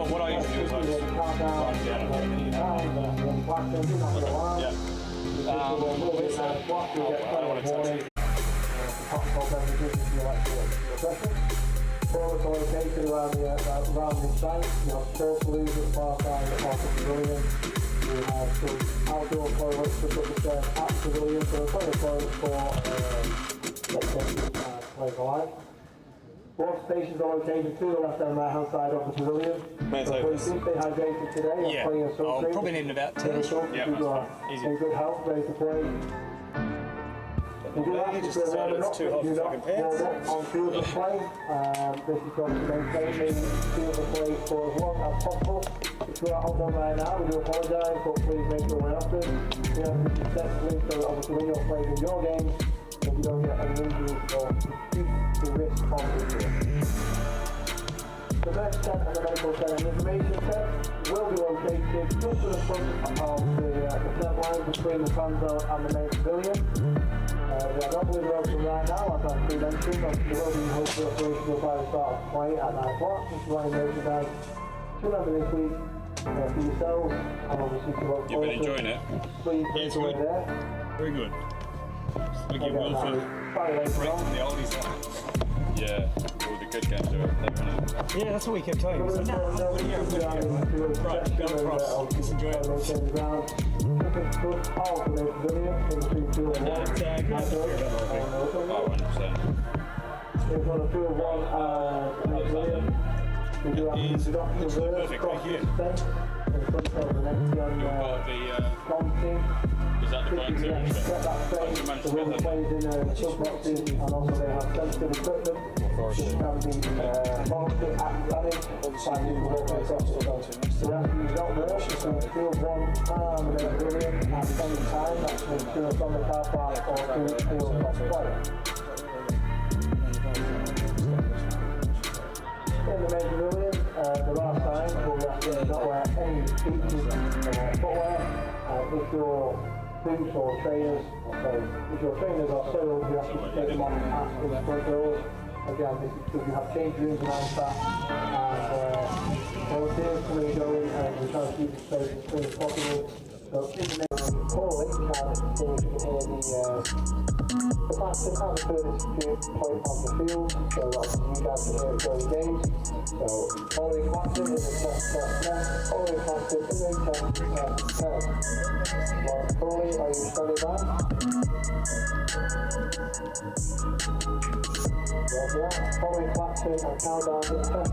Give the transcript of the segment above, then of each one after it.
what I usually do is I just run down and I don't want to touch it. Toilets are located around the site. You have short blues at the far side of the pavilion. We have some outdoor toilets just up the stairs at the pavilion. So there are plenty of toilets for players alike. Water stations are located to the left and right hand side of the pavilion. So please stay hydrated today. Yeah, I'll probably need about 10. Yeah, easy. In good health, ready to play. We do ask you to remember not to do that on field of play. This is going to maintain the field of play for as long as possible. If you are out on right now, we do apologise, but please make your way after. We have to be successfully so that obviously when you're playing in your games, if you don't get any injuries or keep the risk on the field. The first tent and the medical tent and information tent will be located just to the front of the tent line between the fan zone and the main pavilion. We are not with the open right now, as I mentioned, but we will be hopefully operational by the start of play at 9 o'clock. This is why merchandise to remember this week for yourselves and obviously to look. You've been enjoying it? Please it's good. There. Very good. We give Wilford break from the oldies there. Yeah, all the good games are there, isn't it? Yeah, that's what we kept telling you. So now, right, go across, just enjoy it. It's perfect right here. You've got the, is that the right team? The room plays in sub-boxes and also they have sensitive equipment which can be monitored at damage by using local software. So we ask you don't know, you can field one arm and then brilliant at the same time. That's to ensure it's on the car park or to field cross play. In the main pavilion, there are signs where we ask you not wear any features footwear. If your boots or trainers, if your trainers are soiled, you have to take them off at the front doors. Again, this is because you have change rooms around that, and volunteers coming and going, and we try to keep the space as clean as possible. So in the main hallway, you can hear the practice and the furthest point of the field, so obviously you guys can hear it during the games. So Ollie Clapton is a test, Ollie Clapton is a test. Lawrence Foley, are you standing by? Ollie Clapton and countdown to test.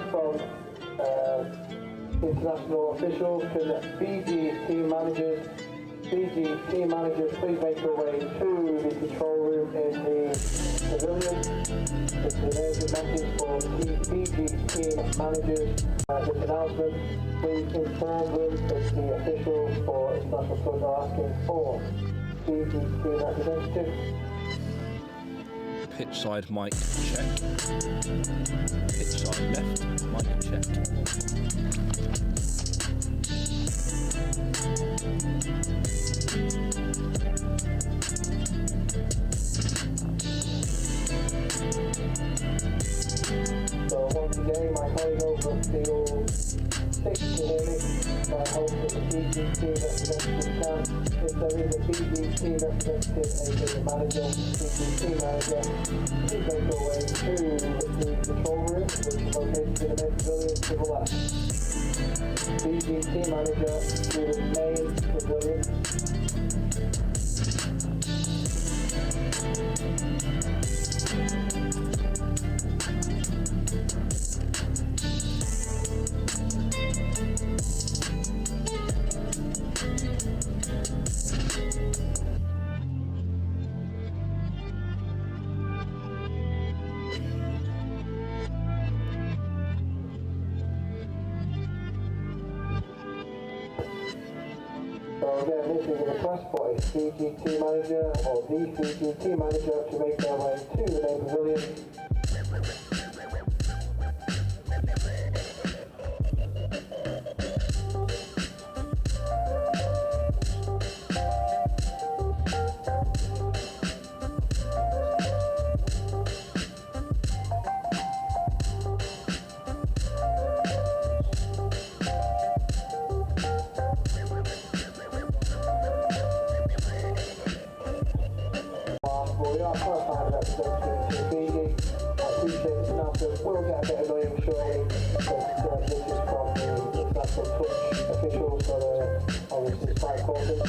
'Cause international officials, can Fiji team managers please make your way to the control room in the pavilion. It's an urgent message for PG team managers. This announcement, please inform them that the officials for international clubs are asking for PG team representatives. Pitch side mic check. Pitch side left mic check. So once again, my colleague over at Field 6 can hear me. I hope that the PG team representative can. If there is a PG team representative, aka manager, PG team manager, please make your way to the control room, which is located in the main pavilion to the left. PG team manager to the main pavilion. So again, this is a request for a CGT manager or the CGT manager to make their way to the main pavilion. We are qualified representatives to Fiji. I appreciate this announcement. We'll get a bit annoying shortly, but this is from the international touch officials for obviously 5 quarters.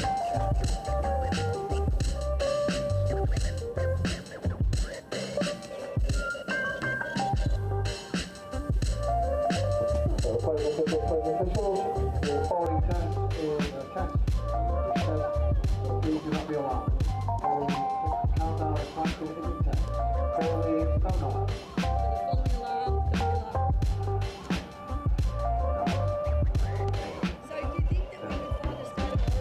So playing officials, the following test is a test. So please do not be alarmed. Countdown is passing in 10. Currently, no. So do you think that we could find a state of origin happening today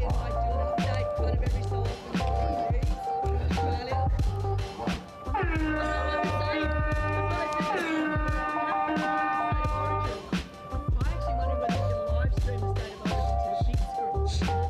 and like do an update kind of every so often for degrees in Australia? I actually wonder whether we can live stream the state of origin to the big screen.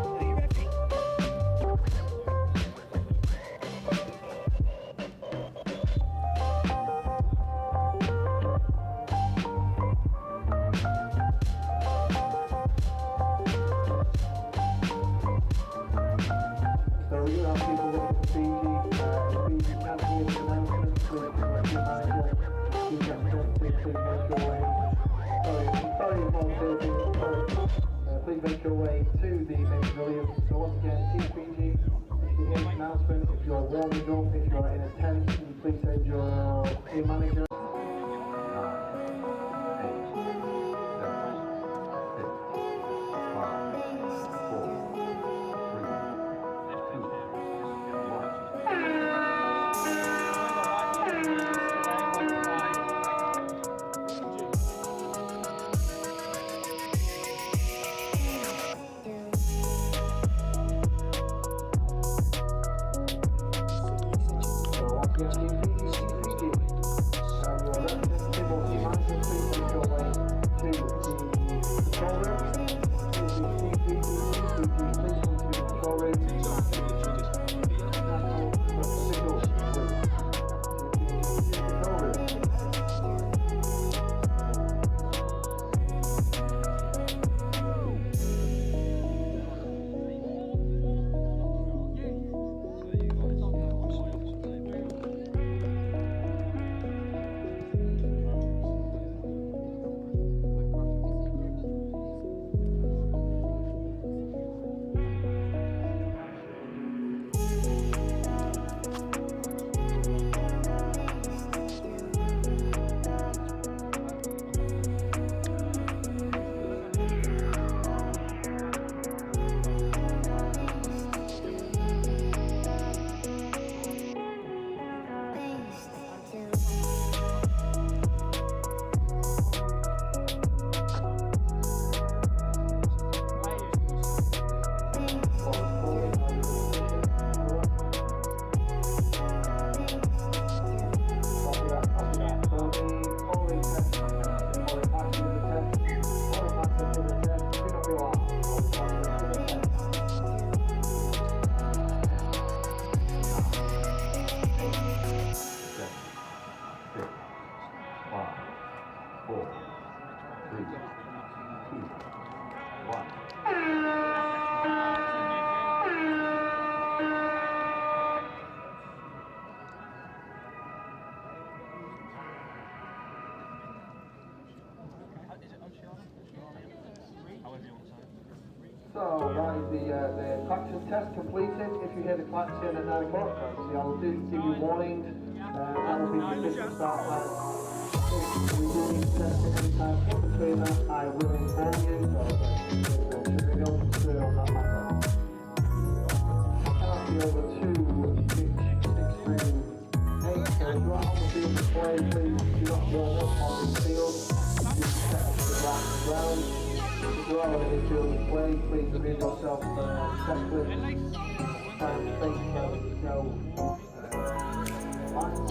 Are you ready? So we do have people looking for Fiji. Fiji cancelling the announcement with the manager. Please get representatives to make your way. Sorry, please make your way to the main pavilion. So once again, Team Fiji, if you hear the announcement, if you're warming up, if you're in a tent, can you please send your team manager. So once again, Team Fiji. Your representative or team manager, please make your way to the control room. This is Team Fiji. Please come to the control room. the traction test completed. If you hear the klaxon at 9 o'clock, obviously I will give you warning. That will be the official start time. If we do need to test it any time in between that, I will inform you. So should we go through on that matter? I cannot be over 2, 6, 6 through 8. So if you are on the field to play, please do not warm up on the field. Just set up the ground. If you are on the field to play, please remove yourself checklist. Find a space where there is no lines.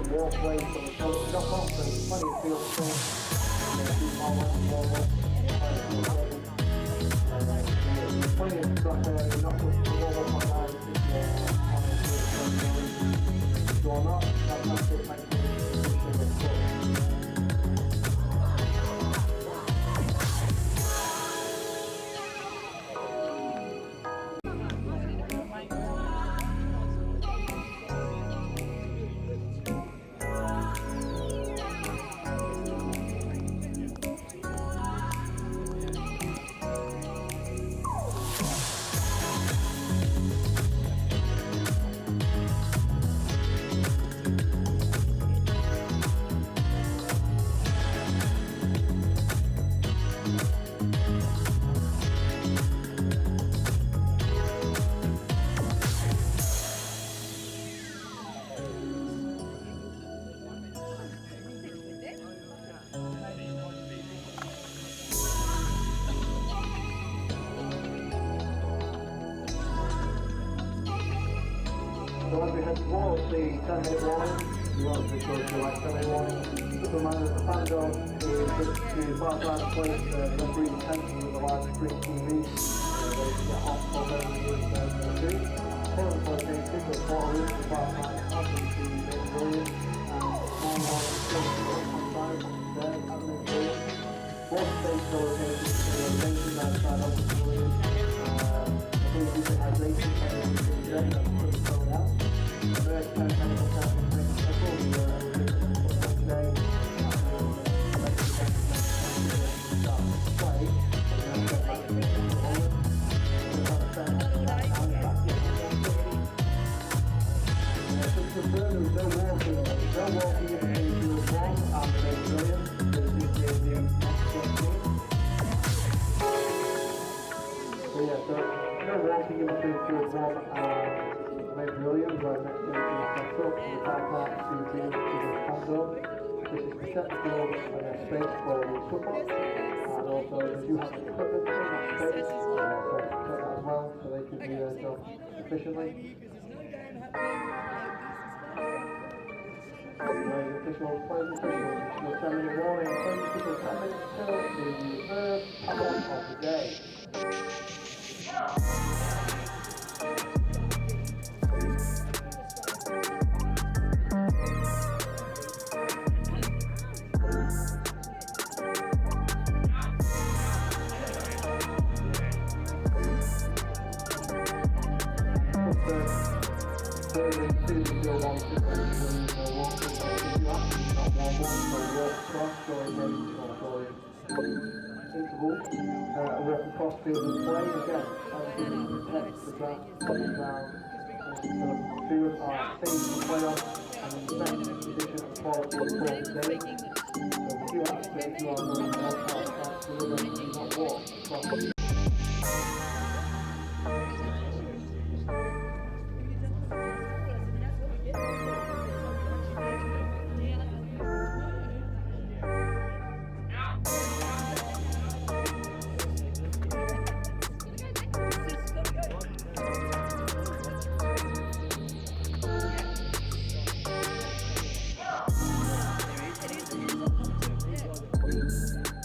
Walkway from the front drop off, there's plenty of field space. There's plenty of track area, you're not going to warm up on line if you're not, that's it, thank you. So as we head towards the 10-minute warning, we want to be sure to like 10-minute warning. Just a reminder that the fan zone is just to far side of the place, the referee's attention with the large screen TV, ready to get off for them to do. Current location is the quarter room to the far side of the main pavilion, and small warning still on side on the stairs at the main pavilion. Both space locations outside of the pavilion. I believe we can have racing today, that's pretty going out. The first 10 chemical testing things today. Walking into field 1 and the main pavilion where NextGenXV is set up in the car park to the fan zone. This is to set the field space for the football, and also they do have equipment in that space, so protect that as well so they can do their job efficiently. Playing officials, your 10-minute warning, 10 minutes till the third paddock of the day. Walk across field and play again. Protect the ground, field are safe to play on and in the best condition and quality of play today. So we do ask that if you are going to walk out of the river, do not walk across.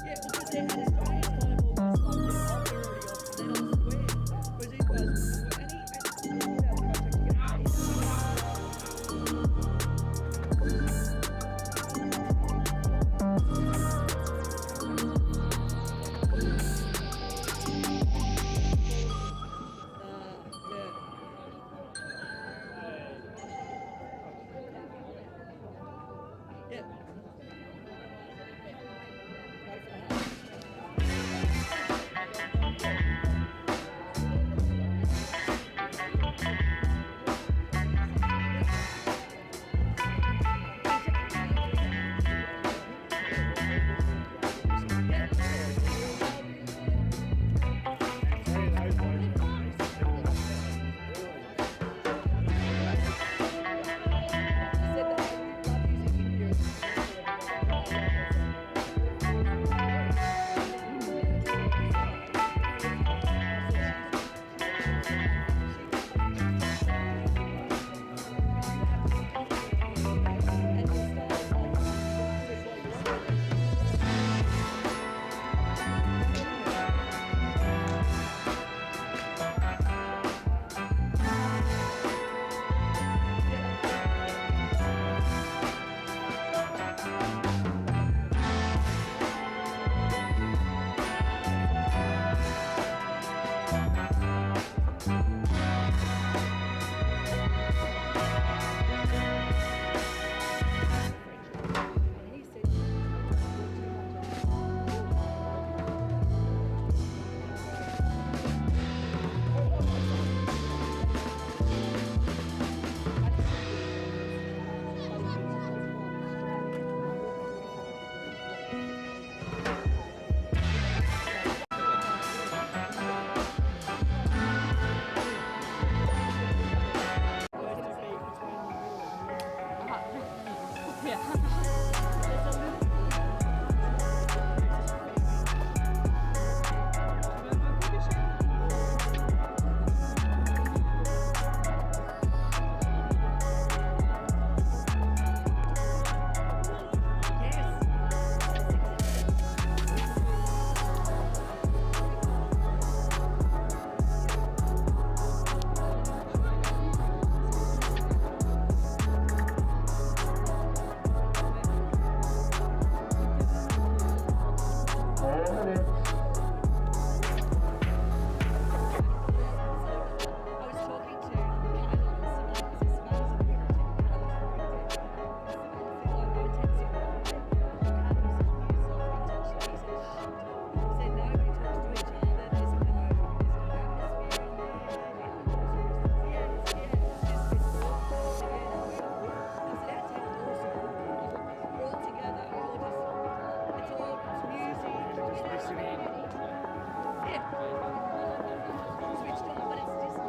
Yeah, because they had a story, it's kind of almost like the opera already,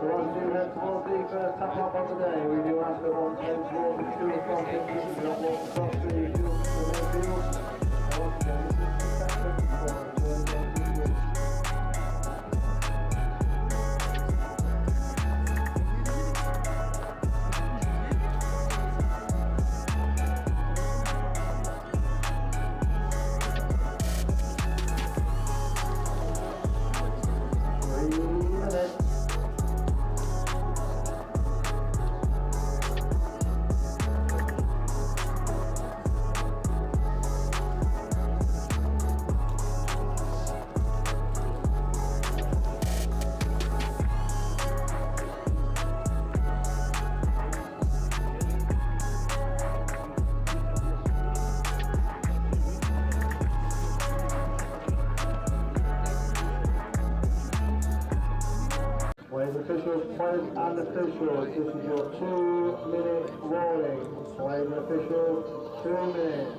So once you head towards the first tap up of the day, we do ask that one head towards the school crossing, do not walk across the field to the main field. And once again, this is the second for the game. Players and officials, this is your 2-minute warning. Players and officials, 2 minutes.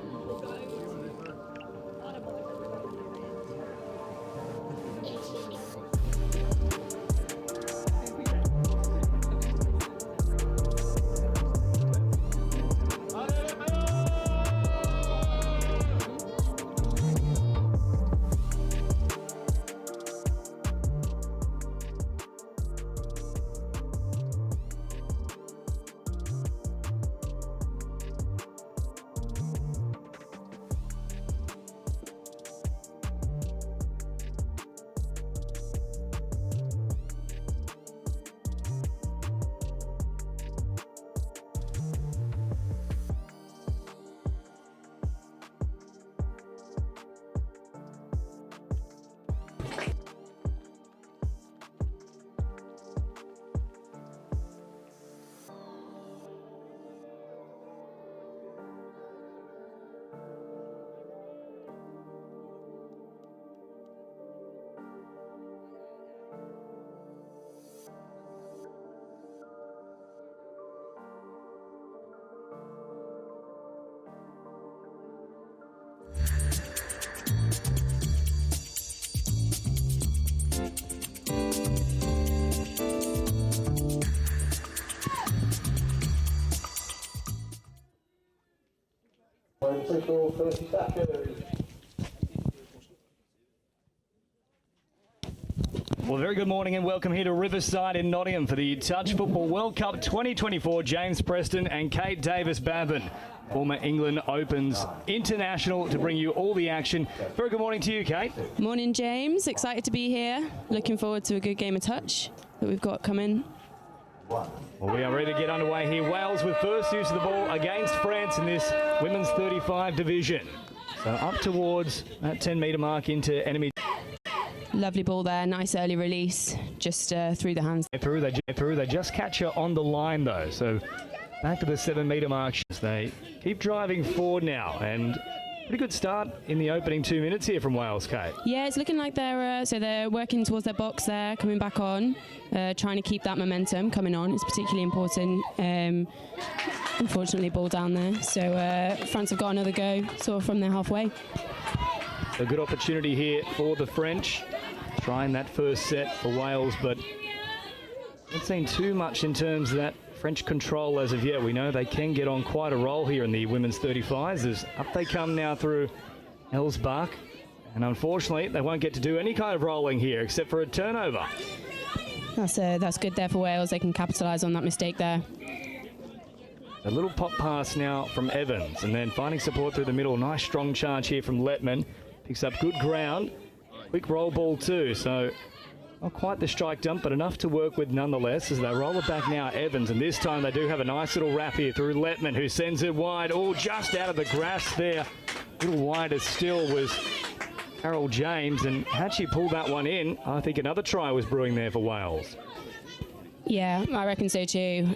Official 30 seconds. Well, very good morning and welcome here to Riverside in Nottingham for the Touch Football World Cup 2024. James Preston and Kate Davis-Babin, former England Opens international, to bring you all the action. Very good morning to you, Kate. Morning, James. Excited to be here. Looking forward to a good game of touch that we've got coming. Well, we are ready to get underway here. Wales with first use of the ball against France in this women's 35 division. So up towards that 10-metre mark into enemy. Lovely ball there. Nice early release. Just through the hands. They just catch her on the line, though. So back to the 7-metre mark. They keep driving forward now. And pretty good start in the opening 2 minutes here from Wales, Kate. Yeah, it's looking like they're working towards their box there, coming back on, trying to keep that momentum coming on. It's particularly important. Unfortunately, ball down there. So France have got another go, sort of from their halfway. A good opportunity here for the French. Trying that first set for Wales, but haven't seen too much in terms of that French control as of yet. We know they can get on quite a roll here in the women's 35s. As up they come now through Elsbach. And unfortunately, they won't get to do any kind of rolling here except for a turnover. That's good there for Wales. They can capitalise on that mistake there. A little pop pass now from Evans, and then finding support through the middle. Nice strong charge here from Lettman. Picks up good ground. Quick roll ball too, so not quite the strike dump, but enough to work with nonetheless as they roll it back now, Evans, and this time they do have a nice little wrap here through Lettman, who sends it wide. Oh, just out of the grasp there. A little wider still was Carol James, and had she pulled that one in, I think another try was brewing there for Wales. Yeah, I reckon so too.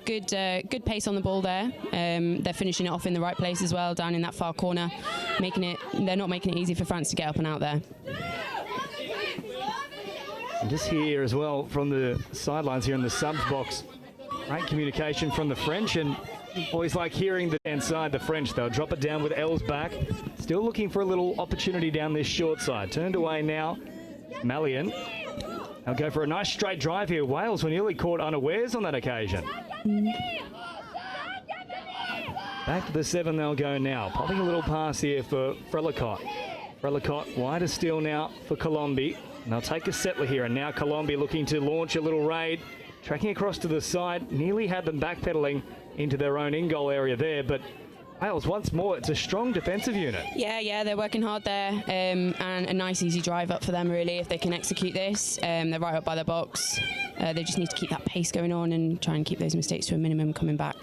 Good pace on the ball there. They're finishing it off in the right place as well, down in that far corner. They're not making it easy for France to get up and out there. And just here as well from the sidelines here in the subs box, great communication from the French, and always like hearing the inside the French. They'll drop it down with Elsbach. Still looking for a little opportunity down this short side. Turned away now, Mallion. They'll go for a nice straight drive here. Wales were nearly caught unawares on that occasion. Back to the 7 they'll go now. Popping a little pass here for Frelicott. Frelicott wider still now for Colombi. And they'll take a settler here. And now Colombi looking to launch a little raid. Tracking across to the side. Nearly had them backpedaling into their own in-goal area there. But Wales, once more, it's a strong defensive unit. Yeah, they're working hard there, and a nice easy drive up for them really if they can execute this. They're right up by the box. They just need to keep that pace going on and try and keep those mistakes to a minimum coming back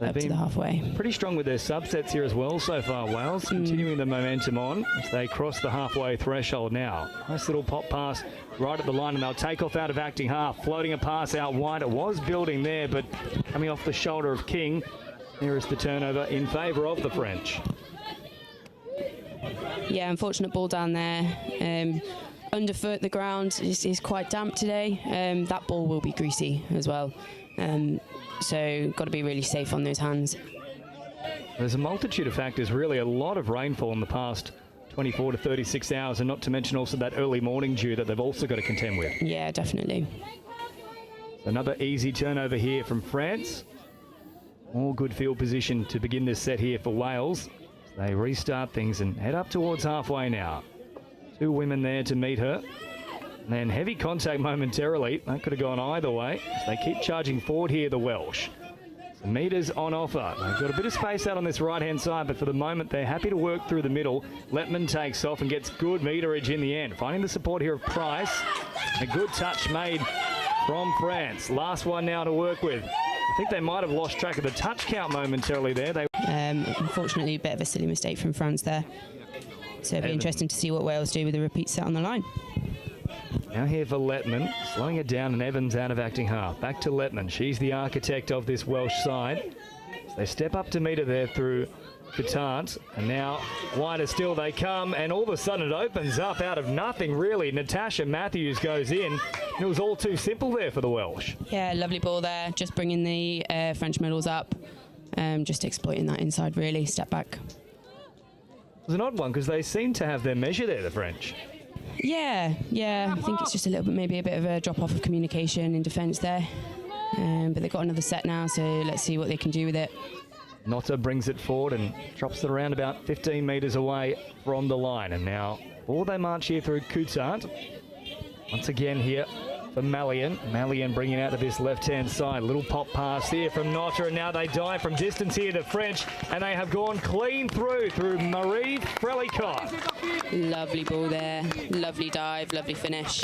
up to the halfway. Pretty strong with their subsets here as well so far. Wales continuing the momentum on as they cross the halfway threshold now. Nice little pop pass right at the line, and they'll take off out of acting half. Floating a pass out wide. It was building there, but coming off the shoulder of King. Here is the turnover in favour of the French. Yeah, unfortunate ball down there. Underfoot, the ground is quite damp today. That ball will be greasy as well. So got to be really safe on those hands. There's a multitude of factors, really. A lot of rainfall in the past 24 to 36 hours, and not to mention also that early morning dew that they've also got to contend with. Yeah, definitely. Another easy turnover here from France. More good field position to begin this set here for Wales. They restart things and head up towards halfway now. Two women there to meet her. And then heavy contact momentarily. That could have gone either way. So they keep charging forward here, the Welsh. The meters on offer. They've got a bit of space out on this right-hand side, but for the moment they're happy to work through the middle. Lettman takes off and gets good meterage in the end. Finding the support here of Price. A good touch made from France. Last one now to work with. I think they might have lost track of the touch count momentarily there. Unfortunately, a bit of a silly mistake from France there. So it'll be interesting to see what Wales do with the repeat set on the line. Now here for Lettman, slowing it down, and Evans out of acting half. Back to Lettman. She's the architect of this Welsh side. So they step up to meet her there through Guitart, and now wider still they come, and all of a sudden it opens up out of nothing really. Natasha Matthews goes in. It was all too simple there for the Welsh. Yeah, lovely ball there, just bringing the French middles up, just exploiting that inside really, step back. It was an odd one because they seem to have their measure there, the French. Yeah, I think it's just maybe a bit of a drop-off of communication in defence there, but they've got another set now, so let's see what they can do with it. Notta brings it forward and drops it around about 15 metres away from the line. And now, before they march here through Coutart, Once again here for Malian. Malian bringing out to this left-hand side. Little pop pass here from Notter, and now they dive from distance here to French, and they have gone clean through Marie Frelicott. Lovely ball there. Lovely dive, lovely finish.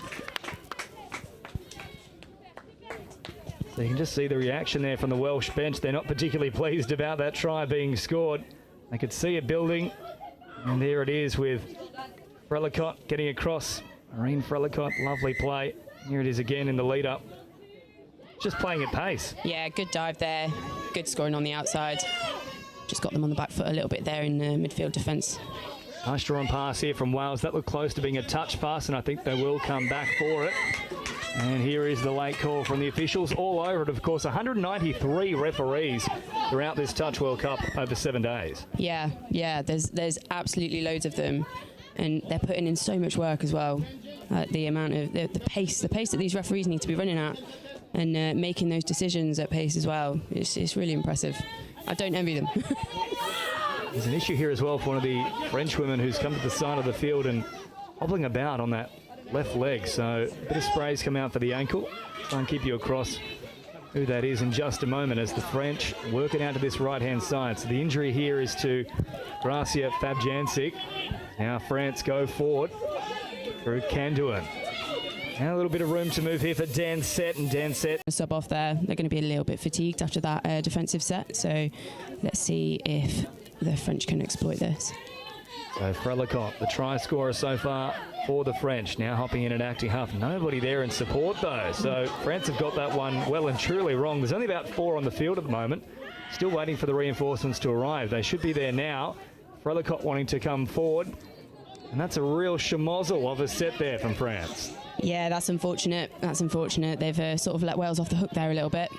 So you can just see the reaction there from the Welsh bench. They're not particularly pleased about that try being scored. They could see it building, and there it is with Frelicott getting across. Marine Frelicott, lovely play. Here it is again in the lead-up. Just playing at pace. Yeah, good dive there. Good scoring on the outside. Just got them on the back foot a little bit there in midfield defence. Nice drawn pass here from Wales. That looked close to being a touch pass, and I think they will come back for it. And here is the late call from the officials. All over it, of course, 193 referees throughout this Touch World Cup over 7 days. Yeah, there's absolutely loads of them. And they're putting in so much work as well. The amount of the pace that these referees need to be running at, and making those decisions at pace as well. It's really impressive. I don't envy them. There's an issue here as well for one of the French women who's come to the side of the field and hobbling about on that left leg. So a bit of sprays come out for the ankle. Try and keep you across who that is in just a moment as the French work it out to this right-hand side. So the injury here is to Gracia Fabjancic. Now France go forward through Canduan. Now a little bit of room to move here for Dansett, and Dansett. Sub off there. They're going to be a little bit fatigued after that defensive set. So let's see if the French can exploit this. So Frelicott, the try scorer so far for the French. Now hopping in at acting half. Nobody there in support though. So France have got that one well and truly wrong. There's only about 4 on the field at the moment. Still waiting for the reinforcements to arrive. They should be there now. Frelicott wanting to come forward. And that's a real schmozzle of a set there from France. Yeah, that's unfortunate. That's unfortunate. They've sort of let Wales off the hook there a little bit.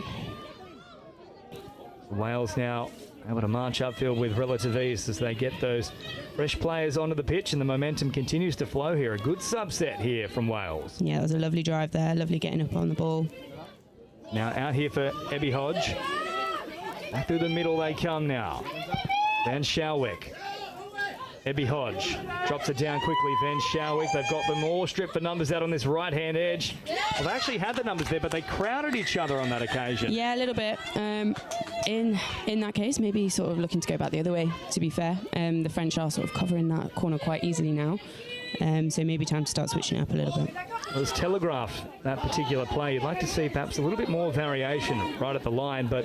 Wales now able to march upfield with relative ease as they get those fresh players onto the pitch, and the momentum continues to flow here. A good subset here from Wales. Yeah, it was a lovely drive there. Lovely getting up on the ball. Now out here for Ebby Hodge. Back through the middle they come now. Van Schauwick. Ebby Hodge drops it down quickly. Van Schauwick, they've got them all stripped for numbers out on this right-hand edge. Well, they actually had the numbers there, but they crowded each other on that occasion. Yeah, a little bit. In that case, maybe sort of looking to go back the other way, to be fair. The French are sort of covering that corner quite easily now. So maybe time to start switching it up a little bit. Well, it was telegraphed, that particular play. You'd like to see perhaps a little bit more variation right at the line, but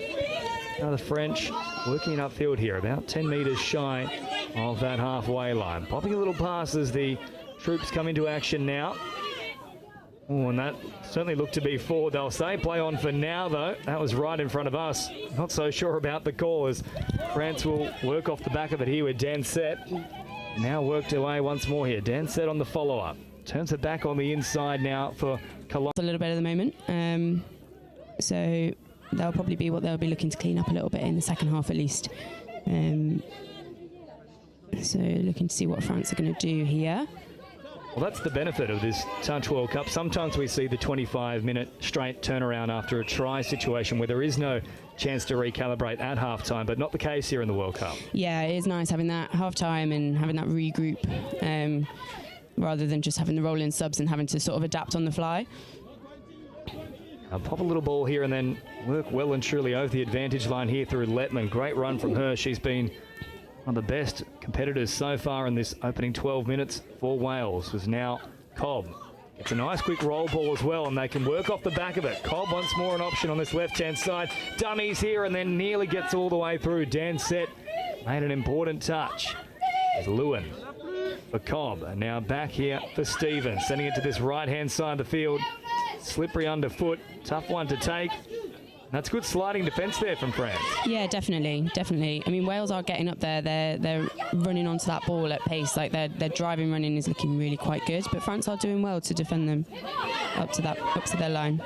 now the French working upfield here, about 10 metres shy of that halfway line. Popping a little pass as the troops come into action now. Oh, and that certainly looked to be forward, they'll say. Play on for now, though. That was right in front of us. Not so sure about the call as France will work off the back of it here with Dansett. Now worked away once more here. Dansett on the follow-up. Turns it back on the inside now for Cologne. A little bit at the moment. So that'll probably be what they'll be looking to clean up a little bit in the second half at least. So looking to see what France are going to do here. Well, that's the benefit of this Touch World Cup. Sometimes we see the 25-minute straight turnaround after a try situation where there is no chance to recalibrate at halftime, but not the case here in the World Cup. Yeah, it is nice having that halftime and having that regroup rather than just having the roll-in subs and having to sort of adapt on the fly. I'll pop a little ball here and then work well and truly over the advantage line here through Letman. Great run from her. She's been one of the best competitors so far in this opening 12 minutes for Wales. Was now Cobb. It's a nice quick roll ball as well, and they can work off the back of it. Cobb once more an option on this left-hand side. Dummies here and then nearly gets all the way through. Dansett made an important touch. There's Lewin for Cobb. And now back here for Stevens. Sending it to this right-hand side of the field. Slippery underfoot. Tough one to take. That's good sliding defence there from France. Yeah, definitely. I mean, Wales are getting up there. They're running onto that ball at pace. Like their driving running is looking really quite good. But France are doing well to defend them up to their line.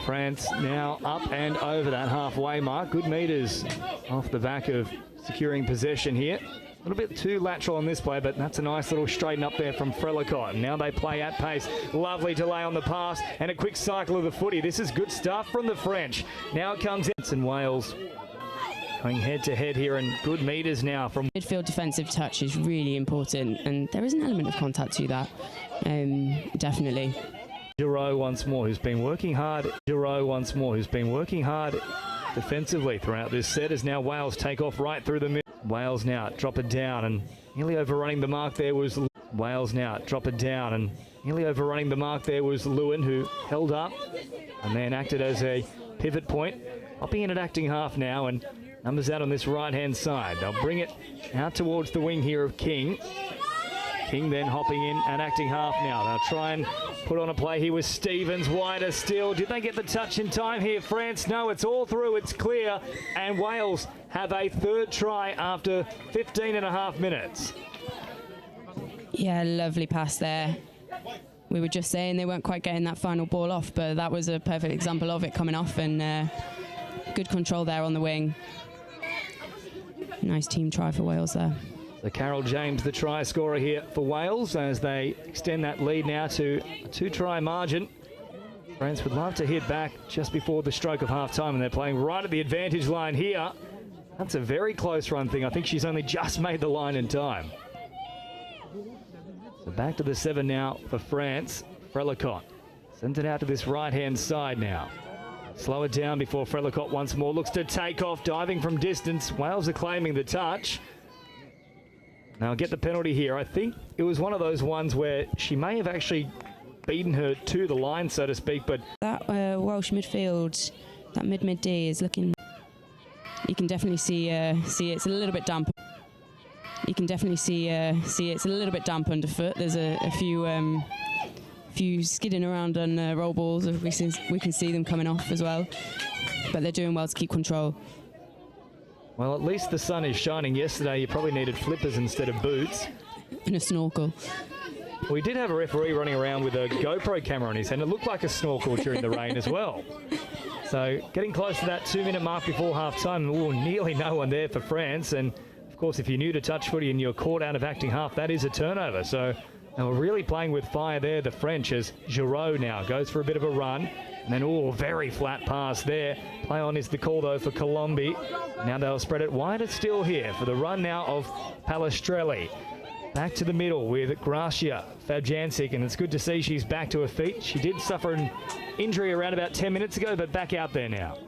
France now up and over that halfway mark. Good metres off the back of securing possession here. A little bit too lateral on this play, but that's a nice little straighten up there from Frelicott. Now they play at pace. Lovely delay on the pass and a quick cycle of the footy. This is good stuff from the French. Now it comes in. And Wales going head-to-head here, and good metres now from... Midfield defensive touch is really important, and there is an element of contact to that, definitely. Giroux once more, who's been working hard. Giroux once more, who's been working hard defensively throughout this set, as now Wales take off right through the middle. Wales now drop it down, and nearly overrunning the mark there was Wales now drop it down, and nearly overrunning the mark there was Lewin, who held up and then acted as a pivot point. Hopping in at acting half now, and numbers out on this right-hand side. They'll bring it out towards the wing here of King. King then hopping in and acting half now. They'll try and put on a play here with Stevens. Wider still. Did they get the touch in time here, France? No, it's all through. It's clear. And Wales have a third try after 15 and a half minutes. Yeah, lovely pass there. We were just saying they weren't quite getting that final ball off, but that was a perfect example of it coming off, and good control there on the wing. Nice team try for Wales there. So Carol James, the try scorer here for Wales, as they extend that lead now to a 2-try margin. France would love to hit back just before the stroke of half-time, and they're playing right at the advantage line here. That's a very close run thing. I think she's only just made the line in time. So back to the 7 now for France. Frelicott sends it out to this right-hand side now. Slow it down before Frelicott once more looks to take off, diving from distance. Wales are claiming the touch. Now get the penalty here. I think it was one of those ones where she may have actually beaten her to the line, so to speak, but that Welsh midfield, that mid D is looking. You can definitely see it's a little bit damp. You can definitely see it's a little bit damp underfoot. There's a few skidding around on roll balls. We can see them coming off as well, but they're doing well to keep control. Well, at least the sun is shining. Yesterday you probably needed flippers instead of boots. And a snorkel. We did have a referee running around with a GoPro camera on his head. It looked like a snorkel during the rain as well. So getting close to that 2-minute mark before half-time. Nearly no one there for France. And, of course, if you're new to touch footy and you're caught out of acting half, that is a turnover. So they were really playing with fire there, the French, as Giroux now goes for a bit of a run. And then, very flat pass there. Play on is the call, though, for Colombi. Now they'll spread it wider still here for the run now of Palestrelli. Back to the middle with Gracia Fabjancic, and it's good to see she's back to her feet. She did suffer an injury around about 10 minutes ago, but back out there now.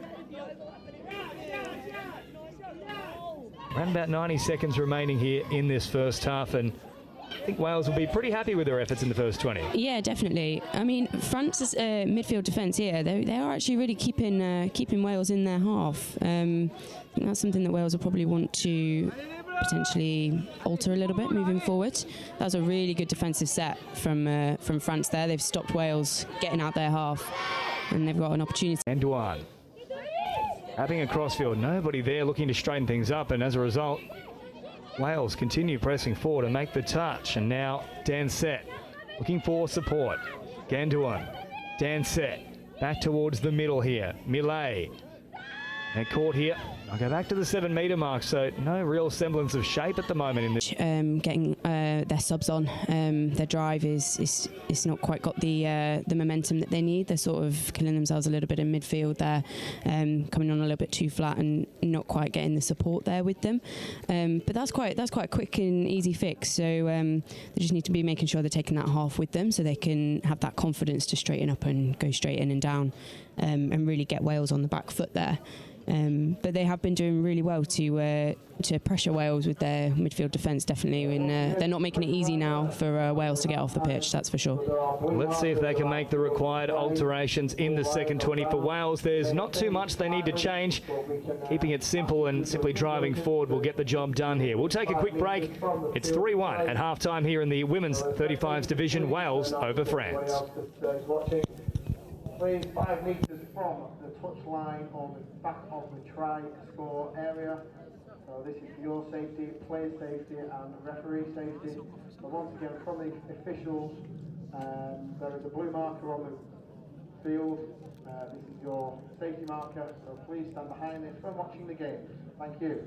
Around about 90 seconds remaining here in this first half, and I think Wales will be pretty happy with their efforts in the first 20. Yeah, definitely. I mean, France's midfield defence here, they are actually really keeping Wales in their half. I think that's something that Wales will probably want to potentially alter a little bit moving forward. That was a really good defensive set from France there. They've stopped Wales getting out their half, and they've got an opportunity. And Duan having a crossfield, nobody there looking to straighten things up, and as a result, Wales continue pressing forward and make the touch. And now Dansett looking for support. Ganduan, Dansett back towards the middle here. Millet, they're caught here. I'll go back to the 7-metre mark, so no real semblance of shape at the moment in this. Getting their subs on, their drive is not quite got the momentum that they need. They're sort of killing themselves a little bit in midfield there, coming on a little bit too flat and not quite getting the support there with them. But that's quite a quick and easy fix. So they just need to be making sure they're taking that half with them, so they can have that confidence to straighten up and go straight in and down, and really get Wales on the back foot there. But they have been doing really well to pressure Wales with their midfield defence, definitely. And they're not making it easy now for Wales to get off the pitch, that's for sure. Let's see if they can make the required alterations in the second 20 for Wales. There's not too much they need to change. Keeping it simple and simply driving forward will get the job done here. We'll take a quick break. It's 3-1 at half-time here in the women's 35s division. Wales over France. Please, 5 metres from the touch line on the back of the try score area. So this is for your safety, player safety and referee safety. So once again, from the officials, there is a blue marker on the field. This is your safety marker, so please stand behind it when watching the game. Thank you.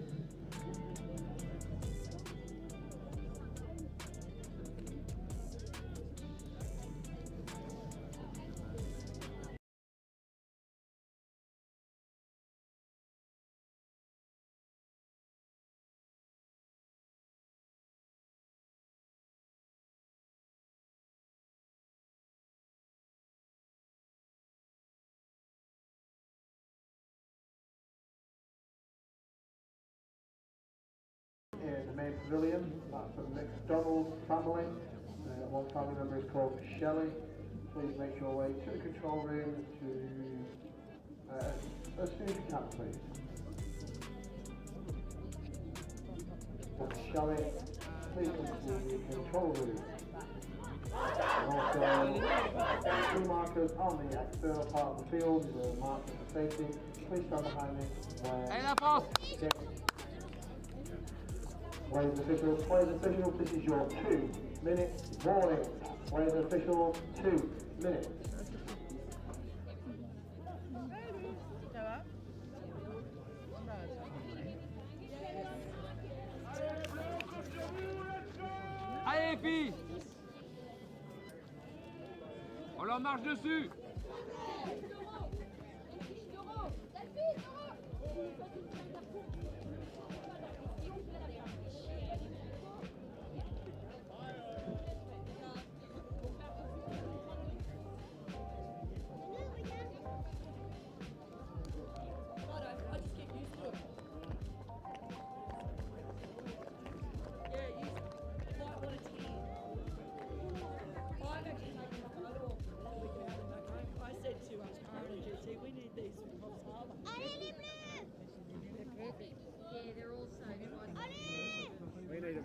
Pavilion. That's for the McDonald family. One family member is called Shelley. Please make your way to the control room as soon as you can, please. Shelley, please come to the control room. And also, two markers on the external part of the field, the markers for safety. Please stand behind me. Ladies officials, this is your 2-minute warning. Ladies officials, 2 minutes. Allez filles, on leur marche dessus.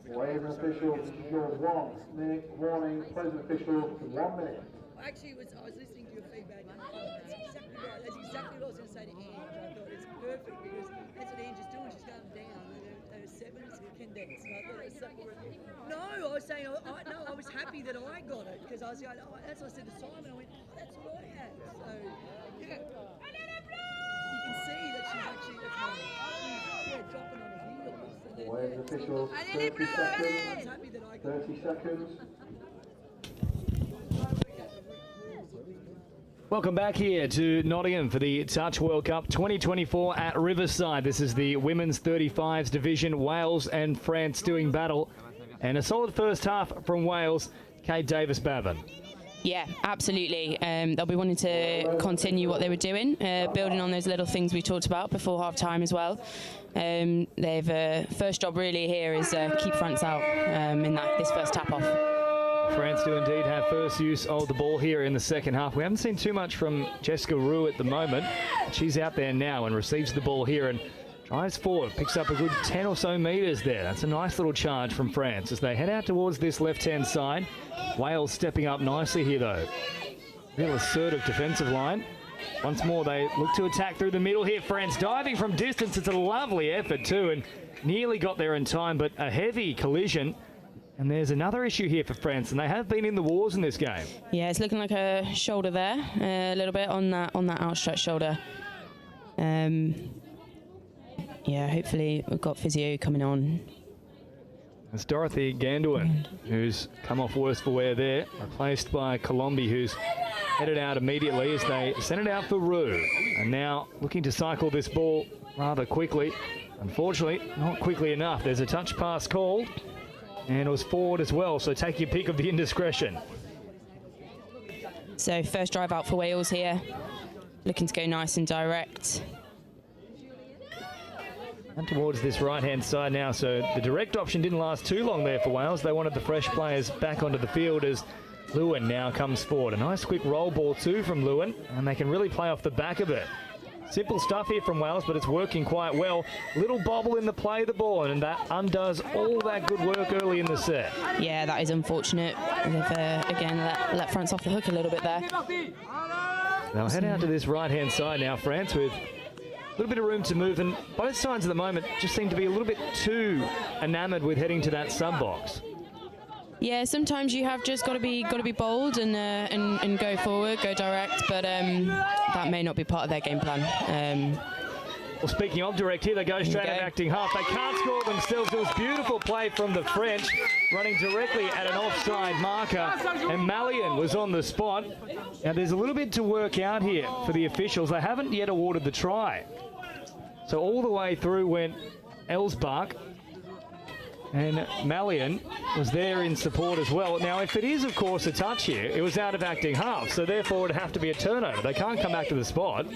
Wave officials, this is your 1-minute warning. Present officials, 1 minute. Actually, I was listening to your feedback. And I thought, that's exactly right. That's exactly what I was going to say to Ange. I thought it's perfect because that's what Ange is doing. She's going down. Her sevens can dance. And I thought it was so. No, I was saying, I was happy that I got it because I was going. That's what I said to Simon. I went, that's what I had. So yeah, you can see that she's actually dropping on her heels. Wave officials, 30 seconds. 30 seconds. Welcome back here to Nottingham for the Touch World Cup 2024 at Riverside. This is the Women's 35s division. Wales and France doing battle. And a solid first half from Wales. Kate Davis-Bavin. Yeah, absolutely. They'll be wanting to continue what they were doing, building on those little things we talked about before half-time as well. They've first job really here is keep France out in this first tap-off. France do indeed have first use of the ball here in the second half. We haven't seen too much from Jessica Roux at the moment. She's out there now and receives the ball here and drives forward, picks up a good 10 or so metres there. That's a nice little charge from France as they head out towards this left-hand side. Wales stepping up nicely here, though. Real assertive defensive line. Once more, they look to attack through the middle here. France diving from distance. It's a lovely effort, too, and nearly got there in time, but a heavy collision. And there's another issue here for France, and they have been in the wars in this game. Yeah, it's looking like a shoulder there, a little bit on that outstretched shoulder. Yeah, hopefully we've got physio coming on. It's Dorothy Ganduin, who's come off worse for wear there, replaced by Colombi, who's headed out immediately as they send it out for Roux. And now looking to cycle this ball rather quickly. Unfortunately, not quickly enough. There's a touch pass called, and it was forward as well, so take your pick of the indiscretion. So first drive out for Wales here, looking to go nice and direct. And towards this right-hand side now, so the direct option didn't last too long there for Wales. They wanted the fresh players back onto the field as Lewin now comes forward. A nice quick roll ball too from Lewin, and they can really play off the back of it. Simple stuff here from Wales, but it's working quite well. Little bobble in the play of the ball, and that undoes all that good work early in the set. Yeah, that is unfortunate. They've again let France off the hook a little bit there. They'll head out to this right-hand side now, France, with a little bit of room to move, and both sides at the moment just seem to be a little bit too enamoured with heading to that sub-box. Yeah, sometimes you have just got to be bold and go forward, go direct, but that may not be part of their game plan. Well, speaking of direct here, they go straight up acting half. They can't score themselves. It was beautiful play from the French, running directly at an offside marker, and Malian was on the spot. Now, there's a little bit to work out here for the officials. They haven't yet awarded the try. So all the way through went Ellsbach, and Malian was there in support as well. Now, if it is, of course, a touch here, it was out of acting half, so therefore it would have to be a turnover. They can't come back to the spot.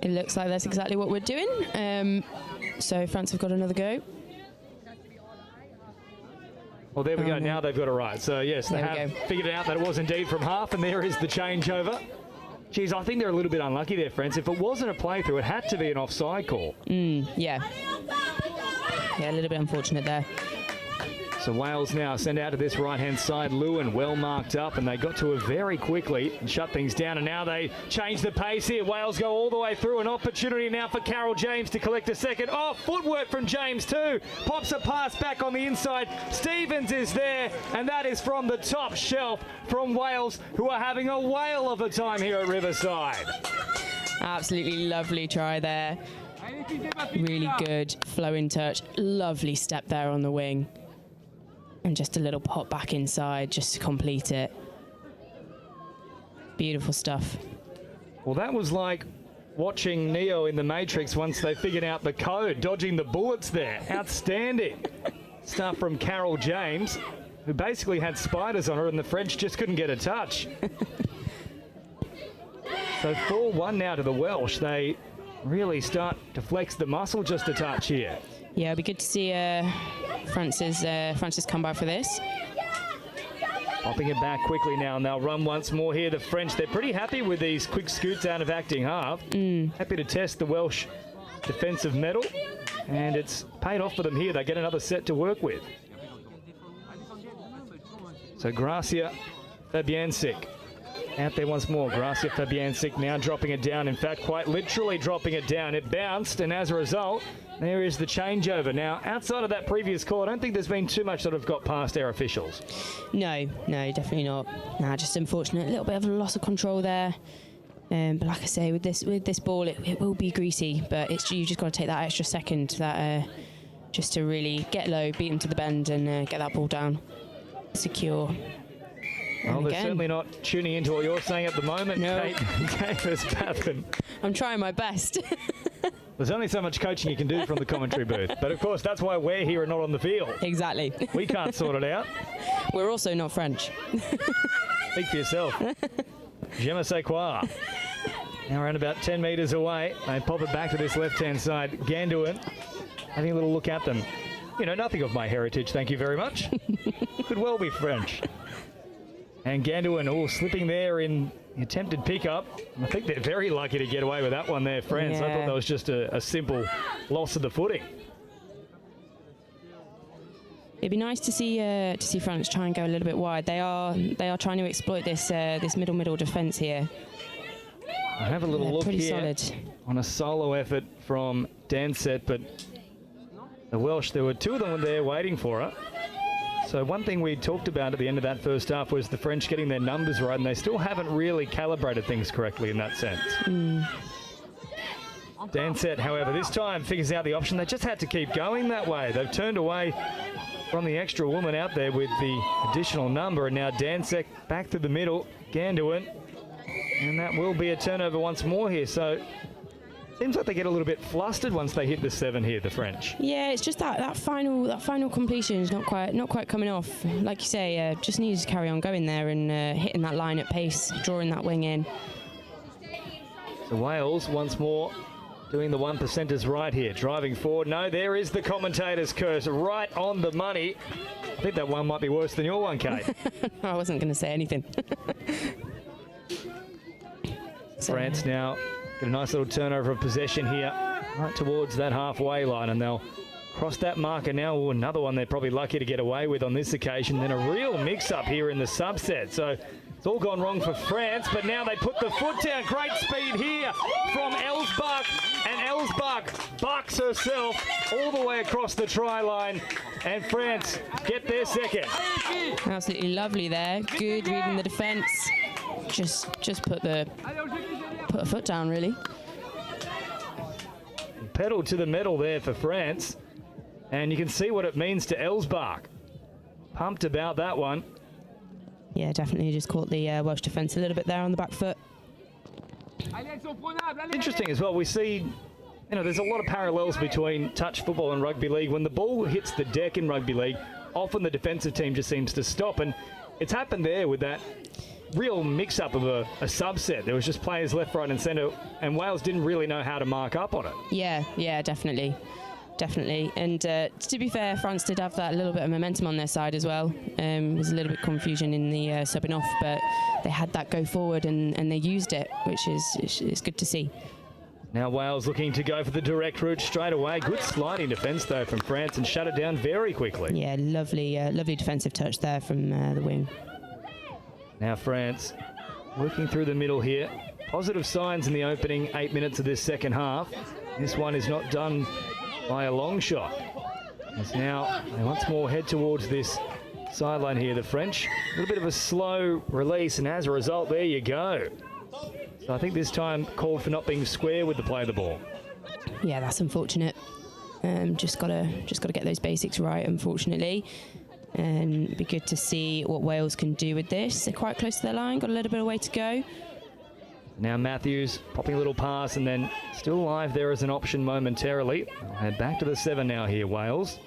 It looks like that's exactly what we're doing. So France have got another go. Well, there we go. Now they've got it right. So, yes, they There we have go. figured it out that it was indeed from half, and there is the changeover. Geez, I think they're a little bit unlucky there, friends. If it wasn't a playthrough, it had to be an offside call. Yeah. Yeah, a little bit unfortunate there. So Wales now send out to this right-hand side. Lewin well marked up, and they got to it very quickly and shut things down. And now they change the pace here. Wales go all the way through. An opportunity now for Carol James to collect a second. Oh, footwork from James too. Pops a pass back on the inside. Stevens is there, and that is from the top shelf from Wales, who are having a whale of a time here at Riverside. Absolutely lovely try there. Really good flowing touch. Lovely step there on the wing. And just a little pop back inside just to complete it. Beautiful stuff. Well, that was like watching Neo in the Matrix once they figured out the code, dodging the bullets there. Outstanding stuff from Carol James, who basically had spiders on her, and the French just couldn't get a touch. So 4-1 now to the Welsh. They really start to flex the muscle just a touch here. Yeah, it'll be good to see Francis come by for this. Popping it back quickly now, and they'll run once more here. The French, they're pretty happy with these quick scoots out of acting half. Happy to test the Welsh defensive medal, and it's paid off for them here. They get another set to work with. So Gracia Fabiancic out there once more. Gracia Fabiancic now dropping it down. In fact, quite literally dropping it down. It bounced, and as a result, there is the changeover. Now, outside of that previous call, I don't think there's been too much that have got past our officials. No, definitely not. Nah, just unfortunate. A little bit of a loss of control there. But like I say, with this ball, it will be greasy. But you just got to take that extra second, that just to really get low, beat them to the bend, and get that ball down secure. Well, they're certainly not tuning into what you're saying at the moment, No. Kate Verstappen. I'm trying my best. There's only so much coaching you can do from the commentary booth. But, of course, that's why we're here and not on the field. Exactly. We can't sort it out. We're also not French. Speak for yourself. Je ne sais quoi. Now around about 10 metres away. They pop it back to this left-hand side. Ganduin having a little look at them. You know, nothing of my heritage, thank you very much. Could well be French. And Ganduin, slipping there in the attempted pickup. I think they're very lucky to get away with that one there, friends. I thought that was just a simple loss of the footing. It'd be nice to see France try and go a little bit wide. They are trying to exploit this this middle defence here. I have a little look pretty here solid. on a solo effort from Danset, but the Welsh, there were two of them there waiting for her. So one thing we talked about at the end of that first half was the French getting their numbers right, and they still haven't really calibrated things correctly in that sense. Danset, however, this time figures out the option. They just had to keep going that way. They've turned away from the extra woman out there with the additional number, and now Danset back to the middle. Ganduin, and that will be a turnover once more here. So seems like they get a little bit flustered once they hit the 7 here, the French. Yeah, it's just that final completion is not quite coming off. Like you say, just needs to carry on going there and hitting that line at pace, drawing that wing in. So Wales once more doing the 1%ers right here, driving forward. No, there is the commentator's curse, right on the money. I think that one might be worse than your one, Kate. I wasn't going to say anything. France now get a nice little turnover of possession here, right towards that halfway line, and they'll cross that marker now. Ooh, another one they're probably lucky to get away with on this occasion. Then a real mix-up here in the subset. So it's all gone wrong for France, but now they put the foot down. Great speed here from Ellsbach, and Ellsbach bucks herself all the way across the try line, and France get their second. Absolutely lovely there. Good reading the defence. Just put a foot down, really. Pedal to the metal there for France, and you can see what it means to Ellsbach. Pumped about that one. Yeah, definitely just caught the Welsh defence a little bit there on the back foot. Interesting as well, we see, there's a lot of parallels between touch football and rugby league. When the ball hits the deck in rugby league, often the defensive team just seems to stop, and it's happened there with that real mix-up of a subset. There was just players left, right and centre, and Wales didn't really know how to mark up on it. Yeah, definitely. definitely. And to be fair, France did have that little bit of momentum on their side as well. There was a little bit of confusion in the subbing off, but they had that go forward and they used it, which is good to see. Now Wales looking to go for the direct route straight away. Good sliding defence though from France and shut it down very quickly. Yeah, lovely defensive touch there from the wing. Now France working through the middle here. Positive signs in the opening 8 minutes of this second half. This one is not done by a long shot. As now they once more head towards this sideline here, the French. A little bit of a slow release, and as a result, there you go. So I think this time called for not being square with the play of the ball. Yeah, that's unfortunate. Just gotta get those basics right, unfortunately. And it'd be good to see what Wales can do with this. They're quite close to their line, got a little bit of way to go. Now Matthews popping a little pass and then still alive there as an option momentarily. They'll head back to the 7 now here, Wales.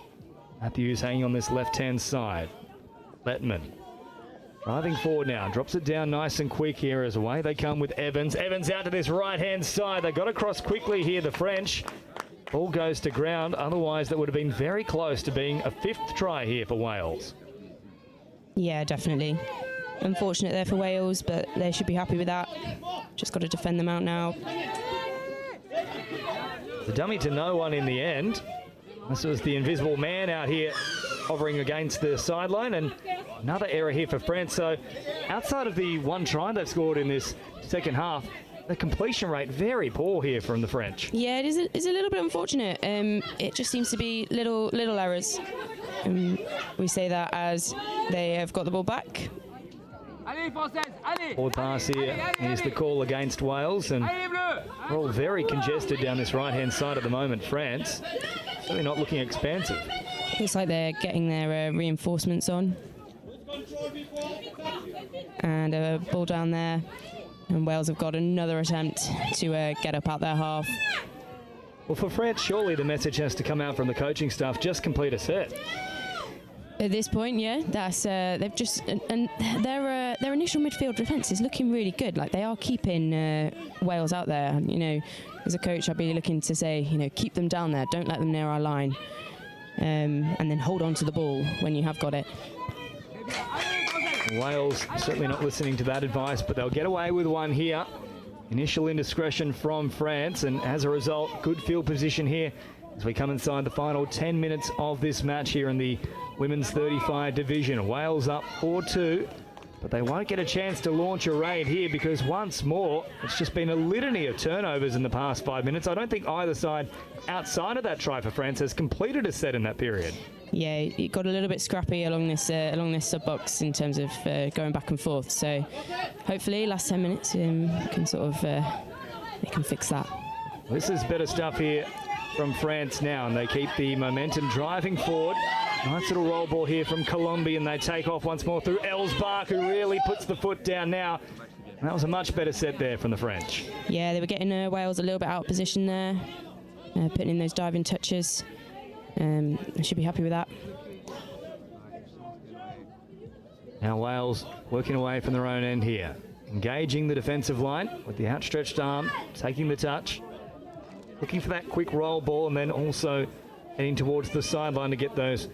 Matthews hanging on this left-hand side. Lettman driving forward now, drops it down nice and quick here as away they come with Evans. Evans out to this right-hand side. They got across quickly here, the French. Ball goes to ground, otherwise that would have been very close to being a 5th try here for Wales. Yeah, definitely. Unfortunate there for Wales, but they should be happy with that. Just got to defend them out now. The dummy to no one in the end. This was the invisible man out here hovering against the sideline, and another error here for France. So outside of the one try they've scored in this second half, the completion rate very poor here from the French. Yeah, it is a little bit unfortunate. It just seems to be little errors. We say that as they have got the ball back. Forward pass here is the call against Wales, and we're all very congested down this right-hand side at the moment. France certainly not looking expansive. Looks like they're getting their reinforcements on. And a ball down there. And Wales have got another attempt to get up out their half. Well, for France, surely the message has to come out from the coaching staff: just complete a set. At this point, yeah, that's they've just and their initial midfield defence is looking really good. Like, they are keeping Wales out there. You know, as a coach, I'd be looking to say, you know, keep them down there, don't let them near our line, and then hold on to the ball when you have got it. Wales certainly not listening to that advice, but they'll get away with one here. Initial indiscretion from France, and as a result, good field position here as we come inside the final 10 minutes of this match here in the Women's 35 division. Wales up 4-2, but they won't get a chance to launch a raid here because once more, it's just been a litany of turnovers in the past 5 minutes. I don't think either side outside of that try for France has completed a set in that period. Yeah, it got a little bit scrappy along this sub box in terms of going back and forth. So hopefully last 10 minutes can sort of they can fix that. This is better stuff here from France now, and they keep the momentum driving forward. Nice little roll ball here from Colombia, and they take off once more through Ellsbach, who really puts the foot down now. And that was a much better set there from the French. Yeah, they were getting Wales a little bit out of position there, putting in those diving touches. I should be happy with that. Now Wales working away from their own end here, engaging the defensive line with the outstretched arm, taking the touch, looking for that quick roll ball, and then also heading towards the sideline to get those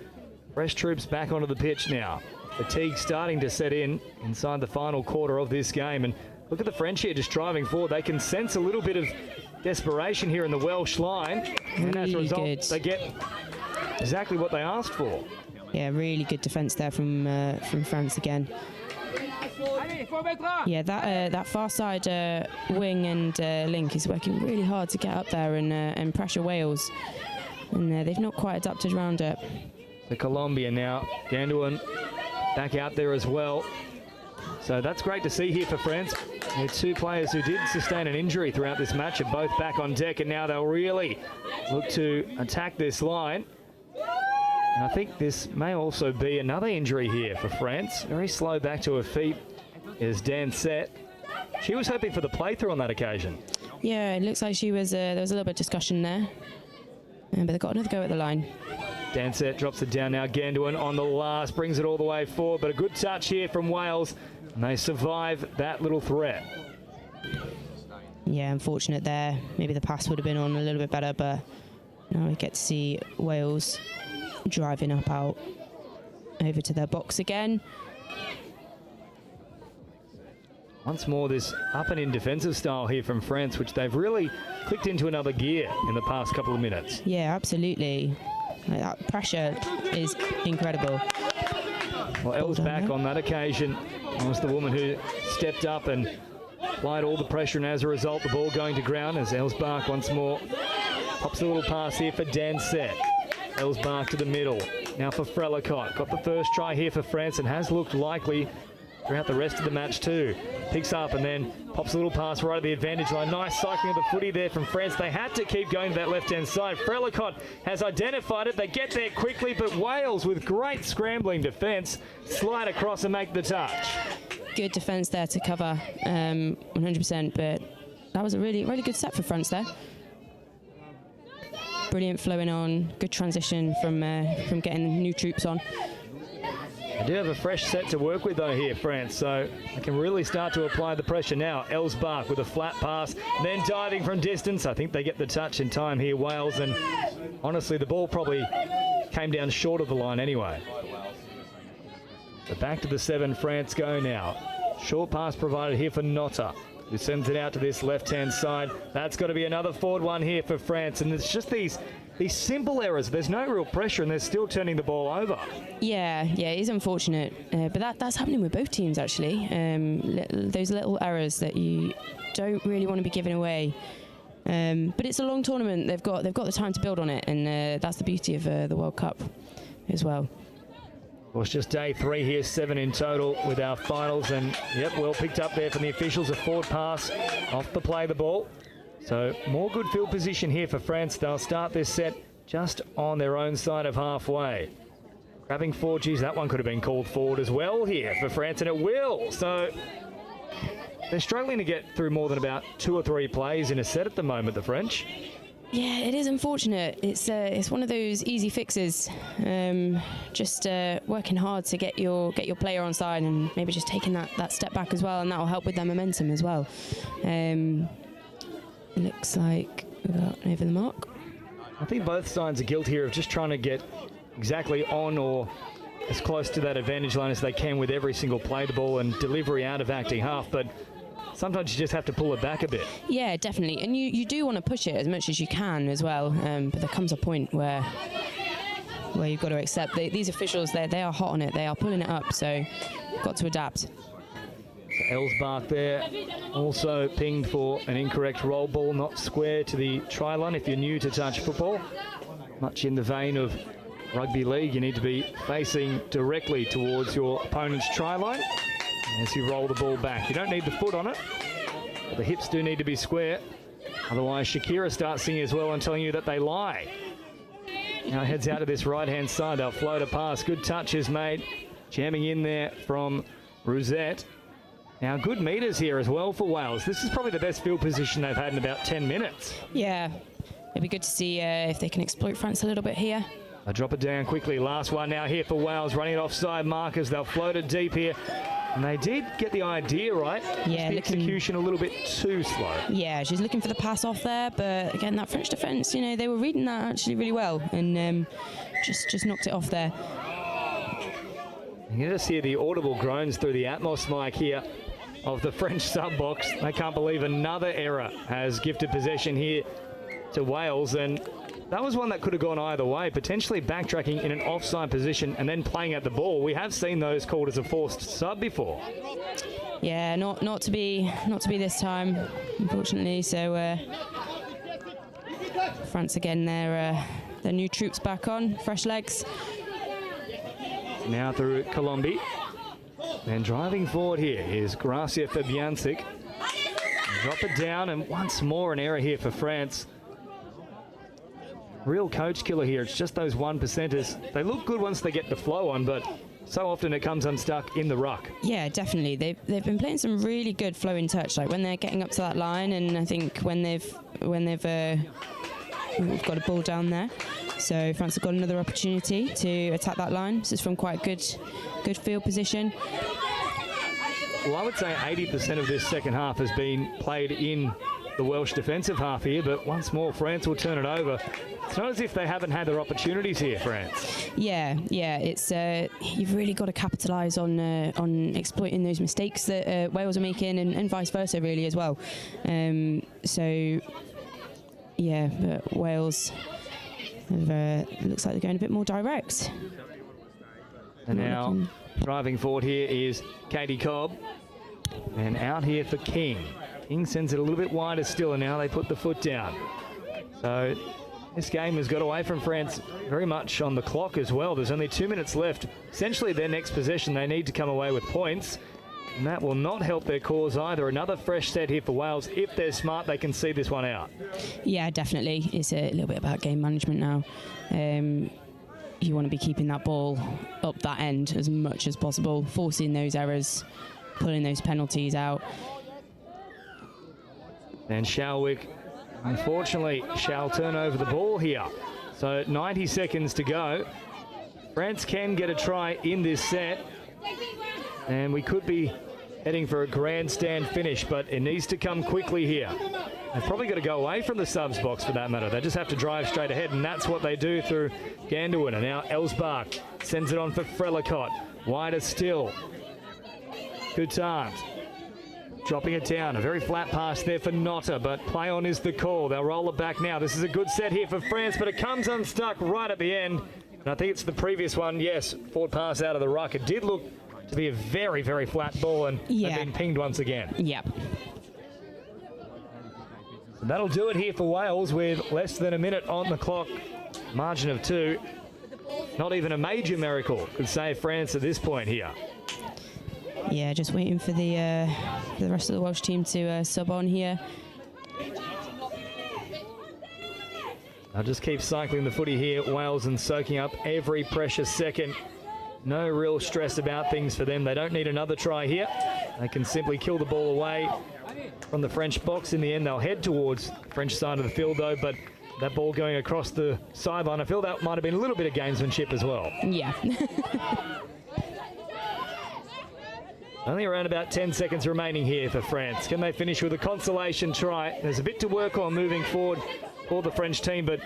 fresh troops back onto the pitch now. Fatigue starting to set in inside the final quarter of this game, and look at the French here just driving forward. They can sense a little bit of desperation here in the Welsh line, and as a result they get exactly what they asked for. Yeah, really good defence there from France again. Yeah, that far side wing and link is working really hard to get up there and pressure Wales, and they've not quite adapted around it. The Colombia now, Ganduan back out there as well. So that's great to see here for France. The two players who did sustain an injury throughout this match are both back on deck, and now they'll really look to attack this line. And I think this may also be another injury here for France. Very slow back to her feet is Dansette. She was hoping for the playthrough on that occasion. Yeah, it looks like she was. There was a little bit of discussion there, but they got another go at the line. Dansette drops it down now. Ganduan on the last, brings it all the way forward, but a good touch here from Wales, and they survive that little threat. Yeah, unfortunate there. Maybe the pass would have been on a little bit better, but Now we get to see Wales driving up out over to their box again. Once more, this up and in defensive style here from France, which they've really clicked into another gear in the past couple of minutes. Yeah, absolutely. Like, that pressure is incredible. Well, Els back on that occasion was the woman who stepped up and applied all the pressure, and as a result, the ball going to ground as Elsbach once more pops a little pass here for Danset. Elsbach to the middle. Now for Frelicott. Got the first try here for France and has looked likely throughout the rest of the match too. Picks up and then pops a little pass right at the advantage line. Nice cycling of the footy there from France. They had to keep going to that left-hand side. Frelicott has identified it. They get there quickly, but Wales with great scrambling defence slide across and make the touch. Good defence there to cover 100%, but that was a really, really good set for France there. Brilliant flowing on, good transition from getting new troops on. They do have a fresh set to work with though here, France, so they can really start to apply the pressure now. Elsbach with a flat pass, then diving from distance. I think they get the touch in time here, Wales, and honestly the ball probably came down short of the line anyway. So back to the 7, France go now. Short pass provided here for Notta, who sends it out to this left-hand side. That's got to be another forward one here for France, and it's just these simple errors. There's no real pressure and they're still turning the ball over. Yeah, it is unfortunate, but that's happening with both teams actually. Those little errors that you don't really want to be giving away. But it's a long tournament. They've got the time to build on it, and that's the beauty of the World Cup as well. Well, it's just day 3 here, 7 in total with our finals, and yep, well picked up there from the officials. A forward pass off the play the ball. So more good field position here for France. They'll start this set just on their own side of halfway. Grabbing forward, geez, that one could have been called forward as well here for France, and it will. So they're struggling to get through more than about 2 or 3 plays in a set at the moment, the French. Yeah, it is unfortunate. It's one of those easy fixes. Just working hard to get your player on side, and maybe just taking that step back as well, and that will help with their momentum as well. Looks like we've got over the mark. I think both sides are guilty here of just trying to get exactly on or as close to that advantage line as they can with every single play the ball and delivery out of acting half, but sometimes you just have to pull it back a bit. Yeah, definitely, and you do want to push it as much as you can as well, but there comes a point where you've got to accept these officials, they are hot on it, they are pulling it up, so got to adapt. Elsbach there, also pinged for an incorrect roll ball, not square to the try line. If you're new to touch football, much in the vein of rugby league, you need to be facing directly towards your opponent's try line as you roll the ball back. You don't need the foot on it, but the hips do need to be square. Otherwise, Shakira starts singing as well and telling you that they lie. Now heads out of this right-hand side. They'll float a pass. Good touch is made. Jamming in there from Rosette. Now, good meters here as well for Wales. This is probably the best field position they've had in about 10 minutes. Yeah, it'd be good to see if they can exploit France a little bit here. They drop it down quickly. Last one now here for Wales, running it offside markers. They'll float it deep here. And they did get the idea right. Yeah, the execution a little bit too slow. Yeah, she's looking for the pass off there, but again, that French defence, they were reading that actually really well, and just knocked it off there. You can just hear the audible groans through the Atmos mic here of the French sub-box. They can't believe another error has gifted possession here to Wales, and that was one that could have gone either way, potentially backtracking in an offside position and then playing at the ball. We have seen those called as a forced sub before. Yeah, not to be this time, unfortunately. So France again, their new troops back on, fresh legs. Now through Colombi. And driving forward here is Gracia Fabiancic. Drop it down, and once more an error here for France. Real coach killer here. It's just those 1%ers. They look good once they get the flow on, but so often it comes unstuck in the ruck. Yeah, definitely. They've been playing some really good flowing touch, like when they're getting up to that line, and I think when they've we've got a ball down there. So France have got another opportunity to attack that line. This is from quite a good field position. Well, I would say 80% of this second half has been played in the Welsh defensive half here, but once more France will turn it over. It's not as if they haven't had their opportunities here, France. Yeah, it's you've really got to capitalise on exploiting those mistakes that Wales are making, and vice versa really as well. But Wales looks like they're going a bit more direct. And now driving forward here is Katie Cobb, and out here for King. King sends it a little bit wider still, and now they put the foot down. So this game has got away from France very much on the clock as well. There's only 2 minutes left. Essentially their next possession, they need to come away with points, and that will not help their cause either. Another fresh set here for Wales. If they're smart, they can see this one out. Yeah, definitely. It's a little bit about game management now. You want to be keeping that ball up that end as much as possible, forcing those errors, pulling those penalties out. And Shalwick, unfortunately, shall turn over the ball here. So 90 seconds to go. France can get a try in this set, and we could be heading for a grandstand finish, but it needs to come quickly here. They've probably got to go away from the subs box for that matter. They just have to drive straight ahead, and that's what they do through Ganderwin. And now Ellsbach sends it on for Frelicott. Wider still. Coutard dropping it down. A very flat pass there for Notta, but play on is the call. They'll roll it back now. This is a good set here for France, but it comes unstuck right at the end. And I think it's the previous one. Yes, forward pass out of the ruck. It did look to be a very, very flat ball, and they've been pinged once again. Yep. So that'll do it here for Wales with less than a minute on the clock. Margin of 2. Not even a major miracle could save France at this point here. Yeah, just waiting for the rest of the Welsh team to sub on here. I'll just keep cycling the footy here, Wales, and soaking up every precious second. No real stress about things for them. They don't need another try here. They can simply kill the ball away from the French box. In the end, they'll head towards the French side of the field, though, but that ball going across the sideline, I feel that might have been a little bit of gamesmanship as well. Yeah. Only around about 10 seconds remaining here for France. Can they finish with a consolation try? There's a bit to work on moving forward for the French team, but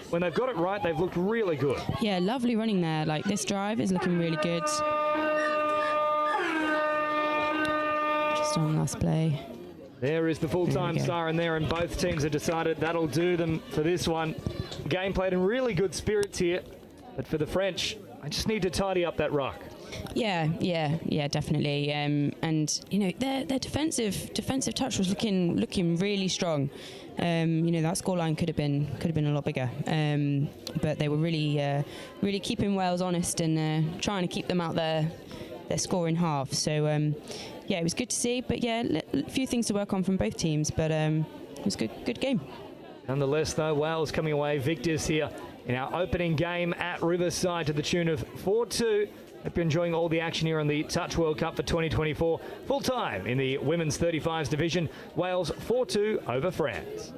when they've got it right, they've looked really good. Yeah, lovely running there. Like, this drive is looking really good. Just on last play. There is the full-time siren there, and both teams have decided that'll do them for this one. Game played in really good spirits here, but for the French, I just need to tidy up that ruck. Yeah, definitely. And you know, their defensive touch was looking really strong. You know, that scoreline could have been a lot bigger. But they were really keeping Wales honest and trying to keep them out their scoring half. So yeah, it was good to see. But yeah, a few things to work on from both teams. But it was a good game. Nonetheless, though, Wales coming away victors here in our opening game at Riverside to the tune of 4-2. Hope you're enjoying all the action here on the Touch World Cup for 2024. Full time in the Women's 35s division. Wales 4-2 over France.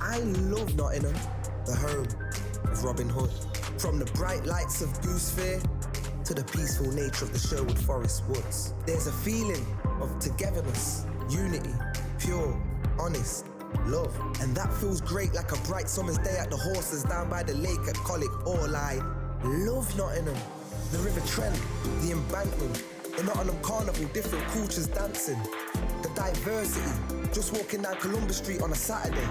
I love Nottingham, the home of Robin Hood. From the bright lights of Goose Fair to the peaceful nature of the Sherwood Forest woods. There's a feeling of togetherness, unity, pure, honest, love. And that feels great like a bright summer's day at the horses down by the lake at Colic. All I Love Nottingham. The River Trent, the embankment, the Nottingham Carnival, different cultures dancing. The diversity, just walking down Columbus Street on a Saturday.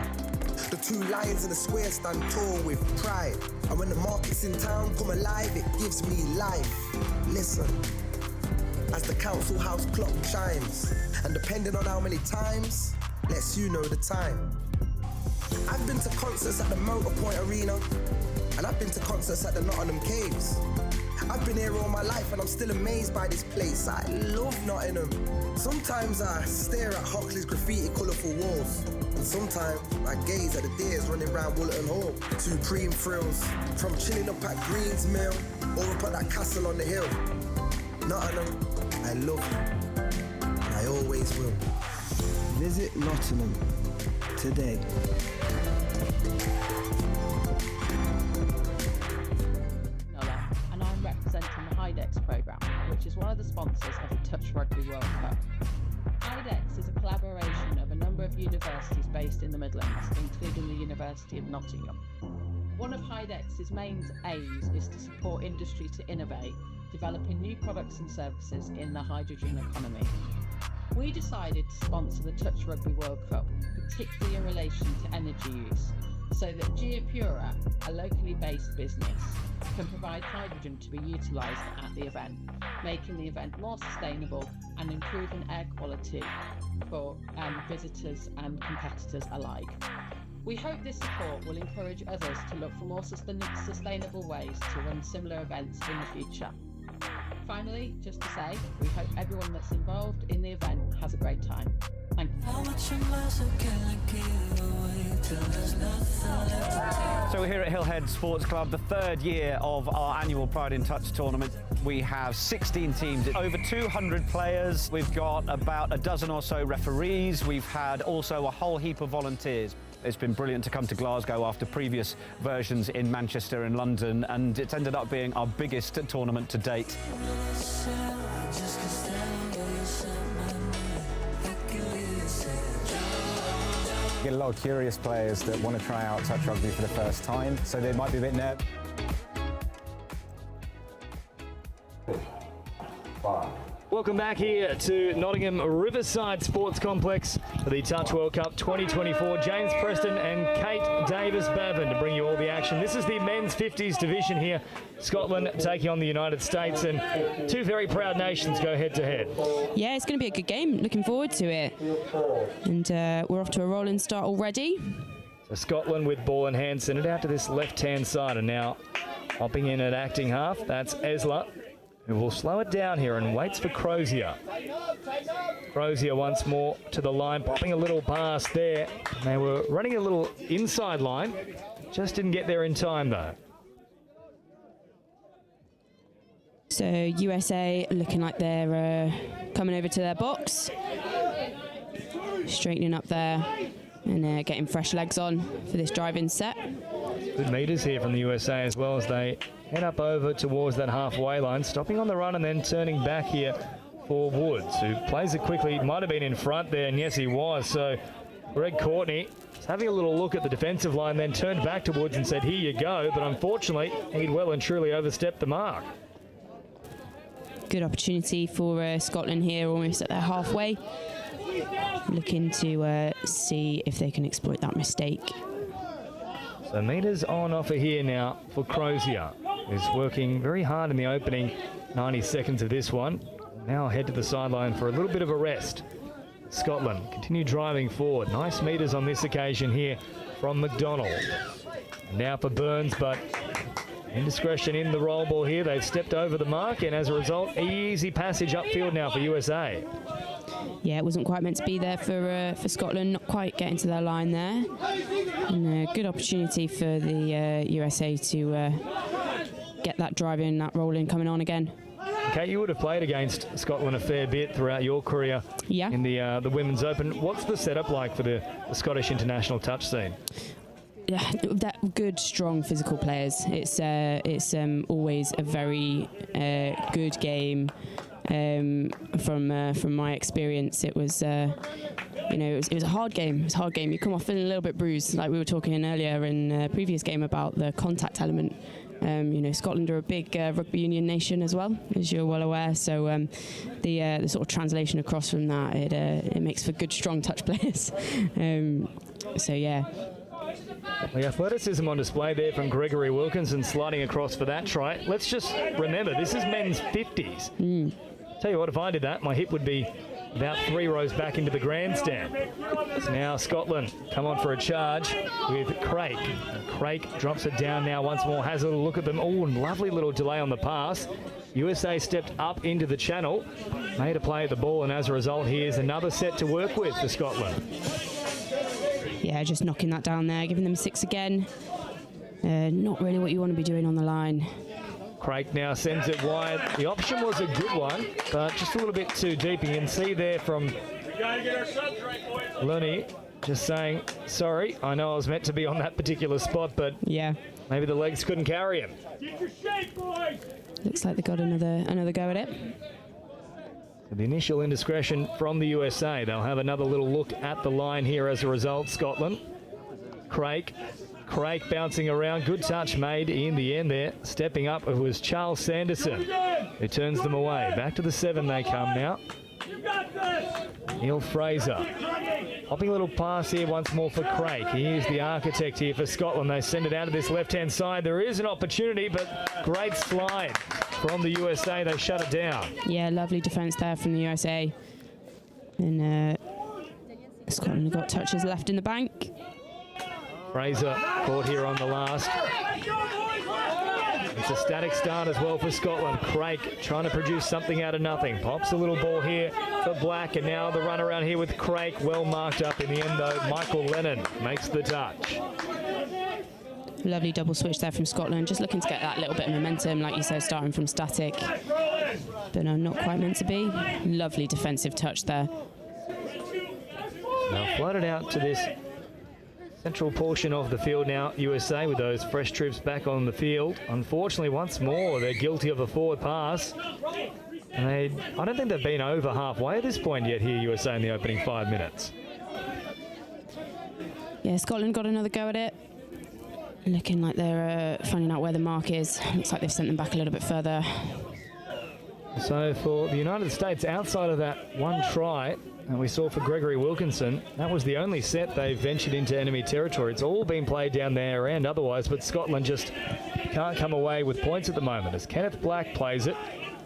The two lions in the square stand tall with pride. And when the markets in town come alive, it gives me life. Listen, as the council house clock chimes, and depending on how many times, lets you know the time. I've been to concerts at the Motorpoint Arena, and I've been to concerts at the Nottingham Caves. I've been here all my life and I'm still amazed by this place. I love Nottingham. Sometimes I stare at Hockley's graffiti colourful walls, and sometimes I gaze at the deers running round Woollerton Hall. Supreme thrills, from chilling up at Green's Mill or up at that castle on the hill. Nottingham, I love you, and I always will. Visit Nottingham today. And I'm representing the HIDEX programme, which is one of the sponsors of the Touch Rugby World Cup. HIDEX is a collaboration of a number of universities based in the Midlands, including the University of Nottingham. One of HIDEX's main aims is to support industry to innovate, developing new products and services in the hydrogen economy. We decided to sponsor the Touch Rugby World Cup, particularly in relation to energy use, so that Geopura, a locally based business, can provide hydrogen to be utilised at the event, making the event more sustainable and improving air quality for visitors and competitors alike. We hope this support will encourage others to look for more sustainable ways to run similar events in the future. Finally, just to say, we hope everyone that's involved in the event has a great time. Thank you. So we're here at Hillhead Sports Club, the third year of our annual Pride in Touch tournament. We have 16 teams, over 200 players. We've got about a dozen or so referees. We've had also a whole heap of volunteers. It's been brilliant to come to Glasgow after previous versions in Manchester and London, and it's ended up being our biggest tournament to date. Get a lot of curious players that want to try out touch rugby for the first time, so they might be a bit nervous. Welcome back here to Nottingham Riverside Sports Complex for the Touch World Cup 2024. James Preston and Kate Davis-Bevan to bring you all the action. This is the men's 50s division here. Scotland taking on the United States, and two very proud nations go head-to-head. Yeah, it's going to be a good game. Looking forward to it. And we're off to a rolling start already. So Scotland with ball in hand, send it out to this left-hand side, and now hopping in at acting half. That's Esler, who will slow it down here and waits for Crozier. Crozier once more to the line, popping a little pass there. They were running a little inside line, just didn't get there in time though. So USA looking like they're coming over to their box, straightening up there and getting fresh legs on for this drive-in set. Good meters here from the USA as well as they head up over towards that halfway line, stopping on the run and then turning back here for Woods, who plays it quickly. Might have been in front there, and yes, he was. So Greg Courtney was having a little look at the defensive line, then turned back to Woods and said, here you go. But unfortunately, he'd well and truly overstepped the mark. Good opportunity for Scotland here, almost at their halfway. Looking to see if they can exploit that mistake. So meters on offer here now for Crozier, who's working very hard in the opening 90 seconds of this one. Now head to the sideline for a little bit of a rest. Scotland continue driving forward. Nice meters on this occasion here from McDonald. Now for Burns, but indiscretion in the roll ball here. They've stepped over the mark, and as a result, easy passage upfield now for USA. Yeah, it wasn't quite meant to be there for Scotland, not quite getting to their line there. And a good opportunity for the USA to get that drive in, that roll in coming on again. Okay, you would have played against Scotland a fair bit throughout your career in the Women's Open. What's the setup like for the Scottish international touch scene? Yeah, that good, strong physical players. It's always a very good game. From my experience, it was it was a hard game. It was a hard game. You come off feeling a little bit bruised, like we were talking earlier in a previous game about the contact element. Scotland are a big rugby union nation as well, as you're well aware. So the sort of translation across from that, it makes for good, strong touch players. So yeah. The athleticism on display there from Gregory Wilkinson sliding across for that try. Let's just remember, this is men's 50s. Tell you what, if I did that, my hip would be about 3 rows back into the grandstand. So now Scotland come on for a charge with Craig. Craig drops it down now once more, has a little look at them. Oh, lovely little delay on the pass. USA stepped up into the channel, made a play at the ball, and as a result, here's another set to work with for Scotland. Yeah, just knocking that down there, giving them 6 again. Not really what you want to be doing on the line. Craig now sends it wide. The option was a good one, but just a little bit too deep. You can see there from Lunny just saying, sorry, I know I was meant to be on that particular spot, but yeah, maybe the legs couldn't carry him. Looks like they got another go at it. The initial indiscretion from the USA. They'll have another little look at the line here as a result. Scotland. Craig bouncing around. Good touch made in the end there. Stepping up, it was Charles Sanderson who turns them away. Back to the 7 they come now. Neil Fraser. Hopping a little pass here once more for Craig. He is the architect here for Scotland. They send it out to this left-hand side. There is an opportunity, but great slide from the USA. They shut it down. Yeah, lovely defence there from the USA. And Scotland got touches left in the bank. Fraser caught here on the last. It's a static start as well for Scotland. Craig trying to produce something out of nothing. Pops a little ball here for Black, and now the run around here with Craig. Well marked up in the end though. Michael Lennon makes the touch. Lovely double switch there from Scotland. Just looking to get that little bit of momentum, like you said, starting from static. But no, not quite meant to be. Lovely defensive touch there. Now floated out to this central portion of the field now, USA, with those fresh troops back on the field. Unfortunately, once more, they're guilty of a forward pass. And I don't think they've been over halfway at this point yet here, USA, in the opening 5 minutes. Yeah, Scotland got another go at it. Looking like they're finding out where the mark is. Looks like they've sent them back a little bit further. So for the United States, outside of that one try that we saw for Gregory Wilkinson, that was the only set they ventured into enemy territory. It's all been played down their end otherwise, but Scotland just can't come away with points at the moment as Kenneth Black plays it,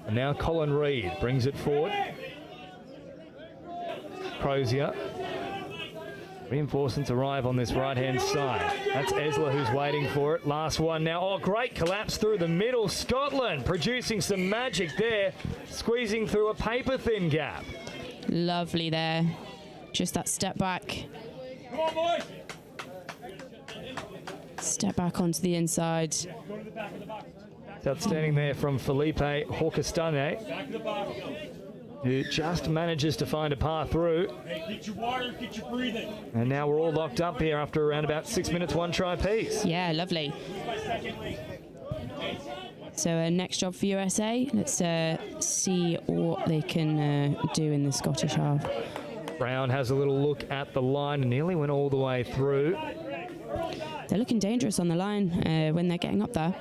and now Colin Reid brings it forward. Crozier. Reinforcements arrive on this right-hand side. That's Esler who's waiting for it. Last one now. Oh, great collapse through the middle. Scotland producing some magic there, squeezing through a paper-thin gap. Lovely there. Just that step back. Come on, boys. Step back onto the inside. It's outstanding there from Felipe Hawkestane, who just manages to find a path through. Hey, get your water, get your breathing. And now we're all locked up here after around about 6 minutes, 1 try piece. Yeah, lovely. So next job for USA. Let's see what they can do in the Scottish half. Brown has a little look at the line and nearly went all the way through. They're looking dangerous on the line when they're getting up there.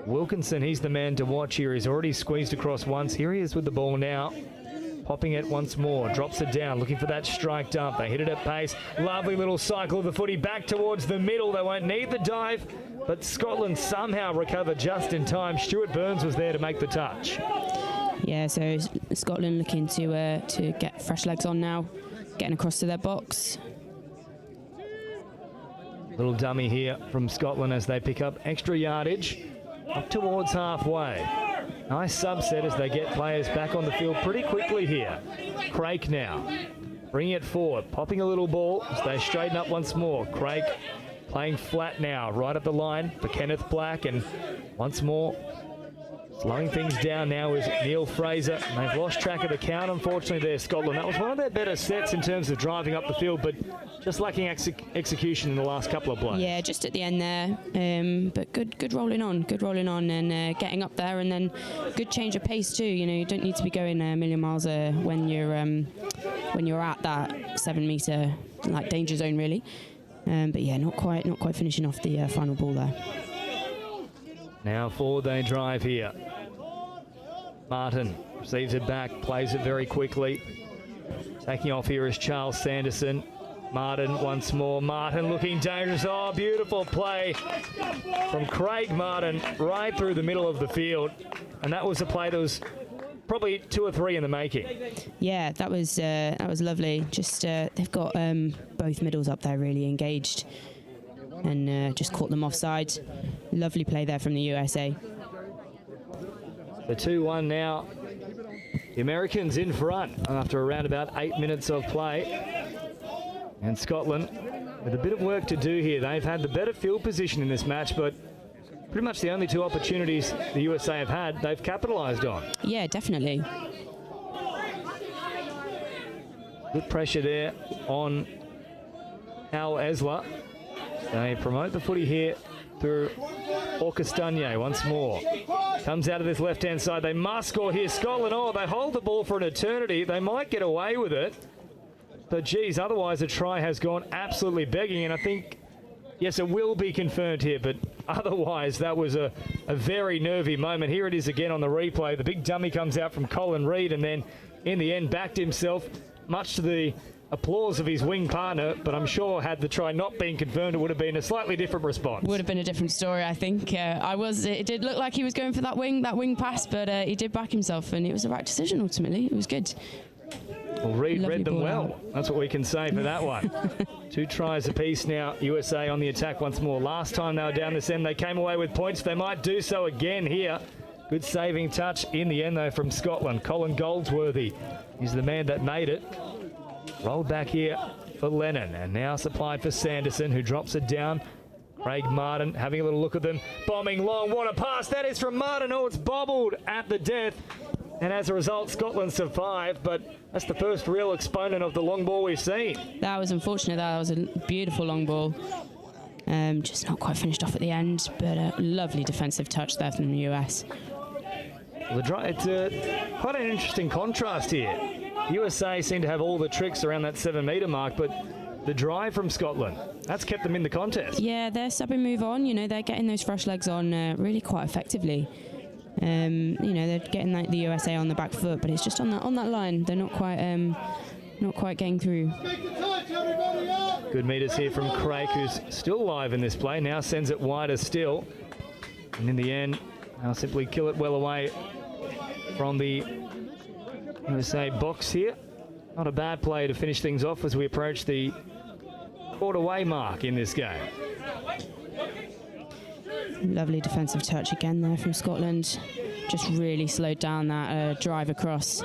Wilkinson, he's the man to watch here. He's already squeezed across once. Here he is with the ball now. Popping it once more. Drops it down, looking for that strike dump. They hit it at pace. Lovely little cycle of the footy back towards the middle. They won't need the dive, but Scotland somehow recovered just in time. Stuart Burns was there to make the touch. Yeah, so Scotland looking to get fresh legs on now. Getting across to their box. Little dummy here from Scotland as they pick up extra yardage. Up towards halfway. Nice subset as they get players back on the field pretty quickly here. Craig now, bringing it forward, popping a little ball as they straighten up once more. Craig playing flat now, right at the line for Kenneth Black, and once more, slowing things down now is Neil Fraser. And they've lost track of the count, unfortunately, there, Scotland. That was one of their better sets in terms of driving up the field, but just lacking execution in the last couple of plays. Yeah, just at the end there. But good rolling on and getting up there, and then good change of pace too. You know, you don't need to be going a million miles when you're at that 7 metre like danger zone really. But yeah, not quite finishing off the final ball there. Now forward they drive here. Martin receives it back, plays it very quickly. Taking off here is Charles Sanderson. Martin once more. Martin looking dangerous. Oh, beautiful play from Craig Martin right through the middle of the field. And that was a play that was probably 2 or 3 in the making. Yeah, that was lovely. Just they've got both middles up there really engaged, and just caught them offside. Lovely play there from the USA. The 2-1 now. The Americans in front after around about 8 minutes of play. And Scotland with a bit of work to do here. They've had the better field position in this match, but pretty much the only 2 opportunities the USA have had, they've capitalised on. Yeah, definitely. Good pressure there on Al Esler. They promote the footy here through Orcastanye once more. Comes out of this left-hand side. They must score here. Scotland, oh, they hold the ball for an eternity. They might get away with it. But, geez, otherwise the try has gone absolutely begging. And I think, yes, it will be confirmed here. But otherwise, that was a very nervy moment. Here it is again on the replay. The big dummy comes out from Colin Reid and then, in the end, backed himself, much to the applause of his wing partner, but I'm sure had the try not been confirmed, it would have been a slightly different response. Would have been a different story, I think. It did look like he was going for that wing pass, but he did back himself, and it was the right decision ultimately. It was good. Well, Reid Lovely read them ball well. out. That's what we can say for that one. 2 tries apiece now. USA on the attack once more. Last time they were down this end, they came away with points. They might do so again here. Good saving touch in the end, though, from Scotland. Colin Goldsworthy is the man that made it. Rolled back here for Lennon, and now supplied for Sanderson, who drops it down. Craig Martin having a little look at them. Bombing long. What a pass. That is from Martin. Oh, it's bobbled at the death. And as a result, Scotland survived, but that's the first real exponent of the long ball we've seen. That was unfortunate. That was a beautiful long ball. Just not quite finished off at the end, but a lovely defensive touch there from the US. Well, it's quite an interesting contrast here. USA seem to have all the tricks around that 7-metre mark, but the drive from Scotland, that's kept them in the contest. Yeah, their subbing move on, they're getting those fresh legs on really quite effectively. They're getting the USA on the back foot, but it's just on that line. They're not quite getting through. Good metres here from Craig, who's still live in this play. Now sends it wider still. And in the end, they'll simply kill it well away from the USA box here. Not a bad play to finish things off as we approach the quarter-way mark in this game. Lovely defensive touch again there from Scotland. Just really slowed down that drive across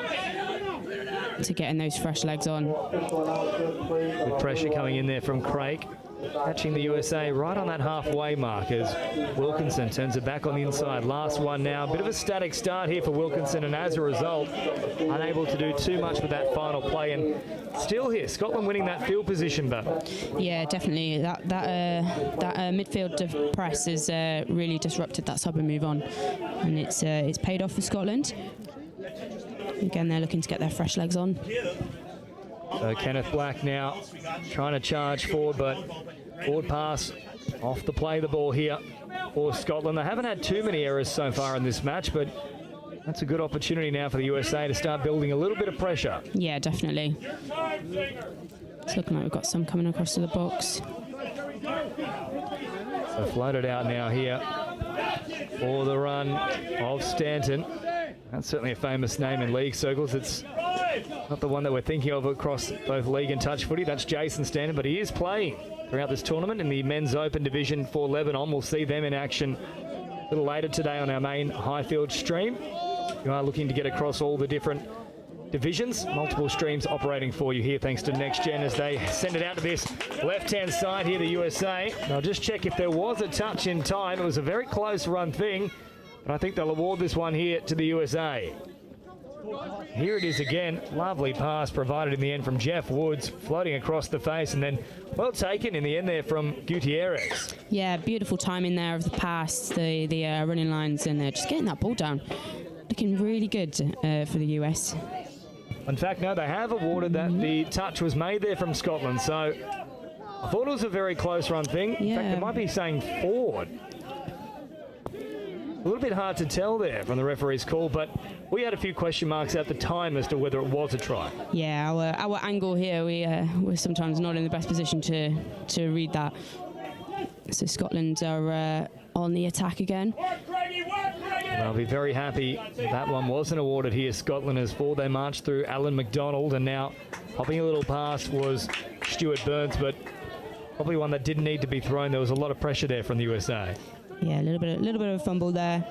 to getting those fresh legs on. Good pressure coming in there from Craig. Catching the USA right on that halfway mark as Wilkinson turns it back on the inside. Last one now. A bit of a static start here for Wilkinson, and as a result, unable to do too much with that final play. And still here, Scotland winning that field position, but yeah, definitely that midfield press has really disrupted that sub and move on, and it's paid off for Scotland. Again, they're looking to get their fresh legs on. So Kenneth Black now trying to charge forward, but forward pass off the play the ball here for Scotland. They haven't had too many errors so far in this match, but that's a good opportunity now for the USA to start building a little bit of pressure. Yeah, definitely. It's looking like we've got some coming across to the box. So floated out now here for the run of Stanton. That's certainly a famous name in league circles. It's not the one that we're thinking of across both league and touch footy. That's Jason Stanton, but he is playing throughout this tournament in the Men's Open division for Lebanon. We'll see them in action a little later today on our main Highfield stream. You are looking to get across all the different divisions. Multiple streams operating for you here thanks to NextGen as they send it out to this left-hand side here, the USA. I'll just check if there was a touch in time. It was a very close run thing, but I think they'll award this one here to the USA. Here it is again. Lovely pass provided in the end from Jeff Woods, floating across the face, and then well taken in the end there from Gutierrez. Yeah, beautiful timing there of the pass, the running lines, and just getting that ball down. Looking really good for the US. In fact, no, they have awarded that the touch was made there from Scotland, so I thought it was a very close run thing. In fact, they might be saying forward. A little bit hard to tell there from the referee's call, but we had a few question marks at the time as to whether it was a try. Yeah, our angle here, we're sometimes not in the best position to read that. So Scotland are on the attack again. I'll be very happy that one wasn't awarded here. Scotland as for they marched through Alan McDonald, and now popping a little past was Stuart Burns, but probably one that didn't need to be thrown. There was a lot of pressure there from the USA. Yeah, a little bit of a fumble there.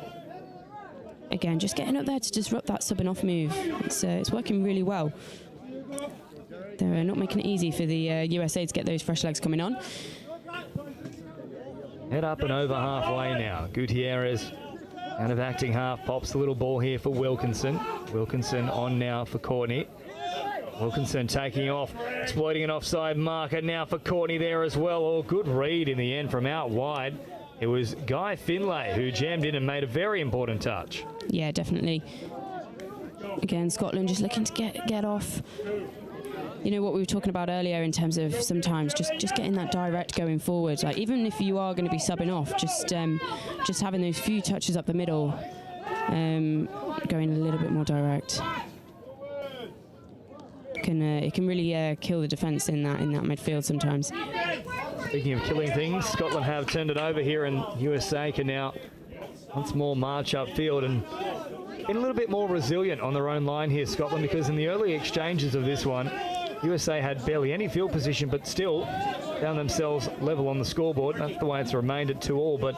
Again, just getting up there to disrupt that subbing off move. It's working really well. They're not making it easy for the USA to get those fresh legs coming on. Head up and over halfway now. Gutierrez out of acting half, pops the little ball here for Wilkinson. Wilkinson on now for Courtney. Wilkinson taking off, exploiting an offside marker now for Courtney there as well. Oh, good read in the end from out wide. It was Guy Finlay who jammed in and made a very important touch. Yeah, definitely. Again, Scotland just looking to get off. You know what we were talking about earlier in terms of sometimes just getting that direct going forward. Like even if you are going to be subbing off, just having those few touches up the middle, going a little bit more direct. It can really kill the defence in that midfield sometimes. Speaking of killing things, Scotland have turned it over here, and USA can now once more march upfield and been a little bit more resilient on their own line here, Scotland, because in the early exchanges of this one, USA had barely any field position, but still found themselves level on the scoreboard. That's the way it's remained at 2-2, but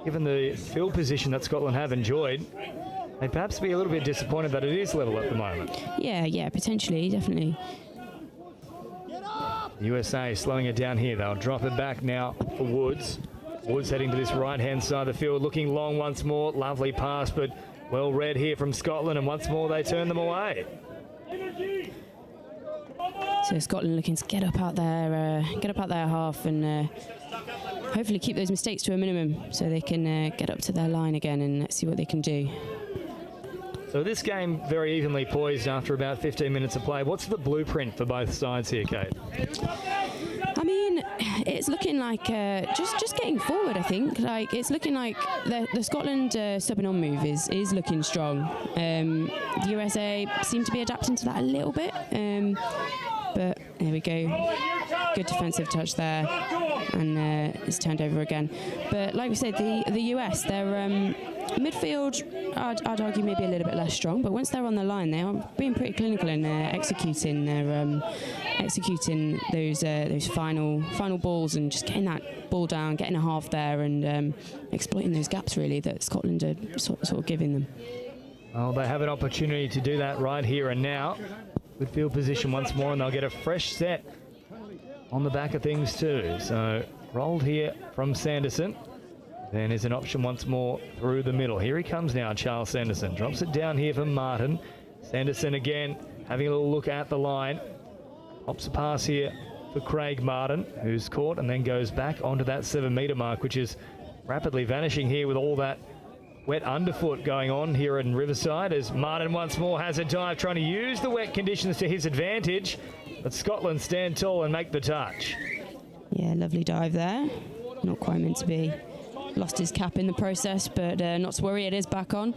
given the field position that Scotland have enjoyed, they'd perhaps be a little bit disappointed that it is level at the moment. Yeah, potentially, definitely. USA slowing it down here. They'll drop it back now for Woods. Woods heading to this right-hand side of the field, looking long once more. Lovely pass, but well read here from Scotland, and once more they turn them away. So Scotland looking to get up out their half and hopefully keep those mistakes to a minimum so they can get up to their line again and see what they can do. So this game very evenly poised after about 15 minutes of play. What's the blueprint for both sides here, Kate? I mean, it's looking like just getting forward, I think. Like it's looking like the Scotland subbing on move is looking strong. The USA seem to be adapting to that a little bit. But there we go. Good defensive touch there. And it's turned over again. But like we said, the US, their midfield, I'd argue maybe a little bit less strong, but once they're on the line, they are being pretty clinical in executing those final balls and just getting that ball down, getting a half there, and exploiting those gaps really that Scotland are sort of giving them. Well, they have an opportunity to do that right here and now. Good field position once more, and they'll get a fresh set on the back of things too. So rolled here from Sanderson. Then is an option once more through the middle. Here he comes now, Charles Sanderson. Drops it down here for Martin. Sanderson again, having a little look at the line. Pops a pass here for Craig Martin, who's caught and then goes back onto that 7-metre mark, which is rapidly vanishing here with all that wet underfoot going on here in Riverside, as Martin once more has a dive, trying to use the wet conditions to his advantage. But Scotland stand tall and make the touch. Yeah, lovely dive there. Not quite meant to be. Lost his cap in the process, but not to worry, it is back on.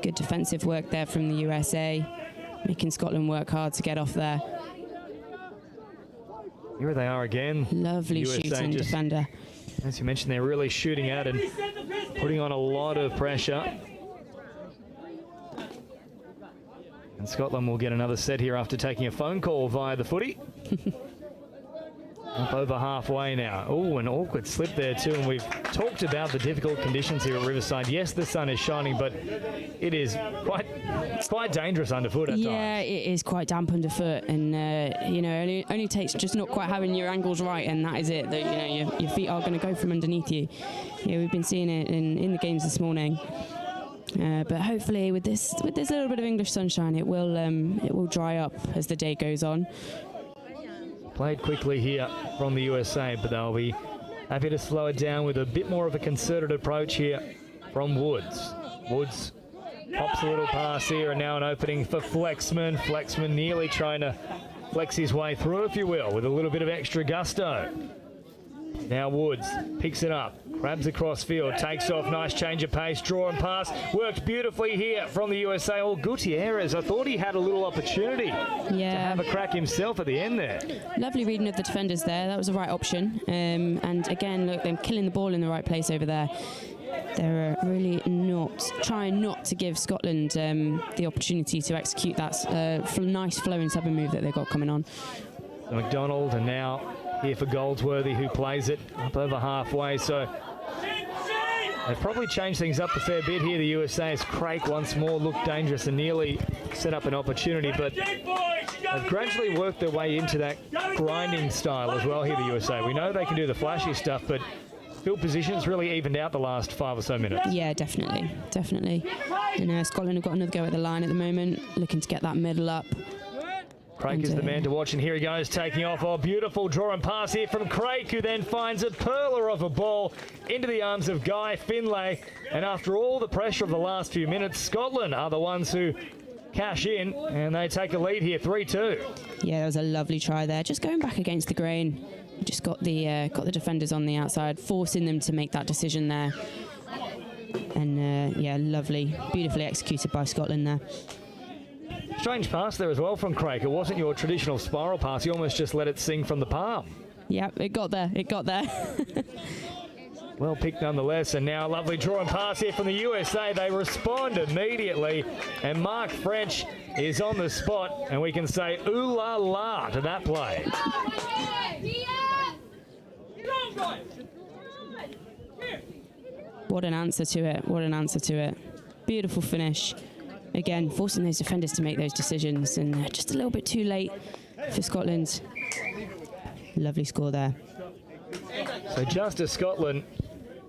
Good defensive work there from the USA, making Scotland work hard to get off there. Here they are again. Lovely USA shooting defender. As you mentioned, they're really shooting out and putting on a lot of pressure. And Scotland will get another set here after taking a phone call via the footy. Up over halfway now. Oh, an awkward slip there too, and we've talked about the difficult conditions here at Riverside. Yes, the sun is shining, but it is quite dangerous underfoot at times. Yeah, it is quite damp underfoot, and only takes just not quite having your angles right, and that is it. That your feet are going to go from underneath you. Yeah, we've been seeing it in the games this morning. But hopefully, with this little bit of English sunshine, it will dry up as the day goes on. Played quickly here from the USA, but they'll be happy to slow it down with a bit more of a concerted approach here from Woods. Woods pops a little pass here, and now an opening for Flexman. Flexman nearly trying to flex his way through, if you will, with a little bit of extra gusto. Now Woods picks it up, grabs across field, takes off, nice change of pace, draw and pass, worked beautifully here from the USA. Oh, Gutierrez, I thought he had a little opportunity to have a crack himself at the end there. Lovely reading of the defenders there, that was the right option. And again, look, they're killing the ball in the right place over there. They're really trying not to give Scotland the opportunity to execute that nice flowing sub move that they've got coming on. So McDonald, and now here for Goldsworthy, who plays it up over halfway. So they've probably changed things up a fair bit here, the USA, as Craik once more looked dangerous and nearly set up an opportunity, but they've gradually worked their way into that grinding style as well here, the USA. We know they can do the flashy stuff, but field positions really evened out the last 5 or so minutes. Yeah, definitely. And Scotland have got another go at the line at the moment, looking to get that middle up. Craik is the man to watch, and here he goes, taking off. Oh, beautiful draw and pass here from Craik, who then finds a perler of a ball into the arms of Guy Finlay. And after all the pressure of the last few minutes, Scotland are the ones who cash in, and they take a lead here, 3-2. Yeah, that was a lovely try there. Just going back against the grain. Just got the defenders on the outside, forcing them to make that decision there. And yeah, lovely, beautifully executed by Scotland there. Strange pass there as well from Craik. It wasn't your traditional spiral pass. He almost just let it sing from the palm. Yeah, it got there. Well picked nonetheless, and now a lovely draw and pass here from the USA. They respond immediately, and Mark French is on the spot, and we can say ooh la la to that play. What an answer to it. Beautiful finish. Again, forcing those defenders to make those decisions, and just a little bit too late for Scotland. Lovely score there. So just as Scotland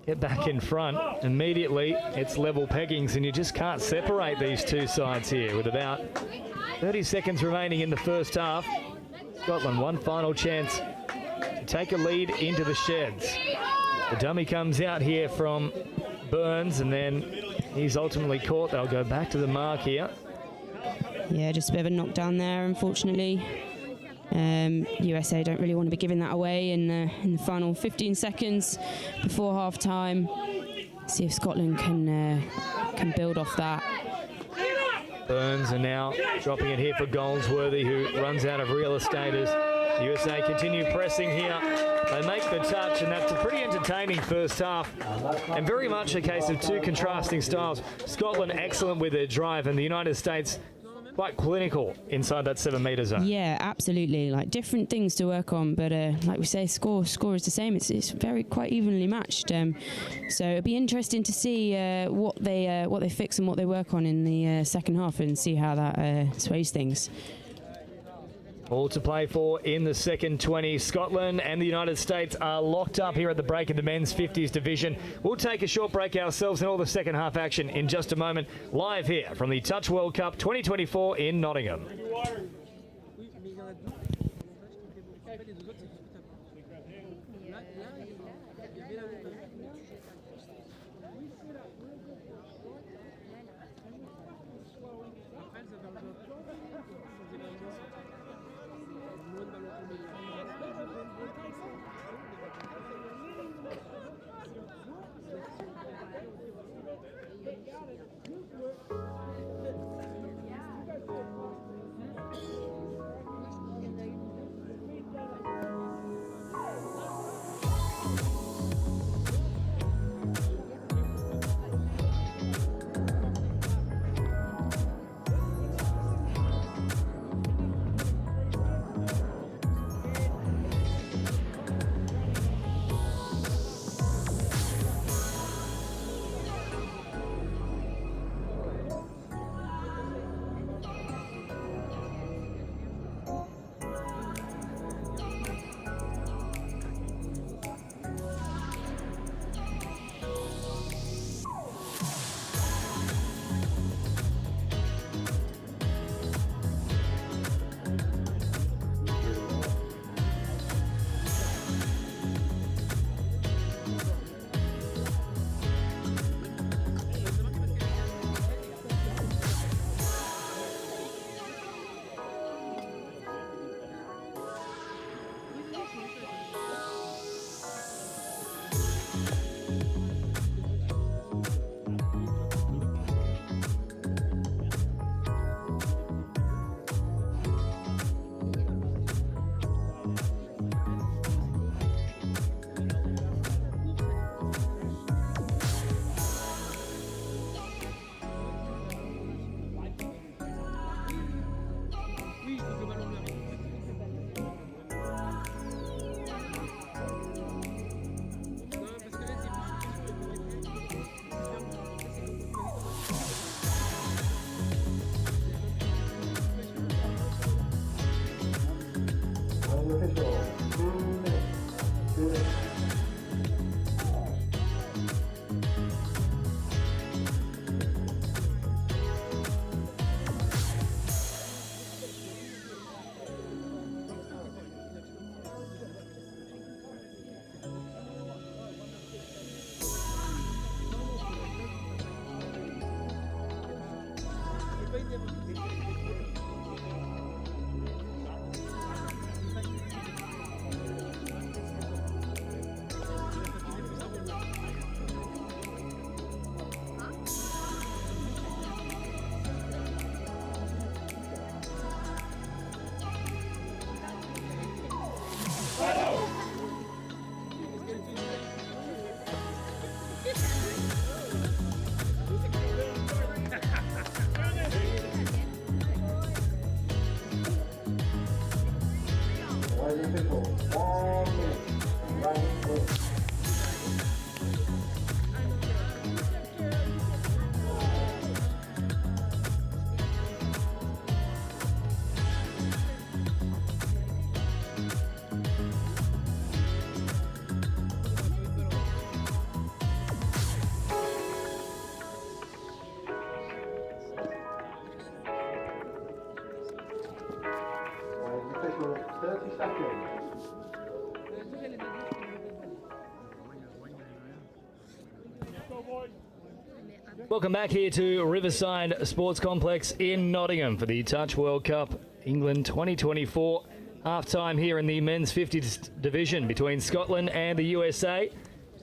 get back in front, immediately it's level peggings, and you just can't separate these two sides here. With about 30 seconds remaining in the first half, Scotland one final chance to take a lead into the sheds. The dummy comes out here from Burns, and then he's ultimately caught. They'll go back to the mark here. Yeah, just a bit of a knockdown there, unfortunately. USA don't really want to be giving that away in the final 15 seconds before half time. See if Scotland can build off that. Burns, and now dropping it here for Goldsworthy, who runs out of real estate as the USA continue pressing here. They make the touch, and that's a pretty entertaining first half, and very much a case of two contrasting styles. Scotland excellent with their drive, and the United States quite clinical inside that 7 metre zone. Yeah, absolutely. Like different things to work on, but like we say, score is the same. It's very quite evenly matched. So it'll be interesting to see what they fix and what they work on in the second half, and see how that sways things. All to play for in the second 20. Scotland and the United States are locked up here at the break in the men's 50s division. We'll take a short break ourselves and all the second half action in just a moment. Live here from the Touch World Cup 2024 in Nottingham. Welcome back here to Riverside Sports Complex in Nottingham for the Touch World Cup England 2024. Half-time here in the men's 50s division between Scotland and the USA.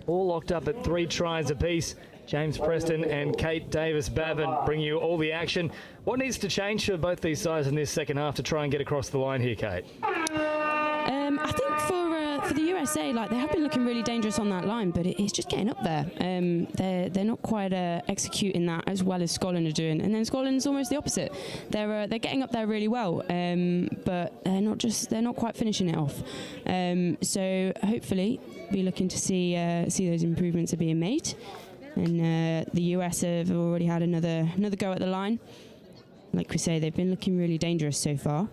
All locked up at 3 tries apiece. James Preston and Kate Davis-Bavin bring you all the action. What needs to change for both these sides in this second half to try and get across the line here, Kate? I think for the USA, like, they have been looking really dangerous on that line, but it's just getting up there. They're not quite executing that as well as Scotland are doing, and then Scotland's almost the opposite. They're getting up there really well, but they're not quite finishing it off. So hopefully, be looking to see those improvements are being made. And the US have already had another go at the line. Like we say, they've been looking really dangerous so far.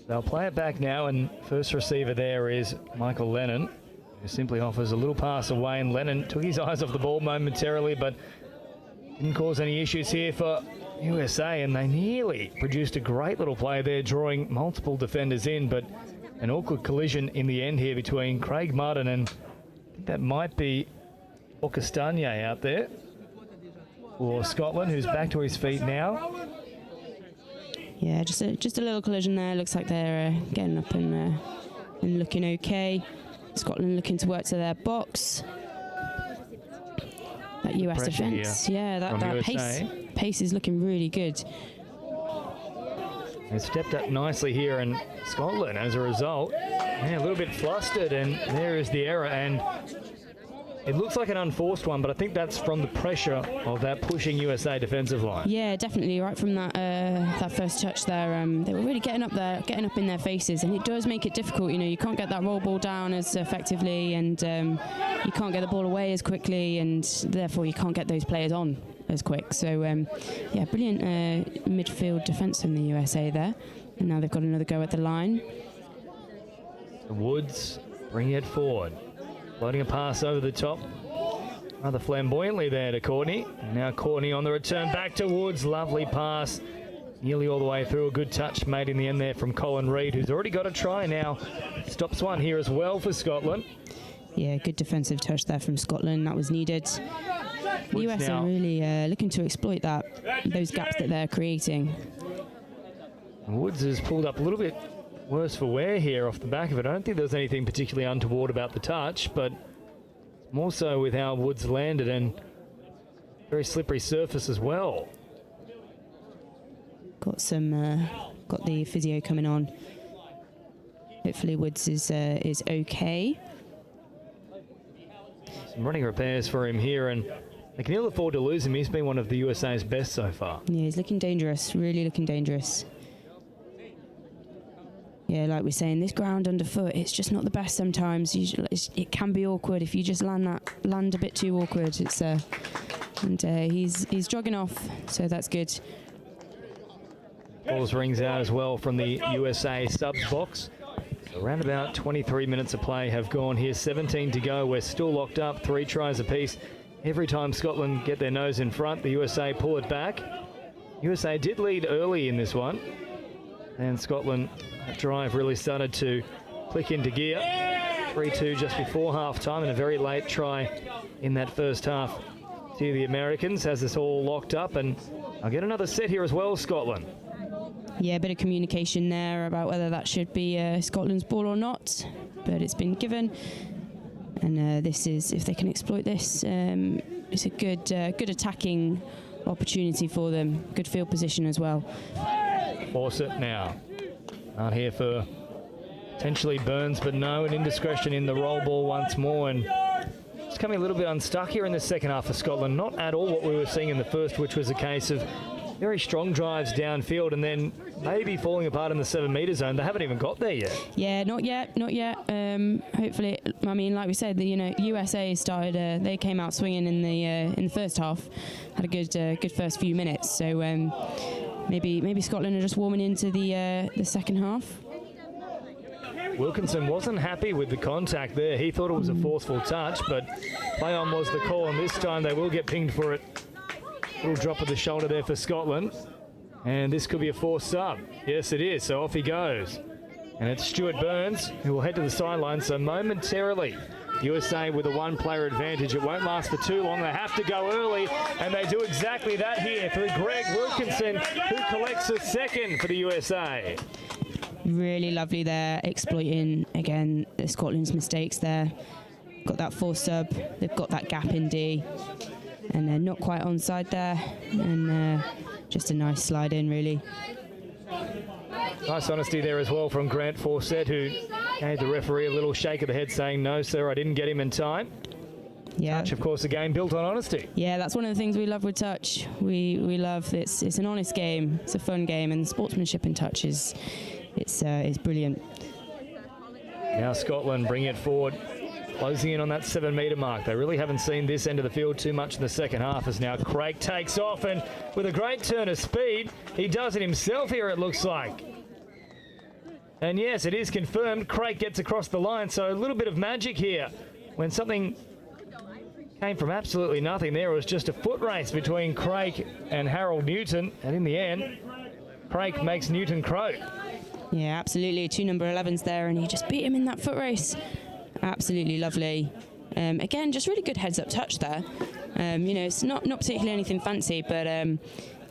They'll play it back now, and first receiver there is Michael Lennon, who simply offers a little pass away, and Lennon took his eyes off the ball momentarily, but didn't cause any issues here for USA, and they nearly produced a great little play there, drawing multiple defenders in, but an awkward collision in the end here between Craig Martin and I think that might be Okastanye out there for Scotland, who's back to his feet now. Yeah, just a little collision there. Looks like they're getting up and looking okay. Scotland looking to work to their box. That US defence, yeah, that pace is looking really good. They stepped up nicely here, and Scotland, as a result, a little bit flustered, and there is the error, and it looks like an unforced one, but I think that's from the pressure of that pushing USA defensive line. Yeah, definitely. Right from that first touch there, they were really getting up in their faces, and it does make it difficult. You know, you can't get that roll ball down as effectively, and you can't get the ball away as quickly, and therefore you can't get those players on as quick. So, yeah, brilliant midfield defence from the USA there, and now they've got another go at the line. Woods bringing it forward. Loading a pass over the top. Rather flamboyantly there to Courtney. Now Courtney on the return back to Woods. Lovely pass. Nearly all the way through. A good touch made in the end there from Colin Reid, who's already got a try now. Stops one here as well for Scotland. Yeah, good defensive touch there from Scotland. That was needed. The US are really looking to exploit those gaps that they're creating. Woods has pulled up a little bit worse for wear here off the back of it. I don't think there's anything particularly untoward about the touch, but more so with how Woods landed, and very slippery surface as well. Got the physio coming on. Hopefully Woods is okay. Some running repairs for him here, and they can ill afford to lose him. He's been one of the USA's best so far. Yeah, he's looking dangerous, really looking dangerous. Yeah, like we're saying, this ground underfoot, it's just not the best sometimes. It can be awkward if you just land a bit too awkward. He's jogging off, so that's good. Balls rings out as well from the USA subs box. So around about 23 minutes of play have gone here, 17 to go. We're still locked up, 3 tries apiece. Every time Scotland get their nose in front, the USA pull it back. USA did lead early in this one, and Scotland drive really started to click into gear. 3-2 just before half time, and a very late try in that first half See the Americans has this all locked up, and I'll get another set here as well, Scotland. Yeah, a bit of communication there about whether that should be Scotland's ball or not, but it's been given. And this is, if they can exploit this, it's a good attacking opportunity for them. Good field position as well. Force it now. Out here for potentially Burns, but no, an indiscretion in the roll ball once more, and it's coming a little bit unstuck here in the second half for Scotland. Not at all what we were seeing in the first, which was a case of very strong drives downfield and then maybe falling apart in the 7 metre zone. They haven't even got there yet. Yeah, not yet. Hopefully, I mean, like we said, USA started. They came out swinging in the first half, had a good first few minutes. So maybe Scotland are just warming into the second half. Wilkinson wasn't happy with the contact there. He thought it was a forceful touch, but play on was the call, and this time they will get pinged for it. Little drop of the shoulder there for Scotland. And this could be a forced sub. Yes, it is. So off he goes. And it's Stuart Burns who will head to the sideline. So momentarily, USA with a one-player advantage. It won't last for too long. They have to go early, and they do exactly that here through Greg Wilkinson, who collects a second for the USA. Really lovely there, exploiting, again, Scotland's mistakes there. Got that forced sub. They've got that gap in D. And they're not quite onside there, and just a nice slide in, really. Nice honesty there as well from Grant Fawcett, who gave the referee a little shake of the head saying, no, sir, I didn't get him in time. Yeah. Touch, of course, a game built on honesty. Yeah, that's one of the things we love with touch. We love it's an honest game, it's a fun game, and sportsmanship in touch is brilliant. Now Scotland bring it forward, closing in on that 7 metre mark. They really haven't seen this end of the field too much in the second half, as now Craig takes off, and with a great turn of speed, he does it himself here, it looks like. And yes, it is confirmed. Craig gets across the line, so a little bit of magic here. When something came from absolutely nothing there, it was just a foot race between Craig and Harold Newton, and in the end, Craig makes Newton croak. Yeah, absolutely. 2 number 11s there, and he just beat him in that foot race. Absolutely lovely. Again, just really good heads-up touch there. It's not particularly anything fancy, but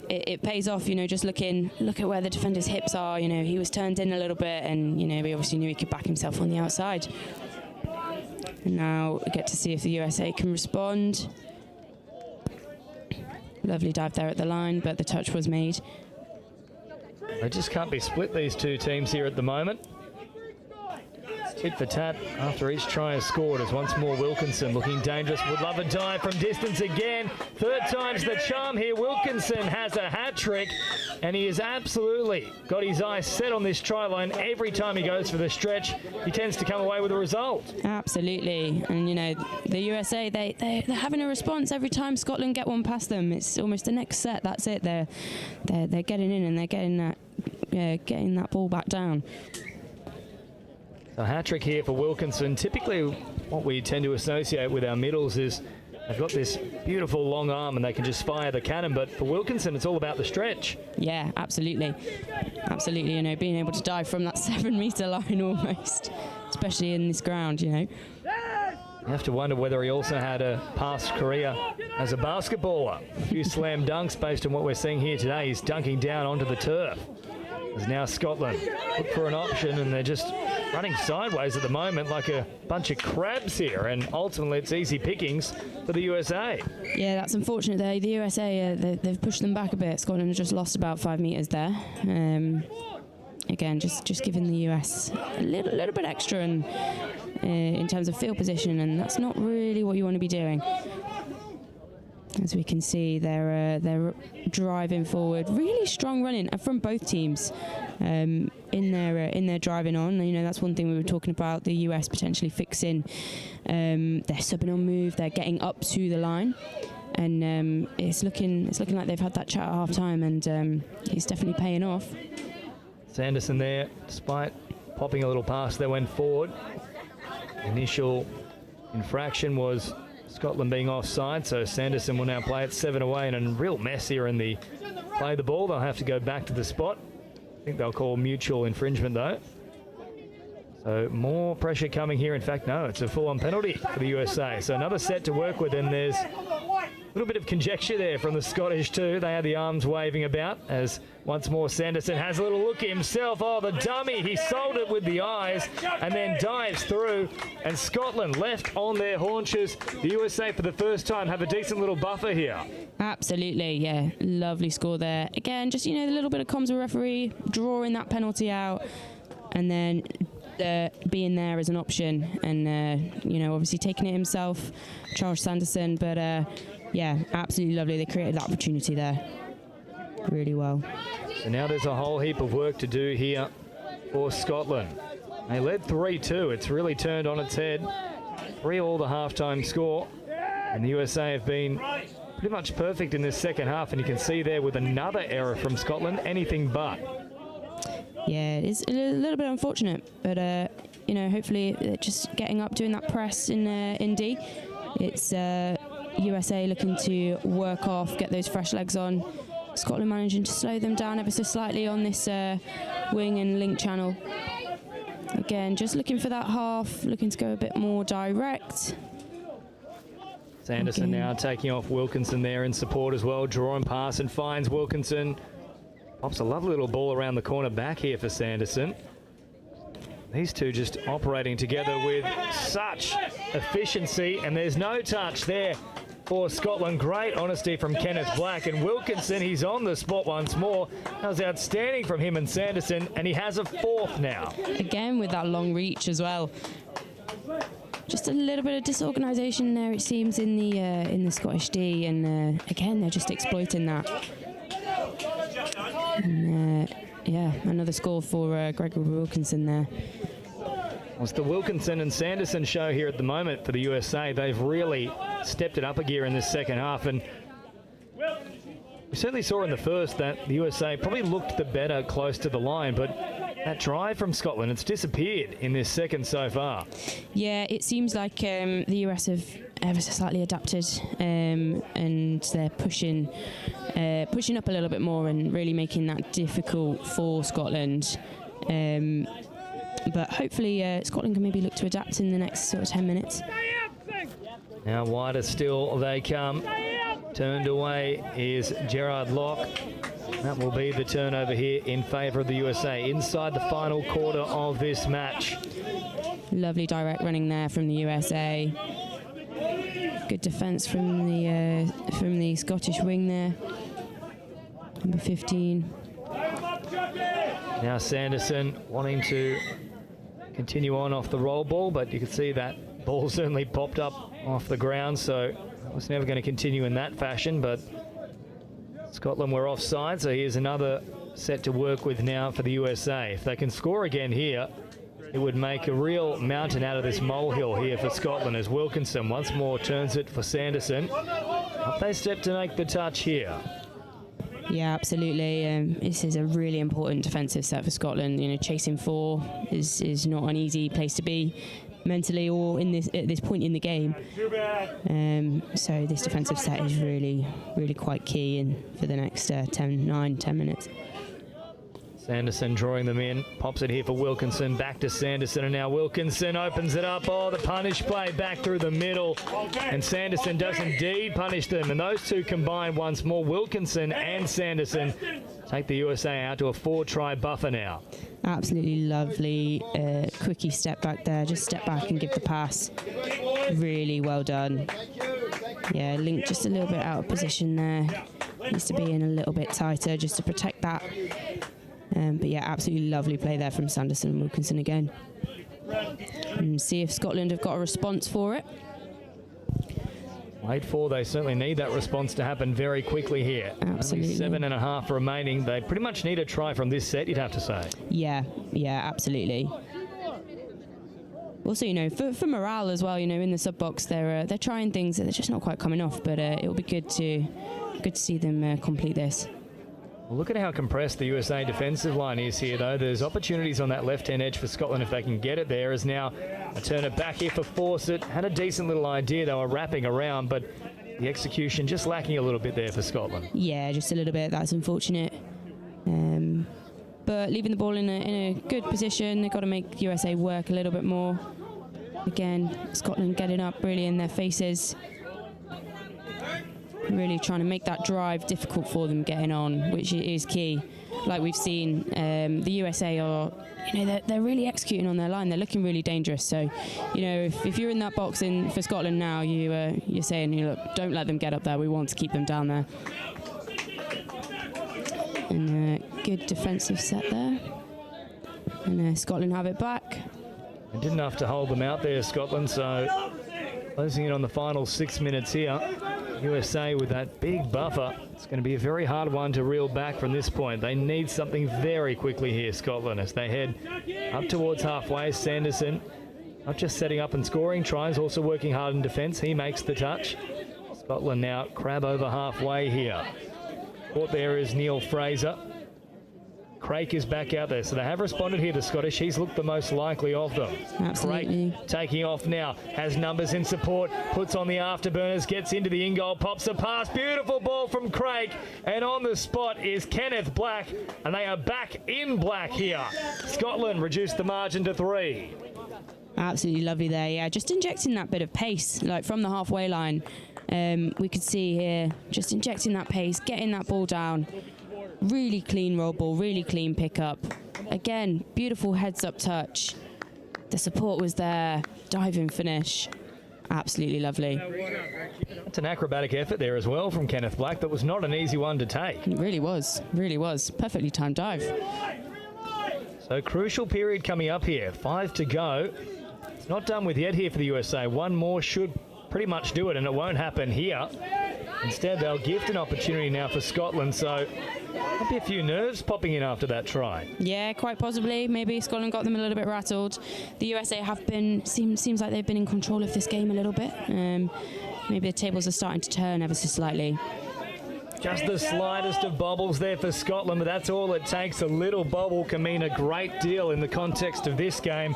it pays off. Just look at where the defender's hips are. He was turned in a little bit, and we obviously knew he could back himself on the outside. And now we get to see if the USA can respond. Lovely dive there at the line, but the touch was made. They just can't be split, these two teams here at the moment. Tit for tat after each try is scored, as once more Wilkinson looking dangerous. Would love a dive from distance again. Third time's the charm here. Wilkinson has a hat-trick, and he has absolutely got his eyes set on this try line. Every time he goes for the stretch, he tends to come away with a result. Absolutely. And, the USA, they're having a response every time Scotland get one past them. It's almost the next set. That's it. They're getting in, and they're getting that ball back down. A hat-trick here for Wilkinson. Typically what we tend to associate with our middles is they've got this beautiful long arm and they can just fire the cannon, but for Wilkinson it's all about the stretch. Yeah, absolutely. Absolutely, being able to dive from that 7 metre line almost, especially in this ground, You have to wonder whether he also had a past career as a basketballer. A few slam dunks based on what we're seeing here today. He's dunking down onto the turf. As now Scotland look for an option, and they're just running sideways at the moment like a bunch of crabs here, and ultimately it's easy pickings for the USA. Yeah, that's unfortunate there. The USA, they've pushed them back a bit. Scotland has just lost about 5 metres there. Again, just giving the US a little bit extra in terms of field position, and that's not really what you want to be doing. As we can see, they're driving forward, really strong running from both teams in their driving on. That's one thing we were talking about, the US potentially fixing their subbing on move. They're getting up to the line, and it's looking like they've had that chat at half time, and it's definitely paying off. Sanderson there, despite popping a little pass, they went forward. Initial infraction was Scotland being offside, so Sanderson will now play it 7 away, and a real mess here in the play the ball. They'll have to go back to the spot. I think they'll call mutual infringement though. So more pressure coming here. In fact, no, it's a full-on penalty for the USA. So another set to work with, and there's little bit of conjecture there from the Scottish too. They had the arms waving about as once more Sanderson has a little look himself. Oh, the dummy, he sold it with the eyes and then dives through. And Scotland left on their haunches. The USA for the first time have a decent little buffer here. Absolutely, yeah. Lovely score there. Again, just, a little bit of comms with referee, drawing that penalty out, and then being there as an option. And, obviously taking it himself, Charles Sanderson. But, yeah, absolutely lovely. They created that opportunity there really well. So now there's a whole heap of work to do here for Scotland. They led 3-2. It's really turned on its head. 3-3 the halftime score. And the USA have been pretty much perfect in this second half. And you can see there with another error from Scotland, anything but. Yeah, it's a little bit unfortunate. But, hopefully they're just getting up, doing that press in D. It's USA looking to work off, get those fresh legs on. Scotland managing to slow them down ever so slightly on this wing and link channel. Again, just looking for that half, looking to go a bit more direct. Sanderson now taking off Wilkinson there in support as well. Drawing pass and finds Wilkinson. Pops a lovely little ball around the corner back here for Sanderson. These two just operating together with such efficiency, and there's no touch there for Scotland. Great honesty from Kenneth Black, and Wilkinson, he's on the spot once more. That was outstanding from him and Sanderson, and he has a fourth now. Again with that long reach as well. Just a little bit of disorganisation there, it seems, in the Scottish D, and again they're just exploiting that. And, yeah, another score for Gregory Wilkinson there. Well, it's the Wilkinson and Sanderson show here at the moment for the USA. They've really stepped it up a gear in this second half, and we certainly saw in the first that the USA probably looked the better close to the line, but that drive from Scotland, it's disappeared in this second so far. Yeah, it seems like the US have ever so slightly adapted, and they're pushing up a little bit more and really making that difficult for Scotland. But hopefully Scotland can maybe look to adapt in the next sort of 10 minutes. Now wider still they come. Turned away is Gerard Locke. That will be the turnover here in favour of the USA inside the final quarter of this match. Lovely direct running there from the USA. Good defence from the Scottish wing there. Number 15. Now Sanderson wanting to continue on off the roll ball, but you can see that ball certainly popped up off the ground, so it was never going to continue in that fashion. But Scotland were offside, so here's another set to work with now for the USA. If they can score again here, it would make a real mountain out of this molehill here for Scotland, as Wilkinson once more turns it for Sanderson. Up they step to make the touch here. Yeah, absolutely. This is a really important defensive set for Scotland. Chasing four is not an easy place to be mentally or at this point in the game. So this defensive set is really, really quite key for the next 10 minutes. Sanderson drawing them in, pops it here for Wilkinson, back to Sanderson, and now Wilkinson opens it up. Oh, the punish play back through the middle, and Sanderson does indeed punish them, and those two combine once more. Wilkinson and Sanderson take the USA out to a 4-try buffer now. Absolutely lovely quickie step back there, just step back and give the pass. Really well done. Yeah, Link just a little bit out of position there. Needs to be in a little bit tighter just to protect that. But yeah, absolutely lovely play there from Sanderson and Wilkinson again. And see if Scotland have got a response for it. Wait for, they certainly need that response to happen very quickly here. Absolutely. Only 7.5 remaining. They pretty much need a try from this set, you'd have to say. Yeah, absolutely. Also, for morale as well, in the sub box, they're trying things that they're just not quite coming off. But it'll be good to see them complete this. Well, look at how compressed the USA defensive line is here, though. There's opportunities on that left-hand edge for Scotland if they can get it there. As now a turn it back here for Fawcett. Had a decent little idea. They were wrapping around, but the execution just lacking a little bit there for Scotland. Yeah, just a little bit. That's unfortunate. But leaving the ball in a good position. They've got to make USA work a little bit more. Again, Scotland getting up really in their faces. really trying to make that drive difficult for them getting on, which is key. Like we've seen, the USA are, they're really executing on their line. They're looking really dangerous. So, if you're in that box for Scotland now, you're saying, look, don't let them get up there. We want to keep them down there. And good defensive set there. And Scotland have it back. They didn't have to hold them out there, Scotland, so closing in on the final 6 minutes here. USA with that big buffer. It's going to be a very hard one to reel back from this point. They need something very quickly here, Scotland, as they head up towards halfway. Sanderson not just setting up and scoring tries, also working hard in defence. He makes the touch. Scotland now crab over halfway here. Caught there is Neil Fraser. Craik is back out there, so they have responded here to Scottish. He's looked the most likely of them. Absolutely. Craik taking off now, has numbers in support, puts on the afterburners, gets into the in-goal, pops a pass. Beautiful ball from Craik, and on the spot is Kenneth Black, and they are back in black here. Scotland reduced the margin to 3. Absolutely lovely there, yeah. Just injecting that bit of pace, like from the halfway line. We could see here, just injecting that pace, getting that ball down. Really clean roll ball, really clean pickup. Again, beautiful heads-up touch. The support was there. Diving finish. Absolutely lovely. That's an acrobatic effort there as well from Kenneth Black. That was not an easy one to take. It really was. Really was. Perfectly timed dive. So crucial period coming up here. 5 to go. It's not done with yet here for the USA. One more should pretty much do it, and it won't happen here. Instead, they'll gift an opportunity now for Scotland, so might be a few nerves popping in after that try. Yeah, quite possibly. Maybe Scotland got them a little bit rattled. The USA have been, seems like they've been in control of this game a little bit. Maybe the tables are starting to turn ever so slightly. Just the slightest of bobbles there for Scotland, but that's all it takes. A little bobble can mean a great deal in the context of this game.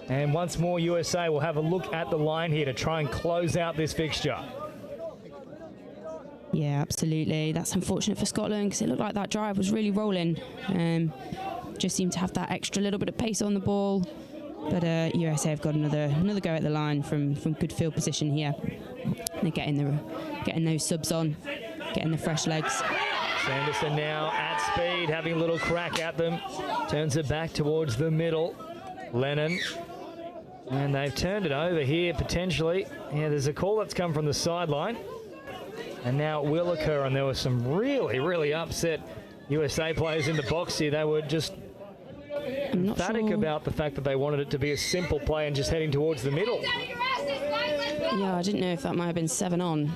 And once more, USA will have a look at the line here to try and close out this fixture. Yeah, absolutely. That's unfortunate for Scotland because it looked like that drive was really rolling. Just seemed to have that extra little bit of pace on the ball. But USA have got another go at the line from good field position here. They're getting those subs on, getting the fresh legs. Sanderson now at speed, having a little crack at them. Turns it back towards the middle. Lennon. And they've turned it over here potentially. Yeah, there's a call that's come from the sideline. And now it will occur, and there were some really, really upset USA players in the box here. They were just emphatic about the fact that they wanted it to be a simple play and just heading towards the middle. Yeah, I didn't know if that might have been 7 on.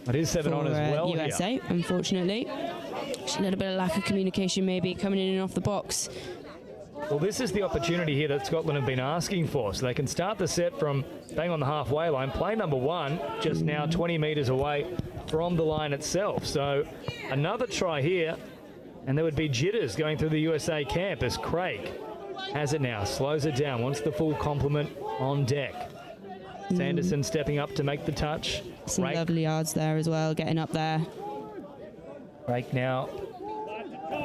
It is 7 on as well. USA, here. Unfortunately. Just a little bit of lack of communication maybe coming in and off the box. Well, this is the opportunity here that Scotland have been asking for, so they can start the set from bang on the halfway line. Play number 1 just now 20 metres away from the line itself. So another try here, and there would be jitters going through the USA camp as Craik has it now, slows it down, wants the full complement on deck. Sanderson stepping up to make the touch. Some lovely yards there as well, getting up there. Craik now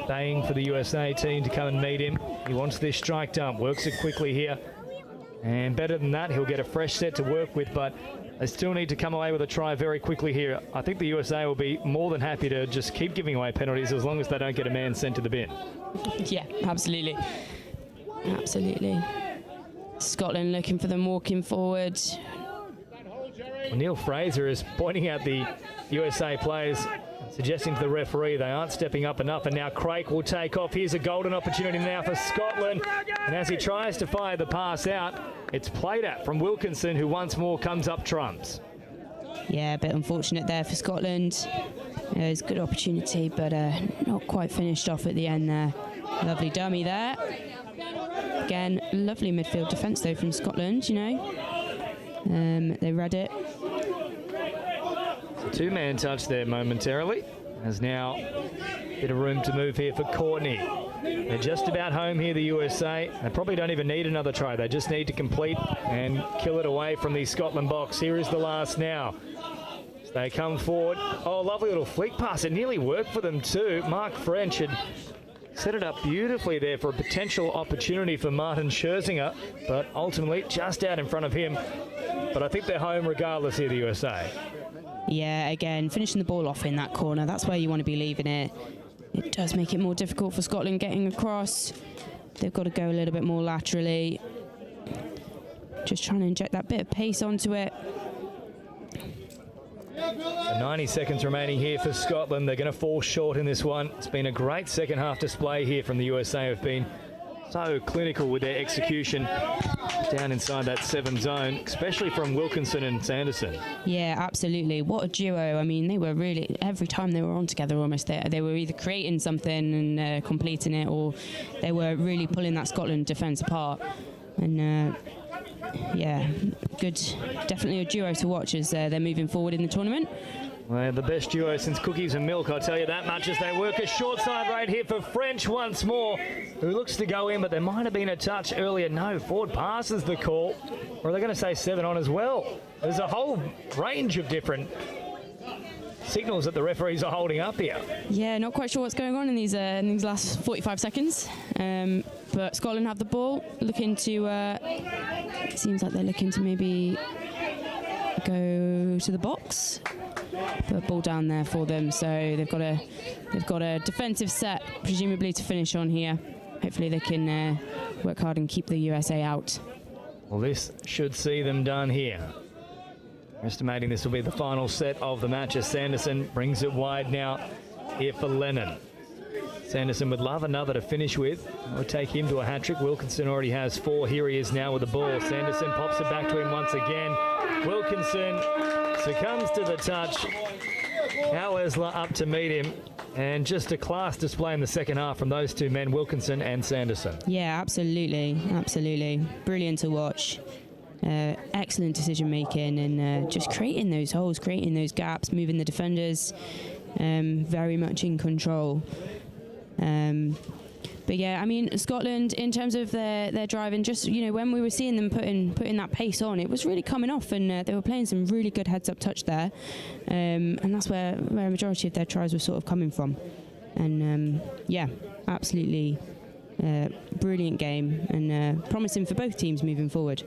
baying for the USA team to come and meet him. He wants this strike dump, works it quickly here. And better than that, he'll get a fresh set to work with, but they still need to come away with a try very quickly here. I think the USA will be more than happy to just keep giving away penalties as long as they don't get a man sent to the bin. Yeah, absolutely. Absolutely. Scotland looking for them walking forward. Well, Neil Fraser is pointing out the USA players, suggesting to the referee they aren't stepping up enough, and now Craik will take off. Here's a golden opportunity now for Scotland, and as he tries to fire the pass out, it's played at from Wilkinson, who once more comes up trumps. Yeah, a bit unfortunate there for Scotland. It was a good opportunity, but not quite finished off at the end there. Lovely dummy there. Again, lovely midfield defence though from Scotland, you know. They read it. Two-man touch there momentarily. There's now a bit of room to move here for Courtney. They're just about home here, the USA. They probably don't even need another try. They just need to complete and kill it away from the Scotland box. Here is the last now. So they come forward. Oh, lovely little flick pass. It nearly worked for them too. Mark French had set it up beautifully there for a potential opportunity for Martin Scherzinger, but ultimately just out in front of him. But I think they're home regardless here, the USA. Yeah, again, finishing the ball off in that corner, that's where you want to be leaving it. It does make it more difficult for Scotland getting across. They've got to go a little bit more laterally. Just trying to inject that bit of pace onto it. 90 seconds remaining here for Scotland. They're going to fall short in this one. It's been a great second half display here from the USA. Have been so clinical with their execution down inside that 7 zone, especially from Wilkinson and Sanderson. Yeah, absolutely. What a duo. I mean, they were really, every time they were on together almost, they were either creating something and completing it, or they were really pulling that Scotland defence apart. And yeah, good, definitely a duo to watch as they're moving forward in the tournament. Well, the best duo since Cookies and Milk, I'll tell you that much, as they work a short side right here for French once more, who looks to go in, but there might have been a touch earlier. No, forward passes the call. Or are they going to say 7 on as well? There's a whole range of different signals that the referees are holding up here. Yeah, not quite sure what's going on in these last 45 seconds. But Scotland have the ball, looking to, it seems like they're looking to maybe go to the box. Put a ball down there for them, so they've got a defensive set, presumably to finish on here. Hopefully they can work hard and keep the USA out. Well, this should see them done here. Estimating this will be the final set of the match as Sanderson brings it wide now here for Lennon. Sanderson would love another to finish with. It would take him to a hat-trick. Wilkinson already has 4. Here he is now with the ball. Sanderson pops it back to him once again. Wilkinson succumbs to the touch. Howesler up to meet him. And just a class display in the second half from those two men, Wilkinson and Sanderson. Yeah, absolutely. Absolutely. Brilliant to watch. Excellent decision making and just creating those holes, creating those gaps, moving the defenders. Very much in control. But yeah, I mean, Scotland, in terms of their drive, and just, you know, when we were seeing them putting that pace on, it was really coming off, and they were playing some really good heads-up touch there. And that's where a majority of their tries were sort of coming from. And yeah, absolutely brilliant game, and promising for both teams moving forward.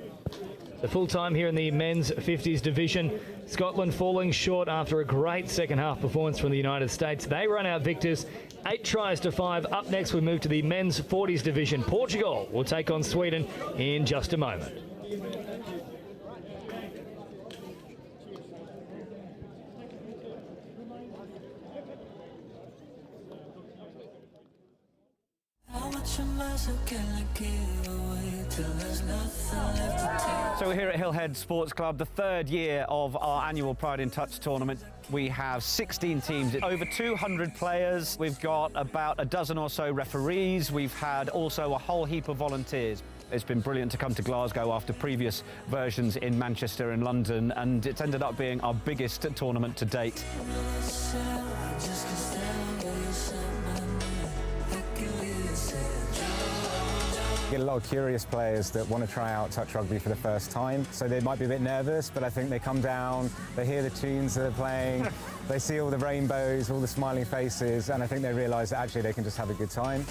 The full time here in the men's 50s division. Scotland falling short after a great second half performance from the United States. They run out victors, 8 tries to 5. Up next we move to the men's 40s division. Portugal will take on Sweden in just a moment. So we're here at Hillhead Sports Club, the 3rd year of our annual Pride in Touch tournament. We have 16 teams, over 200 players. We've got about a dozen or so referees. We've had also a whole heap of volunteers. It's been brilliant to come to Glasgow after previous versions in Manchester and London, and it's ended up being our biggest tournament to date. Get a lot of curious players that want to try out touch rugby for the first time, so they might be a bit nervous, but I think they come down, they hear the tunes that they're playing, they see all the rainbows, all the smiling faces, and I think they realise that actually they can just have a good time.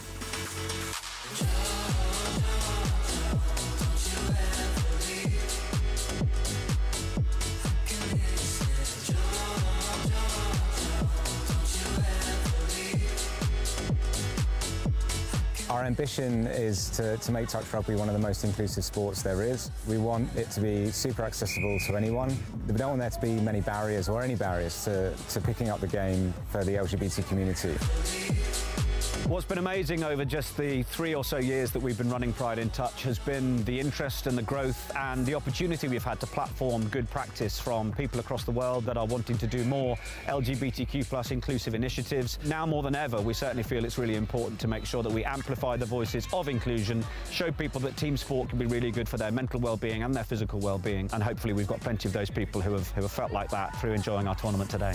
Our ambition is to make touch rugby one of the most inclusive sports there is. We want it to be super accessible to anyone. We don't want there to be many barriers or any barriers to picking up the game for the LGBT community. What's been amazing over just the 3 or so years that we've been running Pride in Touch has been the interest and the growth and the opportunity we've had to platform good practice from people across the world that are wanting to do more LGBTQ+ inclusive initiatives. Now more than ever, we certainly feel it's really important to make sure that we amplify the voices of inclusion, show people that team sport can be really good for their mental well-being and their physical well-being, and hopefully we've got plenty of those people who have felt like that through enjoying our tournament today.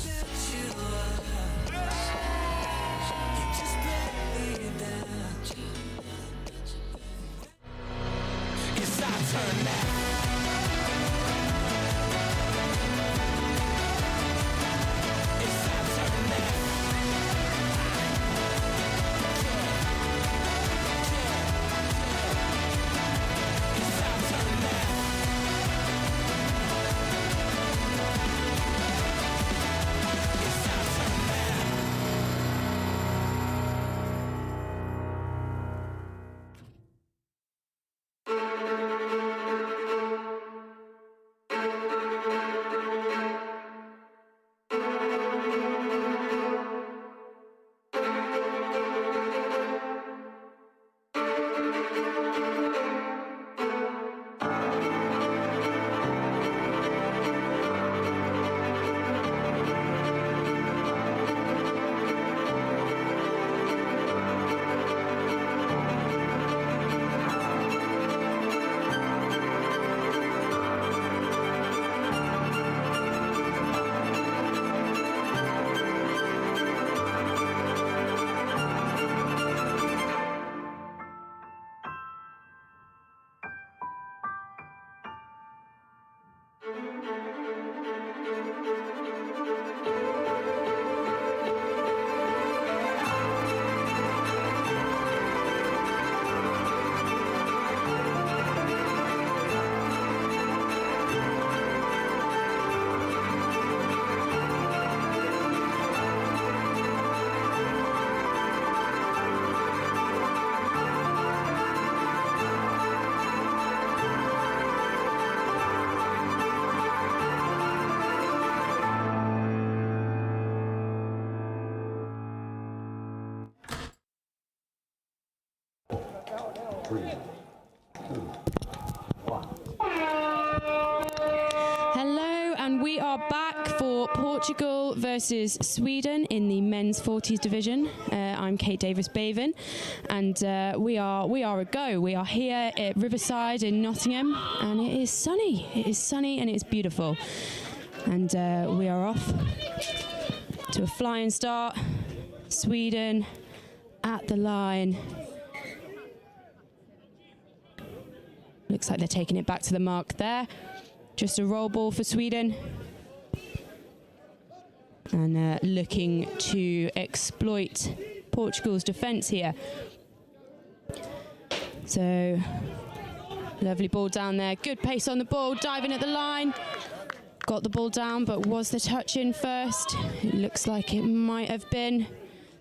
3, 2, 1. Hello, and we are back for Portugal versus Sweden in the men's 40s division. I'm Kate Davis-Baven, and we are a go. We are here at Riverside in Nottingham, and it is sunny. It is sunny and it's beautiful. And we are off to a flying start. Sweden at the line. Looks like they're taking it back to the mark there. Just a roll ball for Sweden. And looking to exploit Portugal's defence here. So, lovely ball down there. Good pace on the ball, diving at the line. Got the ball down, but was the touch in first? It looks like it might have been.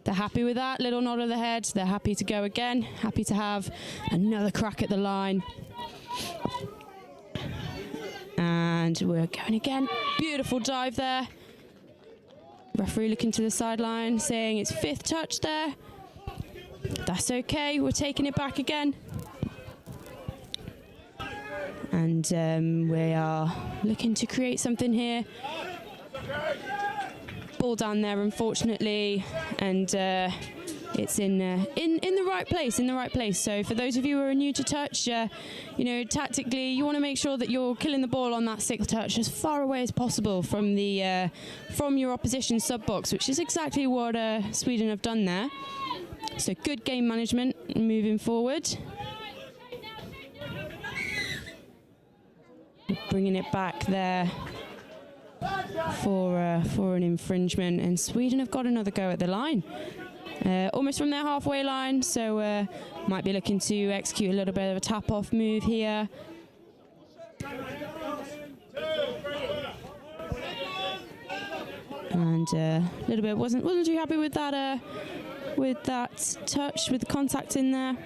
They're happy with that. Little nod of the head. They're happy to go again. Happy to have another crack at the line. And we're going again. Beautiful dive there. Referee looking to the sideline, saying it's fifth touch there. That's okay. We're taking it back again. And we are looking to create something here. Ball down there, unfortunately, and it's in the right place. In the right place. So for those of you who are new to touch, you know, tactically, you want to make sure that you're killing the ball on that sixth touch as far away as possible from the from your opposition sub box, which is exactly what Sweden have done there. So good game management moving forward. Bringing it back there for an infringement, and Sweden have got another go at the line. Almost from their halfway line, so might be looking to execute a little bit of a tap-off move here. And a little bit wasn't too happy with that touch, with the contact in there.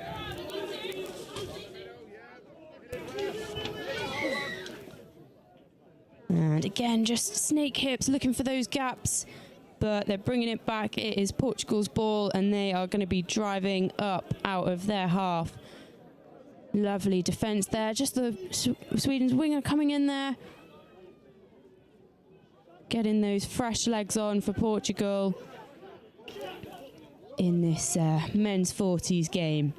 And again, just snake hips, looking for those gaps. But they're bringing it back. It is Portugal's ball, and they are going to be driving up out of their half. Lovely defence there. Just the Sweden's winger coming in there. Getting those fresh legs on for Portugal in this men's 40s game.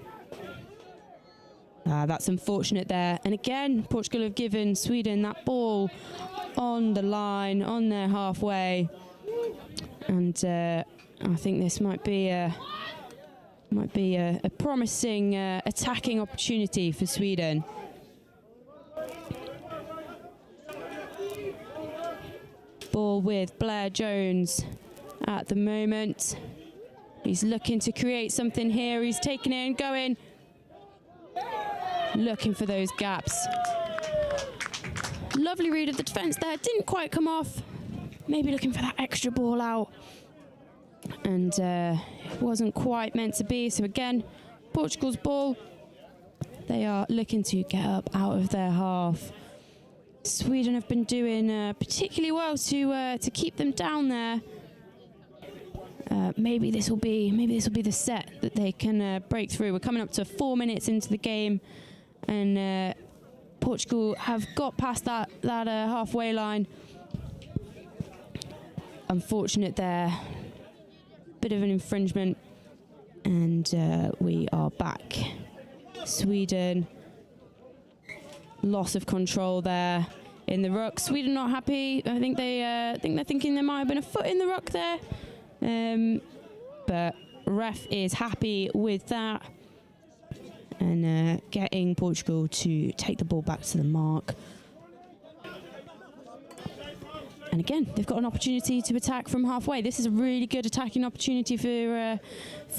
That's unfortunate there. And again, Portugal have given Sweden that ball on the line, on their halfway. And I think this might be a promising attacking opportunity for Sweden. Ball with Blair Jones at the moment. He's looking to create something here. He's taking it and going. Looking for those gaps. Lovely read of the defence there. Didn't quite come off. Maybe looking for that extra ball out. And it wasn't quite meant to be. So again, Portugal's ball. They are looking to get up out of their half. Sweden have been doing particularly well to keep them down there. Maybe this will be the set that they can break through. We're coming up to 4 minutes into the game, and Portugal have got past that halfway line. Unfortunate there, bit of an infringement, and we are back. Sweden, loss of control there in the ruck. Sweden not happy. I think they're thinking there might have been a foot in the ruck there, but ref is happy with that, and getting Portugal to take the ball back to the mark. And again, they've got an opportunity to attack from halfway. This is a really good attacking opportunity for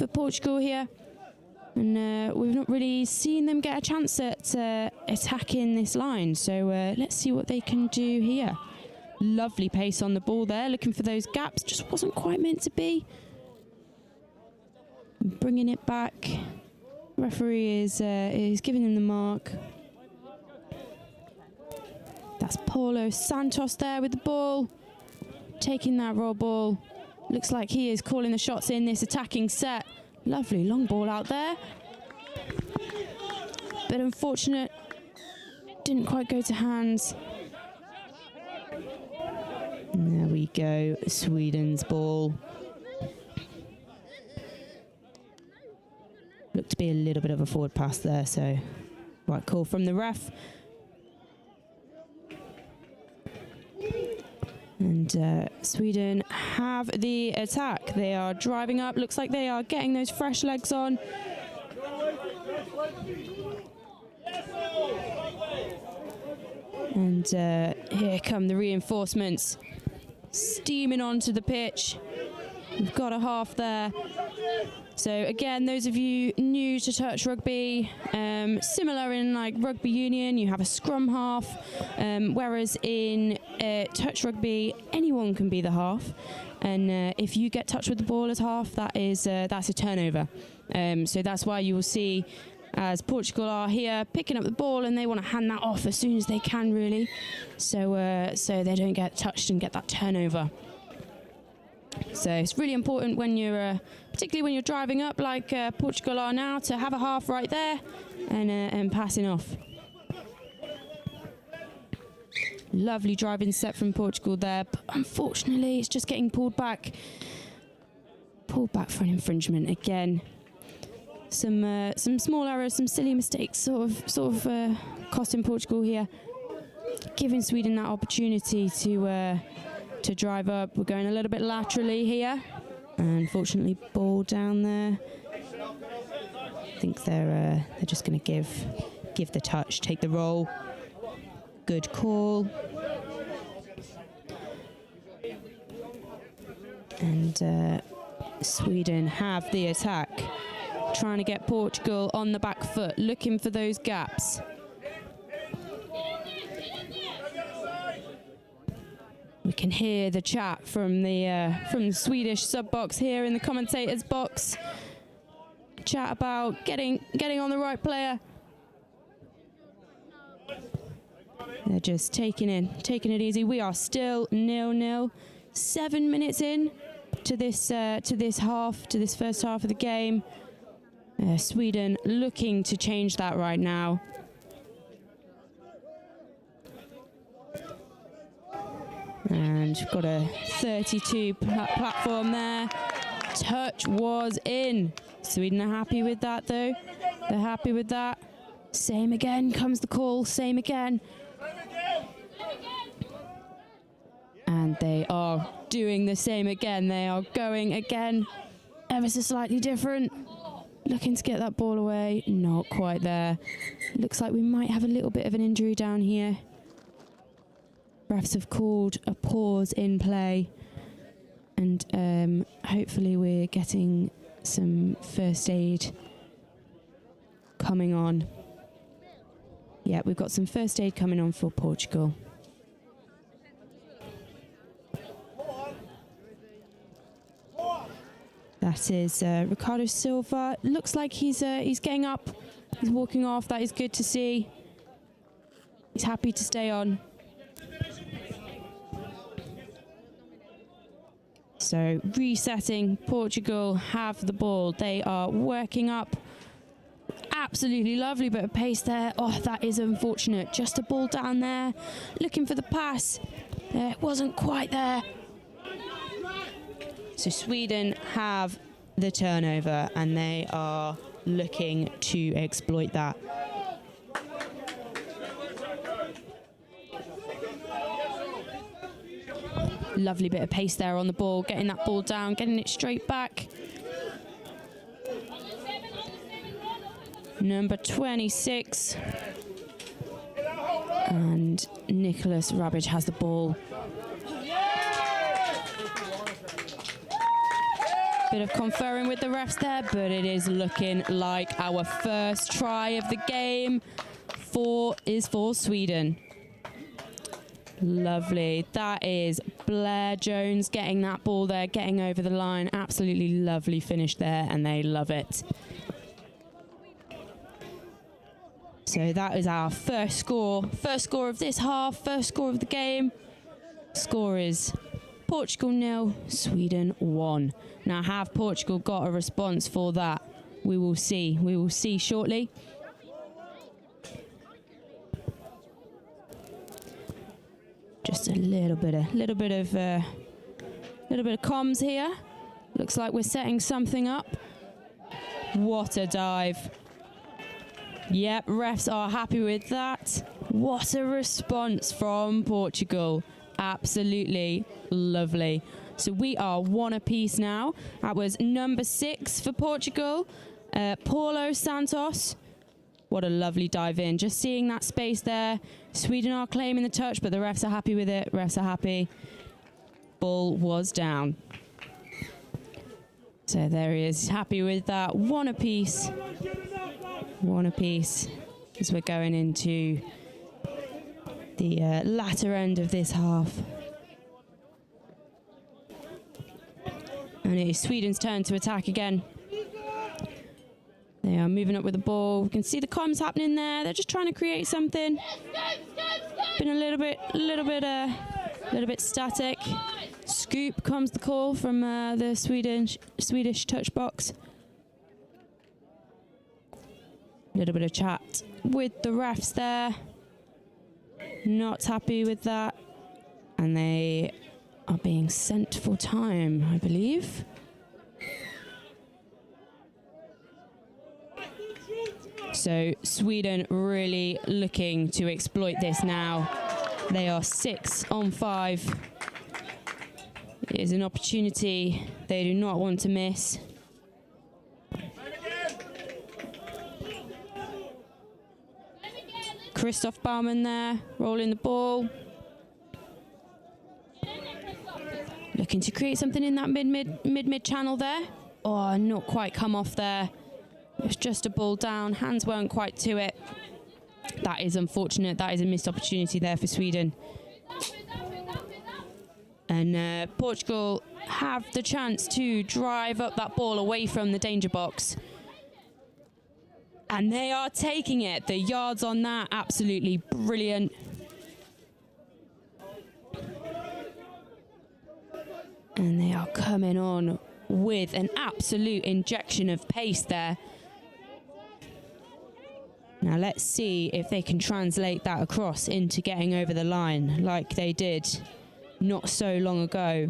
Portugal here. And we've not really seen them get a chance at attacking this line. So let's see what they can do here. Lovely pace on the ball there, looking for those gaps. Just wasn't quite meant to be. Bringing it back. Referee is giving them the mark. That's Paulo Santos there with the ball. Taking that raw ball. Looks like he is calling the shots in this attacking set. Lovely long ball out there. bit unfortunate. Didn't quite go to hands. And there we go, Sweden's ball. Looked to be a little bit of a forward pass there, so right call from the ref. And Sweden have the attack. They are driving up. Looks like they are getting those fresh legs on. And here come the reinforcements, steaming onto the pitch. We've got a half there. So again, those of you new to touch rugby, similar in like rugby union, you have a scrum half, whereas in touch rugby, anyone can be the half. And if you get touched with the ball as half, that's a turnover. So that's why you will see, as Portugal are here picking up the ball, and they want to hand that off as soon as they can, really, so they don't get touched and get that turnover. So it's really important when you're, particularly when you're driving up like Portugal are now, to have a half right there and passing off. Lovely driving set from Portugal there, but unfortunately it's just getting pulled back for an infringement again. Some small errors, some silly mistakes, sort of costing Portugal here, giving Sweden that opportunity to drive up. We're going a little bit laterally here, and unfortunately ball down there. I think they're just going to give the touch, take the roll. Good call. And Sweden have the attack, trying to get Portugal on the back foot, looking for those gaps. We can hear the chat from the Swedish sub box here in the commentators box. Chat about getting on the right player. They're just taking it easy. We are still 0-0. 7 minutes in to this first half of the game. Sweden looking to change that right now. And we've got a 32 platform there. Touch was in. Sweden are happy with that, though. They're happy with that. Same again comes the call. Same again. And they are doing the same again. They are going again, ever so slightly different. Looking to get that ball away. Not quite there. Looks like we might have a little bit of an injury down here. Refs have called a pause in play. And hopefully we're getting some first aid coming on. Yeah, we've got some first aid coming on for Portugal. That is Ricardo Silva. Looks like he's getting up. He's walking off. That is good to see. He's happy to stay on. So resetting, Portugal have the ball. They are working up. Absolutely lovely bit of pace there. Oh, that is unfortunate. Just a ball down there. Looking for the pass. It wasn't quite there. So Sweden have the turnover, and they are looking to exploit that. Lovely bit of pace there on the ball, getting that ball down, getting it straight back. Number 26. And Nicholas Rabbage has the ball. Bit of conferring with the refs there, but it is looking like our first try of the game is for Sweden. Lovely. That is Blair Jones getting that ball there, getting over the line. Absolutely lovely finish there, and they love it. So that is our first score. First score of this half, first score of the game. Score is Portugal 0, Sweden 1. Now, have Portugal got a response for that? We will see. We will see shortly. Just a little bit of comms here. Looks like we're setting something up. What a dive. Yep, refs are happy with that. What a response from Portugal. Absolutely lovely. So we are 1 apiece now. That was number 6 for Portugal, Paulo Santos. What a lovely dive in. Just seeing that space there. Sweden are claiming the touch, but the refs are happy with it. Refs are happy. Ball was down. So there he is, happy with that. 1 apiece. 1 apiece as we're going into the latter end of this half. And it is Sweden's turn to attack again. They are moving up with the ball. We can see the comms happening there. They're just trying to create something. Been a little bit static. Scoop comes the call from the Swedish touch box. A little bit of chat with the refs there. Not happy with that. And they are being sent for time, I believe. So Sweden really looking to exploit this now. They are 6 on 5. It is an opportunity they do not want to miss. Christoph Baumann there, rolling the ball. Looking to create something in that mid channel there. Oh, not quite come off there. It was just a ball down. Hands weren't quite to it. That is unfortunate. That is a missed opportunity there for Sweden. And Portugal have the chance to drive up that ball away from the danger box. And they are taking it. The yards on that, absolutely brilliant. And they are coming on with an absolute injection of pace there. Now let's see if they can translate that across into getting over the line like they did not so long ago.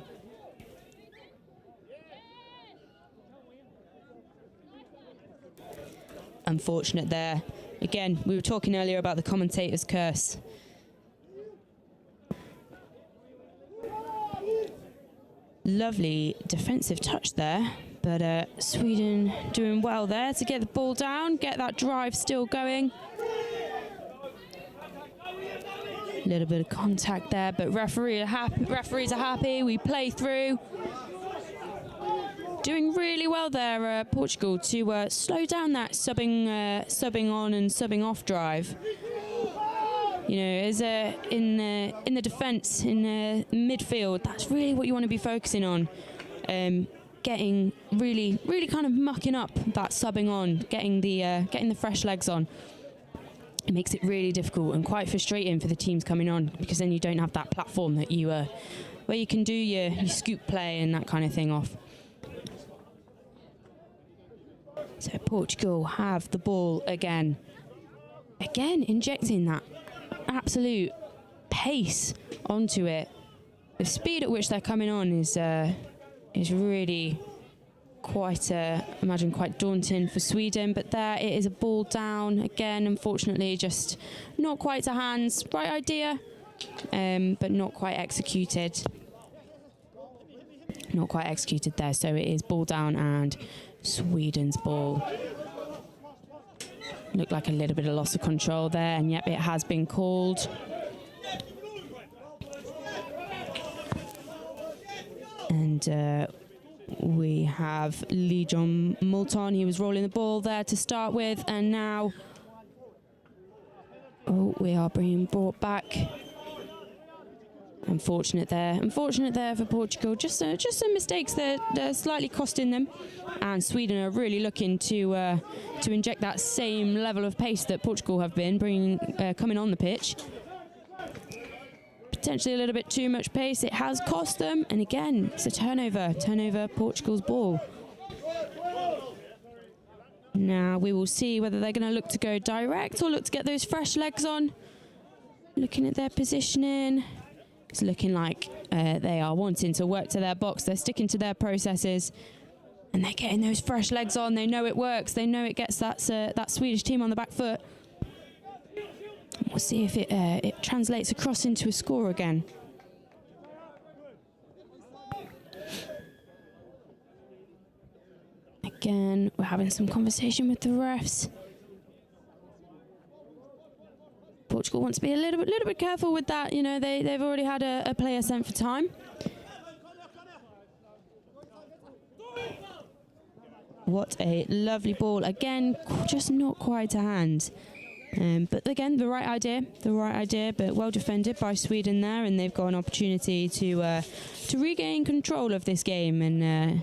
Unfortunate there. Again, we were talking earlier about the commentator's curse. Lovely defensive touch there, but Sweden doing well there to get the ball down, get that drive still going. A little bit of contact there, but referees are happy. We play through. Doing really well there, Portugal, to slow down that subbing on and subbing off drive. You know, as in the defence, in the midfield, that's really what you want to be focusing on. Getting really kind of mucking up that subbing on, getting the fresh legs on. It makes it really difficult and quite frustrating for the teams coming on, because then you don't have that platform that you where you can do your scoop play and that kind of thing off. So Portugal have the ball again. Again, injecting that absolute pace onto it. The speed at which they're coming on is really quite, imagine quite daunting for Sweden. But there it is, a ball down again. Unfortunately, just not quite to hands. Right idea, but not quite executed. Not quite executed there. So it is ball down and Sweden's ball. Looked like a little bit of loss of control there, and yep, it has been called. And we have Lee John Moulton. He was rolling the ball there to start with, and now we are being brought back. Unfortunate there for Portugal. Just some mistakes that are slightly costing them, and Sweden are really looking to inject that same level of pace that Portugal have been bringing coming on the pitch. Potentially a little bit too much pace. It has cost them, and again, it's a turnover Portugal's ball. Now we will see whether they're going to look to go direct or look to get those fresh legs on. Looking at their positioning. It's looking like they are wanting to work to their box. They're sticking to their processes, and they're getting those fresh legs on. They know it works. They know it gets that Swedish team on the back foot. We'll see if it translates across into a score again. Again, we're having some conversation with the refs. Portugal wants to be a little bit careful with that. You know, they've already had a player sent for time. What a lovely ball. Again, just not quite a hand. But again, the right idea, but well defended by Sweden there, and they've got an opportunity to regain control of this game and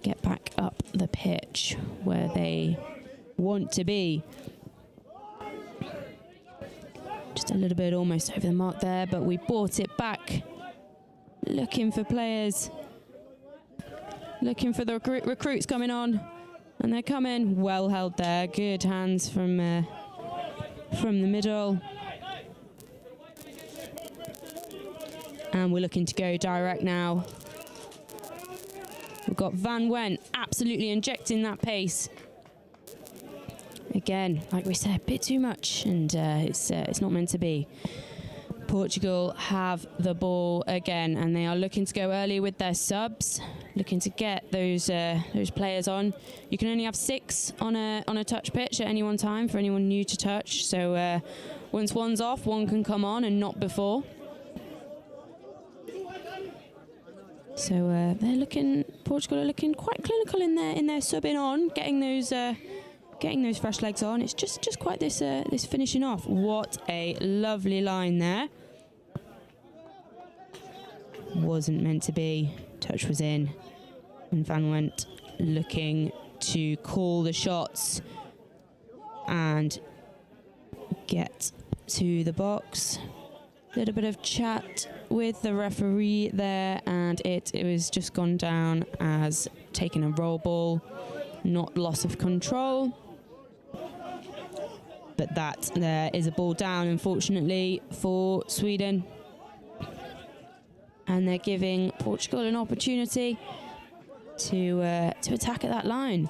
get back up the pitch where they want to be. Just a little bit almost over the mark there, but we brought it back. Looking for players. Looking for the recruits coming on. And they're coming. Well held there. Good hands from the middle. And we're looking to go direct now. We've got Van Went absolutely injecting that pace. Again, like we said, a bit too much, and it's not meant to be. Portugal have the ball again, and they are looking to go early with their subs, looking to get those players on. You can only have 6 on a touch pitch at any one time for anyone new to touch. So once one's off, one can come on, and not before. So Portugal are looking quite clinical in their subbing on, getting those fresh legs on. It's just quite this finishing off. What a lovely line there. Wasn't meant to be. Touch was in. And Van Went looking to call the shots and get to the box. Little bit of chat with the referee there, and it was just gone down as taking a roll ball, not loss of control. But that there is a ball down, unfortunately, for Sweden. And they're giving Portugal an opportunity to attack at that line.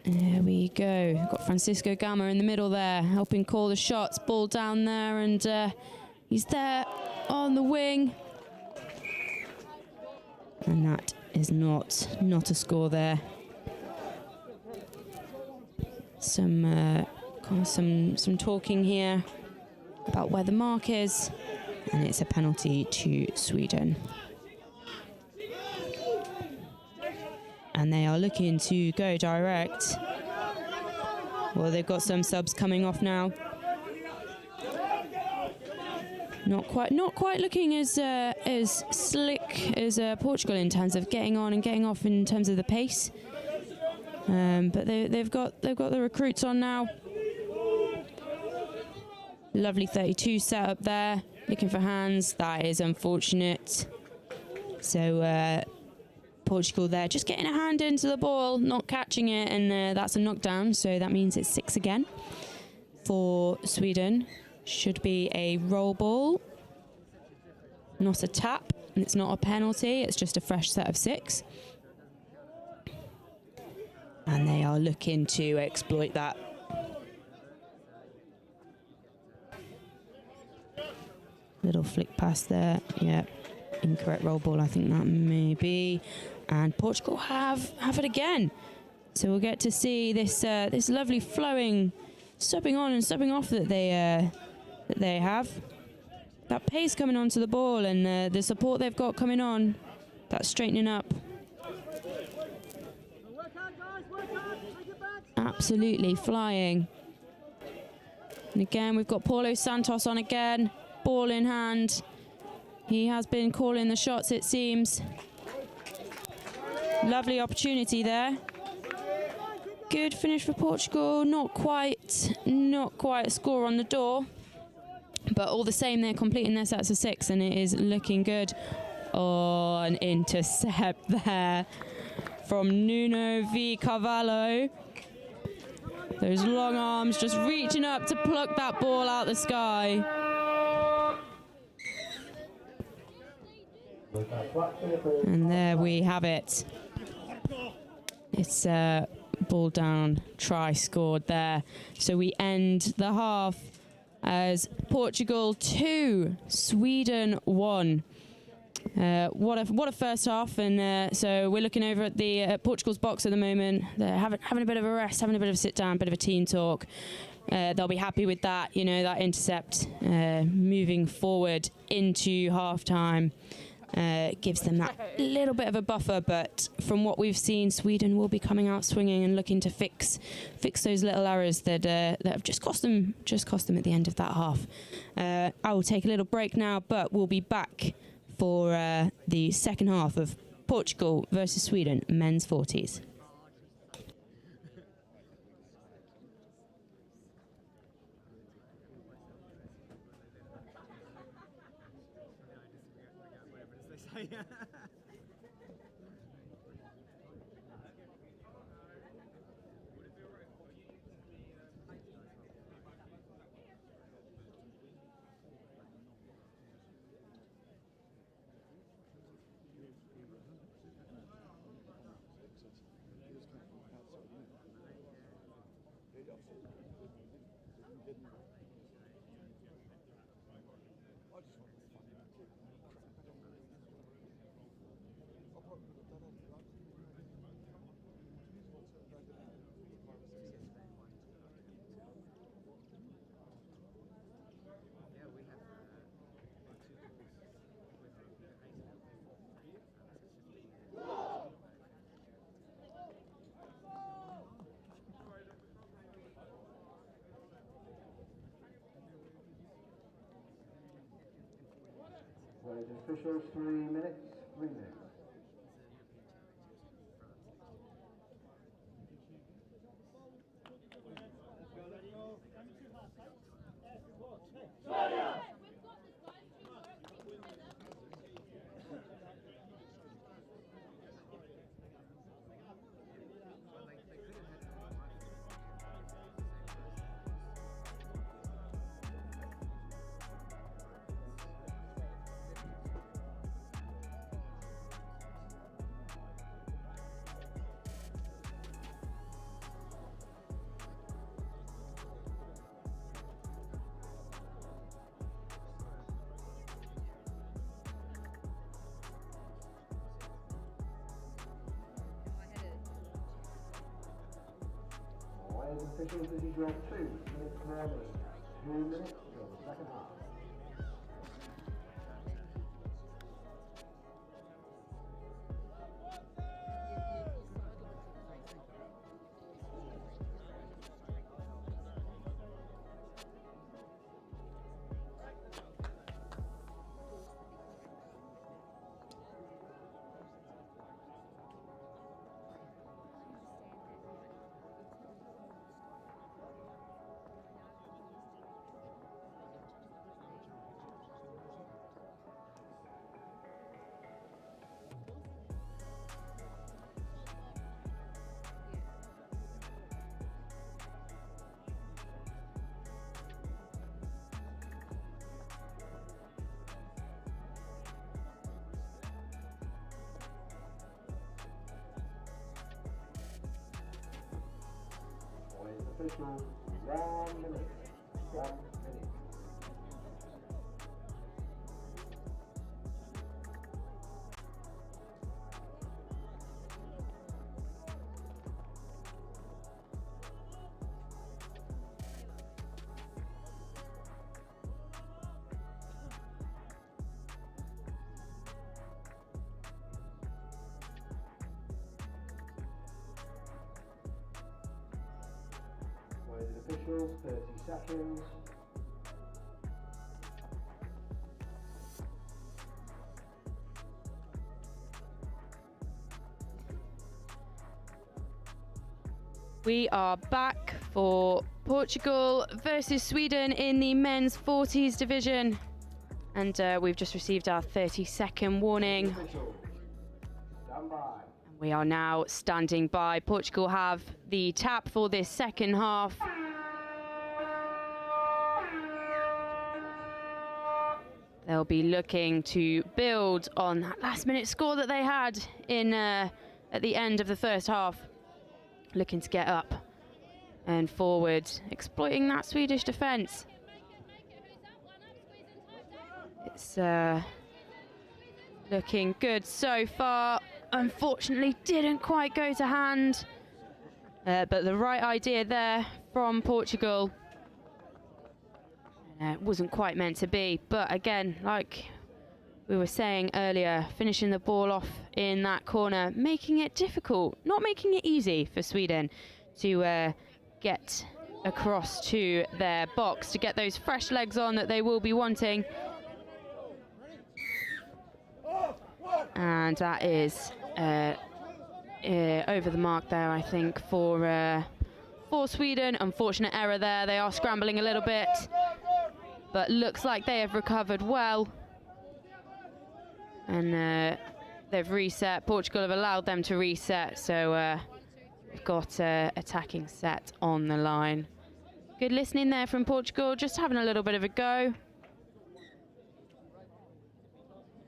There we go. Got Francisco Gama in the middle there, helping call the shots. Ball down there, and he's there on the wing. And that is not a score there. Some talking here about where the mark is, and it's a penalty to Sweden. And they are looking to go direct. Well, they've got some subs coming off now. Not quite looking as slick as Portugal in terms of getting on and getting off in terms of the pace. But they've got the recruits on now. Lovely 32 set up there, looking for hands. That is unfortunate. So Portugal there just getting a hand into the ball, not catching it, and that's a knockdown. So that means it's 6 again for Sweden. Should be a roll ball, not a tap, and it's not a penalty. It's just a fresh set of 6. And they are looking to exploit that. Little flick pass there. Yeah, incorrect roll ball, I think that may be. And Portugal have it again. So we'll get to see this lovely flowing subbing on and subbing off that they have. That pace coming onto the ball, and the support they've got coming on. That straightening up. Absolutely flying. And again, we've got Paulo Santos on again. Ball in hand. He has been calling the shots, it seems. Lovely opportunity there. Good finish for Portugal. Not quite a score on the door. But all the same, they're completing their sets of 6, and it is looking good. Oh, an intercept there from Nuno V. Carvalho. Those long arms just reaching up to pluck that ball out the sky. And there we have it. It's a ball down try scored there. So we end the half as Portugal 2, Sweden 1. What a first half, and so we're looking over at the Portugal's box at the moment. They're having a bit of a rest, having a bit of a sit down, bit of a team talk. They'll be happy with that, you know, that intercept moving forward into half time. Gives them that little bit of a buffer, but from what we've seen, Sweden will be coming out swinging and looking to fix those little errors that have just cost them at the end of that half. I will take a little break now, but we'll be back for the second half of Portugal versus Sweden, men's 40s. Officials, 3 minutes, 3 minutes. Officials, this is your 2 minutes warning. 2 minutes till the second half. Officials, 1 minute. 1 minute. Officials, 30 seconds. We are back for Portugal versus Sweden in the men's 40s division. And we've just received our 30-second warning. Stand by. And We are now standing by. Portugal have the tap for this second half. They'll be looking to build on that last-minute score that they had in at the end of the first half. Looking to get up and forward, exploiting that Swedish defence. It's looking good so far. Unfortunately, didn't quite go to hand. But the right idea there from Portugal. It wasn't quite meant to be, but again, like we were saying earlier, finishing the ball off in that corner, making it difficult, not making it easy for Sweden to get across to their box, to get those fresh legs on that they will be wanting. And that is over the mark there, I think, for Sweden. Unfortunate error there. They are scrambling a little bit, but looks like they have recovered well. And they've reset. Portugal have allowed them to reset, so we've got attacking set on the line. Good listening there from Portugal, just having a little bit of a go.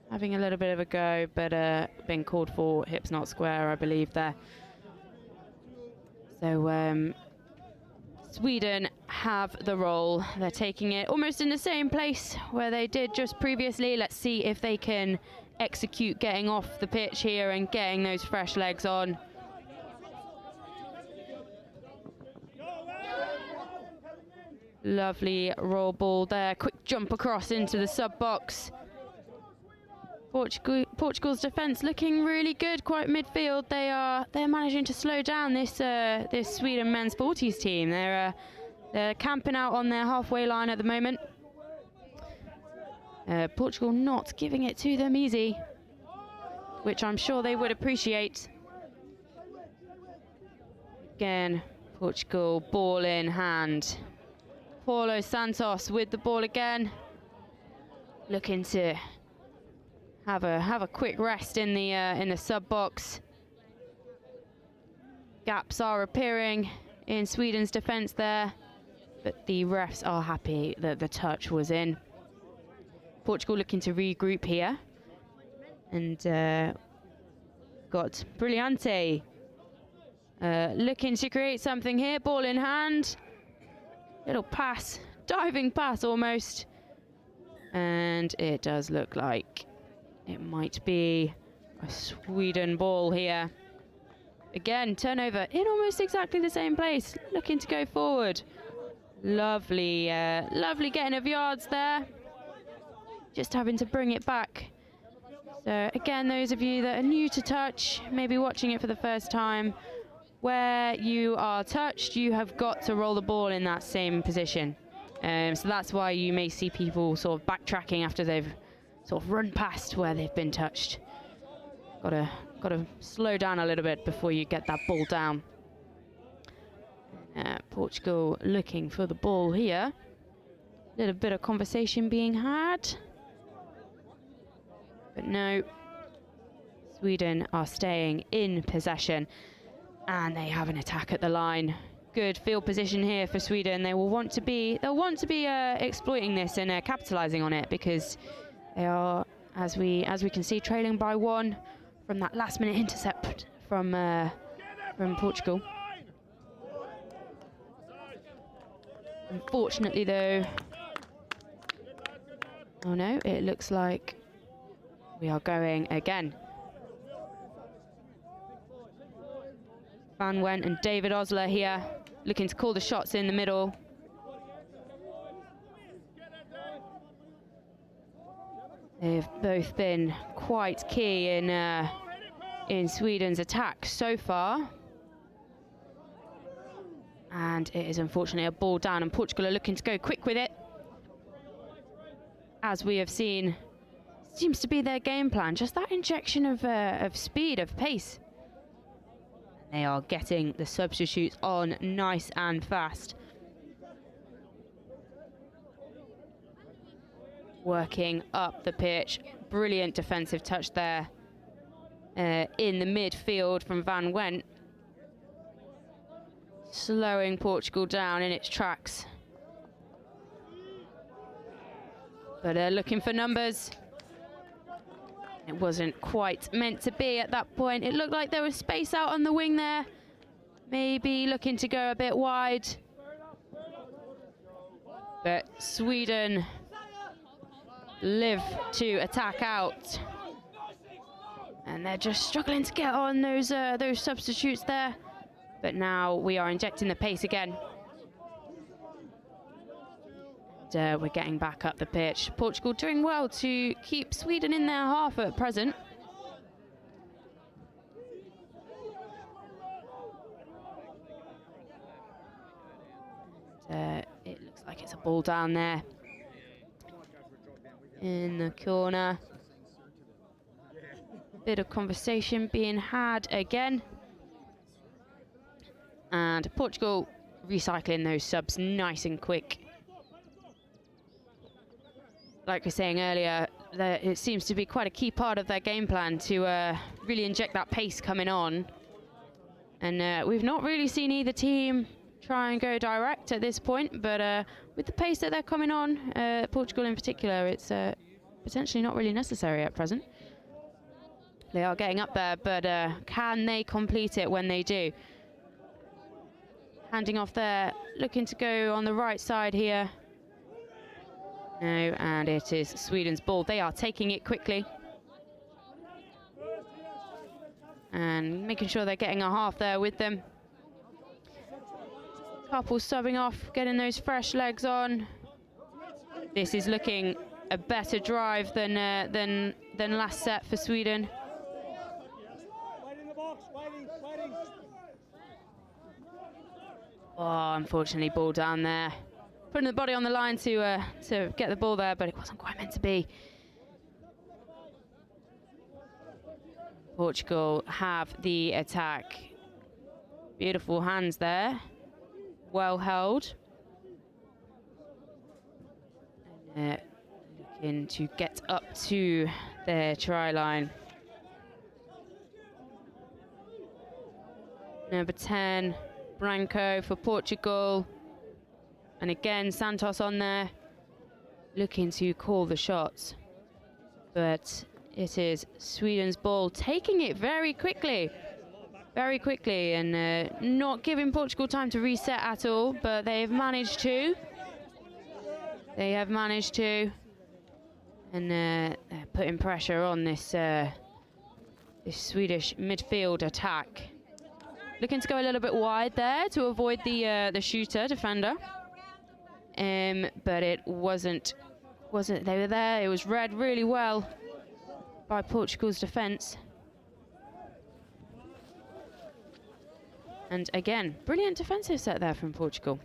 Having a little bit of a go, but being called for hips not square, I believe, there. So Sweden have the roll. They're taking it almost in the same place where they did just previously. Let's see if they can execute getting off the pitch here and getting those fresh legs on. Lovely roll ball there. Quick jump across into the sub box. Portugal's defence looking really good, quite midfield. They're managing to slow down this this Sweden men's 40s team. They're camping out on their halfway line at the moment. Portugal not giving it to them easy, which I'm sure they would appreciate. Again, Portugal ball in hand. Paulo Santos with the ball again, looking to have a quick rest in the sub box. Gaps are appearing in Sweden's defence there, but the refs are happy that the touch was in. Portugal looking to regroup here, and got Brilliante looking to create something here. Ball in hand, little pass, diving pass almost, and it does look like it might be a Sweden ball here. Again, turnover in almost exactly the same place, looking to go forward. Lovely, lovely getting of yards there. Just having to bring it back. So again, those of you that are new to touch, maybe watching it for the first time, where you are touched, you have got to roll the ball in that same position. So that's why you may see people sort of backtracking after they've sort of run past where they've been touched. Gotta slow down a little bit before you get that ball down. Portugal looking for the ball here. A little bit of conversation being had, but no, Sweden are staying in possession, and they have an attack at the line. Good field position here for Sweden. They'll want to be exploiting this and capitalising on it, because they are, as we can see, trailing by 1 from that last-minute intercept from Portugal. Unfortunately, though, oh no, it looks like we are going again. Van Went and David Osler here, looking to call the shots in the middle. They've both been quite key in Sweden's attack so far. And it is unfortunately a ball down, and Portugal are looking to go quick with it. As we have seen, seems to be their game plan, just that injection of speed, of pace. They are getting the substitutes on nice and fast. Working up the pitch, brilliant defensive touch there. in the midfield from Van Went, slowing Portugal down in its tracks. But looking for numbers. It wasn't quite meant to be at that point. It looked like there was space out on the wing there. Maybe looking to go a bit wide. But Sweden live to attack out. And they're just struggling to get on those substitutes there. But now we are injecting the pace again. And, we're getting back up the pitch. Portugal doing well to keep Sweden in their half at present. And, it looks like it's a ball down there in the corner. Bit of conversation being had again. And Portugal recycling those subs nice and quick. Like we were saying earlier, it seems to be quite a key part of their game plan to really inject that pace coming on. And we've not really seen either team try and go direct at this point, but with the pace that they're coming on, Portugal in particular, it's potentially not really necessary at present. They are getting up there, but can they complete it when they do? Handing off there, looking to go on the right side here. No, and it is Sweden's ball. They are taking it quickly. And making sure they're getting a half there with them. Couple subbing off, getting those fresh legs on. This is looking a better drive than last set for Sweden. Oh, unfortunately, ball down there. Putting the body on the line to get the ball there, but it wasn't quite meant to be. Portugal have the attack. Beautiful hands there. Well held. And looking to get up to their try line. Number 10, Branco for Portugal. And again, Santos on there, looking to call the shots. But it is Sweden's ball, taking it very quickly, and not giving Portugal time to reset at all, but they have managed to. And they're putting pressure on this Swedish midfield attack. Looking to go a little bit wide there to avoid the shooter, defender. But it wasn't, they were there. It was read really well by Portugal's defence. And again, brilliant defensive set there from Portugal.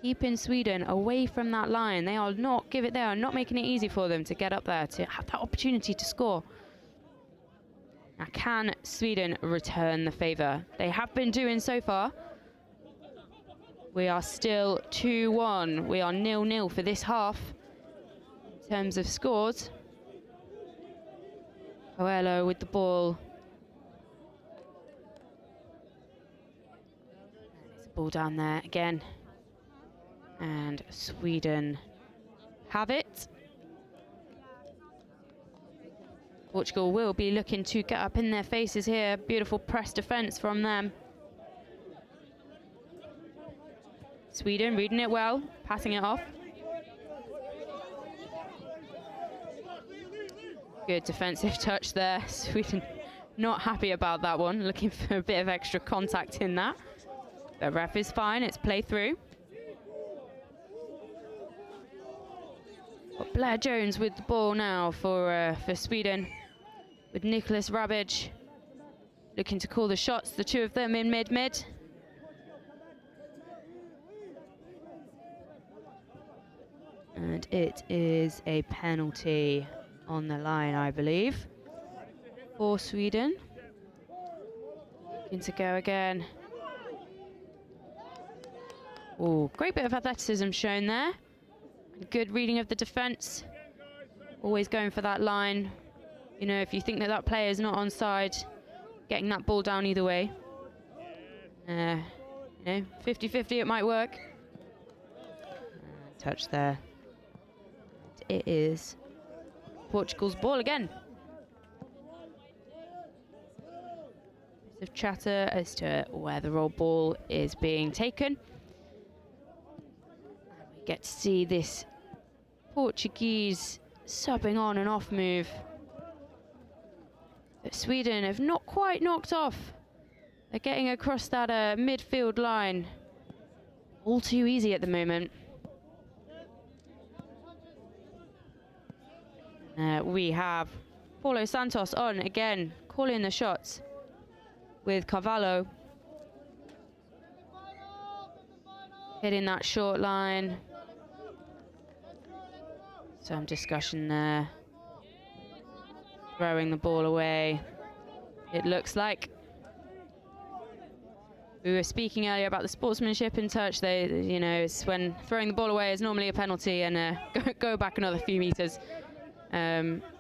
Keeping Sweden away from that line. They are not making it easy for them to get up there, to have that opportunity to score. Now, can Sweden return the favour? They have been doing so far. We are still 2-1. We are 0-0 for this half in terms of scores. Coelho with the ball. There's a ball down there again. And Sweden have it. Portugal will be looking to get up in their faces here. Beautiful press defence from them. Sweden reading it well, passing it off. Good defensive touch there. Sweden not happy about that one, looking for a bit of extra contact in that. The ref is fine, it's play through. Got Blair Jones with the ball now for Sweden, with Nicholas Rabic looking to call the shots, the two of them in mid-mid. And it is a penalty on the line, I believe, for Sweden. Looking to go again. Oh, great bit of athleticism shown there. Good reading of the defence. Always going for that line. You know, if you think that that player is not onside, getting that ball down either way. You know, 50-50 it might work. Touch there. It is Portugal's ball again. Bit of chatter as to where the roll ball is being taken. We get to see this Portuguese subbing on and off move that Sweden have not quite knocked off. They're getting across that midfield line. All too easy at the moment. We have Paulo Santos on again, calling the shots with Carvalho. Hitting that short line. Some discussion there. Throwing the ball away. It looks like. We were speaking earlier about the sportsmanship in touch. They, you know, it's when throwing the ball away is normally a penalty and go back another few meters.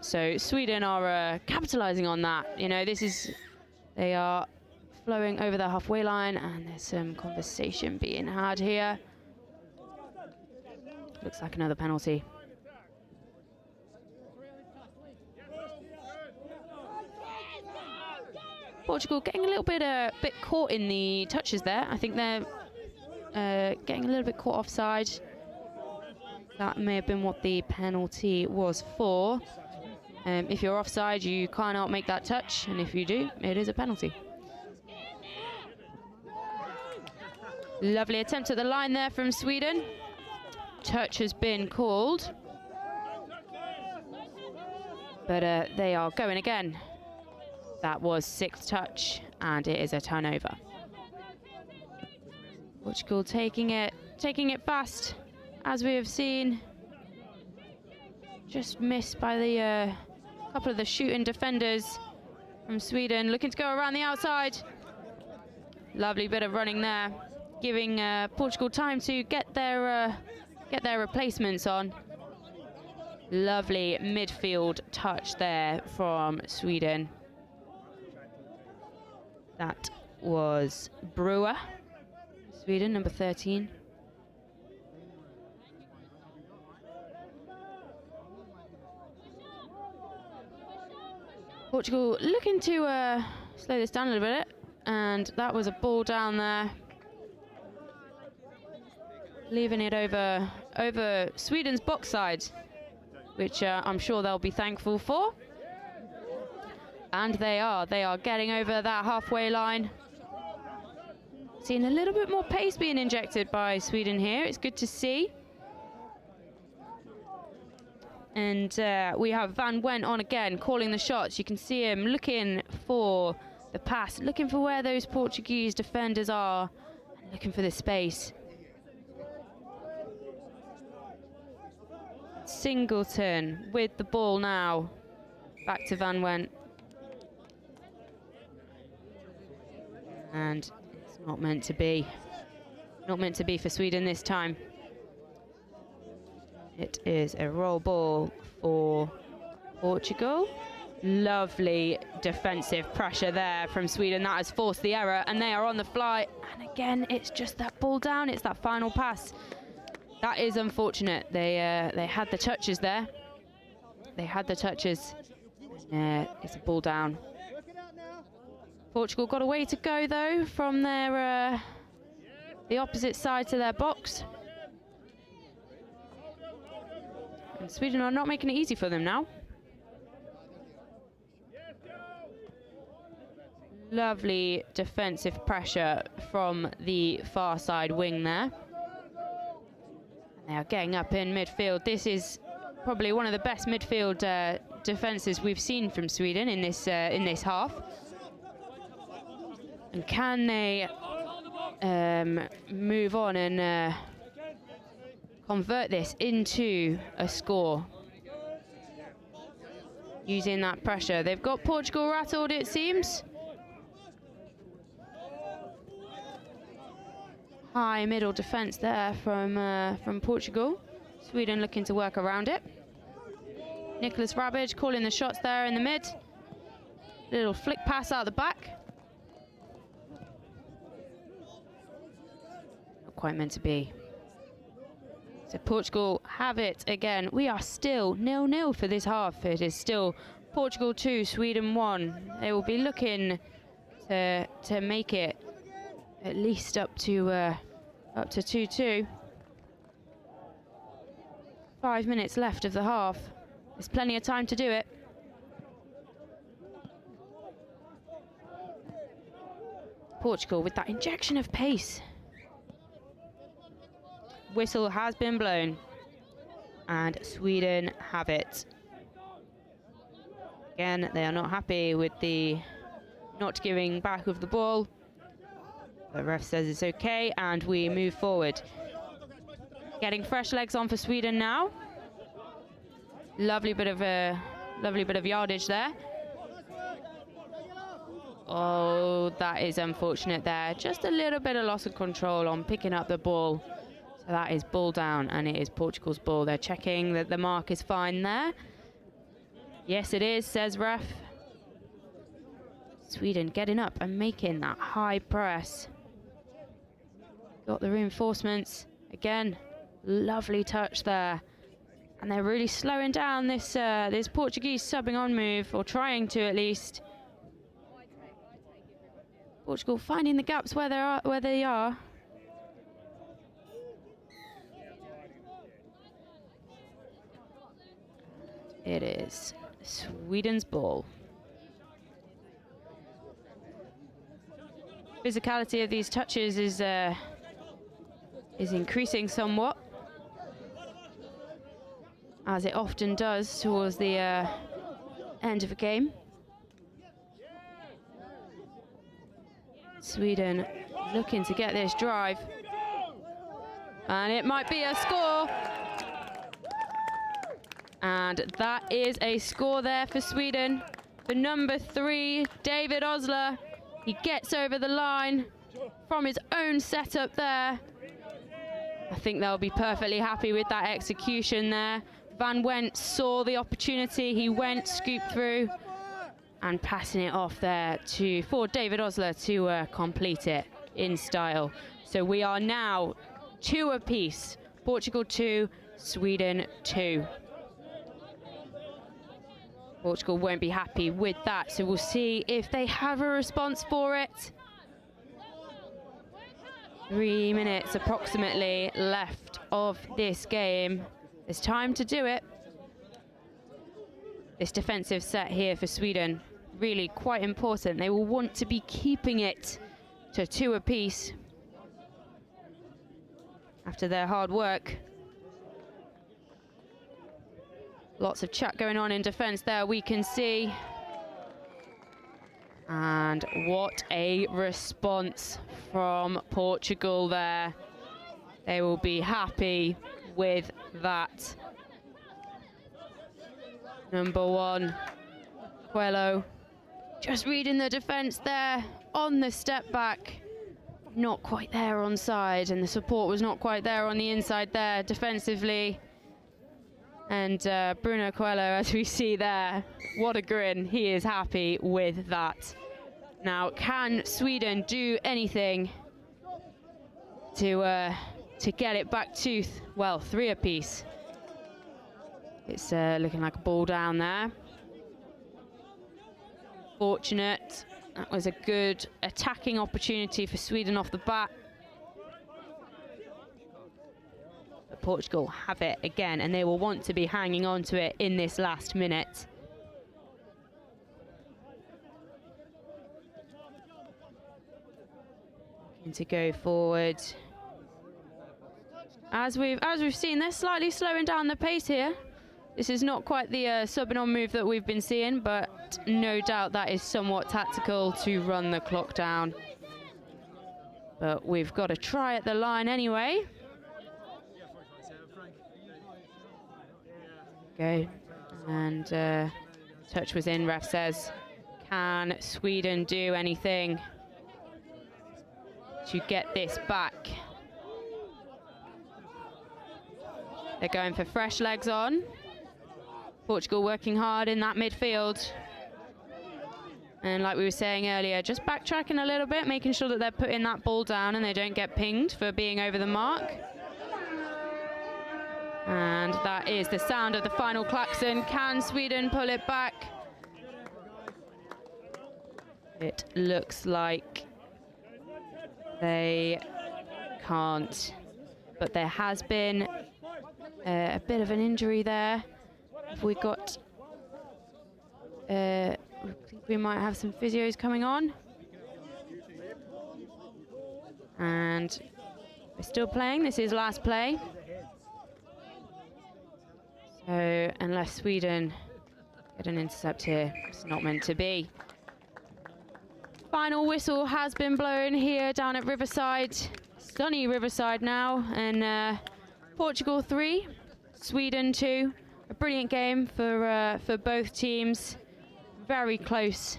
So Sweden are capitalizing on that. You know, they are flowing over the halfway line, and there's some conversation being had here. Looks like another penalty. Portugal getting a little bit caught in the touches there. I think they're getting a little bit caught offside. That may have been what the penalty was for. If you're offside, you cannot make that touch, and if you do, it is a penalty. Lovely attempt at the line there from Sweden. Touch has been called. But they are going again. That was 6th touch, and it is a turnover. Portugal taking it fast, as we have seen. Just missed by the couple of the shooting defenders from Sweden, looking to go around the outside. Lovely bit of running there, giving Portugal time to get their replacements on. Lovely midfield touch there from Sweden. That was Brewer, Sweden, number 13. Portugal looking to slow this down a little bit, and that was a ball down there, leaving it over Sweden's box side, which I'm sure they'll be thankful for. And they are getting over that halfway line. Seeing a little bit more pace being injected by Sweden here. It's good to see. And we have Van Went on again, calling the shots. You can see him looking for the pass, looking for where those Portuguese defenders are, and looking for the space. Singleton with the ball now. Back to Van Went. And it's not meant to be. Not meant to be for Sweden this time. It is a roll ball for Portugal. Lovely defensive pressure there from Sweden. That has forced the error, and they are on the fly. And again, it's just that ball down. It's that final pass. That is unfortunate. They had the touches there. They had the touches. It's a ball down. Portugal got a way to go though from their the opposite side to their box. And Sweden are not making it easy for them now. Lovely defensive pressure from the far side wing there. They are getting up in midfield. This is probably one of the best midfield defences we've seen from Sweden in this half. And can they move on and convert this into a score? Using that pressure. They've got Portugal rattled, it seems. High middle defence there from Portugal. Sweden looking to work around it. Nicholas Rabbage calling the shots there in the mid. Little flick pass out the back. Not quite meant to be. So Portugal have it again. We are still 0-0 for this half. It is still Portugal 2, Sweden 1. They will be looking to make it at least up to 2-2. 5 minutes left of the half. There's plenty of time to do it. Portugal with that injection of pace. Whistle has been blown and Sweden have it. Again, they are not happy with the not giving back of the ball. The ref says it's okay and we move forward. Getting fresh legs on for Sweden now. Lovely bit of yardage there. Oh, that is unfortunate there. Just a little bit of loss of control on picking up the ball. So that is ball down and it is Portugal's ball. They're checking that the mark is fine there. Yes, it is, says ref. Sweden getting up and making that high press. Got the reinforcements. Again, lovely touch there. And they're really slowing down this this Portuguese subbing on move, or trying to at least. Portugal finding the gaps where they are. It is Sweden's ball. Physicality of these touches is increasing somewhat, as it often does towards the end of a game. Sweden looking to get this drive. And it might be a score. And that is a score there for Sweden. For number 3, David Osler. He gets over the line from his own setup there. I think they'll be perfectly happy with that execution there. Van Went saw the opportunity. He went, scooped through, and passing it off there for David Osler to complete it in style. So we are now 2 apiece. Portugal 2, Sweden 2. Portugal won't be happy with that, so we'll see if they have a response for it. 3 minutes approximately left of this game. It's time to do it. This defensive set here for Sweden, really quite important. They will want to be keeping it to 2 apiece after their hard work. Lots of chat going on in defense there, we can see. And what a response from Portugal there. They will be happy with that. Number 1, Coelho, just reading the defense there on the step back. Not quite there on side, and the support was not quite there on the inside there defensively. And Bruno Coelho, as we see there, what a grin. He is happy with that. Now, can Sweden do anything to get it back to, well, 3 apiece? It's looking like a ball down there. Fortunate. That was a good attacking opportunity for Sweden off the bat. But Portugal have it again, and they will want to be hanging on to it in this last minute. Looking to go forward. As we've seen, they're slightly slowing down the pace here. This is not quite the subbing on move that we've been seeing, but no doubt that is somewhat tactical to run the clock down. But we've got a try at the line anyway. Go. And touch was in, ref says. Can Sweden do anything to get this back? They're going for fresh legs on. Portugal working hard in that midfield. And like we were saying earlier, just backtracking a little bit, making sure that they're putting that ball down and they don't get pinged for being over the mark. And that is the sound of the final klaxon. Can Sweden pull it back? It looks like they can't. But there has been a bit of an injury there. Have we got... I think we might have some physios coming on. And we're still playing. This is last play. So unless Sweden get an intercept here, it's not meant to be. Final whistle has been blown here down at Riverside. Sunny Riverside now. And Portugal 3, Sweden 2. A brilliant game for both teams. Very close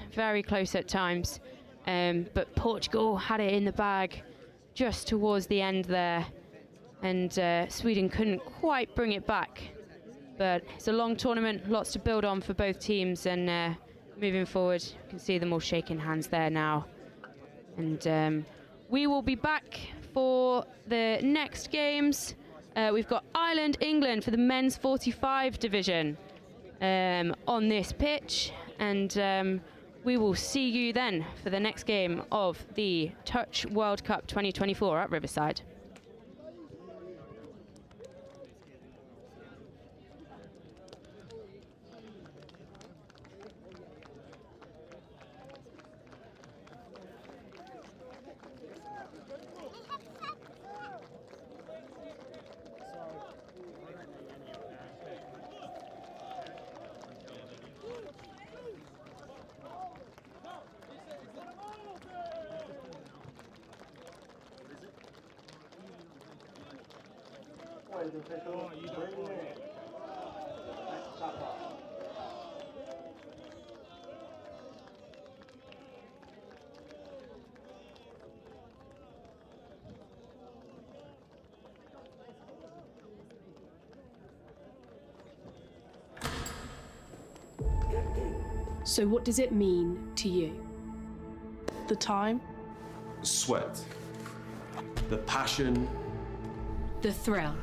at times. But Portugal had it in the bag just towards the end there. And Sweden couldn't quite bring it back. But it's a long tournament, lots to build on for both teams. And moving forward, you can see them all shaking hands there now. And we will be back for the next games. We've got Ireland, England for the men's 45 division on this pitch. And we will see you then for the next game of the Touch World Cup 2024 at Riverside. So what does it mean to you? The time? Sweat. The passion. The thrill.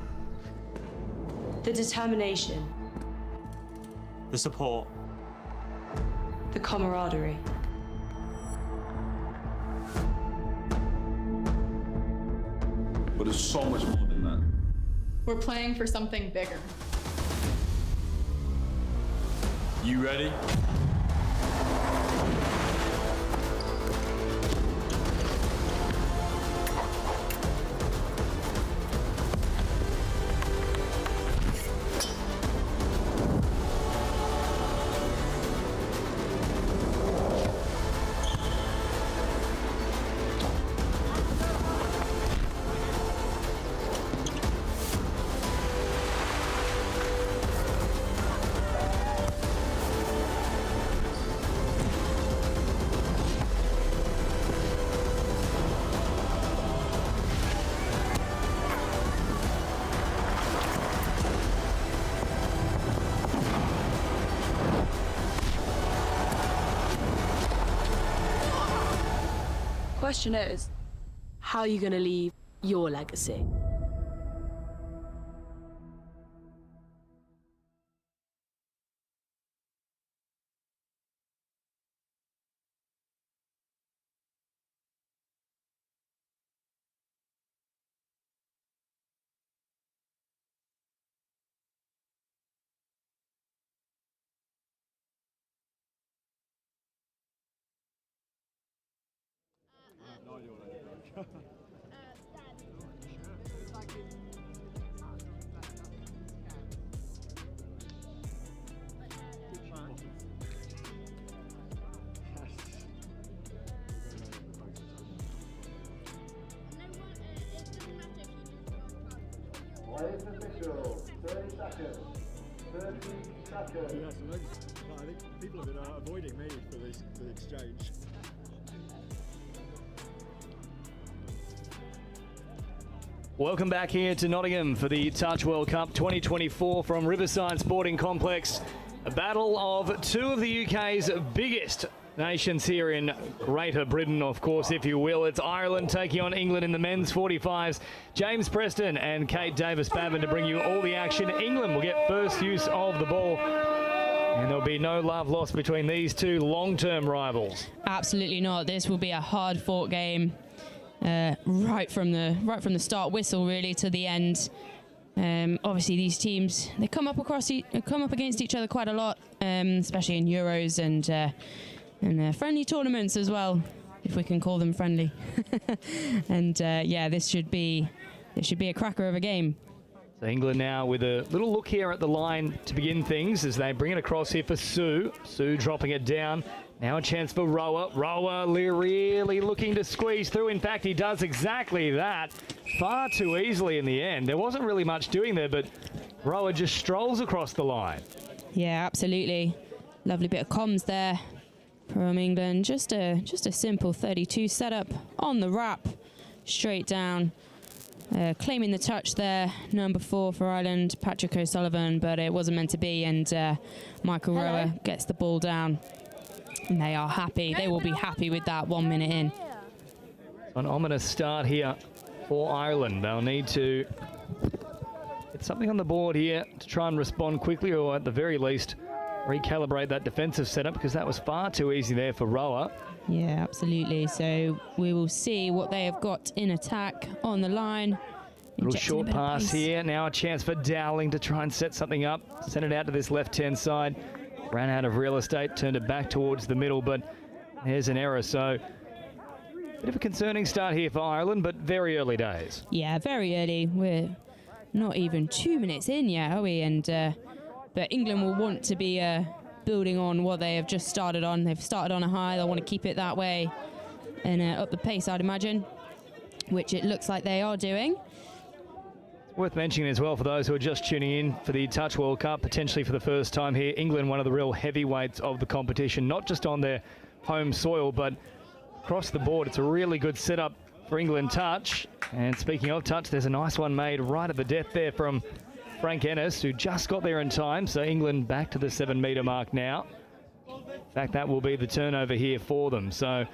The determination. The support. The camaraderie. But it's so much more than that. We're playing for something bigger. You ready? Question is, how are you going to leave your legacy? Players official, 30 seconds. 30 seconds. Yes, I think people have been avoiding me for this exchange. Welcome back here to Nottingham for the Touch World Cup 2024 from Riverside Sporting Complex. A battle of two of the UK's biggest nations here in Greater Britain, of course, if you will. It's Ireland taking on England in the men's 45s. James Preston and Kate Davis-Babin to bring you all the action. England will get first use of the ball, and there'll be no love lost between these two long-term rivals. Absolutely not. This will be a hard-fought game, right from the start whistle really to the end. Obviously, these teams, they come up against each other quite a lot, especially in Euros and friendly tournaments as well, if we can call them friendly. And yeah, this should be a cracker of a game. So England now with a little look here at the line to begin things as they bring it across here for Sue. Sue dropping it down. Now a chance for Roa. Roa really looking to squeeze through. In fact, he does exactly that far too easily in the end. There wasn't really much doing there, but Roa just strolls across the line. Yeah, absolutely. Lovely bit of comms there from England. Just a simple 32 setup on the wrap, straight down. Claiming the touch there, number 4 for Ireland, Patrick O'Sullivan, but it wasn't meant to be, and Michael Roa gets the ball down. And they are happy. They will be happy with that 1 minute in. An ominous start here for Ireland. They'll need to get something on the board here to try and respond quickly, or at the very least recalibrate that defensive setup, because that was far too easy there for Roa. Yeah, absolutely. So we will see what they have got in attack on the line. Little short pass here. Now a chance for Dowling to try and set something up. Send it out to this left-hand side. Ran out of real estate, turned it back towards the middle, but there's an error. So bit of a concerning start here for Ireland, but very early days. Yeah, very early. We're not even 2 minutes in yet, are we? And but England will want to be building on what they have just started on. They've started on a high. They'll want to keep it that way and up the pace, I'd imagine, which it looks like they are doing. Worth mentioning as well for those who are just tuning in for the Touch World Cup, potentially for the first time here, England, one of the real heavyweights of the competition, not just on their home soil, but across the board. It's a really good setup for England touch. And speaking of touch, there's a nice one made right at the death there from Frank Ennis, who just got there in time. So England back to the 7 metre mark now. In fact, that will be the turnover here for them. So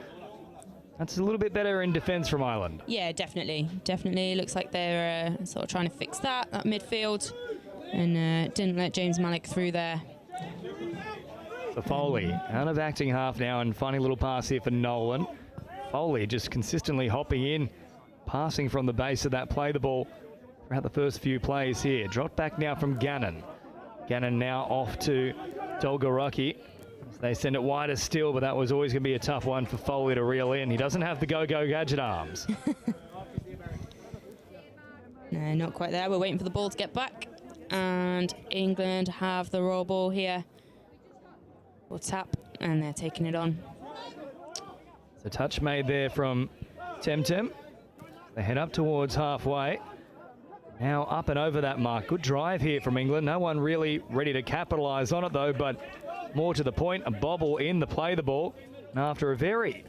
that's a little bit better in defence from Ireland. Yeah, definitely. Definitely. Looks like they're sort of trying to fix that midfield, and didn't let James Malik through there. For Foley, out of acting half now, and finding a little pass here for Nolan. Foley just consistently hopping in, passing from the base of that play the ball throughout the first few plays here. Dropped back now from Gannon. Gannon now off to Dolgoruki. They send it wider still, but that was always going to be a tough one for Foley to reel in. He doesn't have the go-go gadget arms. No, not quite there. We're waiting for the ball to get back. And England have the roll ball here. We'll tap, and they're taking it on. So touch made there from Temtem. They head up towards halfway. Now up and over that mark. Good drive here from England. No one really ready to capitalise on it, though, but more to the point, a bobble in the play the ball. And after a very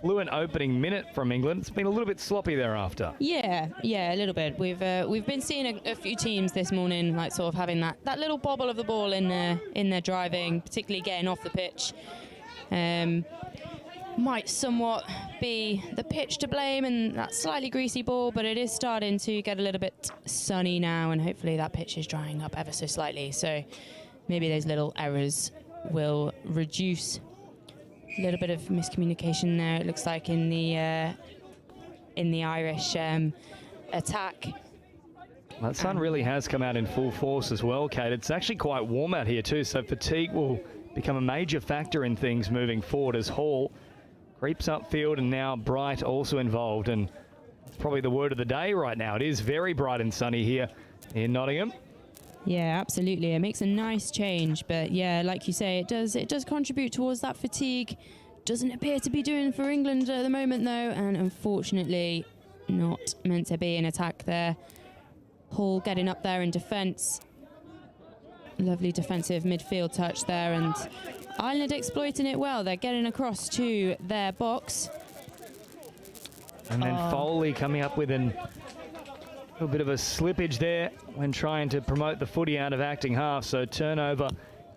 fluent opening minute from England, it's been a little bit sloppy thereafter. Yeah, a little bit. We've been seeing a few teams this morning, like sort of having that little bobble of the ball in their driving, particularly getting off the pitch. Might somewhat be the pitch to blame and that slightly greasy ball, but it is starting to get a little bit sunny now, and hopefully that pitch is drying up ever so slightly. So maybe those little errors will reduce. A little bit of miscommunication there, it looks like, in the Irish attack. That sun really has come out in full force as well, Kate. It's actually quite warm out here too, so fatigue will become a major factor in things moving forward as Hall creeps upfield, and now Bright also involved, and it's probably the word of the day right now. It is very bright and sunny here in Nottingham. Yeah, absolutely. It makes a nice change, but yeah, like you say, it does contribute towards that fatigue. Doesn't appear to be doing for England at the moment, though, and unfortunately not meant to be an attack there. Hall getting up there in defence. Lovely defensive midfield touch there, and Ireland exploiting it well. They're getting across to their box. And then Foley coming up with a little bit of a slippage there when trying to promote the footy out of acting half. So turnover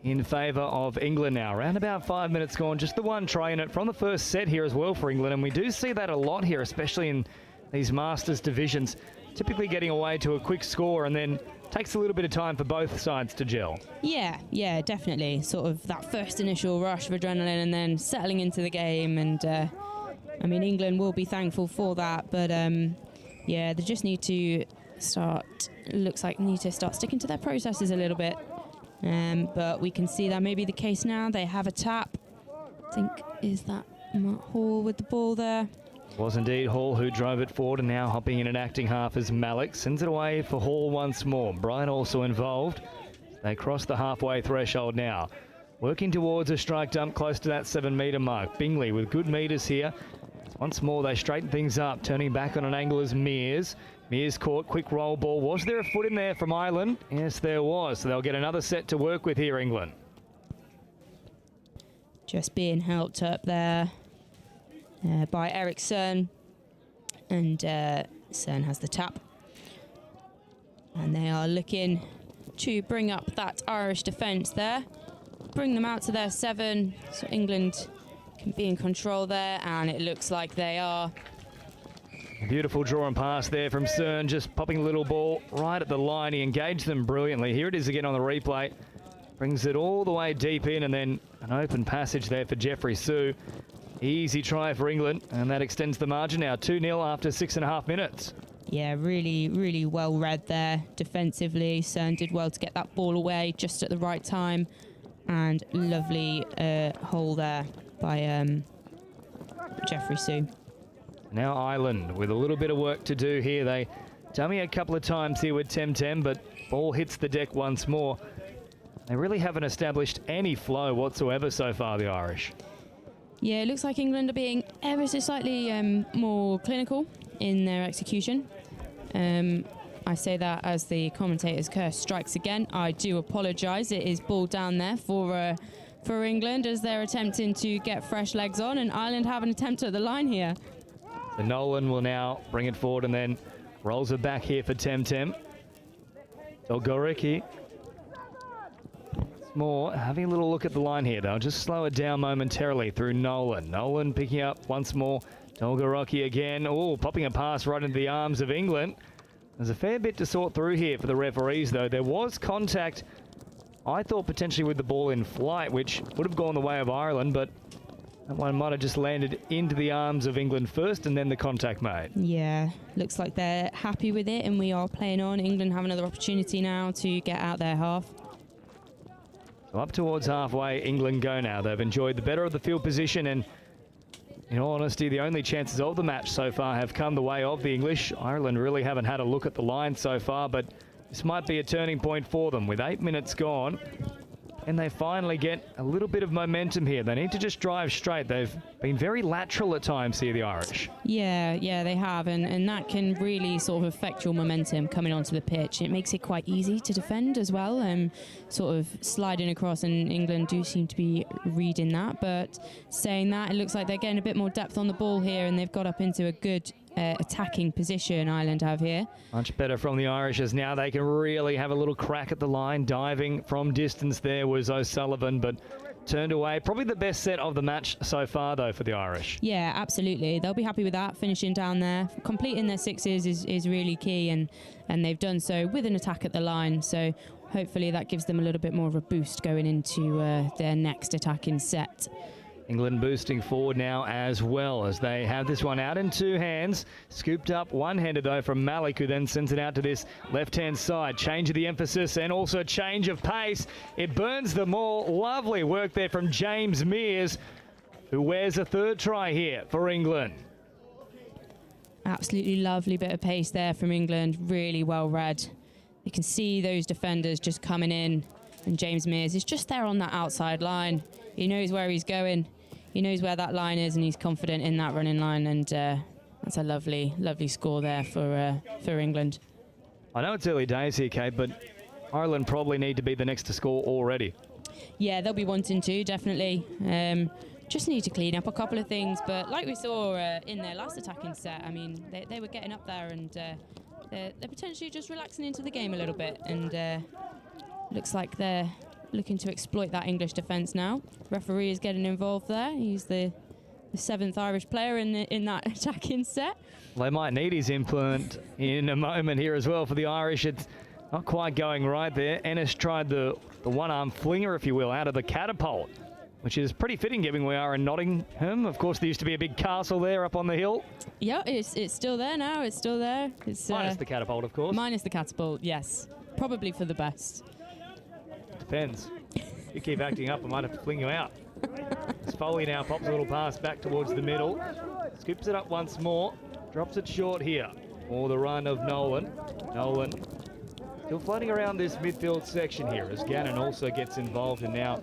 in favour of England now. Around about 5 minutes gone, just the one try in it from the first set here as well for England, and we do see that a lot here, especially in these Masters divisions, typically getting away to a quick score and then takes a little bit of time for both sides to gel. Yeah, definitely. Sort of that first initial rush of adrenaline and then settling into the game, and I mean, England will be thankful for that, but yeah, they just need to start, looks like need to start sticking to their processes a little bit. But we can see that may be the case now. They have a tap. I think, is that Hall with the ball there? It was indeed Hall who drove it forward, and now hopping in and acting half as Malik. Sends it away for Hall once more. Bright also involved. They cross the halfway threshold now. Working towards a strike dump close to that 7-metre mark. Bingley with good metres here. Once more they straighten things up. Turning back on an angle is Mears. Mears caught, quick roll ball. Was there a foot in there from Ireland? Yes, there was. So they'll get another set to work with here, England. Just being helped up there by Eriksson. And Cern has the tap. And they are looking to bring up that Irish defence there. Bring them out to their 7. So England can be in control there. And it looks like they are. Beautiful draw and pass there from Cern, just popping a little ball right at the line. He engaged them brilliantly. Here it is again on the replay. Brings it all the way deep in, and then an open passage there for Jeffrey Sue. Easy try for England, and that extends the margin now. 2-0 after 6.5 minutes. Yeah, really well read there defensively. Cern did well to get that ball away just at the right time. And lovely hole there by Jeffrey Sue. Now Ireland with a little bit of work to do here. They dummy a couple of times here with Temtem, but ball hits the deck once more. They really haven't established any flow whatsoever so far, the Irish. Yeah, it looks like England are being ever so slightly more clinical in their execution. I say that as the commentator's curse strikes again. I do apologise. It is ball down there for England as they're attempting to get fresh legs on, and Ireland have an attempt at the line here. The Nolan will now bring it forward and then rolls it back here for Temtem. Dolgoriki. More, having a little look at the line here. They'll just slow it down momentarily through Nolan. Nolan picking up once more. Dolgoriki again. Oh, popping a pass right into the arms of England. There's a fair bit to sort through here for the referees, though. There was contact, I thought, potentially with the ball in flight, which would have gone the way of Ireland, but that one might have just landed into the arms of England first and then the contact made. Yeah, looks like they're happy with it, and we are playing on. England have another opportunity now to get out their half. So up towards halfway, England go now. They've enjoyed the better of the field position, and in all honesty, the only chances of the match so far have come the way of the English. Ireland really haven't had a look at the line so far, but this might be a turning point for them with 8 minutes gone. And they finally get a little bit of momentum here. They need to just drive straight. They've been very lateral at times here, the Irish. Yeah, they have, and that can really sort of affect your momentum coming onto the pitch. It makes it quite easy to defend as well, sort of sliding across, and England do seem to be reading that. But saying that, it looks like they're getting a bit more depth on the ball here, and they've got up into a good attacking position Ireland have here. Much better from the Irish, as now they can really have a little crack at the line. Diving from distance there was O'Sullivan, but turned away. Probably the best set of the match so far, though, for the Irish. Yeah, absolutely. They'll be happy with that. Finishing down there, completing their sixes is really key, and they've done so with an attack at the line. So hopefully that gives them a little bit more of a boost going into their next attacking set. England boosting forward now as well, as they have this one out in two hands. Scooped up one-handed, though, from Malik, who then sends it out to this left-hand side. Change of the emphasis and also change of pace. It burns them all. Lovely work there from James Mears, who wears a third try here for England. Absolutely lovely bit of pace there from England. Really well read. You can see those defenders just coming in, and James Mears is just there on that outside line. He knows where he's going. He knows where that line is, and he's confident in that running line, and that's a lovely score there for England. I know it's early days here, Kate, but Ireland probably need to be the next to score already. Yeah, they'll be wanting to, definitely. Just need to clean up a couple of things, but like we saw in their last attacking set, I mean, they were getting up there, and they're potentially just relaxing into the game a little bit, and looks like they're looking to exploit that English defence now. Referee is getting involved there. He's the 7th Irish player in that attacking set. They might need his input in a moment here as well for the Irish. It's not quite going right there. Ennis tried the one-arm flinger, if you will, out of the catapult, which is pretty fitting given we are in Nottingham. Of course, there used to be a big castle there up on the hill. Yeah, it's still there now. It's still there. It's minus the catapult, of course. Minus the catapult, yes. Probably for the best. Depends. You keep acting up, I might have to fling you out. Foley now pops a little pass back towards the middle. Scoops it up once more. Drops it short here. For the run of Nolan. Nolan still floating around this midfield section here as Gannon also gets involved, and now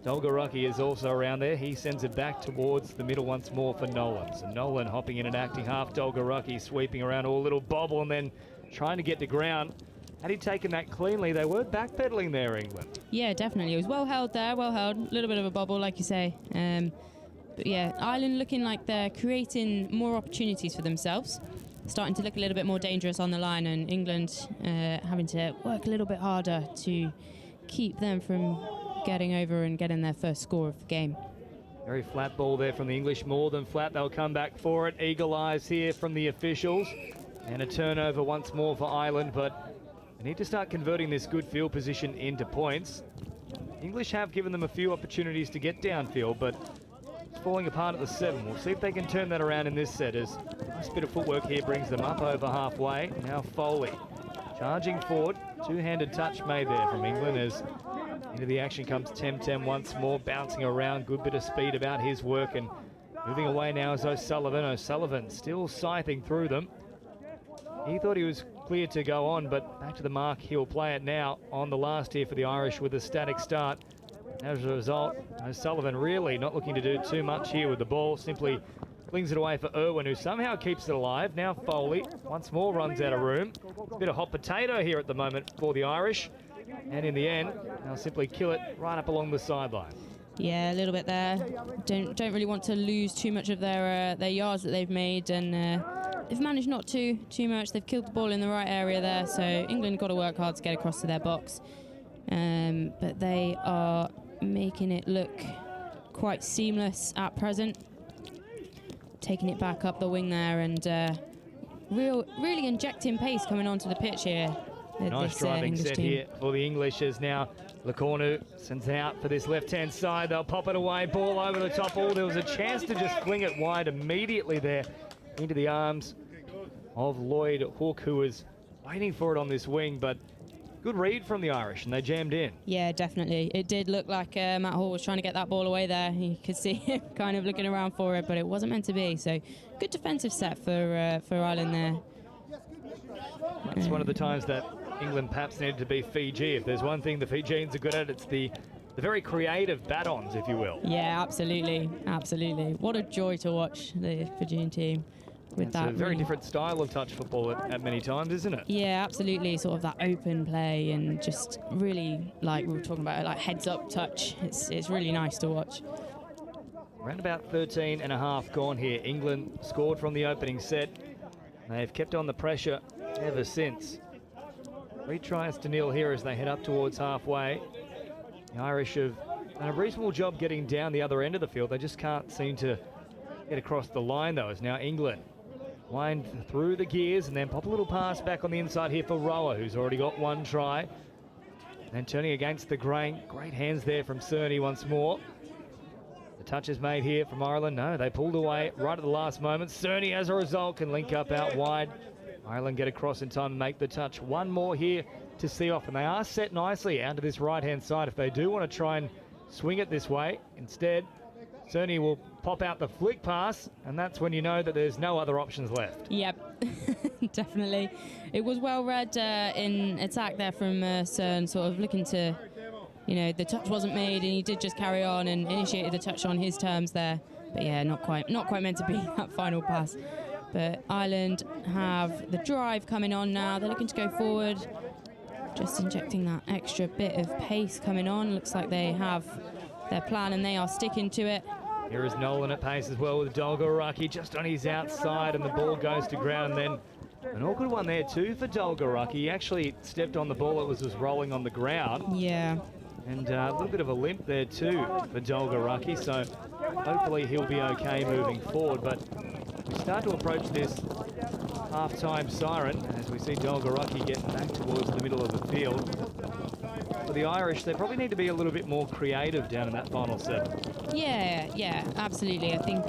Dolgoruki is also around there. He sends it back towards the middle once more for Nolan. So Nolan hopping in and acting half. Dolgoruki sweeping around, all a little bobble and then trying to get to ground. Had he taken that cleanly, they were backpedaling there, England. Yeah, definitely. It was well held there, well held. A little bit of a bobble, like you say. But yeah, Ireland looking like they're creating more opportunities for themselves. Starting to look a little bit more dangerous on the line, and England having to work a little bit harder to keep them from getting over and getting their first score of the game. Very flat ball there from the English, more than flat. They'll come back for it. Eagle eyes here from the officials. And a turnover once more for Ireland, but they need to start converting this good field position into points. English have given them a few opportunities to get downfield, but it's falling apart at the 7. We'll see if they can turn that around in this set, as a nice bit of footwork here brings them up over halfway. Now Foley charging forward. Two-handed touch made there from England as into the action comes Temtem once more, bouncing around. Good bit of speed about his work, and moving away now is O'Sullivan. O'Sullivan still scything through them. He thought he was clear to go on, but back to the mark. He'll play it now on the last here for the Irish with a static start. As a result, O'Sullivan really not looking to do too much here with the ball. Simply flings it away for Irwin, who somehow keeps it alive. Now Foley once more runs out of room. A bit of hot potato here at the moment for the Irish. And in the end, they'll simply kill it right up along the sideline. Yeah, a little bit there. Don't really want to lose too much of their yards that they've made, and they've managed not to too much. They've killed the ball in the right area there, so England got to work hard to get across to their box. But they are making it look quite seamless at present. Taking it back up the wing there, and really injecting pace coming onto the pitch here. Nice driving set here for the English as now Lecornu sends it out for this left-hand side. They'll pop it away, ball over the top. Oh, there was a chance to just fling it wide immediately there into the arms of Lloyd Hook, who was waiting for it on this wing, but good read from the Irish, and they jammed in. Yeah, definitely. It did look like Matt Hall was trying to get that ball away there. You could see him kind of looking around for it, but it wasn't meant to be. So good defensive set for Ireland there. It's one of the times that England perhaps needed to be Fiji. If there's one thing the Fijians are good at, it's the very creative bat-ons, if you will. Yeah, absolutely. Absolutely. What a joy to watch the Fijian team. With it's that a very different style of touch football at many times, isn't it? Yeah, absolutely. Sort of that open play and just really, like we were talking about, like heads-up touch. It's really nice to watch. Around about 13 and a half gone here. England scored from the opening set. They've kept on the pressure ever since. 3 tries to nil here as they head up towards halfway. The Irish have done a reasonable job getting down the other end of the field. They just can't seem to get across the line, though, as now England wind through the gears and then pop a little pass back on the inside here for Rower, who's already got 1 try. Then turning against the grain. Great hands there from Cerny once more. The touch is made here from Ireland. No, they pulled away right at the last moment. Cerny, as a result, can link up out wide. Ireland get across in time and make the touch. 1 more here to see off, and they are set nicely out to this right-hand side if they do want to try and swing it this way. Instead, Cerny will pop out the flick pass, and that's when you know that there's no other options left. Yep, definitely. It was well read in attack there from Cern, sort of looking to, you know, the touch wasn't made, and he did just carry on and initiated the touch on his terms there. But yeah, not quite meant to be that final pass. But Ireland have the drive coming on now. They're looking to go forward, just injecting that extra bit of pace coming on. Looks like they have their plan and they are sticking to it. Here is Nolan at pace as well with Dolgoruki just on his outside, and the ball goes to ground. And then an awkward one there too for Dolgoruki. He actually stepped on the ball. It was just rolling on the ground. Yeah. And a little bit of a limp there too for Dolgaraki, so hopefully he'll be okay moving forward. But we start to approach this half-time siren as we see Dolgaraki getting back towards the middle of the field. For the Irish, they probably need to be a little bit more creative down in that final 7. Yeah, absolutely. I think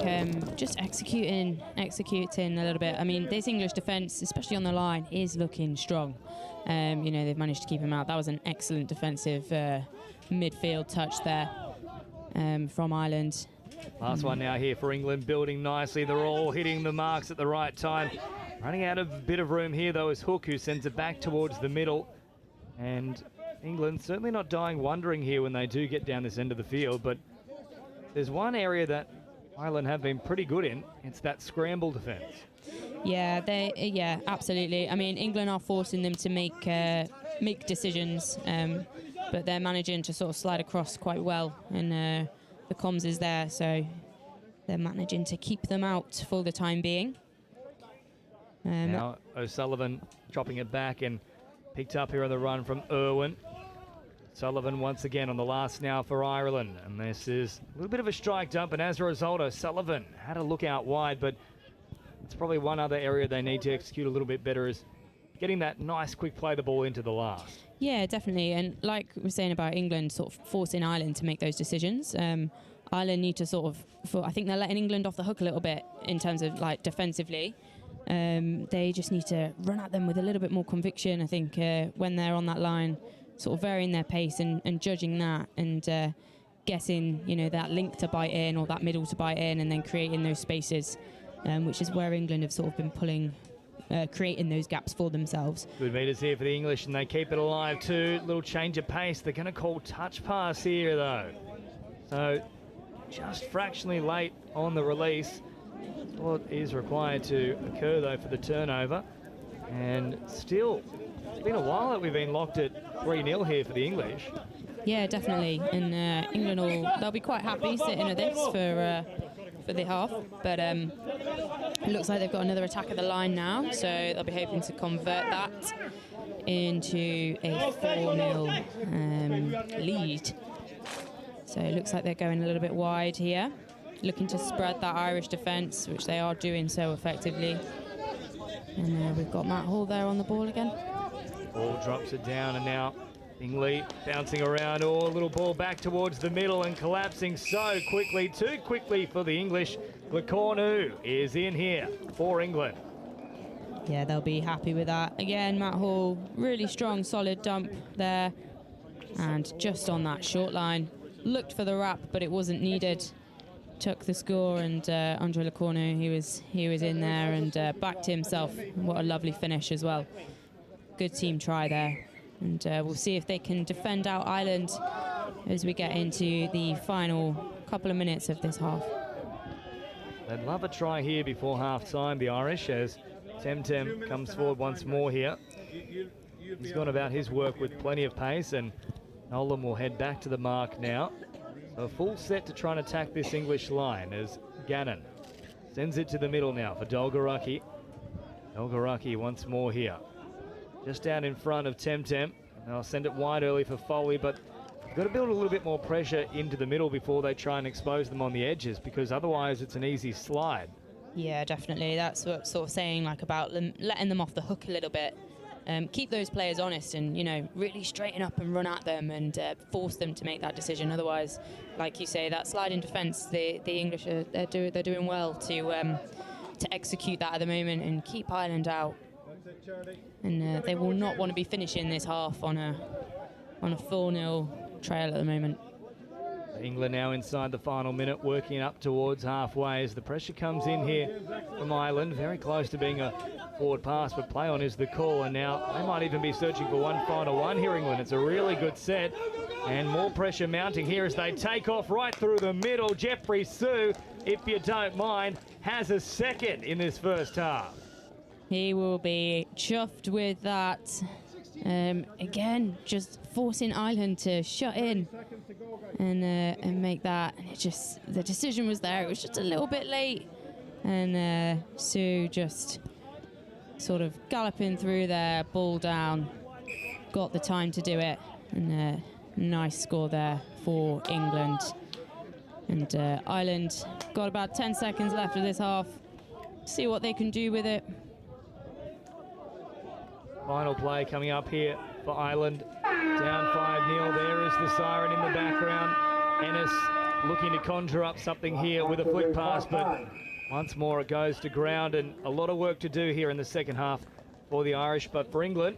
just executing a little bit. I mean, this English defence, especially on the line, is looking strong. You know, they've managed to keep him out. That was an excellent defensive midfield touch there from Ireland. Last one now here for England, building nicely. They're all hitting the marks at the right time. Running out of a bit of room here, though, is Hook, who sends it back towards the middle. And England certainly not dying wondering here when they do get down this end of the field, but there's one area that Ireland have been pretty good in. It's that scramble defence. Yeah, absolutely. I mean, England are forcing them to make decisions, but they're managing to sort of slide across quite well, and the comms is there, so they're managing to keep them out for the time being. Now O'Sullivan dropping it back and picked up here on the run from Irwin. Sullivan once again on the last now for Ireland, and this is a little bit of a strike dump, and as a result, O'Sullivan had a look out wide, but it's probably one other area they need to execute a little bit better is getting that nice quick play the ball into the last. Yeah, definitely, and like we were saying about England sort of forcing Ireland to make those decisions, Ireland need to sort of, I think they're letting England off the hook a little bit in terms of like defensively. They just need to run at them with a little bit more conviction. I think when they're on that line, sort of varying their pace and judging that and getting, you know, that link to bite in or that middle to bite in and then creating those spaces, which is where England have sort of been creating those gaps for themselves. Good meters here for the English, and they keep it alive too. Little change of pace. They're going to call touch pass here though. So just fractionally late on the release. What is required to occur though for the turnover, and still it's been a while that we've been locked at 3-0 here for the English. Yeah, definitely, and England they'll be quite happy sitting at this for the half, but it looks like they've got another attack at the line now, so they'll be hoping to convert that into a 4-0 lead. So it looks like they're going a little bit wide here, looking to spread that Irish defence, which they are doing so effectively. And we've got Matt Hall there on the ball again. Ball drops it down, and now Bingley bouncing around. A little ball back towards the middle and collapsing so quickly, too quickly for the English. Lecornu is in here for England. Yeah, they'll be happy with that. Again, Matt Hall, really strong, solid dump there. And just on that short line, looked for the wrap, but it wasn't needed. Took the score, and Andre Lecornu, he was in there and backed himself. What a lovely finish as well. Good team try there. And we'll see if they can defend out Ireland as we get into the final couple of minutes of this half. They'd love a try here before half-time, the Irish, as Temtem comes forward once more here. He's gone about his work with plenty of pace, and Nolan will head back to the mark now. So a full set to try and attack this English line as Gannon sends it to the middle now for Dolgaraki. Dolgaraki once more here. Just down in front of Temtem. They'll send it wide early for Foley, but you've got to build a little bit more pressure into the middle before they try and expose them on the edges, because otherwise it's an easy slide. Yeah, definitely. That's what sort of saying like about them, letting them off the hook a little bit. Keep those players honest and, you know, really straighten up and run at them and force them to make that decision. Otherwise, like you say, that sliding defence, the English, they're doing well to execute that at the moment and keep Ireland out. And they will not want to be finishing this half on a 4-0 trail at the moment. England now inside the final minute, working up towards halfway as the pressure comes in here from Ireland. Very close to being a forward pass, but play on is the call, and now they might even be searching for one final one here, England. It's a really good set, and more pressure mounting here as they take off right through the middle. Jeffrey Sue, if you don't mind, has a second in this first half. He will be chuffed with that. Again, just forcing Ireland to shut in and make that. And it just, the decision was there. It was just a little bit late, and Sue just sort of galloping through there, ball down, got the time to do it, and Nice score there for England. And Ireland got about 10 seconds left of this half. See what they can do with it. Final play coming up here for Ireland. Down 5-0. There is the siren in the background. Ennis looking to conjure up something here with a flick pass, but once more it goes to ground, and a lot of work to do here in the second half for the Irish. But for England,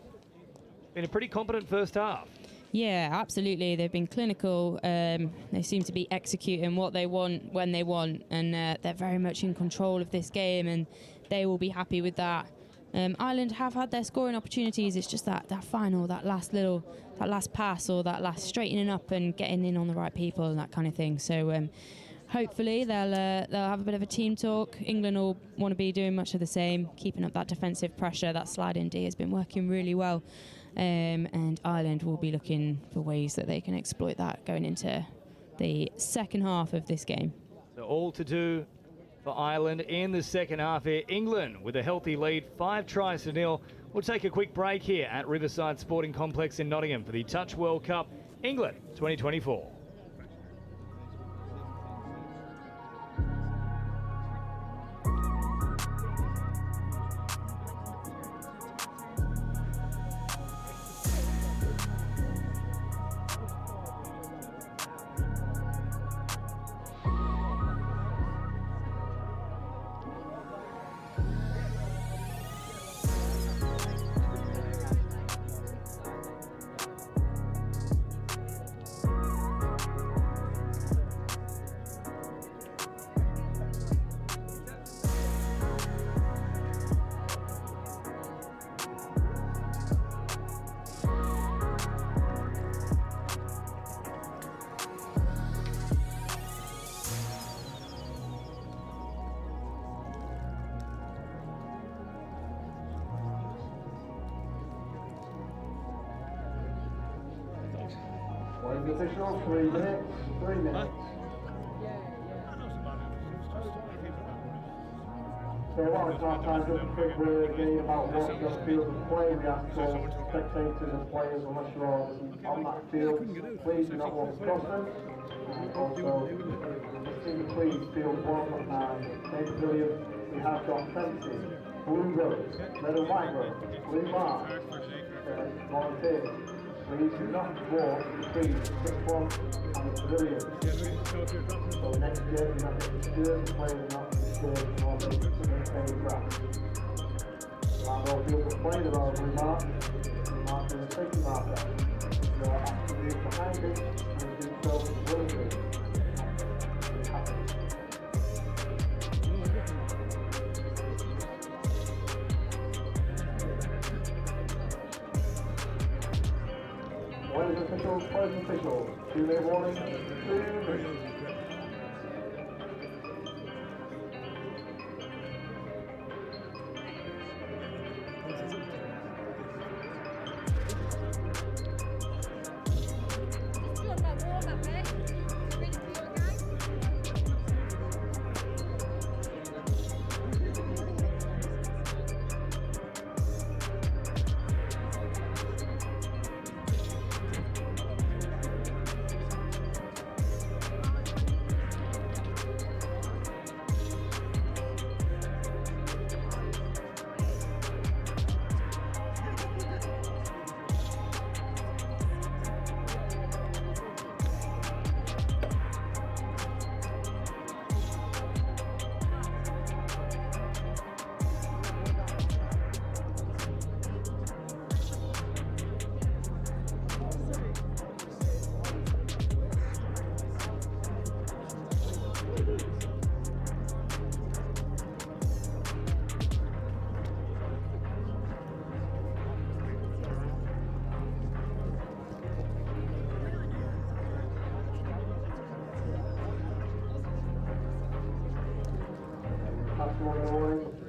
it's been a pretty competent first half. Yeah, absolutely. They've been clinical. They seem to be executing what they want when they want, and they're very much in control of this game, and they will be happy with that. Ireland have had their scoring opportunities. It's just that final, that last pass, or that last straightening up and getting in on the right people and that kind of thing. So hopefully they'll have a bit of a team talk. England will want to be doing much of the same, keeping up that defensive pressure. That slide-in D has been working really well. And Ireland will be looking for ways that they can exploit that going into the second half of this game. So all to do for Ireland in the second half here. England with a healthy lead, 5-0. We'll take a quick break here at Riverside Sporting Complex in Nottingham for the Touch World Cup England 2024. Official, 3 minutes. 3 minutes. So while it's half time, just a quick word again about what the field of play. We ask all spectators and players, unless you're on that field, please do not walk across them. And also, please field 1 and St. William, we have got fences, blue roads, red and white roads, blue bars, volunteers. Please do not walk between the 6-1 and the pavilion. So next year, do not get disturbed, the players are not disturbed, nor they maintain grass. Around all fields of play, there are remarks in the safety marker. You are asked to move behind it, and do so willingly. Players officials, players officials, 2-minute warning, 2 minutes.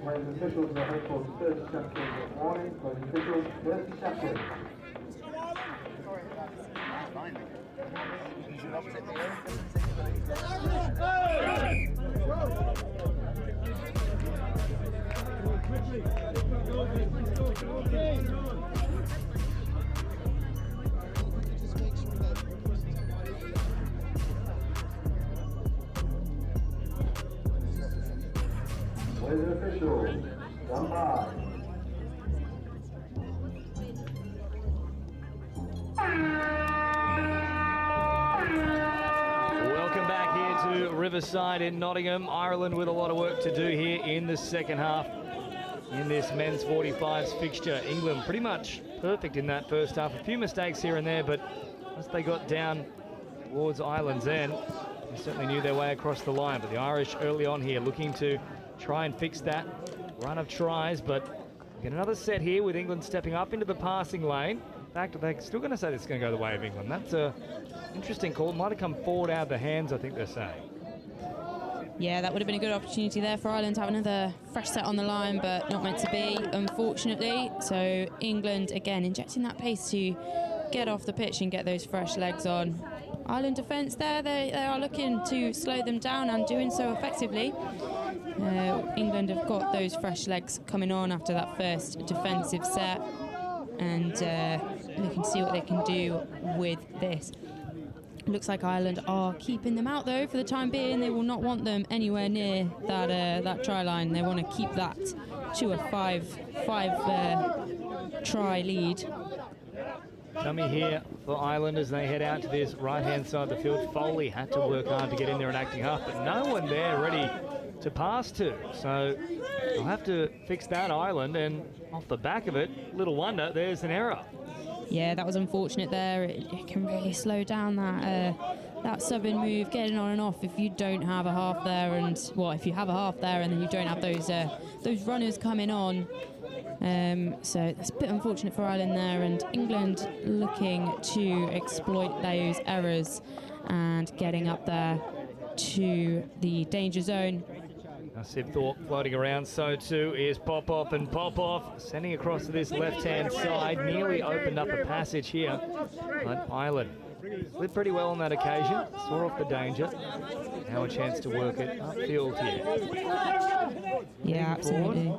Players officials are head for 30 seconds of warning. Players officials, 30 seconds. Welcome back here to Riverside in Nottingham. Ireland with a lot of work to do here in the second half in this men's 45s fixture. England pretty much perfect in that first half. A few mistakes here and there, but once they got down towards Ireland's end, they certainly knew their way across the line. But the Irish early on here looking to try and fix that run of tries, but get another set here with England stepping up into the passing lane. In fact, they're still going to say this is going to go the way of England. That's a interesting call. Might have come forward out of the hands, I think they're saying. Yeah, that would have been a good opportunity there for Ireland to have another fresh set on the line, but not meant to be, unfortunately. So England, again, injecting that pace to get off the pitch and get those fresh legs on. Ireland defence there, they are looking to slow them down and doing so effectively. England have got those fresh legs coming on after that first defensive set, and they can see what they can do with this. Looks like Ireland are keeping them out though for the time being. They will not want them anywhere near that try line. They want to keep that to a five try lead. Dummy here for Ireland as they head out to this right-hand side of the field. Foley had to work hard to get in there and acting half, but no one there ready to pass to. So they'll have to fix that, Ireland, and off the back of it, little wonder, there's an error. Yeah, that was unfortunate there. It can really slow down that sub-in move, getting on and off if you don't have a half there, and well, if you have a half there and then you don't have those runners coming on. So that's a bit unfortunate for Ireland there, and England looking to exploit those errors and getting up there to the danger zone. Siv Thorpe floating around, so too is Popoff, and Popoff sending across to this left-hand side, nearly opened up a passage here, but Ireland slid pretty well on that occasion, saw off the danger. Now a chance to work it upfield here. Yeah, absolutely.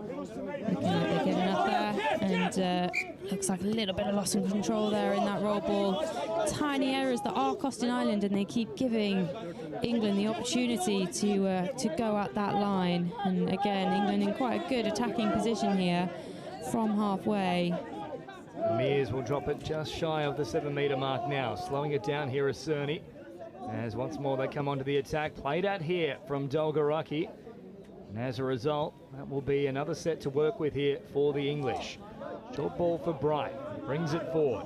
Looking like they're getting up there, and looks like a little bit of loss of control there in that roll ball. Tiny errors that are costing Ireland, and they keep giving England the opportunity to go at that line. And again, England in quite a good attacking position here from halfway. Mears will drop it just shy of the 7-metre mark now. Slowing it down here is Cerny. As once more they come onto the attack. Played at here from Dolgaraki. And as a result, that will be another set to work with here for the English. Short ball for Bright. Brings it forward.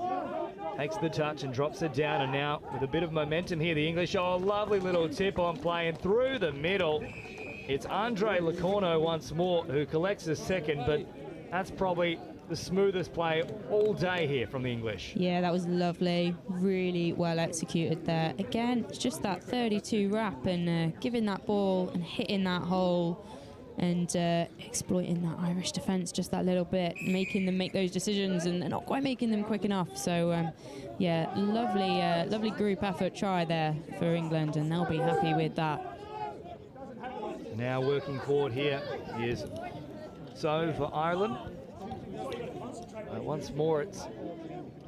Takes the touch and drops it down. And now with a bit of momentum here, the English. Oh, lovely little tip on play and through the middle. It's Andre Lecorno once more who collects a second, but that's probably the smoothest play all day here from the English. Yeah, that was lovely. Really well executed there. Again, it's just that 32 wrap and giving that ball and hitting that hole and exploiting that Irish defence just that little bit, making them make those decisions and not quite making them quick enough. So, yeah, lovely group effort try there for England, and they'll be happy with that. Now working forward here is so for Ireland. Once more, it's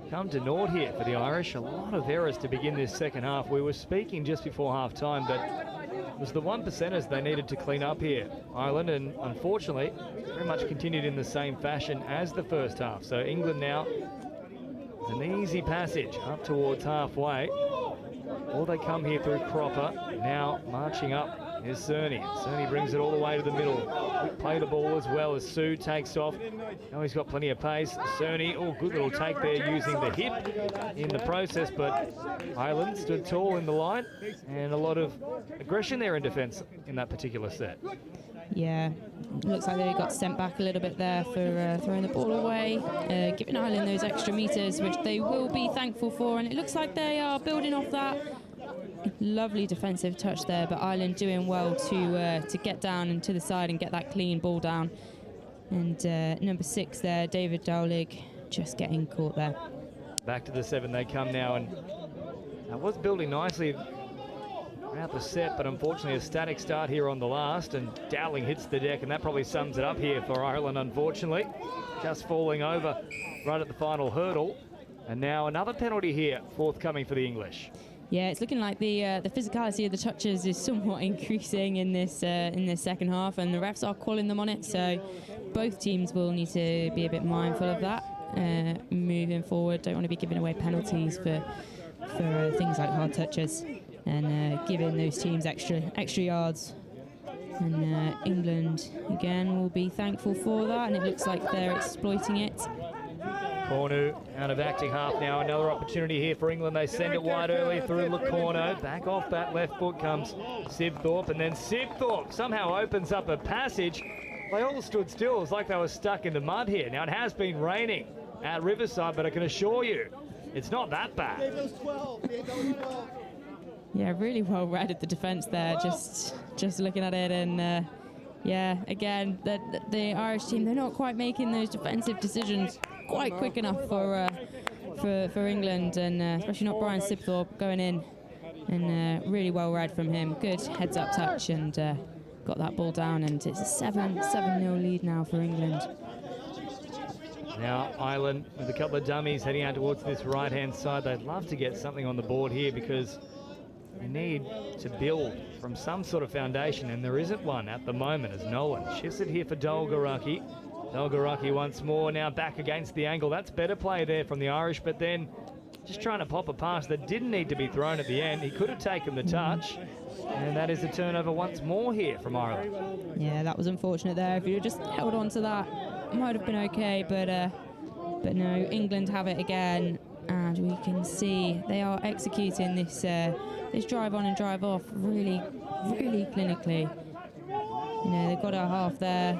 come to naught here for the Irish. A lot of errors to begin this second half. We were speaking just before half-time, but it was the 1%ers they needed to clean up here, Ireland, and unfortunately, very much continued in the same fashion as the first half. So England now, it's an easy passage up towards halfway. Or they come here through Cropper. Now marching up is Cerny. Cerny brings it all the way to the middle. Quick play the ball as well as Sue takes off. Now he's got plenty of pace. Cerny, oh, good little take there using the hip in the process, but Ireland stood tall in the line and a lot of aggression there in defence in that particular set. Yeah, looks like they got sent back a little bit there for throwing the ball away, giving Ireland those extra metres, which they will be thankful for, and it looks like they are building off that. Lovely defensive touch there, but Ireland doing well to get down and to the side and get that clean ball down. And number 6 there, David Dowlig, just getting caught there. Back to the 7 they come now, and that was building nicely throughout the set, but unfortunately a static start here on the last, and Dowling hits the deck, and that probably sums it up here for Ireland, unfortunately. Just falling over right at the final hurdle. And now another penalty here forthcoming for the English. Yeah, it's looking like the physicality of the touches is somewhat increasing in this second half, and the refs are calling them on it. So both teams will need to be a bit mindful of that moving forward. Don't want to be giving away penalties for things like hard touches and giving those teams extra yards. And England again will be thankful for that, and it looks like they're exploiting it. Cornu out of acting half now. Another opportunity here for England. They send it wide early through Lecornu. Back off that left foot comes Sibthorpe, and then Sibthorpe somehow opens up a passage. They all stood still. It was like they were stuck in the mud here. Now, it has been raining at Riverside, but I can assure you, it's not that bad. Yeah, really well read at the defence there, just looking at it. And yeah, again, the Irish team, they're not quite making those defensive decisions quite quick enough for England, and especially not Brian Sibthorpe going in. And really well read from him. Good heads-up touch, and got that ball down, and it's a 7-0 lead now for England. Now Ireland with a couple of dummies heading out towards this right-hand side. They'd love to get something on the board here because you need to build from some sort of foundation, and there isn't one at the moment as Nolan shifts it here for Dolgaraki. Dolgaraki once more, now back against the angle. That's better play there from the Irish, but then just trying to pop a pass that didn't need to be thrown at the end. He could have taken the touch, and that is a turnover once more here from Ireland. Yeah, that was unfortunate there. If you just held on to that, it might have been okay, but no, England have it again, and we can see they are executing this drive on and drive off really clinically. You know, they've got a half there,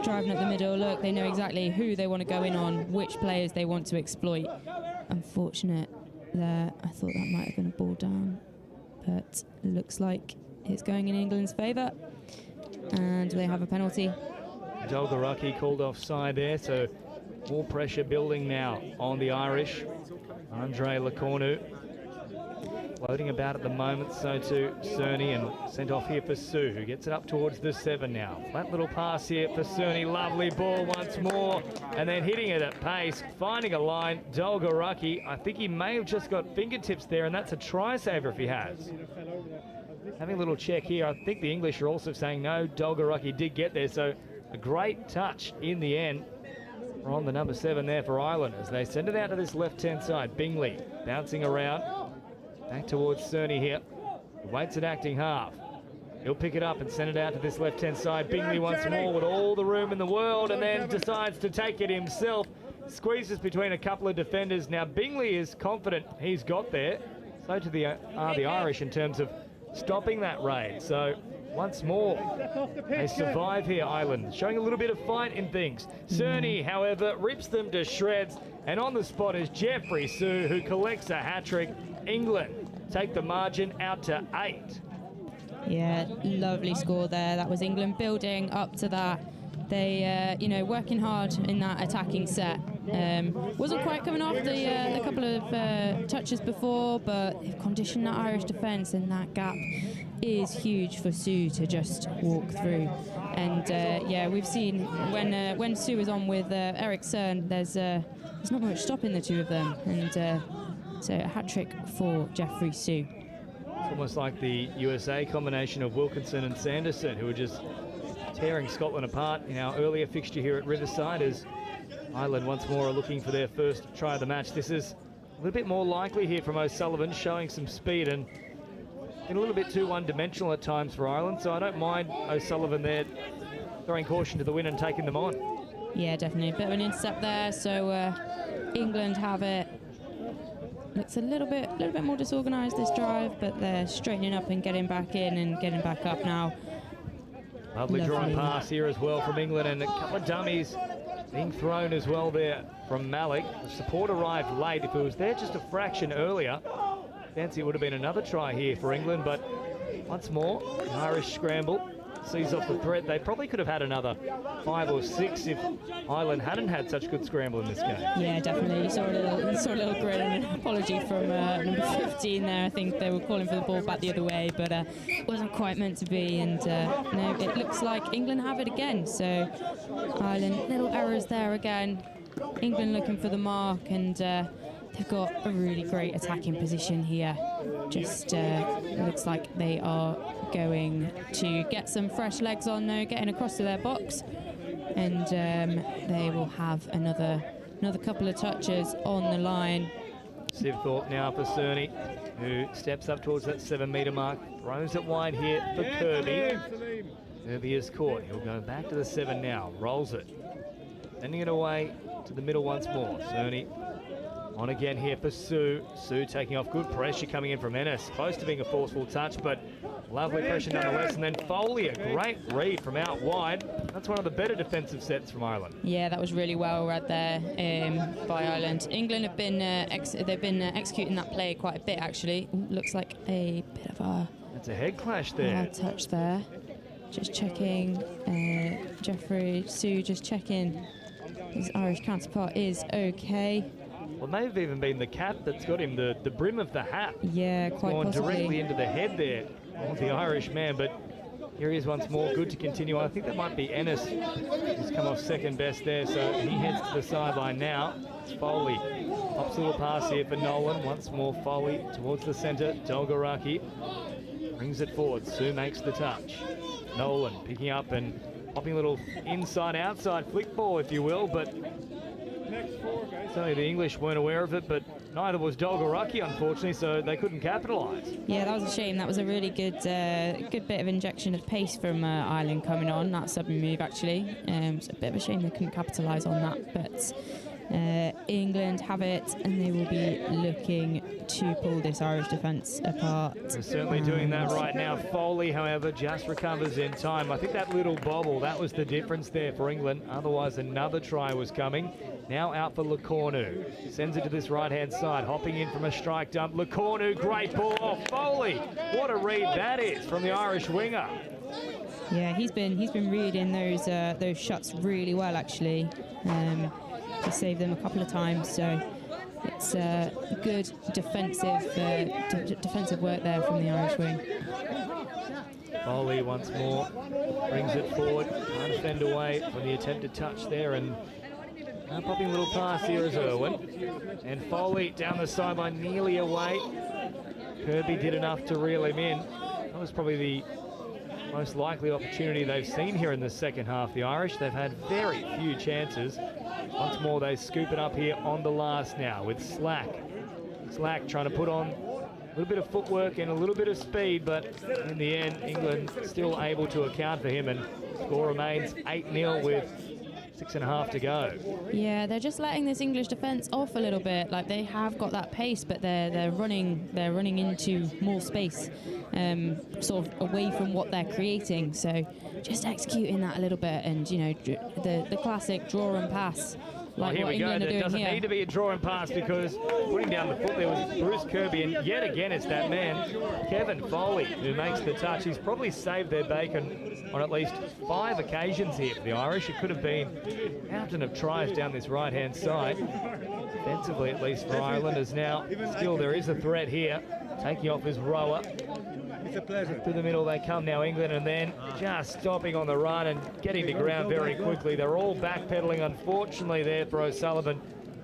driving up the middle. Look, they know exactly who they want to go in on, which players they want to exploit. Unfortunate there. I thought that might have been a ball down, but looks like it's going in England's favour, and they have a penalty. Dolgaraki called offside there, so more pressure building now on the Irish. Andre Lecornu floating about at the moment, so too Cerny, and sent off here for Sue, who gets it up towards the 7 now. Flat little pass here for Cerny, lovely ball once more, and then hitting it at pace, finding a line. Dolgaraki, I think he may have just got fingertips there, and that's a try saver if he has. Having a little check here, I think the English are also saying no, Dolgaraki did get there, so a great touch in the end on the number 7 there for Ireland as they send it out to this left-hand side. Bingley bouncing around. Back towards Cerny here. He waits at acting half. He'll pick it up and send it out to this left-hand side. Bingley once more with all the room in the world, and then decides to take it himself. Squeezes between a couple of defenders. Now Bingley is confident he's got there. So to the Irish in terms of stopping that raid. So once more, they survive here, Ireland, showing a little bit of fight in things. Cerny, however, rips them to shreds, and on the spot is Jeffrey Sue, who collects a hat-trick. England take the margin out to 8. Yeah, lovely score there. That was England building up to that. They, you know, working hard in that attacking set. Wasn't quite coming off the couple of touches before, but they've conditioned that Irish defence, and that gap is huge for Sue to just walk through. And yeah, we've seen when Sue is on with Eric Cern, there's not much stopping the two of them, and so a hat-trick for Jeffrey Sue. It's almost like the USA combination of Wilkinson and Sanderson, who were just tearing Scotland apart in our earlier fixture here at Riverside, as Ireland once more are looking for their first try of the match. This is a little bit more likely here from O'Sullivan, showing some speed and a little bit too one-dimensional at times for Ireland, so I don't mind O'Sullivan there throwing caution to the wind and taking them on. Yeah, definitely a bit of an intercept there, so England have it. Looks a little bit more disorganised this drive, but they're straightening up and getting back in and getting back up now. Lovely drawn pass here as well from England, and a couple of dummies being thrown as well there from Malik. The support arrived late. If it was there just a fraction earlier, fancy it would have been another try here for England, but once more, an Irish scramble sees off the threat. They probably could have had another 5 or 6 if Ireland hadn't had such good scramble in this game. Yeah, definitely. You saw a little grin and an apology from number 15 there. I think they were calling for the ball back the other way, but it wasn't quite meant to be. And no, it looks like England have it again. So Ireland, little errors there again. England looking for the mark, and they've got a really great attacking position here. Just looks like they are going to get some fresh legs on now, getting across to their box, and they will have another couple of touches on the line. Sibthorpe now for Cerny, who steps up towards that 7 metre mark, throws it wide here for Kirby. Kirby is caught. He'll go back to the 7 now, rolls it, sending it away to the middle once more. Cerny on again here for Sue. Sue taking off, good pressure coming in from Ennis, close to being a forceful touch, but lovely pressure nonetheless. And then Foley, a great read from out wide. That's one of the better defensive sets from Ireland. Yeah, that was really well read there by Ireland. England have been executing that play quite a bit actually. Looks like a bit of a It's a head clash there. Touch there. Just checking. Jeffrey Sue just checking his Irish counterpart is okay. Well, it may have even been the cap that's got him, the brim of the hat. Yeah, quite gone possibly. Directly into the head there of the Irish man, but here he is once more, good to continue. I think that might be Ennis who's come off second best there, so he heads to the sideline now. It's Foley. Pops a little pass here for Nolan. Once more Foley towards the centre. Dolgaraki brings it forward. Sue makes the touch. Nolan picking up and popping a little inside-outside flick ball, if you will, but certainly the English weren't aware of it, but neither was Dolgaraki, unfortunately, so they couldn't capitalise. Yeah, that was a shame. That was a really good bit of injection of pace from Ireland coming on, that sudden move, actually. It's a bit of a shame they couldn't capitalise on that, but England have it, and they will be looking to pull this Irish defence apart. They're certainly doing that right now. Foley, however, just recovers in time. I think that little bobble, that was the difference there for England. Otherwise, another try was coming. Now out for Lecornu. Sends it to this right-hand side, hopping in from a strike dump. Lecornu, great ball off Foley. What a read that is from the Irish winger. Yeah, he's been reading those shots really well, actually. He saved them a couple of times, so it's good defensive work there from the Irish wing. Foley once more brings it forward, can't fend away from the attempted touch there, and popping a little pass here is Irwin. And Foley down the sideline, nearly away. Kirby did enough to reel him in. That was probably the most likely opportunity they've seen here in the second half. The Irish, they've had very few chances. Once more, they scoop it up here on the last now with Slack. Slack trying to put on a little bit of footwork and a little bit of speed, but in the end, England still able to account for him, and score remains 8-0 with 6.5 to go. Yeah, they're just letting this English defence off a little bit. Like, they have got that pace, but they're running into more space, sort of away from what they're creating. So just executing that a little bit, and you know, the classic draw and pass. Like here what we go. England are There doing doesn't here. need to be a draw and pass, because putting down the foot there was Bruce Kirby, and yet again it's that man, Kevin Foley, who makes the touch. He's probably saved their bacon on at least 5 occasions here for the Irish. It could have been captain of tries down this right-hand side. Defensively, at least for Ireland, as now still there is a threat here. Taking off his rower. Through the middle they come now, England, and then just stopping on the run and getting to ground very quickly. They're all backpedaling, unfortunately, there for O'Sullivan.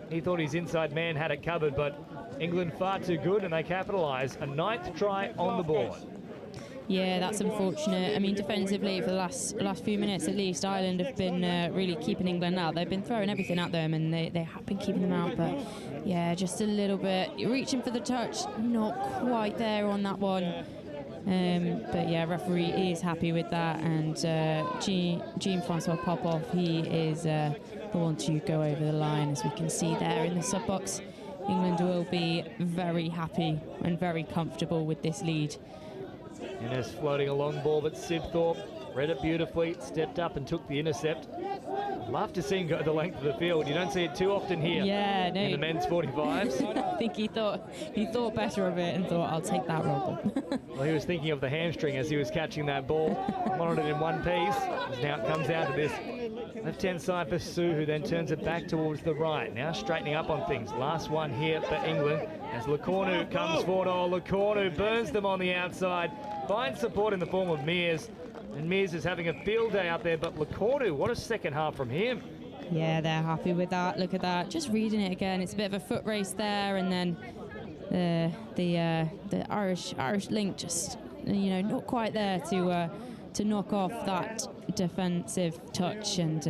He thought his inside man had it covered, but England far too good, and they capitalise. A 9th try on the board. Yeah, that's unfortunate. I mean, defensively, for the last few minutes at least, Ireland have been really keeping England out. They've been throwing everything at them, and they have been keeping them out. But yeah, just a little bit reaching for the touch, not quite there on that one. But yeah, referee is happy with that, and Jean-Francois Popov, he is the one to go over the line, as we can see there in the sub box. England will be very happy and very comfortable with this lead. Innes floating a long ball, but Sibthorpe read it beautifully, stepped up and took the intercept. Love to see him go the length of the field. You don't see it too often here. Yeah, no. In the men's 45s. I think he thought better of it and thought, I'll take that role. Well, he was thinking of the hamstring as he was catching that ball. Wanted it in one piece. Now it comes out to this left-hand side for Sue, who then turns it back towards the right. Now straightening up on things. Last one here for England as Lecornu comes forward. Oh, Lecornu burns them on the outside. Finds support in the form of Mears. And Mears is having a field day out there, but Lecornu, what a second half from him. Yeah, they're happy with that. Look at that. Just reading it again. It's a bit of a foot race there, and then the Irish link just, not quite there to knock off that defensive touch. And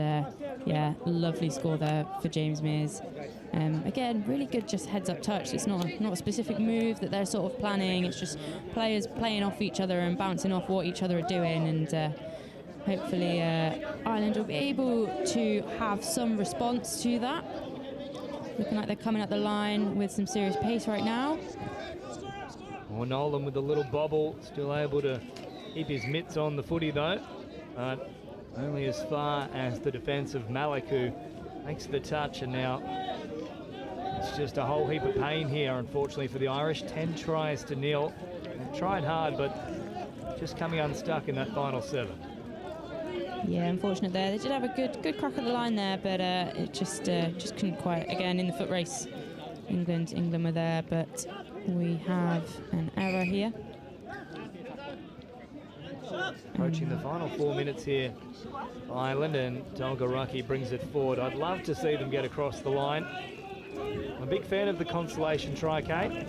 yeah, lovely score there for James Mears. Again, really good just heads-up touch. It's not a specific move that they're sort of planning. It's just players playing off each other and bouncing off what each other are doing. And hopefully Ireland will be able to have some response to that. Looking like they're coming up the line with some serious pace right now. Well, Nolan with a little bobble, still able to keep his mitts on the footy though, but only as far as the defence of Malik, who makes the touch. And now it's just a whole heap of pain here, unfortunately, for the Irish. 10 tries to 0. They've tried hard, but just coming unstuck in that final 7. Yeah, unfortunate there. They did have a good crack at the line there, but it just couldn't quite. Again, in the foot race, England were there, but we have an error here. Approaching the final 4 minutes here, Ireland, and Dolgaraki brings it forward. I'd love to see them get across the line. I'm a big fan of the consolation try, Kate.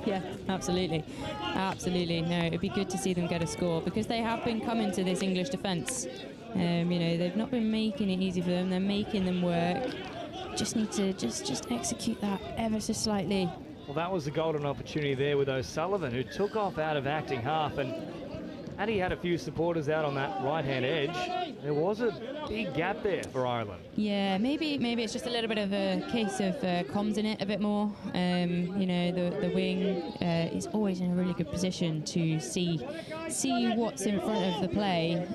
Yeah, absolutely. Absolutely. No, it'd be good to see them get a score, because they have been coming to this English defence. They've not been making it easy for them. They're making them work. Just need to just execute that ever so slightly. Well, that was the golden opportunity there with O'Sullivan, who took off out of acting half, and had he had a few supporters out on that right-hand edge, there was a big gap there for Ireland. Yeah, maybe it's just a little bit of a case of comms in it a bit more. The wing is always in a really good position to see what's in front of the play.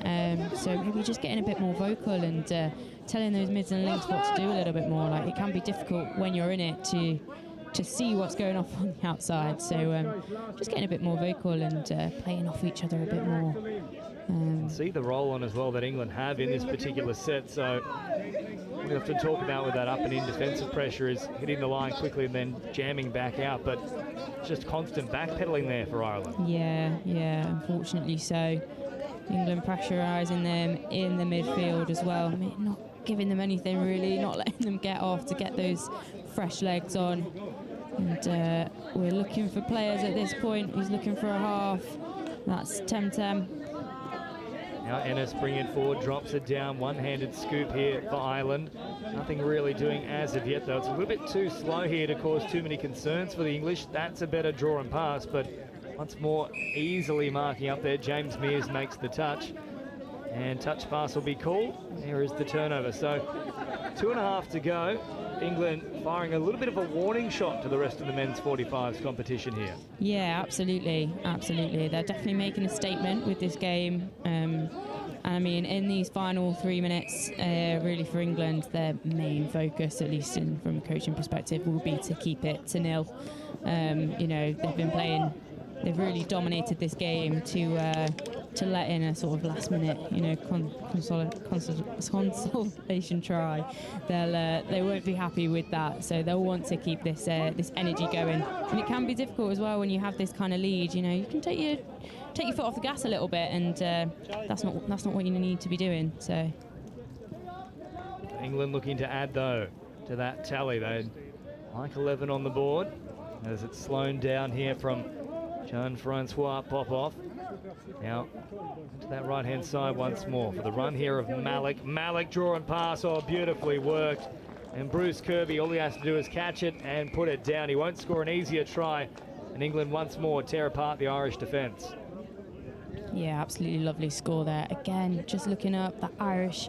So maybe just getting a bit more vocal and telling those mids and links what to do a little bit more. Like, it can be difficult when you're in it to see what's going off on the outside. So just getting a bit more vocal and playing off each other a bit more. See the roll on as well that England have in this particular set. So what we often talk about with that up and in defensive pressure is hitting the line quickly and then jamming back out, but just constant backpedaling there for Ireland. Yeah, unfortunately so. England pressurising them in the midfield as well. I mean, not giving them anything really, not letting them get off to get those fresh legs on. And we're looking for players at this point. He's looking for a half. That's Temtem. Now Ennis bringing it forward, drops it down. One-handed scoop here for Ireland. Nothing really doing as of yet, though. It's a little bit too slow here to cause too many concerns for the English. That's a better draw and pass, but once more easily marking up there. James Mears makes the touch, and touch pass will be called. There is the turnover. So 2.5 to go. England firing a little bit of a warning shot to the rest of the men's 45s competition here. Yeah, absolutely. They're definitely making a statement with this game. And I mean, in these final 3 minutes, really for England, their main focus, at least from a coaching perspective, will be to keep it to 0. They've been playing. They've really dominated this game to let in a sort of last-minute, consolation try. They won't be happy with that, so they'll want to keep this energy going. And it can be difficult as well when you have this kind of lead. You can take your foot off the gas a little bit, and that's not what you need to be doing. So England looking to add though to that tally. They'd like 11 on the board as it's slowed down here from Jean-Francois Popov. Now to that right-hand side once more for the run here of Malik. Malik draw and pass, beautifully worked. And Bruce Kirby, all he has to do is catch it and put it down. He won't score an easier try. And England once more tear apart the Irish defence. Yeah, absolutely lovely score there. Again, just looking up the Irish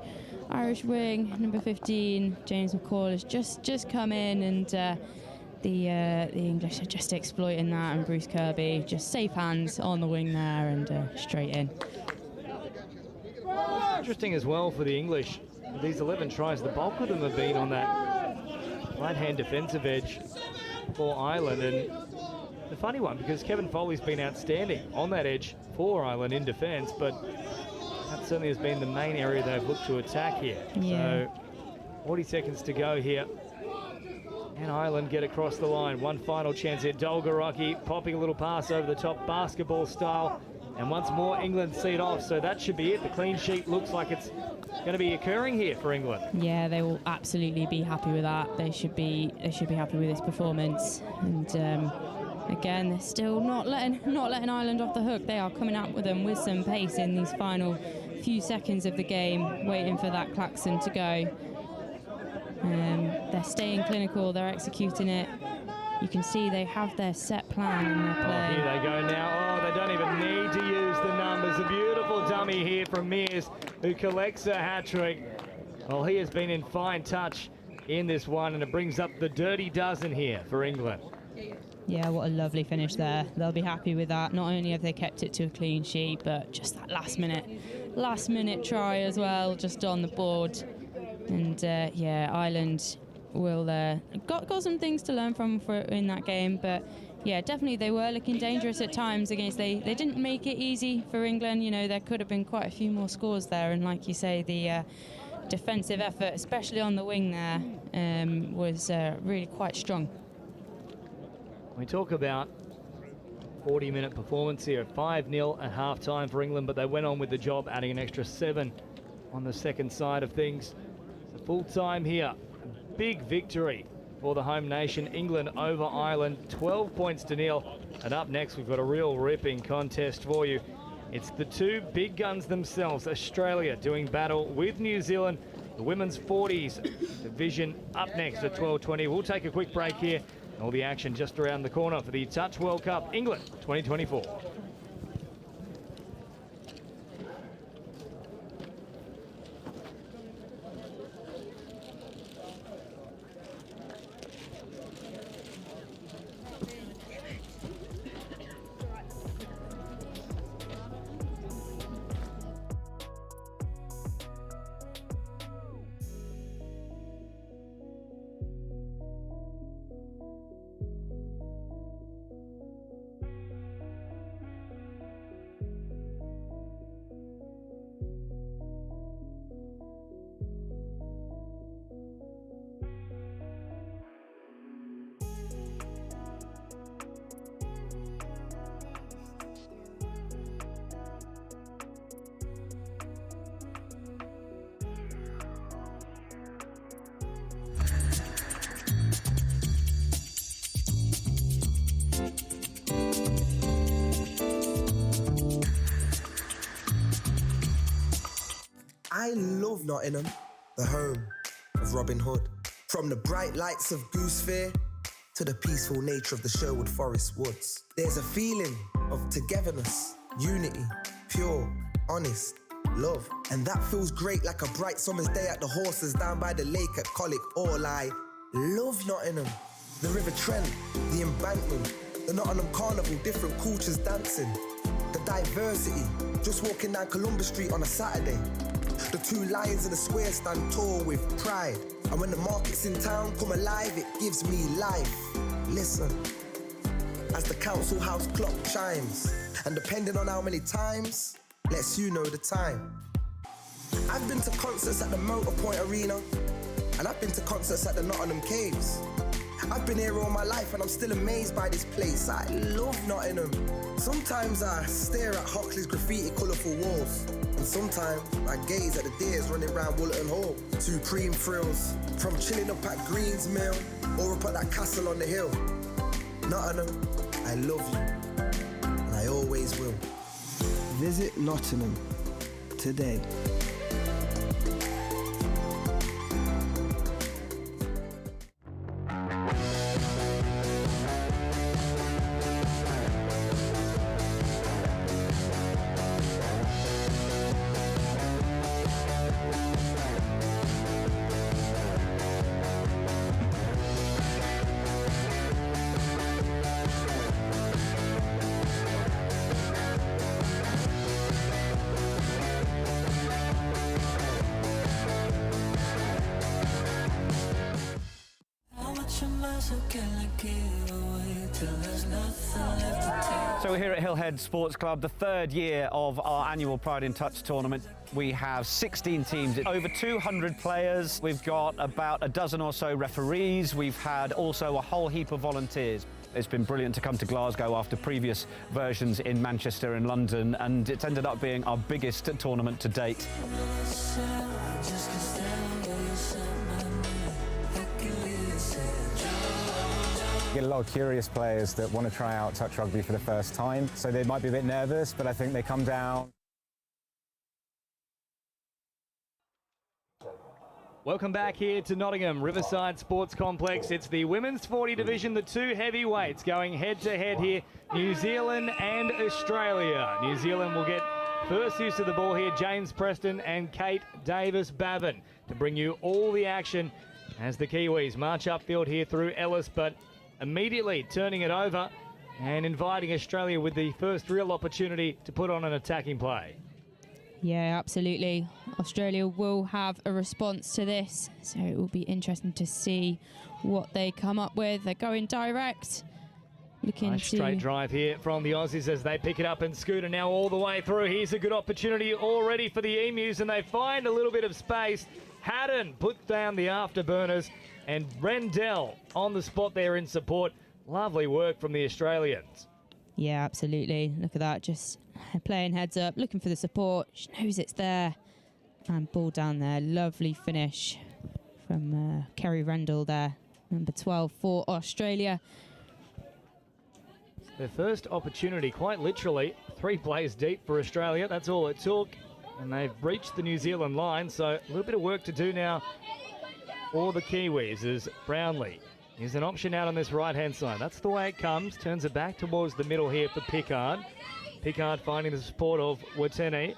wing, number 15, James McCall has just come in, and the English are just exploiting that, and Bruce Kirby just safe hands on the wing there and straight in. Interesting as well for the English. These 11 tries, the bulk of them have been on that right-hand defensive edge for Ireland. And the funny one, because Kevin Foley's been outstanding on that edge for Ireland in defence, but that certainly has been the main area they've looked to attack here. Yeah. So 40 seconds to go here. And Ireland get across the line. One final chance here. Dolgaraki popping a little pass over the top, basketball style. And once more, England see it off. So that should be it. The clean sheet looks like it's going to be occurring here for England? Yeah, they will absolutely be happy with that. They should be happy with this performance. And again, they're still not letting Ireland off the hook. They are coming out with them with some pace in these final few seconds of the game, waiting for that klaxon to go. They're staying clinical. They're executing it. You can see they have their set plan in their play. Here they go now. Oh, they don't even need to use the numbers. A beautiful dummy here from Mears, who collects a hat-trick. Well, he has been in fine touch in this one, and it brings up the dirty dozen here for England. Yeah, what a lovely finish there. They'll be happy with that. Not only have they kept it to a clean sheet, but just that last minute try as well, just on the board. And yeah, Ireland will got some things to learn from in that game, but yeah, definitely they were looking dangerous at times against. They didn't make it easy for England. You know, there could have been quite a few more scores there, and like you say, the defensive effort, especially on the wing there, was really quite strong. We talk about 40-minute performance here, 5-0 at half-time for England, but they went on with the job, adding an extra 7 on the second side of things. So full time here, a big victory for the home nation, England over Ireland, 12 points to 0. And up next, we've got a real ripping contest for you. It's the two big guns themselves, Australia doing battle with New Zealand, the women's 40s division up next at 12:20. We'll take a quick break here. All the action just around the corner for the Touch World Cup England 2024. I love Nottingham, the home of Robin Hood. From the bright lights of Goose Fair to the peaceful nature of the Sherwood Forest woods. There's a feeling of togetherness, unity, pure, honest, love. And that feels great like a bright summer's day at the horses down by the lake at Collick. All I love Nottingham. The River Trent, the embankment, the Nottingham Carnival, different cultures dancing. The diversity, just walking down Columbus Street on a Saturday. The two lions in the square stand tall with pride. And when the markets in town come alive, it gives me life. Listen, as the council house clock chimes, and depending on how many times, lets you know the time. I've been to concerts at the Motorpoint Arena, and I've been to concerts at the Nottingham Caves. I've been here all my life and I'm still amazed by this place. I love Nottingham. Sometimes I stare at Hoxley's graffiti colourful walls, and sometimes I gaze at the deers running round Woollerton Hall. Supreme thrills, from chilling up at Green's Mill or up at that castle on the hill. Nottingham, I love you, and I always will. Visit Nottingham today. So we're here at Hillhead Sports Club, the third year of our annual Pride in Touch tournament. We have 16 teams, over 200 players. We've got about a dozen or so referees. We've had also a whole heap of volunteers. It's been brilliant to come to Glasgow after previous versions in Manchester and London, and it's ended up being our biggest tournament to date. Get a lot of curious players that want to try out touch rugby for the first time, so they might be a bit nervous, but I think they come down. Welcome back here to Nottingham, Riverside Sports Complex. It's the women's 40 division, the two heavyweights going head-to-head here, New Zealand and Australia. New Zealand will get first use of the ball here, James Preston and Kate Davis-Babin, to bring you all the action as the Kiwis march upfield here through Ellis, but immediately turning it over and inviting Australia with the first real opportunity to put on an attacking play. Yeah, absolutely. Australia will have a response to this, so it will be interesting to see what they come up with. They're going direct. Looking nice straight drive here from the Aussies as they pick it up, and Scooter now all the way through. Here's a good opportunity already for the Emus, and they find a little bit of space. Haddon put down the afterburners, and Rendell on the spot there in support. Lovely work from the Australians. Yeah, absolutely. Look at that, just playing heads up, looking for the support. She knows it's there. And ball down there. Lovely finish from Kerry Rendell there. Number 12 for Australia. Their first opportunity, quite literally, 3 plays deep for Australia. That's all it took. And they've breached the New Zealand line, so a little bit of work to do now for the Kiwis as Brownlee is an option out on this right-hand side. That's the way it comes. Turns it back towards the middle here for Pickard. Pickard finding the support of Watene.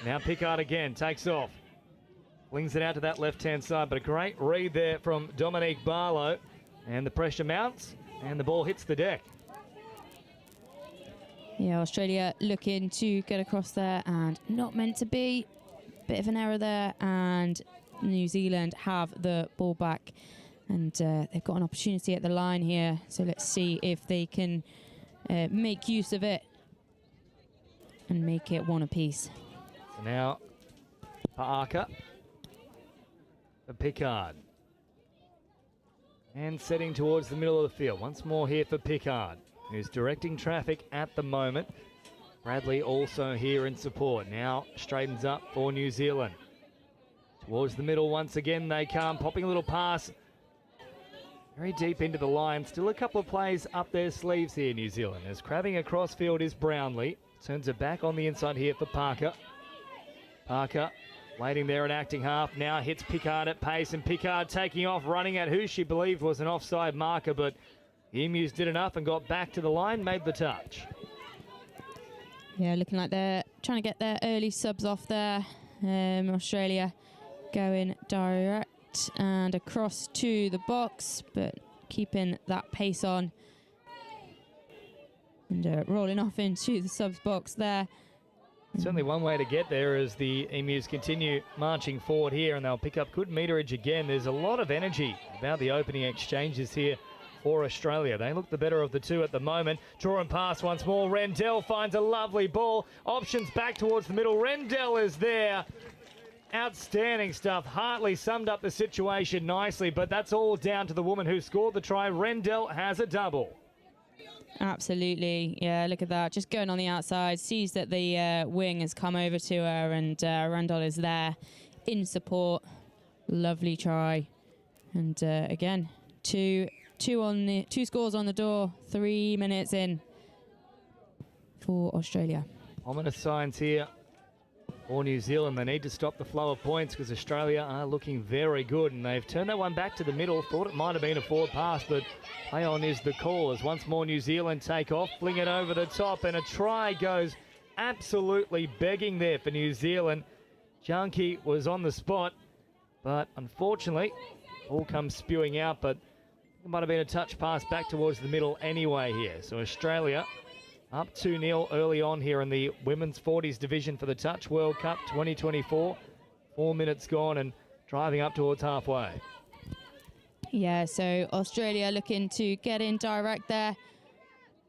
Now Pickard again, takes off. Flings it out to that left-hand side, but a great read there from Dominique Barlow. And the pressure mounts, and the ball hits the deck. Yeah, Australia looking to get across there, and not meant to be. Bit of an error there, and New Zealand have the ball back. And they've got an opportunity at the line here, so let's see if they can make use of it and make it one apiece. So now, Parker for Pickard. And setting towards the middle of the field. Once more here for Pickard, who's directing traffic at the moment. Bradley also here in support. Now straightens up for New Zealand. Towards the middle once again they come, popping a little pass. Very deep into the line. Still a couple of plays up their sleeves here, New Zealand. As crabbing across field is Brownlee. Turns it back on the inside here for Parker. Parker waiting there at acting half. Now hits Pickard at pace, and Pickard taking off, running at who she believed was an offside marker, but the Emus did enough and got back to the line, made the touch. Yeah, looking like they're trying to get their early subs off there. Australia going direct and across to the box, but keeping that pace on. And rolling off into the subs box there. Certainly one way to get there as the Emus continue marching forward here, and they'll pick up good meterage again. There's a lot of energy about the opening exchanges here for Australia. They look the better of the two at the moment. Draw and pass once more. Rendell finds a lovely ball. Options back towards the middle. Rendell is there. Outstanding stuff. Hartley summed up the situation nicely, but that's all down to the woman who scored the try. Rendell has a double. Absolutely. Yeah, look at that. Just going on the outside. Sees that the wing has come over to her, and Rendell is there in support. Lovely try. And again, two scores on the door. 3 minutes in for Australia. Ominous signs here for New Zealand. They need to stop the flow of points because Australia are looking very good, and they've turned that one back to the middle. Thought it might have been a forward pass, but play on is the call as once more New Zealand take off, fling it over the top, and a try goes absolutely begging there for New Zealand. Junkie was on the spot, but unfortunately all comes spewing out, but it might have been a touch pass back towards the middle anyway here. So Australia up 2-0 early on here in the Women's 40s division for the Touch World Cup 2024. 4 minutes gone and driving up towards halfway. Yeah, so Australia looking to get in direct there.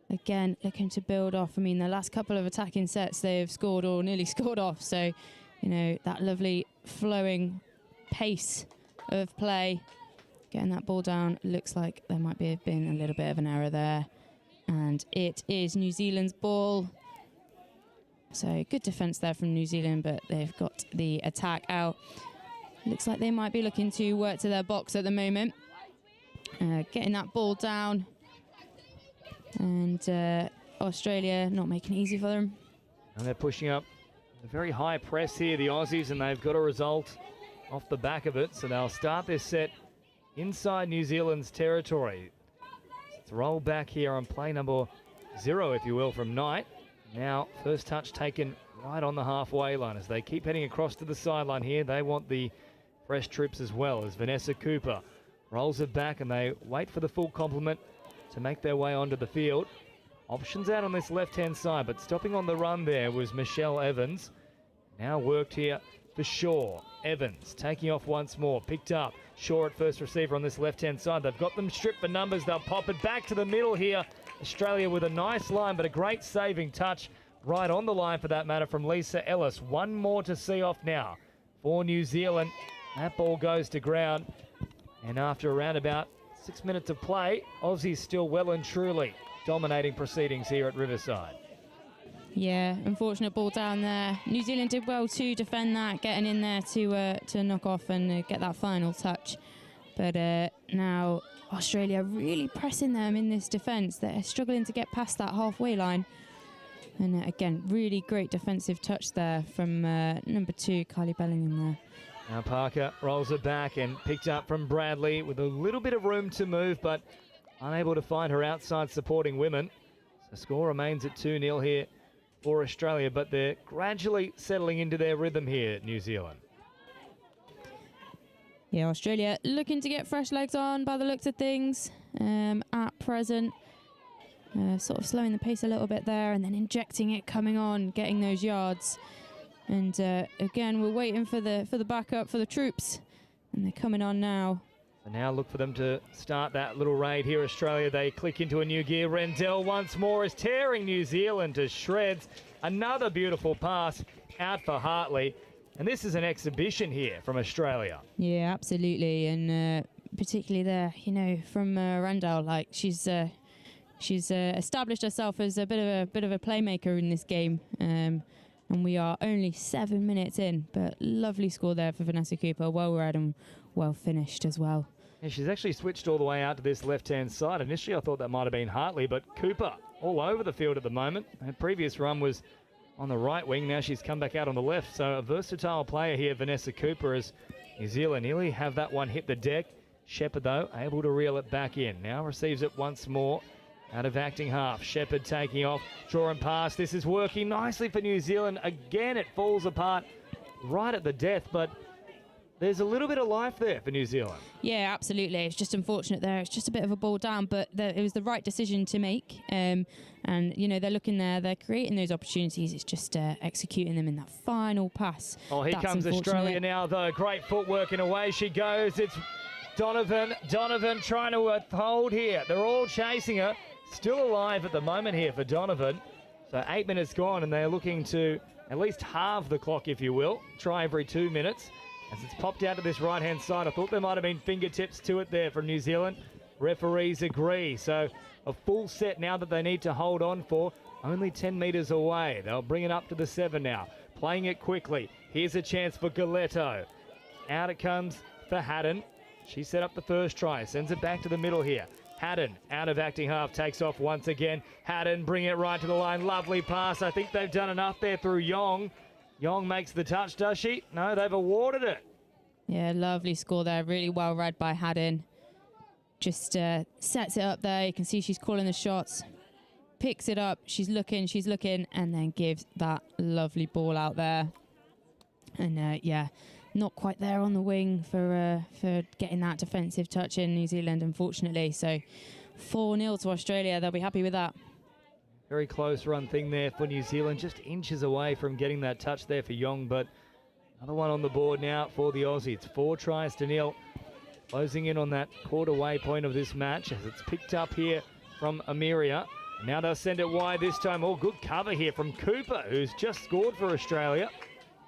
Again, looking to build off. I mean, the last couple of attacking sets they've scored or nearly scored off. So, you know, that lovely flowing pace of play getting that ball down. Looks like there might have been a little bit of an error there. And it is New Zealand's ball. So good defence there from New Zealand, but they've got the attack out. Looks like they might be looking to work to their box at the moment. Getting that ball down. And Australia not making it easy for them. And they're pushing up a very high press here, the Aussies, and they've got a result off the back of it. So they'll start this set inside New Zealand's territory. Let's roll back here on play number 0, if you will, from Knight. Now, first touch taken right on the halfway line as they keep heading across to the sideline here. They want the fresh trips as well as Vanessa Cooper rolls it back and they wait for the full complement to make their way onto the field. Options out on this left-hand side, but stopping on the run there was Michelle Evans. Now worked here for Shaw. Evans taking off once more, picked up. Shaw at first receiver on this left-hand side. They've got them stripped for numbers. They'll pop it back to the middle here. Australia with a nice line, but a great saving touch right on the line for that matter from Lisa Ellis. One more to see off now for New Zealand. That ball goes to ground. And after around about 6 minutes of play, Aussies still well and truly dominating proceedings here at Riverside. Yeah, unfortunate ball down there. New Zealand did well to defend that, getting in there to knock off and get that final touch. But now Australia really pressing them in this defence. They're struggling to get past that halfway line. And again, really great defensive touch there from number 2, Kylie Bellingham there. Now Parker rolls it back and picked up from Bradley with a little bit of room to move, but unable to find her outside supporting women. So score remains at 2-0 here for Australia, but they're gradually settling into their rhythm here at New Zealand. Yeah, Australia looking to get fresh legs on by the looks of things at present. Sort of slowing the pace a little bit there and then injecting it, coming on, getting those yards. And again, we're waiting for the backup for the troops, and they're coming on now. So now look for them to start that little raid here, Australia. They click into a new gear. Rendell once more is tearing New Zealand to shreds. Another beautiful pass out for Hartley. And this is an exhibition here from Australia. Yeah, absolutely. And particularly there, you know, from Rendell, like she's established herself as a bit of a playmaker in this game. And we are only 7 minutes in, but lovely score there for Vanessa Cooper. Well read and well finished as well. Yeah, she's actually switched all the way out to this left-hand side. Initially, I thought that might have been Hartley, but Cooper all over the field at the moment. Her previous run was on the right wing. Now she's come back out on the left. So a versatile player here, Vanessa Cooper, as New Zealand nearly have that one hit the deck. Shepherd, though, able to reel it back in. Now receives it once more. Out of acting half. Shepherd taking off. Draw and pass. This is working nicely for New Zealand. Again, it falls apart right at the death, but there's a little bit of life there for New Zealand. Yeah, absolutely. It's just unfortunate there. It's just a bit of a ball down, but it was the right decision to make. And, you know, they're looking there. They're creating those opportunities. It's just executing them in that final pass. Oh, here comes Australia now, though. Great footwork, and away she goes. It's Donovan trying to hold here. They're all chasing her. Still alive at the moment here for Donovan. So 8 minutes gone, and they're looking to at least halve the clock, if you will. Try every 2 minutes. As it's popped out to this right-hand side, I thought there might have been fingertips to it there from New Zealand. Referees agree. So a full set now that they need to hold on for. Only 10 metres away. They'll bring it up to the 7 now. Playing it quickly. Here's a chance for Galetto. Out it comes for Haddon. She set up the first try. Sends it back to the middle here. Haddon, out of acting half, takes off once again. Haddon, bring it right to the line. Lovely pass. I think they've done enough there through Yong. Yong makes the touch, does she? No, they've awarded it. Yeah, lovely score there. Really well read by Haddon. Just sets it up there. You can see she's calling the shots. Picks it up. She's looking, and then gives that lovely ball out there. And yeah, not quite there on the wing for getting that defensive touch in New Zealand, unfortunately. So 4-0 to Australia. They'll be happy with that. Very close run thing there for New Zealand. Just inches away from getting that touch there for Yong, but another one on the board now for the Aussies. It's 4-0. Closing in on that quarter waypoint of this match as it's picked up here from Amiria. Now they'll send it wide this time. Oh, good cover here from Cooper, who's just scored for Australia.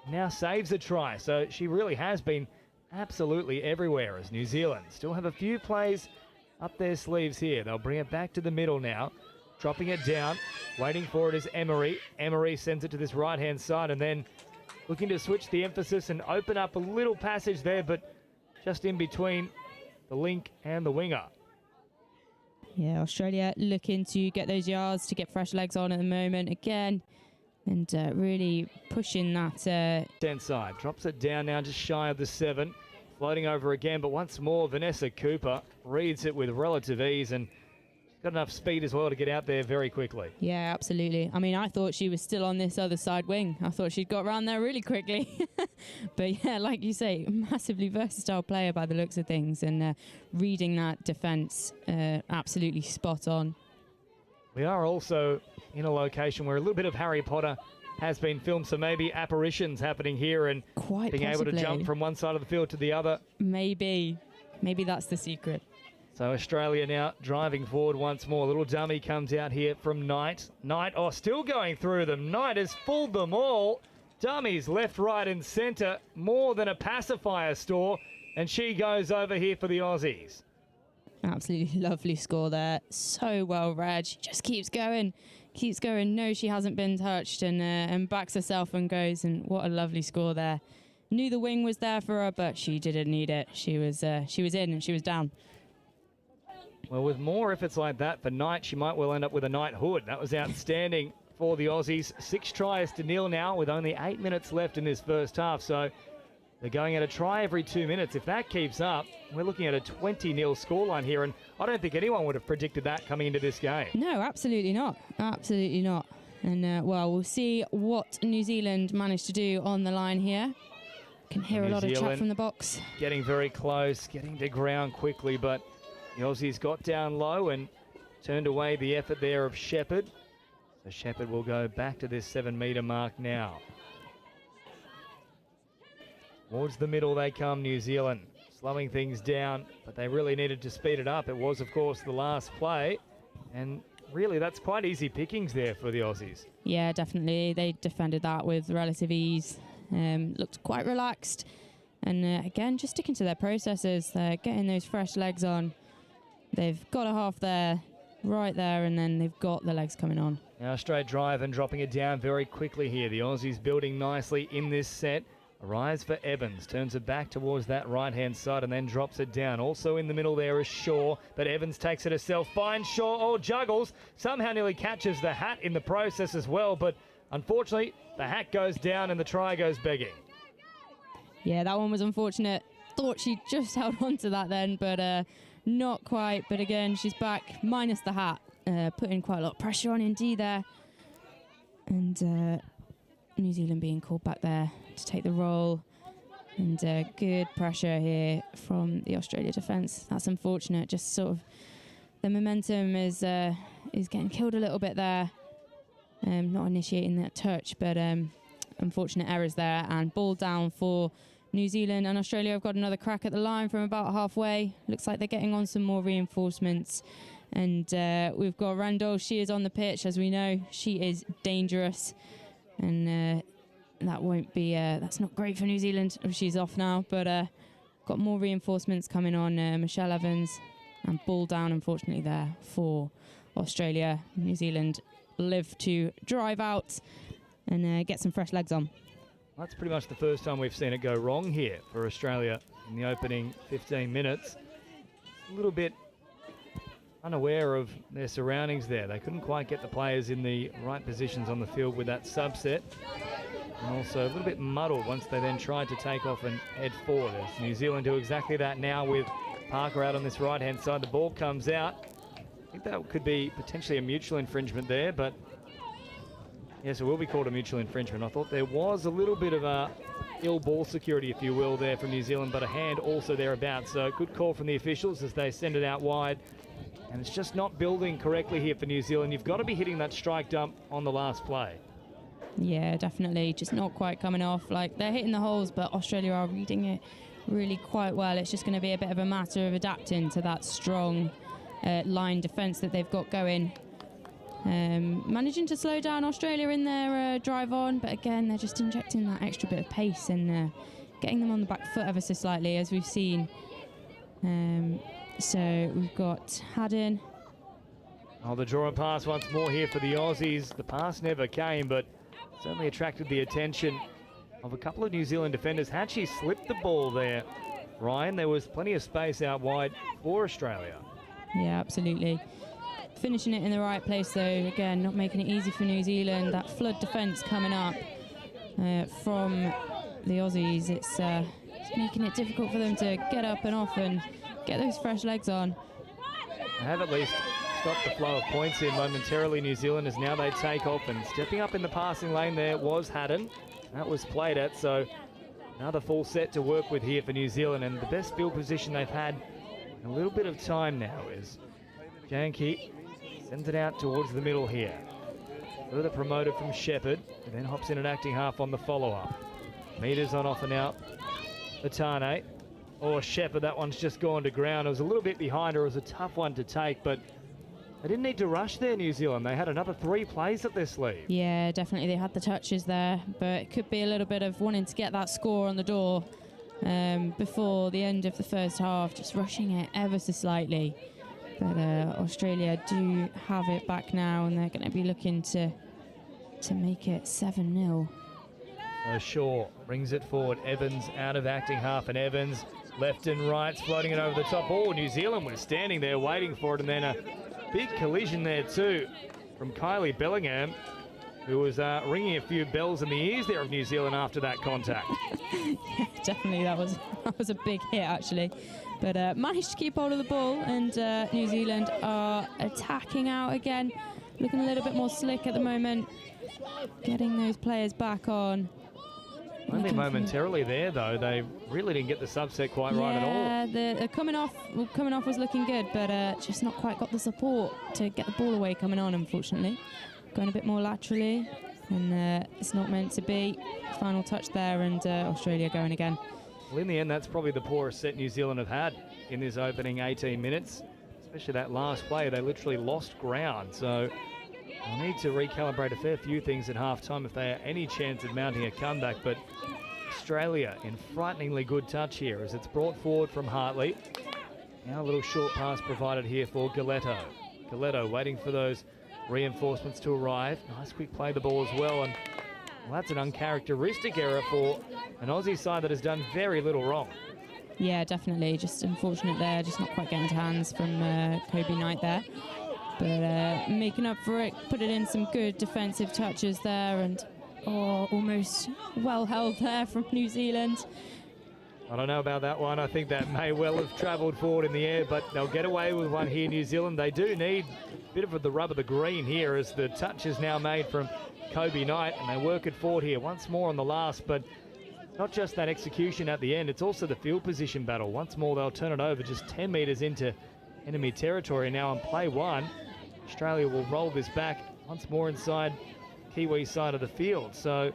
Now saves a try. So she really has been absolutely everywhere as New Zealand still have a few plays up their sleeves here. They'll bring it back to the middle now, dropping it down. Waiting for it is Emery. Emery sends it to this right-hand side and then looking to switch the emphasis and open up a little passage there, but just in between the link and the winger. Yeah, Australia looking to get those yards, to get fresh legs on at the moment again, and really pushing that. Inside, drops it down now just shy of the 7. Floating over again, but once more Vanessa Cooper reads it with relative ease and she's got enough speed as well to get out there very quickly. Yeah, absolutely. I mean, I thought she was still on this other side wing. I thought she'd got around there really quickly. But yeah, like you say, massively versatile player by the looks of things, and reading that defence absolutely spot on. We are also in a location where a little bit of Harry Potter has been filmed, so maybe apparitions happening here and quite being possibly able to jump from one side of the field to the other. Maybe that's the secret. So Australia now driving forward once more. Little dummy comes out here from Knight. Knight, still going through them. Knight has fooled them all. Dummies left, right and centre. More than a pacifier store. And she goes over here for the Aussies. Absolutely lovely score there. So well read. She just keeps going. No, she hasn't been touched, and backs herself and goes. And what a lovely score there. Knew the wing was there for her, but she didn't need it. She was in and she was down. Well, with more efforts like that for Knight, she might well end up with a knighthood. That was outstanding for the Aussies. 6 tries to 0 now with only 8 minutes left in this first half. So they're going at a try every 2 minutes. If that keeps up, we're looking at a 20-0 scoreline here, and I don't think anyone would have predicted that coming into this game. No, absolutely not. Absolutely not. And, well, we'll see what New Zealand managed to do on the line here. Can hear a lot of chat from the box. Getting very close, getting to ground quickly, but the Aussies got down low and turned away the effort there of Shepherd. So Shepherd will go back to this 7-metre mark now. Towards the middle they come, New Zealand, slowing things down, but they really needed to speed it up. It was, of course, the last play, and really that's quite easy pickings there for the Aussies. Yeah, definitely. They defended that with relative ease. Looked quite relaxed, and again, just sticking to their processes. They're getting those fresh legs on. They've got a half there, right there, and then they've got the legs coming on. Now straight drive and dropping it down very quickly here. The Aussies building nicely in this set. A rise for Evans, turns it back towards that right-hand side and then drops it down. Also in the middle there is Shaw, but Evans takes it herself, finds Shaw, juggles, somehow nearly catches the hat in the process as well, but unfortunately the hat goes down and the try goes begging. Yeah, that one was unfortunate. Thought she just held on to that then, but not quite. But again, she's back, minus the hat, putting quite a lot of pressure on Indy there. And New Zealand being called back there to take the roll, and good pressure here from the Australia defence. That's unfortunate. Just sort of the momentum is getting killed a little bit there. Not initiating that touch, but unfortunate errors there, and ball down for New Zealand. And Australia have got another crack at the line from about halfway. Looks like they're getting on some more reinforcements. And we've got Randall. She is on the pitch, as we know. She is dangerous. And that won't be, that's not great for New Zealand if she's off now. But got more reinforcements coming on. Michelle Evans, and ball down, unfortunately, there for Australia. New Zealand live to drive out and get some fresh legs on. That's pretty much the first time we've seen it go wrong here for Australia in the opening 15 minutes. A little bit unaware of their surroundings there. They couldn't quite get the players in the right positions on the field with that subset. And also a little bit muddled once they then tried to take off and head forward. As New Zealand do exactly that now with Parker out on this right-hand side. The ball comes out. I think that could be potentially a mutual infringement there, but yes, it will be called a mutual infringement. I thought there was a little bit of a ill ball security, if you will, there from New Zealand, but a hand also thereabouts. So good call from the officials as they send it out wide. And it's just not building correctly here for New Zealand. You've got to be hitting that strike dump on the last play. Yeah, definitely. Just not quite coming off. Like, they're hitting the holes, but Australia are reading it really quite well. It's just going to be a bit of a matter of adapting to that strong line defence that they've got going. Managing to slow down Australia in their drive on, but again, they're just injecting that extra bit of pace and getting them on the back foot ever so slightly, as we've seen. So we've got Haddon. Oh, the draw and pass once more here for the Aussies. The pass never came, but certainly attracted the attention of a couple of New Zealand defenders. Had she slipped the ball there, Ryan, there was plenty of space out wide for Australia. Yeah, absolutely. Finishing it in the right place, though. Again, not making it easy for New Zealand. That flood defence coming up from the Aussies. It's making it difficult for them to get up and off and get those fresh legs on. They have at least stopped the flow of points in momentarily, New Zealand, as now they take off, and stepping up in the passing lane there was Haddon. That was played at, so another full set to work with here for New Zealand, and the best field position they've had in a little bit of time now is Janke sends it out towards the middle here. Further promoted from Shepherd, and then hops in at acting half on the follow-up. Meters on offer now for Tane. Or Shepherd, that one's just gone to ground. It was a little bit behind her. It was a tough one to take, but they didn't need to rush there, New Zealand. They had another 3 plays up their sleeve. Yeah, definitely. They had the touches there, but it could be a little bit of wanting to get that score on the door before the end of the first half, just rushing it ever so slightly. But Australia do have it back now, and they're going to be looking to make it 7-0. Shaw brings it forward. Evans out of acting half, and Evans left and right, floating it over the top. Oh, New Zealand was standing there waiting for it, and then a big collision there too from Kylie Bellingham, who was ringing a few bells in the ears there of New Zealand after that contact. Yeah, definitely, that was a big hit actually. But managed to keep hold of the ball, and New Zealand are attacking out again, looking a little bit more slick at the moment, getting those players back on. Only momentarily there, though. They really didn't get the subset quite right at all. Yeah, the coming off was looking good, but just not quite got the support to get the ball away coming on, unfortunately. Going a bit more laterally, and it's not meant to be. Final touch there, and Australia going again. Well, in the end, that's probably the poorest set New Zealand have had in this opening 18 minutes, especially that last play. They literally lost ground, so they'll need to recalibrate a fair few things at half-time if they are any chance of mounting a comeback. But Australia in frighteningly good touch here as it's brought forward from Hartley. Now a little short pass provided here for Galetto. Galetto waiting for those reinforcements to arrive. Nice quick play the ball as well, and well, that's an uncharacteristic error for an Aussie side that has done very little wrong. Yeah, definitely. Just unfortunate there, just not quite getting to hands from Kobe Knight there. But making up for it, put it in some good defensive touches there, and almost well held there from New Zealand. I don't know about that one. I think that may well have travelled forward in the air, but they'll get away with one here, New Zealand. They do need a bit of the rub of the green here as the touch is now made from Kobe Knight, and they work it forward here once more on the last, but not just that execution at the end, it's also the field position battle. Once more they'll turn it over just 10 metres into enemy territory. Now on play one, Australia will roll this back once more inside Kiwi side of the field. So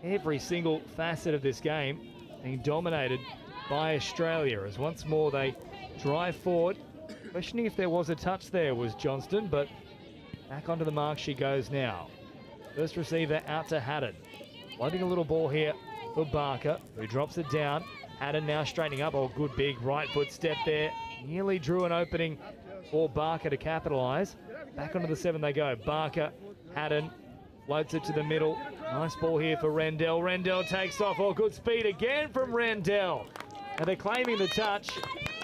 every single facet of this game being dominated by Australia as once more they drive forward. Questioning if there was a touch there was Johnston, but back onto the mark she goes now. First receiver out to Haddon. Loading a little ball here for Barker, who drops it down. Haddon now straightening up. Oh, good big right foot step there. Nearly drew an opening for Barker to capitalise. Back onto the 7 they go. Barker, Haddon, floats it to the middle. Nice ball here for Rendell. Rendell takes off. Oh, good speed again from Rendell. Now they're claiming the touch.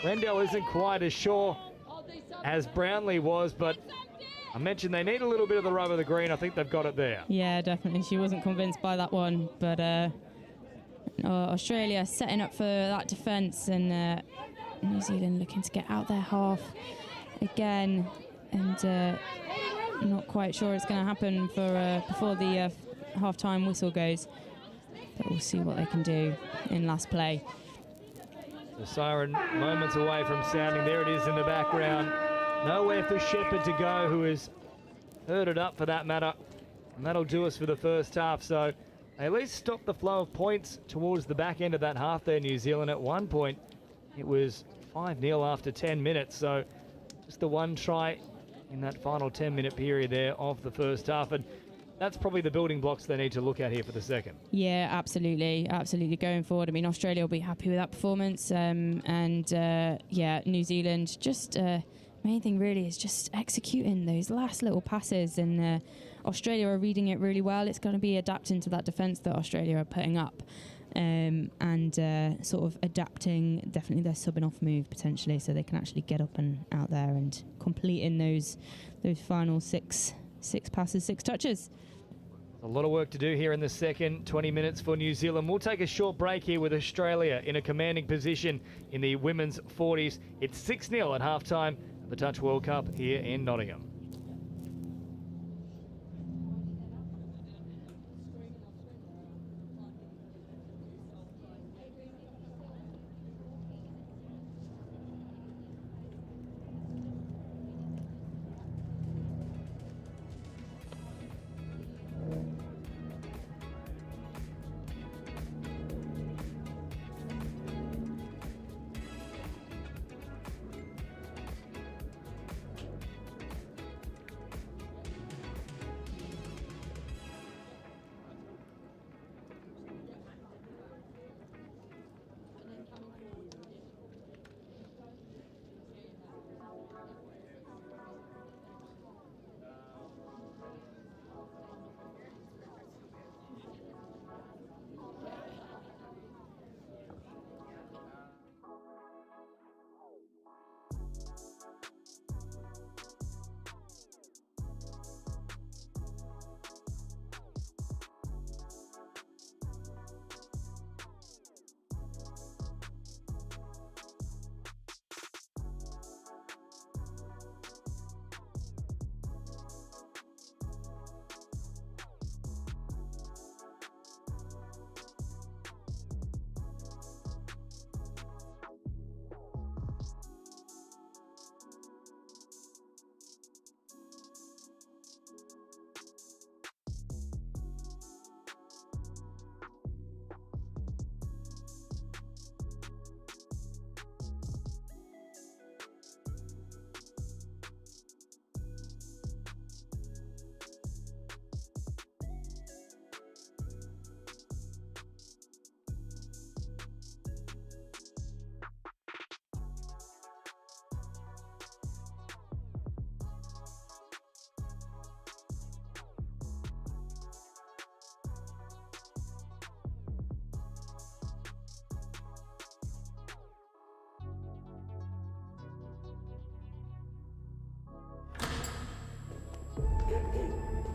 Rendell isn't quite as sure as Brownlee was, but I mentioned they need a little bit of the rub of the green. I think they've got it there. Yeah, definitely. She wasn't convinced by that one, but Australia setting up for that defence, and New Zealand looking to get out their half again, and not quite sure it's going to happen for before the half-time whistle goes, but we'll see what they can do in last play. The siren moments away from sounding. There it is in the background. Nowhere for Shepherd to go, who has herded up for that matter, and that'll do us for the first half. So they at least stopped the flow of points towards the back end of that half there, New Zealand. At one point it was 5-0 after 10 minutes, so just the one try in that final 10-minute period there of the first half. And that's probably the building blocks they need to look at here for the second. Yeah, absolutely. Absolutely. Going forward, I mean, Australia will be happy with that performance. Yeah, New Zealand, just main thing really is just executing those last little passes. And Australia are reading it really well. It's going to be adapting to that defence that Australia are putting up. Sort of adapting definitely their subbing off move potentially, so they can actually get up and out there and completing those final six passes, 6 touches. A lot of work to do here in the second. 20 minutes for New Zealand. We'll take a short break here with Australia in a commanding position in the women's 40s. It's 6-0 at halftime of the Touch World Cup here in Nottingham.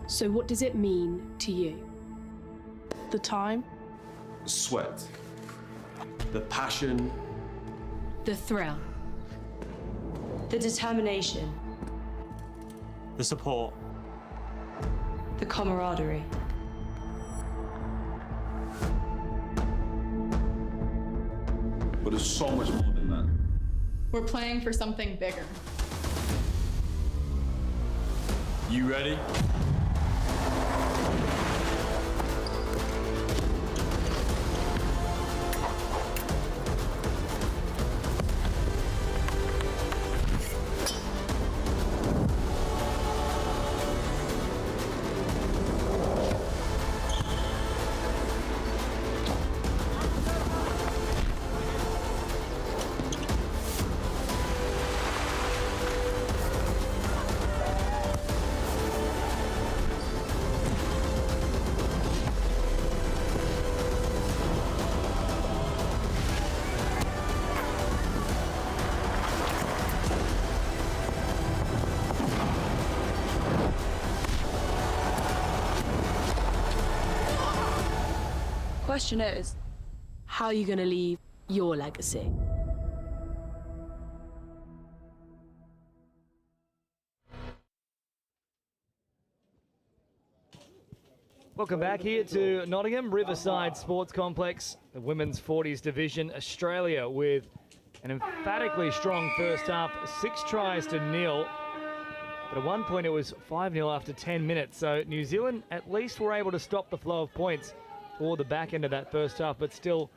So what does it mean to you? The time? The sweat, the passion, The thrill? The determination? The support. The camaraderie? but there's so much more than that. We're playing for something bigger. You ready? Question is, how are you going to leave your legacy? Welcome back here to Nottingham, Riverside Sports Complex, the Women's 40s Division. Australia with an emphatically strong first half, 6 tries to 0. But at one point it was 5-0 after 10 minutes. So New Zealand at least were able to stop the flow of points for the back end of that first half, but still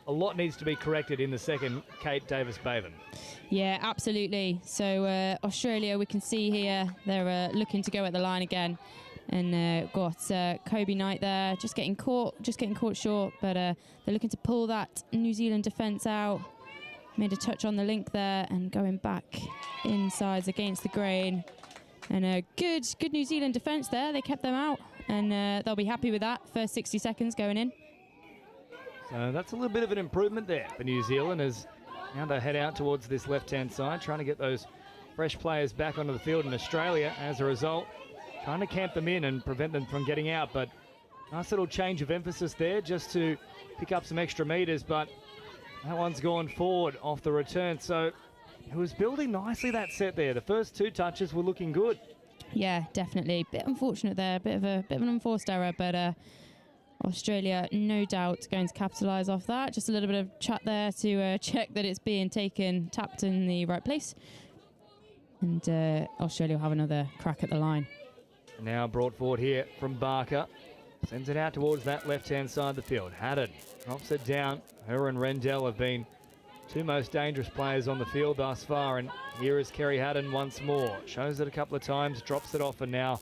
a lot needs to be corrected in the second. Kate Davis-Baven. Yeah, absolutely. So Australia, we can see here, they're looking to go at the line again. and got Kobe Knight there, just getting caught short, but they're looking to pull that New Zealand defence out. Made a touch on the link there and going back insides against the grain. And a good New Zealand defence there. They kept them out, and they'll be happy with that. First 60 seconds going in. So that's a little bit of an improvement there for New Zealand as now they head out towards this left-hand side, trying to get those fresh players back onto the field in Australia. As a result, trying to camp them in and prevent them from getting out. But nice little change of emphasis there just to pick up some extra metres, but that one's gone forward off the return. So it was building nicely, that set there. The first 2 touches were looking good. Yeah, definitely. Bit unfortunate there, bit of an unforced error, but Australia, no doubt, going to capitalise off that. Just a little bit of chat there to check that it's being tapped in the right place. And Australia will have another crack at the line. Now brought forward here from Barker. Sends it out towards that left-hand side of the field. Haddon drops it down. Her and Rendell have been 2 most dangerous players on the field thus far. And here is Kerry Haddon once more. Shows it a couple of times, drops it off, and now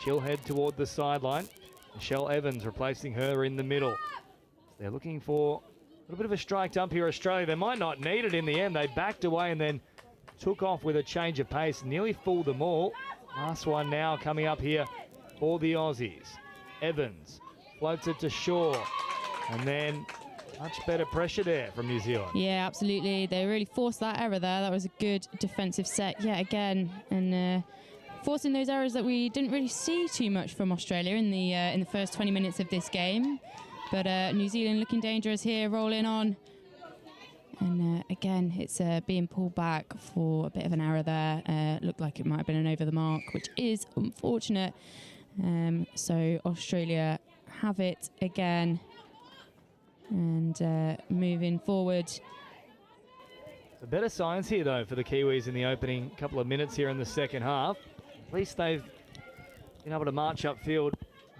she'll head toward the sideline. Michelle Evans replacing her in the middle. They're looking for a little bit of a strike dump here, Australia. They might not need it in the end. They backed away and then took off with a change of pace. Nearly fooled them all. Last one now coming up here for the Aussies. Evans floats it to Shaw, and then much better pressure there from New Zealand. Yeah, absolutely. They really forced that error there. That was a good defensive set yet again, and forcing those errors that we didn't really see too much from Australia in the first 20 minutes of this game. But New Zealand looking dangerous here, rolling on. And again, it's being pulled back for a bit of an error there. Looked like it might have been an over the mark, which is unfortunate. So Australia have it again. And moving forward. So better signs here, though, for the Kiwis in the opening couple of minutes here in the second half. At least they've been able to march upfield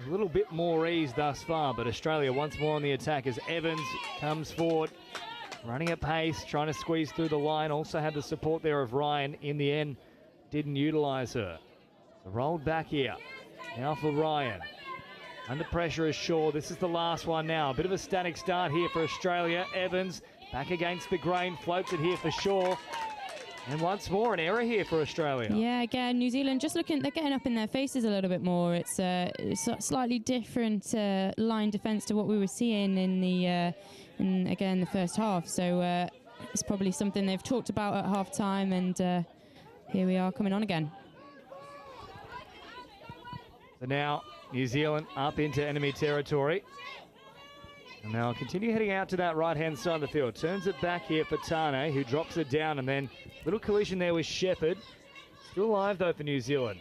a little bit more ease thus far. But Australia once more on the attack as Evans comes forward. Running at pace, trying to squeeze through the line. Also had the support there of Ryan. In the end, didn't utilise her. So rolled back here. Now for Ryan. Under pressure is Shaw. This is the last one now. A bit of a static start here for Australia. Evans back against the grain. Floats it here for Shaw. And once more, an error here for Australia. Yeah, again, New Zealand just looking, they're getting up in their faces a little bit more. It's a slightly different line defence to what we were seeing in the first half. So it's probably something they've talked about at half time, and here we are coming on again. So now New Zealand up into enemy territory. And now continue heading out to that right-hand side of the field. Turns it back here for Tane, who drops it down, and then little collision there with Shepherd. Still alive, though, for New Zealand,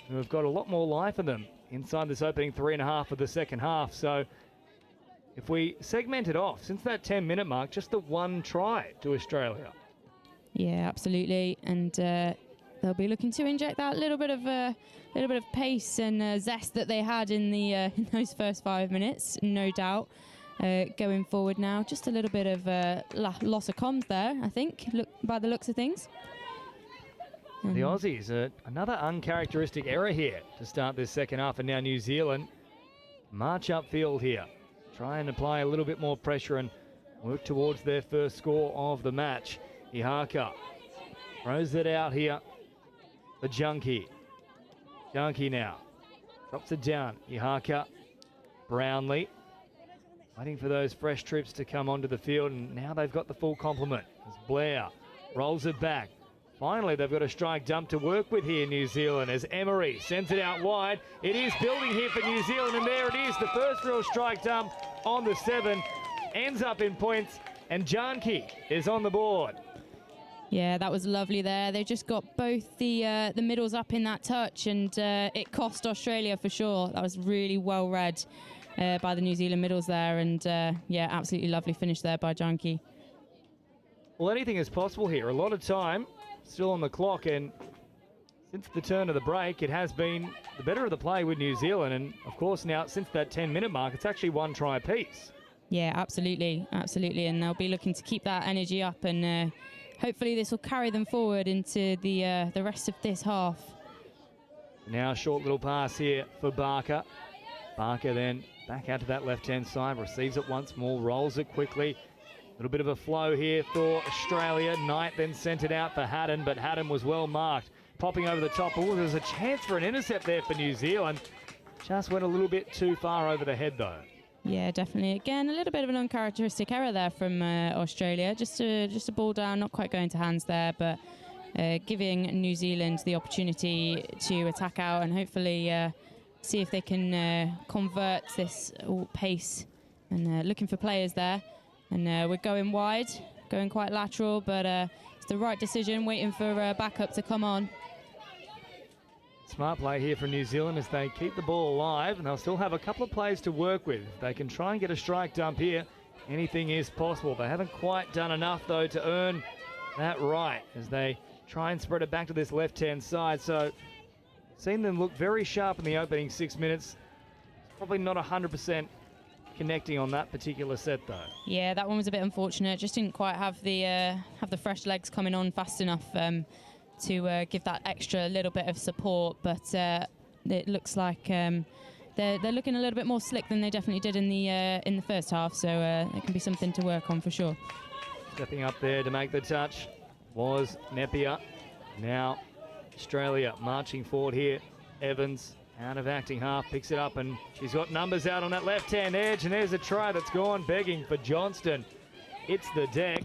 who have got a lot more life in them inside this opening 3.5 of the second half. So if we segment it off, since that 10-minute mark, just the 1 try to Australia. Yeah, absolutely. And they'll be looking to inject that little bit of pace and zest that they had in in those first 5 minutes, no doubt. Going forward now, just a little bit of loss of comms there, I think, by the looks of things. The Aussies, another uncharacteristic error here to start this second half, and now New Zealand march upfield here. Try and apply a little bit more pressure and work towards their first score of the match. Ihaka throws it out here for Junkie. Junkie now drops it down. Ihaka, Brownlee, waiting for those fresh troops to come onto the field, and now they've got the full complement as Blair rolls it back. Finally, they've got a strike dump to work with here, New Zealand, as Emery sends it out wide. It is building here for New Zealand, and there it is, the first real strike dump on the 7. Ends up in points, and Janki is on the board. Yeah, that was lovely there. They just got both the middles up in that touch, and it cost Australia for sure. That was really well read by the New Zealand middles there, and yeah, absolutely lovely finish there by Janki. Well, anything is possible here. A lot of time still on the clock, and since the turn of the break, it has been the better of the play with New Zealand, and of course now since that 10-minute mark, it's actually 1 try apiece. Yeah, absolutely, and they'll be looking to keep that energy up, and hopefully this will carry them forward into the rest of this half. Now a short little pass here for Barker. Barker then back out to that left-hand side, receives it once more, rolls it quickly. A little bit of a flow here for Australia. Knight then sent it out for Haddon, but Haddon was well marked. Popping over the top. Oh, there's a chance for an intercept there for New Zealand. Just went a little bit too far over the head, though. Yeah, definitely. Again, a little bit of an uncharacteristic error there from Australia. Just a ball down, not quite going to hands there, but giving New Zealand the opportunity to attack out and hopefully see if they can convert this pace. And looking for players there. And we're going wide, going quite lateral, but it's the right decision, waiting for backup to come on. Smart play here for New Zealand as they keep the ball alive, and they'll still have a couple of plays to work with. If they can try and get a strike dump here, anything is possible. They haven't quite done enough, though, to earn that right as they try and spread it back to this left-hand side. So, seen them look very sharp in the opening 6 minutes. Probably not 100% connecting on that particular set, though. Yeah, that one was a bit unfortunate. Just didn't quite have the fresh legs coming on fast enough to give that extra little bit of support. But it looks like they're looking a little bit more slick than they definitely did in the first half. So it can be something to work on for sure. Stepping up there to make the touch was Napier. Now Australia marching forward here. Evans out of acting half, picks it up, and she's got numbers out on that left-hand edge, and there's a try that's gone begging for Johnston. It's the deck.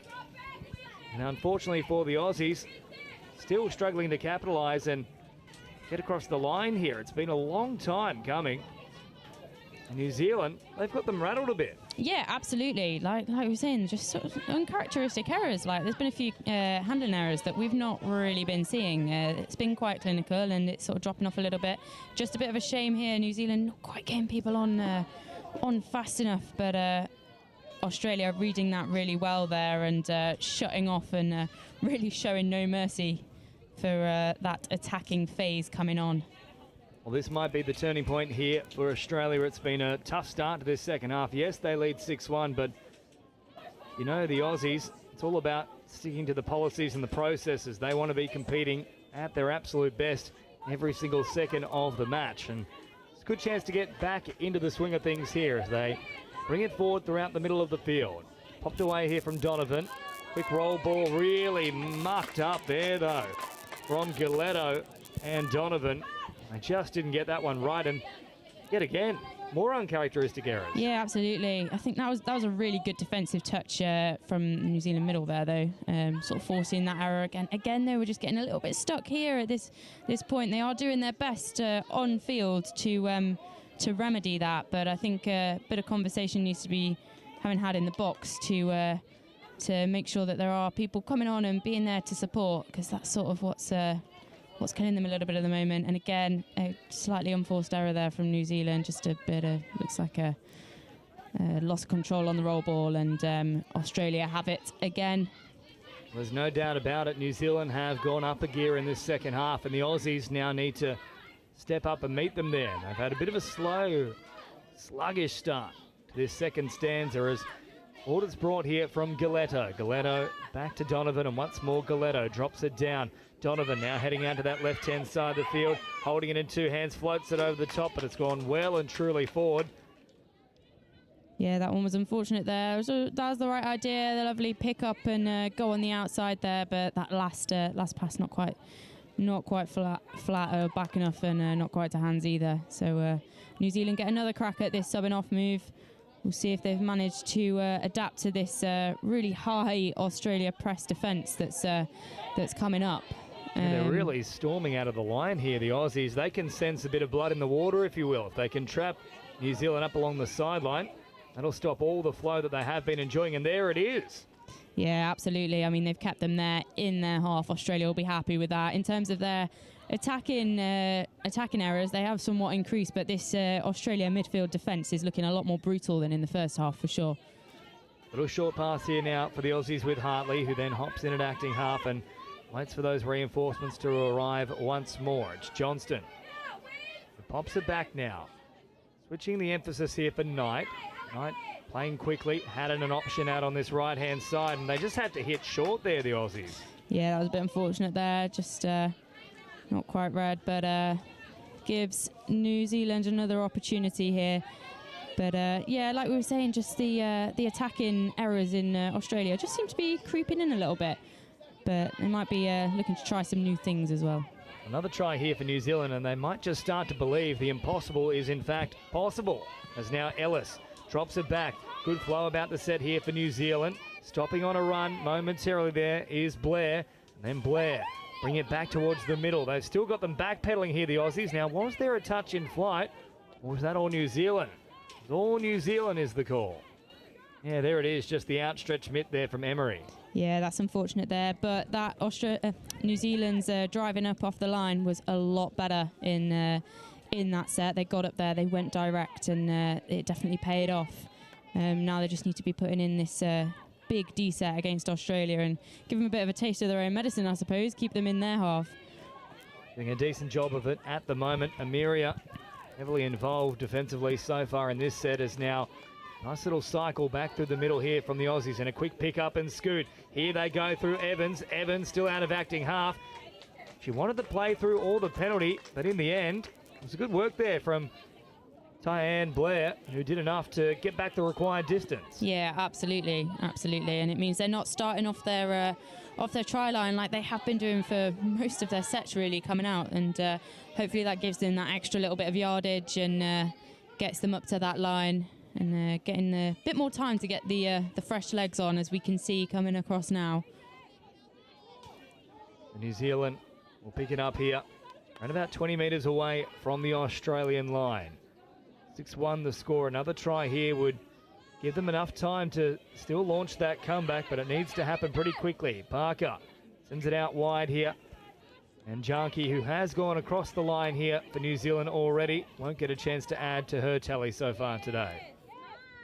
And unfortunately for the Aussies, still struggling to capitalise and get across the line here. It's been a long time coming. New Zealand, they've got them rattled a bit. Yeah, absolutely. Like we were saying, just sort of uncharacteristic errors. Like there's been a few handling errors that we've not really been seeing. It's been quite clinical and it's sort of dropping off a little bit. Just a bit of a shame here. New Zealand not quite getting people on fast enough, but Australia reading that really well there and shutting off and really showing no mercy for that attacking phase coming on. Well, this might be the turning point here for Australia. It's been a tough start to this second half. Yes, they lead 6-1, but you know, the Aussies, it's all about sticking to the policies and the processes. They want to be competing at their absolute best every single second of the match. And it's a good chance to get back into the swing of things here as they bring it forward throughout the middle of the field. Popped away here from Donovan. Quick roll ball, really mucked up there, though, from Giletto and Donovan. They just didn't get that one right, and yet again, more uncharacteristic errors. Yeah, absolutely. I think that was a really good defensive touch from New Zealand middle there, though, sort of forcing that error again. Again, they were just getting a little bit stuck here at this point. They are doing their best on field to remedy that, but I think a bit of conversation needs to be had in the box to make sure that there are people coming on and being there to support, because that's sort of what's killing them a little bit at the moment. And again, a slightly unforced error there from New Zealand. Just a bit of, looks like a loss of control on the roll ball, and Australia have it again. There's no doubt about it. New Zealand have gone up a gear in this second half, and the Aussies now need to step up and meet them there. They've had a bit of a slow, sluggish start to this second stanza as order's brought here from Giletto. Giletto back to Donovan, and once more Giletto drops it down. Donovan now heading out to that left-hand side of the field, holding it in two hands, floats it over the top, but it's gone well and truly forward. Yeah, that one was unfortunate there. That was the right idea, the lovely pick up and go on the outside there, but that last pass not quite flat or back enough, and not quite to hands either. So New Zealand get another crack at this subbing off move. We'll see if they've managed to adapt to this really high Australia press defence that's coming up. They're really storming out of the line here, the Aussies. They can sense a bit of blood in the water, if you will. If they can trap New Zealand up along the sideline, that'll stop all the flow that they have been enjoying, and there it is. Yeah, absolutely. I mean, they've kept them there in their half. Australia will be happy with that. In terms of their attacking errors, they have somewhat increased, but this Australia midfield defence is looking a lot more brutal than in the first half, for sure. Little short pass here now for the Aussies with Hartley, who then hops in at acting half and waits for those reinforcements to arrive once more. It's Johnston who pops it back now. Switching the emphasis here for Knight. Knight playing quickly, had an option out on this right-hand side, and they just had to hit short there, the Aussies. Yeah, that was a bit unfortunate there. Just not quite red, but gives New Zealand another opportunity here. But yeah, like we were saying, just the attacking errors in Australia just seem to be creeping in a little bit. But they might be looking to try some new things as well. Another try here for New Zealand, and they might just start to believe the impossible is in fact possible. As now Ellis drops it back. Good flow about the set here for New Zealand. Stopping on a run momentarily there is Blair. And then Blair bring it back towards the middle. They've still got them backpedaling here, the Aussies. Now, was there a touch in flight, or was that all New Zealand? All New Zealand is the call. Yeah, there it is, just the outstretched mitt there from Emery. Yeah, that's unfortunate there, but that New Zealand's driving up off the line was a lot better in that set. They got up there, they went direct, and it definitely paid off. Now they just need to be putting in this big D set against Australia and give them a bit of a taste of their own medicine, I suppose, keep them in their half. Doing a decent job of it at the moment. Amiria heavily involved defensively so far in this set, is now nice little cycle back through the middle here from the Aussies, and a quick pick up and scoot. Here they go through Evans. Evans still out of acting half. She wanted to play through all the penalty, but in the end, it was a good work there from Tyann Blair, who did enough to get back the required distance. Yeah, absolutely, absolutely, and it means they're not starting off their try line like they have been doing for most of their sets, really, coming out, and hopefully that gives them that extra little bit of yardage and gets them up to that line and getting a bit more time to get the fresh legs on, as we can see coming across now. New Zealand will pick it up here, around about 20 metres away from the Australian line. 6-1 the score. Another try here would give them enough time to still launch that comeback, but it needs to happen pretty quickly. Parker sends it out wide here. And Janke, who has gone across the line here for New Zealand already, won't get a chance to add to her tally so far today.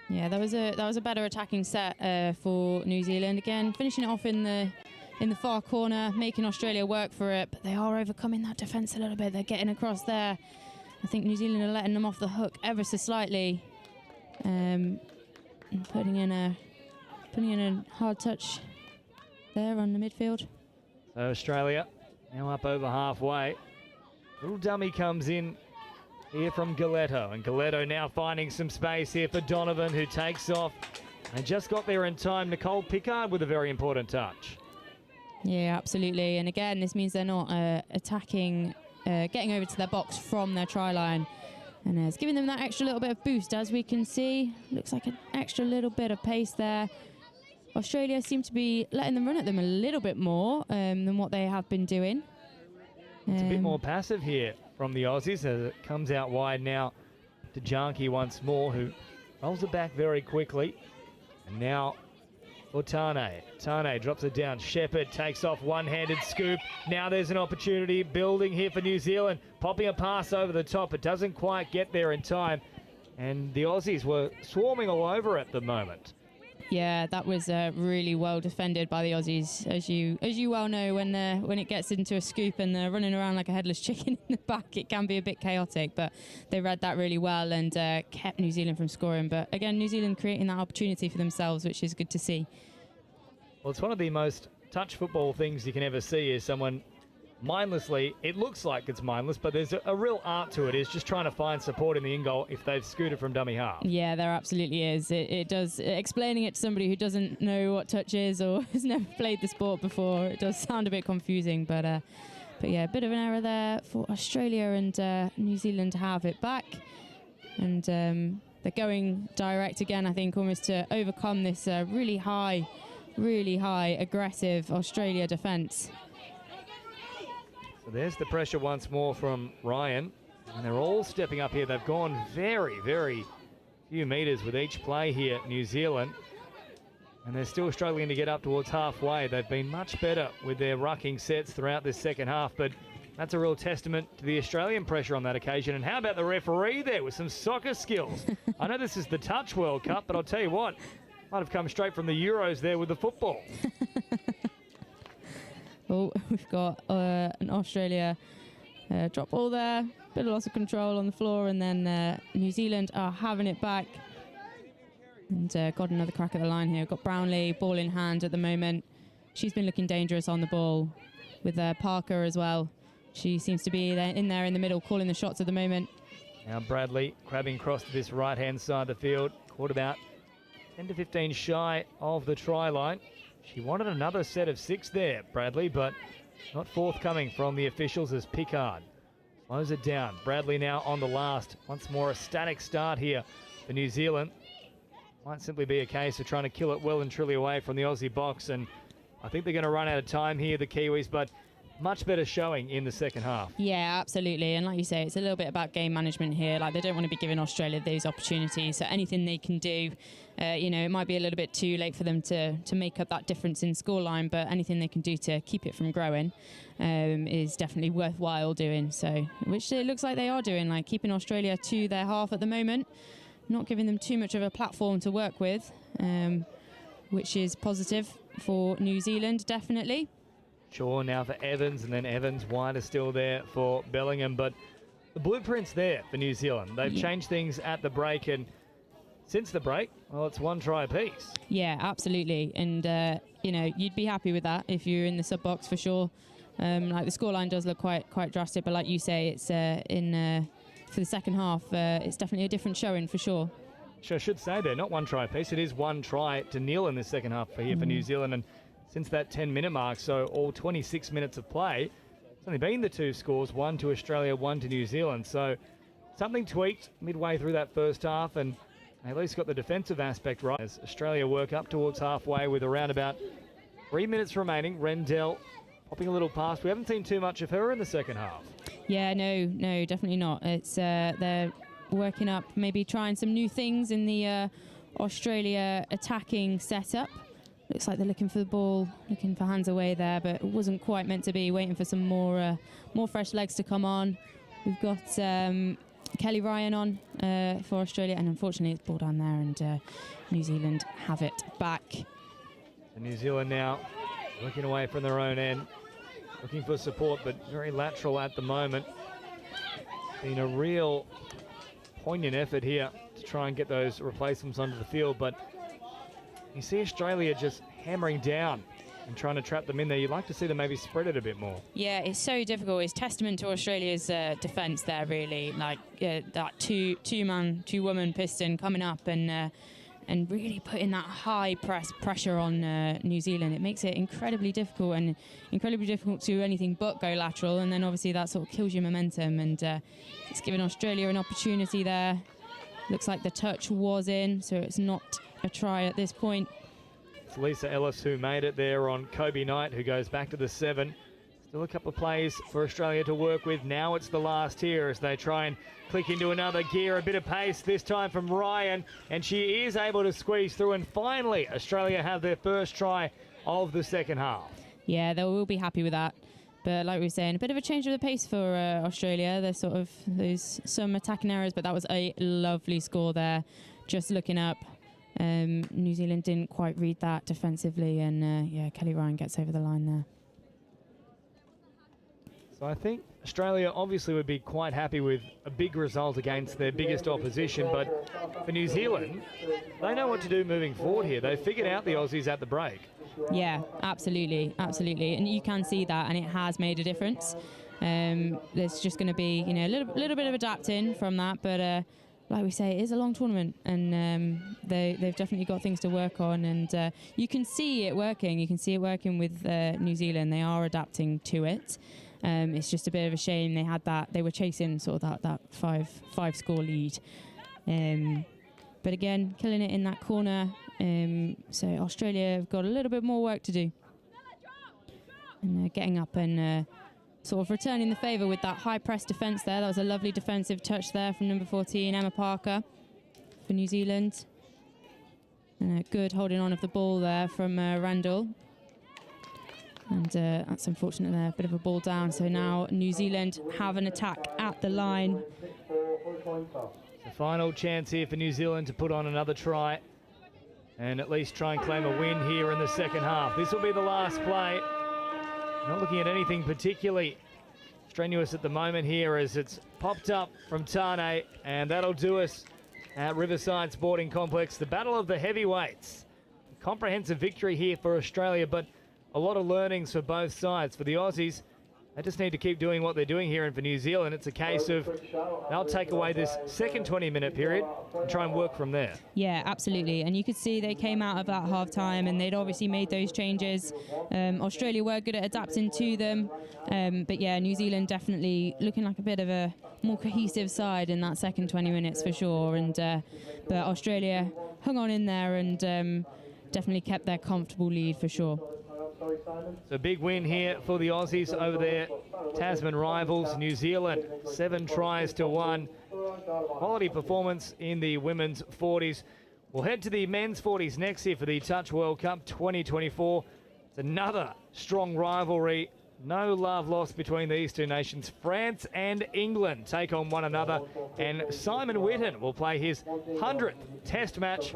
Yeah, that was a better attacking set for New Zealand. Again, finishing it off in the far corner, making Australia work for it, but they are overcoming that defence a little bit. They're getting across there. I think New Zealand are letting them off the hook ever so slightly, and putting in a hard touch there on the midfield. So Australia now up over halfway. Little dummy comes in here from Galetto, and Galetto now finding some space here for Donovan, who takes off and just got there in time. Nicole Pickard with a very important touch. Yeah, absolutely, and again, this means they're not attacking, getting over to their box from their try line, and it's giving them that extra little bit of boost. As we can see, looks like an extra little bit of pace there. Australia seem to be letting them run at them a little bit more than what they have been doing. It's a bit more passive here from the Aussies, as it comes out wide now to Janke once more, who rolls it back very quickly. And now for Tane. Tane drops it down. Shepherd takes off, one-handed scoop. Now there's an opportunity building here for New Zealand. Popping a pass over the top. It doesn't quite get there in time. And the Aussies were swarming all over at the moment. Yeah, that was really well defended by the Aussies. As you well know, when it gets into a scoop and they're running around like a headless chicken in the back, it can be a bit chaotic, but they read that really well and kept New Zealand from scoring. But again, New Zealand creating that opportunity for themselves, which is good to see. Well, it's one of the most touch football things you can ever see, is someone mindlessly, it looks like it's mindless, but there's a real art to it, is just trying to find support in the in-goal if they've scooted from dummy half. Yeah, there absolutely is. It does, explaining it to somebody who doesn't know what touch is or has never played the sport before, it does sound a bit confusing, but yeah, a bit of an error there for Australia, and New Zealand have it back, and they're going direct again, I think, almost to overcome this really high aggressive Australia defence. So there's the pressure once more from Ryan, and they're all stepping up here. They've gone very, very few metres with each play here, New Zealand, and they're still struggling to get up towards halfway. They've been much better with their rucking sets throughout this second half, but that's a real testament to the Australian pressure on that occasion. And how about the referee there with some soccer skills? I know this is the Touch World Cup, but I'll tell you what, might have come straight from the Euros there with the football. Oh, we've got an Australia drop ball there, bit of loss of control on the floor, and then New Zealand are having it back. And got another crack at the line here. Got Brownlee, ball in hand at the moment. She's been looking dangerous on the ball, with Parker as well. She seems to be in there in the middle, calling the shots at the moment. Now Bradley crabbing across to this right-hand side of the field. Caught about 10 to 15 shy of the try line. She wanted another set of 6 there, Bradley, but not forthcoming from the officials as Pickard slows it down. Bradley now on the last. Once more a static start here for New Zealand. Might simply be a case of trying to kill it well and truly away from the Aussie box, and I think they're going to run out of time here, the Kiwis, but much better showing in the second half. Yeah, absolutely. And like you say, it's a little bit about game management here. Like, they don't want to be giving Australia those opportunities. So anything they can do, it might be a little bit too late for them to make up that difference in scoreline, but anything they can do to keep it from growing is definitely worthwhile doing. So, which it looks like they are doing, like keeping Australia to their half at the moment, not giving them too much of a platform to work with, which is positive for New Zealand, definitely. Shaw now for Evans, and then Evans wide is still there for Bellingham, but the blueprint's there for New Zealand. They've changed things at the break, and since the break, well, it's 1 try apiece. Yeah, absolutely. And, you'd be happy with that if you're in the sub-box for sure. Like, the scoreline does look quite drastic, but like you say, it's for the second half, it's definitely a different showing for sure. I should say there, not 1 try apiece. It is 1 try to nil in the second half here for New Zealand, and since that 10-minute mark, so all 26 minutes of play, it's only been the 2 scores, 1 to Australia, 1 to New Zealand. So something tweaked midway through that first half, and they at least got the defensive aspect right as Australia work up towards halfway with around about 3 minutes remaining. Rendell popping a little past. We haven't seen too much of her in the second half. Yeah, no, definitely not. It's they're working up, maybe trying some new things in the Australia attacking setup. Looks like they're looking for the ball, looking for hands away there, but it wasn't quite meant to be. Waiting for some more fresh legs to come on. We've got Kelly Ryan on for Australia, and unfortunately it's ball down there, and New Zealand have it back. And New Zealand now looking away from their own end, looking for support, but very lateral at the moment. Been a real poignant effort here to try and get those replacements onto the field, but you see Australia just hammering down and trying to trap them in there. You'd like to see them maybe spread it a bit more. Yeah, it's so difficult. It's testament to Australia's defence there, really. Like that two-woman piston coming up and really putting that high pressure on New Zealand. It makes it incredibly difficult to do anything but go lateral, and then obviously that sort of kills your momentum, and it's giving Australia an opportunity there. Looks like the touch was in, so it's not a try at this point. It's Lisa Ellis who made it there on Kobe Knight, who goes back to the 7. Still a couple of plays for Australia to work with. Now it's the last here as they try and click into another gear. A bit of pace this time from Ryan, and she is able to squeeze through, and finally Australia have their first try of the second half. Yeah, they will be happy with that. But like we were saying, a bit of a change of the pace for Australia. There's sort of some attacking errors, but that was a lovely score there. Just looking up, New Zealand didn't quite read that defensively, and Kelly Ryan gets over the line there. So I think Australia obviously would be quite happy with a big result against their biggest opposition, but for New Zealand, they know what to do moving forward here. They figured out the Aussies at the break. Yeah, absolutely. And you can see that, and it has made a difference. There's just going to be, a little bit of adapting from that, but like we say, it is a long tournament, and they've definitely got things to work on, and you can see it working. You can see it working with New Zealand. They are adapting to it. It's just a bit of a shame they were chasing sort of that five score lead. But again, killing it in that corner. So Australia have got a little bit more work to do. And getting up and sort of returning the favour with that high press defence there. That was a lovely defensive touch there from number 14, Emma Parker, for New Zealand. And a good holding on of the ball there from Randall. And that's unfortunate there, a bit of a ball down. So now New Zealand have an attack at the line. The final chance here for New Zealand to put on another try and at least try and claim a win here in the second half. This will be the last play. Not looking at anything particularly strenuous at the moment here as it's popped up from Tane, and that'll do us at Riverside Sporting Complex. The battle of the heavyweights. Comprehensive victory here for Australia, but a lot of learnings for both sides. For the Aussies, They just need to keep doing what they're doing here, and for New Zealand it's a case of they'll take away this second 20-minute period and try and work from there. Yeah, absolutely. And you could see they came out of that half-time and they'd obviously made those changes. Australia were good at adapting to them. But yeah, New Zealand definitely looking like a bit of a more cohesive side in that second 20 minutes for sure. And but Australia hung on in there and definitely kept their comfortable lead for sure. So big win here for the Aussies over their Tasman rivals, New Zealand, 7 tries to 1. Quality performance in the women's 40s. We'll head to the men's 40s next here for the Touch World Cup 2024. It's another strong rivalry. No love lost between these two nations. France and England take on one another, and Simon Whitten will play his 100th Test match.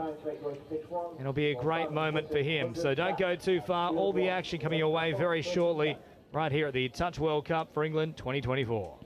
It'll be a great moment for him, so don't go too far. All the action coming your way very shortly right here at the Touch World Cup for England 2024.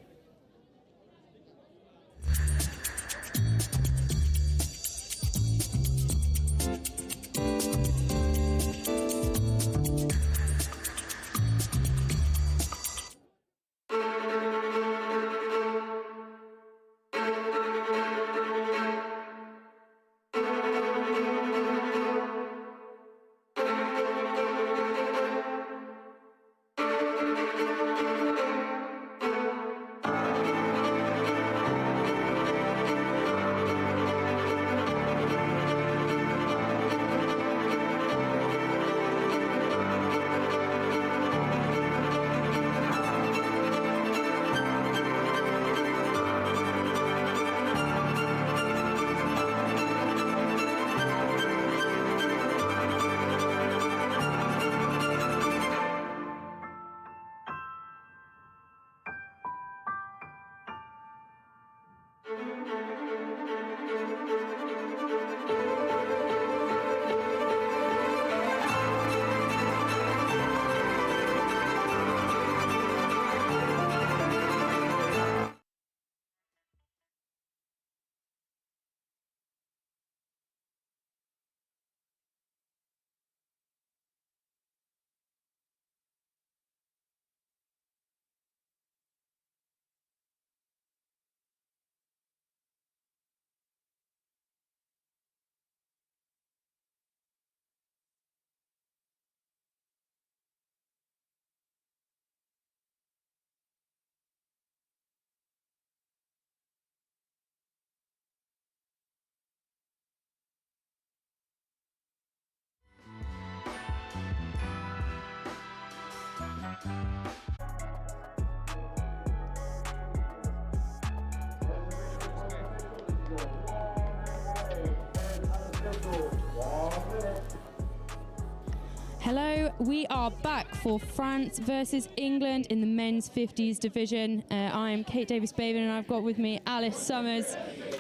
Hello, we are back for France versus England in the men's 50s division. I'm Kate Davis-Baven and I've got with me Alice Summers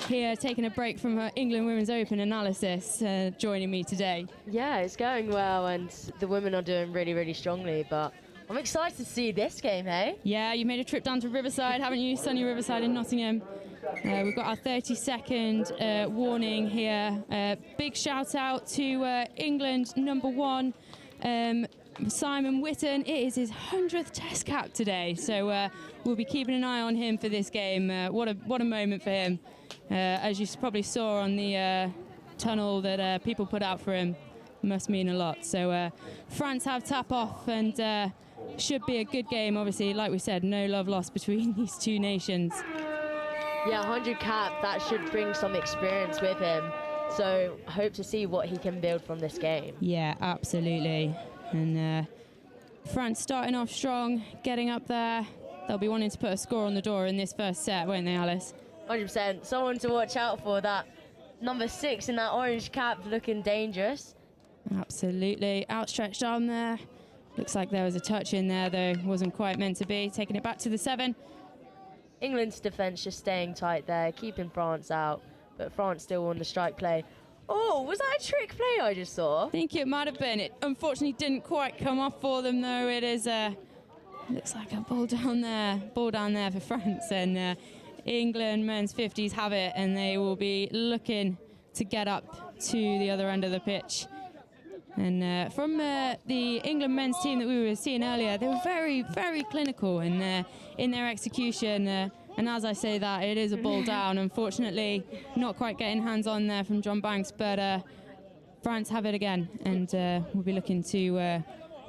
here taking a break from her England Women's Open analysis, joining me today. Yeah, it's going well and the women are doing really, really strongly, but I'm excited to see this game, hey? Yeah, you made a trip down to Riverside, haven't you? Sunny Riverside in Nottingham. We've got our 30-second warning here. Big shout out to England #1. Simon Whitten. It is his 100th Test cap today, so we'll be keeping an eye on him for this game. What a moment for him, as you probably saw on the tunnel that people put out for him. Must mean a lot. So France have tap off and should be a good game. Obviously, like we said, no love lost between these two nations. Yeah, 100 cap, that should bring some experience with him. So hope to see what he can build from this game. Yeah, absolutely. And France starting off strong, getting up there. They'll be wanting to put a score on the door in this first set, won't they, Alice? 100%. Someone to watch out for. That number 6 in that orange cap looking dangerous. Absolutely. Outstretched arm there. Looks like there was a touch in there, though. Wasn't quite meant to be. Taking it back to the 7. England's defence just staying tight there, keeping France out. But France still won the strike play. Oh, was that a trick play I just saw? I think it might have been. It unfortunately didn't quite come off for them, though. It is looks like a ball down there for France. And England men's 50s have it, and they will be looking to get up to the other end of the pitch. And from the England men's team that we were seeing earlier, they were very, very clinical in their execution. And as I say that, it is a ball down. Unfortunately, not quite getting hands on there from John Banks, but France have it again, and we'll be looking to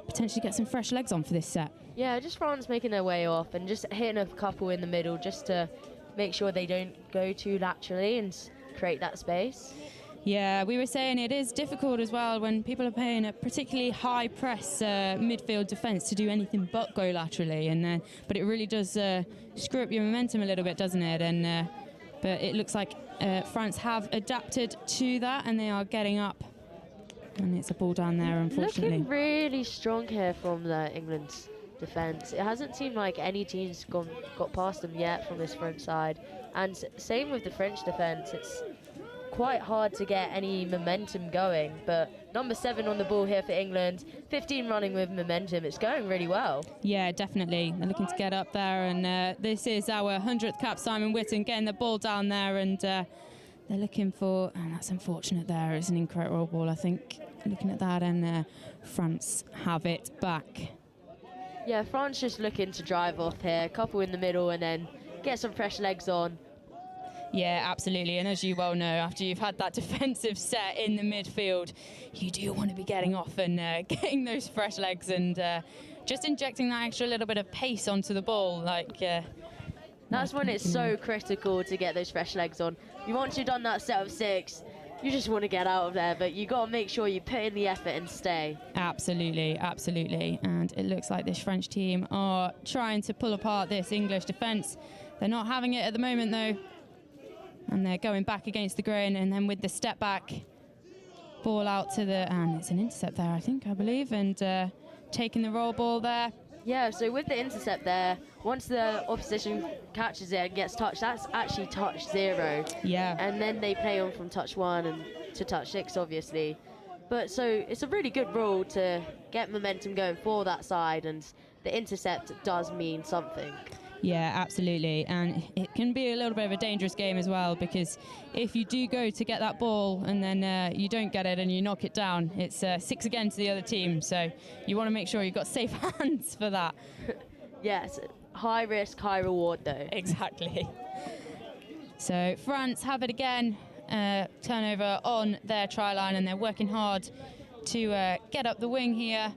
potentially get some fresh legs on for this set. Yeah, just France making their way off and just hitting a couple in the middle just to make sure they don't go too laterally and create that space. Yeah, we were saying it is difficult as well when people are playing a particularly high press midfield defence to do anything but go laterally, and but it really does screw up your momentum a little bit, doesn't it? And but it looks like France have adapted to that, and they are getting up. And it's a ball down there, unfortunately. Looking really strong here from the England's defence. It hasn't seemed like any team's got past them yet from this French side, and same with the French defence. It's quite hard to get any momentum going, but number 7 on the ball here for England, 15 running with momentum. It's going really well. Yeah, definitely. They're looking to get up there, and this is our 100th cap, Simon Whitten, getting the ball down there, and they're looking for, and that's unfortunate there. It's an incredible ball, I think, looking at that, and France have it back. Yeah, France just looking to drive off here, a couple in the middle, and then get some fresh legs on. Yeah, absolutely. And as you well know, after you've had that defensive set in the midfield, you do want to be getting off and getting those fresh legs and just injecting that extra little bit of pace onto the ball. That's when it's so critical to get those fresh legs on. Once you've done that set of 6, you just want to get out of there, but you got to make sure you put in the effort and stay. Absolutely, absolutely. And it looks like this French team are trying to pull apart this English defence. They're not having it at the moment, though. And they're going back against the grain, and then with the step back, ball out to the, and it's an intercept there, I believe, and taking the roll ball there. Yeah, so with the intercept there, once the opposition catches it and gets touched, that's actually touch 0. Yeah. And then they play on from touch 1 and to touch 6, obviously. But so it's a really good rule to get momentum going for that side, and the intercept does mean something. Yeah, absolutely. And it can be a little bit of a dangerous game as well, because if you do go to get that ball and then you don't get it and you knock it down, it's 6 again to the other team. So you want to make sure you've got safe hands for that. Yes, high risk, high reward though. Exactly. So France have it again, turnover on their try line, and they're working hard to get up the wing here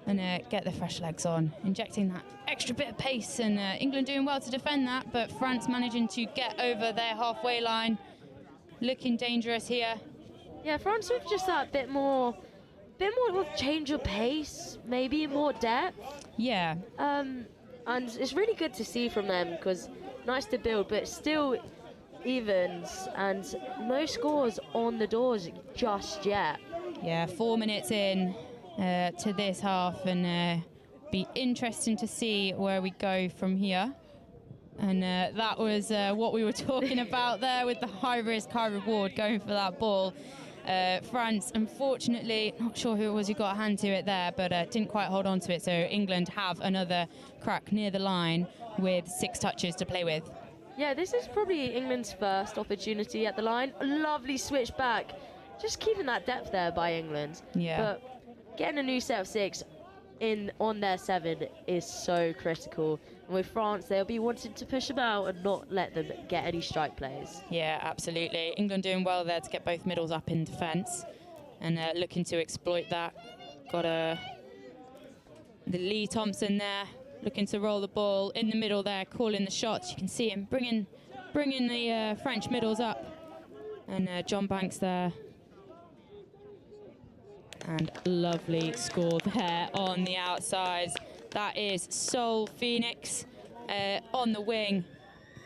and get the fresh legs on, injecting that extra bit of pace, and England doing well to defend that, but France managing to get over their halfway line, looking dangerous here. Yeah, France with just that bit more of change of pace, maybe more depth. Yeah. And it's really good to see from them, because nice to build, but still evens, and no scores on the doors just yet. Yeah, 4 minutes in to this half, and be interesting to see where we go from here. And that was what we were talking about there, with the high risk, high reward, going for that ball. France, unfortunately, not sure who it was who got a hand to it there, but didn't quite hold on to it. So England have another crack near the line with 6 touches to play with. Yeah, this is probably England's first opportunity at the line. A lovely switch back. Just keeping that depth there by England. Yeah. But getting a new set of 6 on their 7 is so critical. And with France, they'll be wanting to push them out and not let them get any strike plays. Yeah, absolutely. England doing well there to get both middles up in defence, and looking to exploit that. Got the Lee Thompson there, looking to roll the ball in the middle there, calling the shots. You can see him bringing the French middles up, and John Banks there. And lovely score there on the outsides. That is Sol Phoenix on the wing.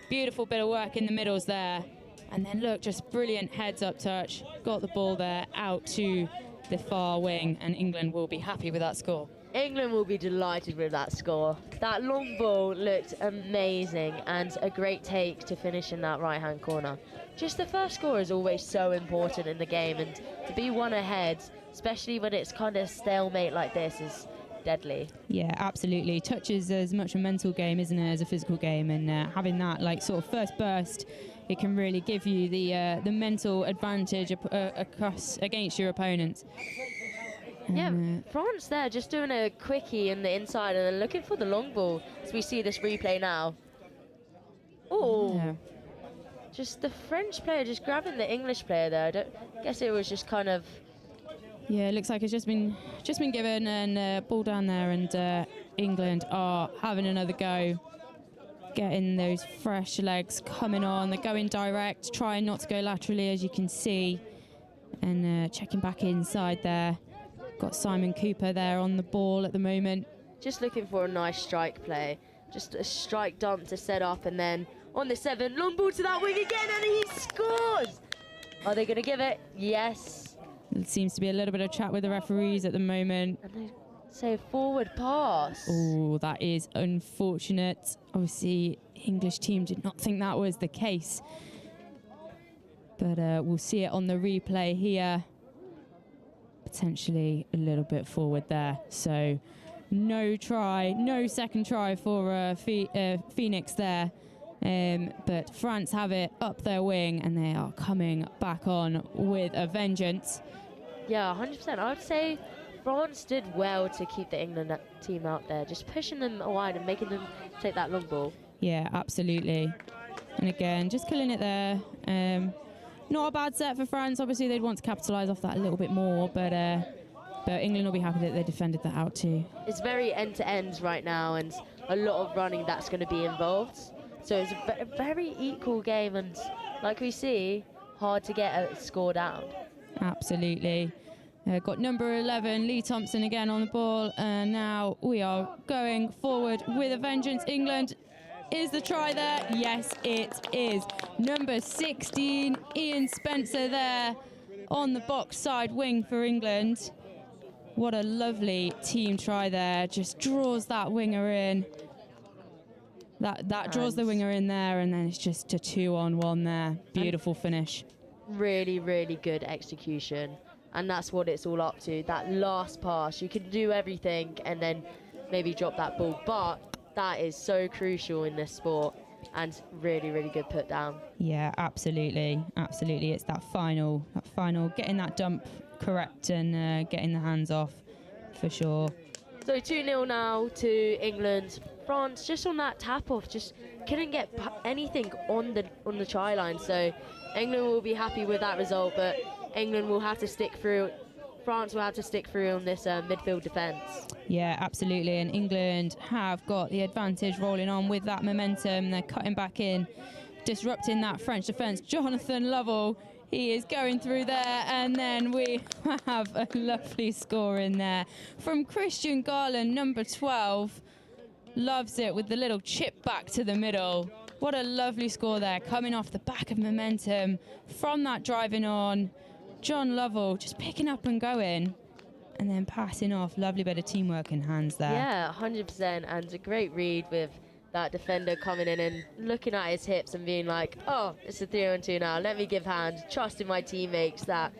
Beautiful bit of work in the middles there. And then look, just brilliant heads up touch. Got the ball there out to the far wing, and England will be happy with that score. England will be delighted with that score. That long ball looked amazing, and a great take to finish in that right-hand corner. Just the first score is always so important in the game, and to be one ahead, especially when it's kind of stalemate like this, is deadly. Yeah, absolutely. Touch is as much a mental game, isn't it, as a physical game, and having that sort of first burst, it can really give you the mental advantage across against your opponents. Yeah, France there just doing a quickie in the inside and then looking for the long ball as we see this replay now. Oh, Yeah. just the French player just grabbing the English player there. I don't guess it was just kind of. Yeah, it looks like it's just been given, and ball down there, and England are having another go, getting those fresh legs coming on. They're going direct, trying not to go laterally, as you can see, and checking back inside there. Got Simon Cooper there on the ball at the moment. Just looking for a nice strike play, just a strike dump to set up, and then on the 7, long ball to that wing again, and he scores. Are they going to give it? Yes. There seems to be a little bit of chat with the referees at the moment. And they say forward pass. Oh, that is unfortunate. Obviously, English team did not think that was the case. But we'll see it on the replay here. Potentially a little bit forward there. So no second try for Phoenix there. But France have it up their wing, and they are coming back on with a vengeance. Yeah, 100%. I would say France did well to keep the England team out there, just pushing them wide and making them take that long ball. Yeah, absolutely. And again, just killing it there. Not a bad set for France. Obviously, they'd want to capitalise off that a little bit more, but England will be happy that they defended that out too. It's very end-to-end right now, and a lot of running that's going to be involved. So it's a very equal game, and like we see, hard to get a score down. Absolutely. Got number 11, Lee Thompson again on the ball, and now we are going forward with a vengeance. England, is the try there? Yes, it is. Number 16, Ian Spencer there on the box side wing for England. What a lovely team try there. Just draws that winger in. That draws the winger in there, and then it's just a 2-on-1 there. Beautiful finish. Really, really good execution. And that's what it's all up to. That last pass, you can do everything and then maybe drop that ball. But that is so crucial in this sport, and really, really good put down. Yeah, absolutely. Absolutely. It's that final, getting that dump correct and getting the hands off for sure. So 2-0 now to England. France just on that tap off, just couldn't get anything on the try line. So England will be happy with that result, but England will have to stick through. France will have to stick through on this midfield defence. Yeah, absolutely. And England have got the advantage rolling on with that momentum. They're cutting back in, disrupting that French defence. Jonathan Lovell, he is going through there, and then we have a lovely score in there from Christian Garland, number 12. Loves it with the little chip back to the middle. What a lovely score there, coming off the back of momentum from that driving on. John Lovell just picking up and going, and then passing off. Lovely bit of teamwork in hands there. Yeah, 100%, and a great read with that defender coming in and looking at his hips and being like, oh, it's a 3-on-2 now, let me give hand, trusting my teammates that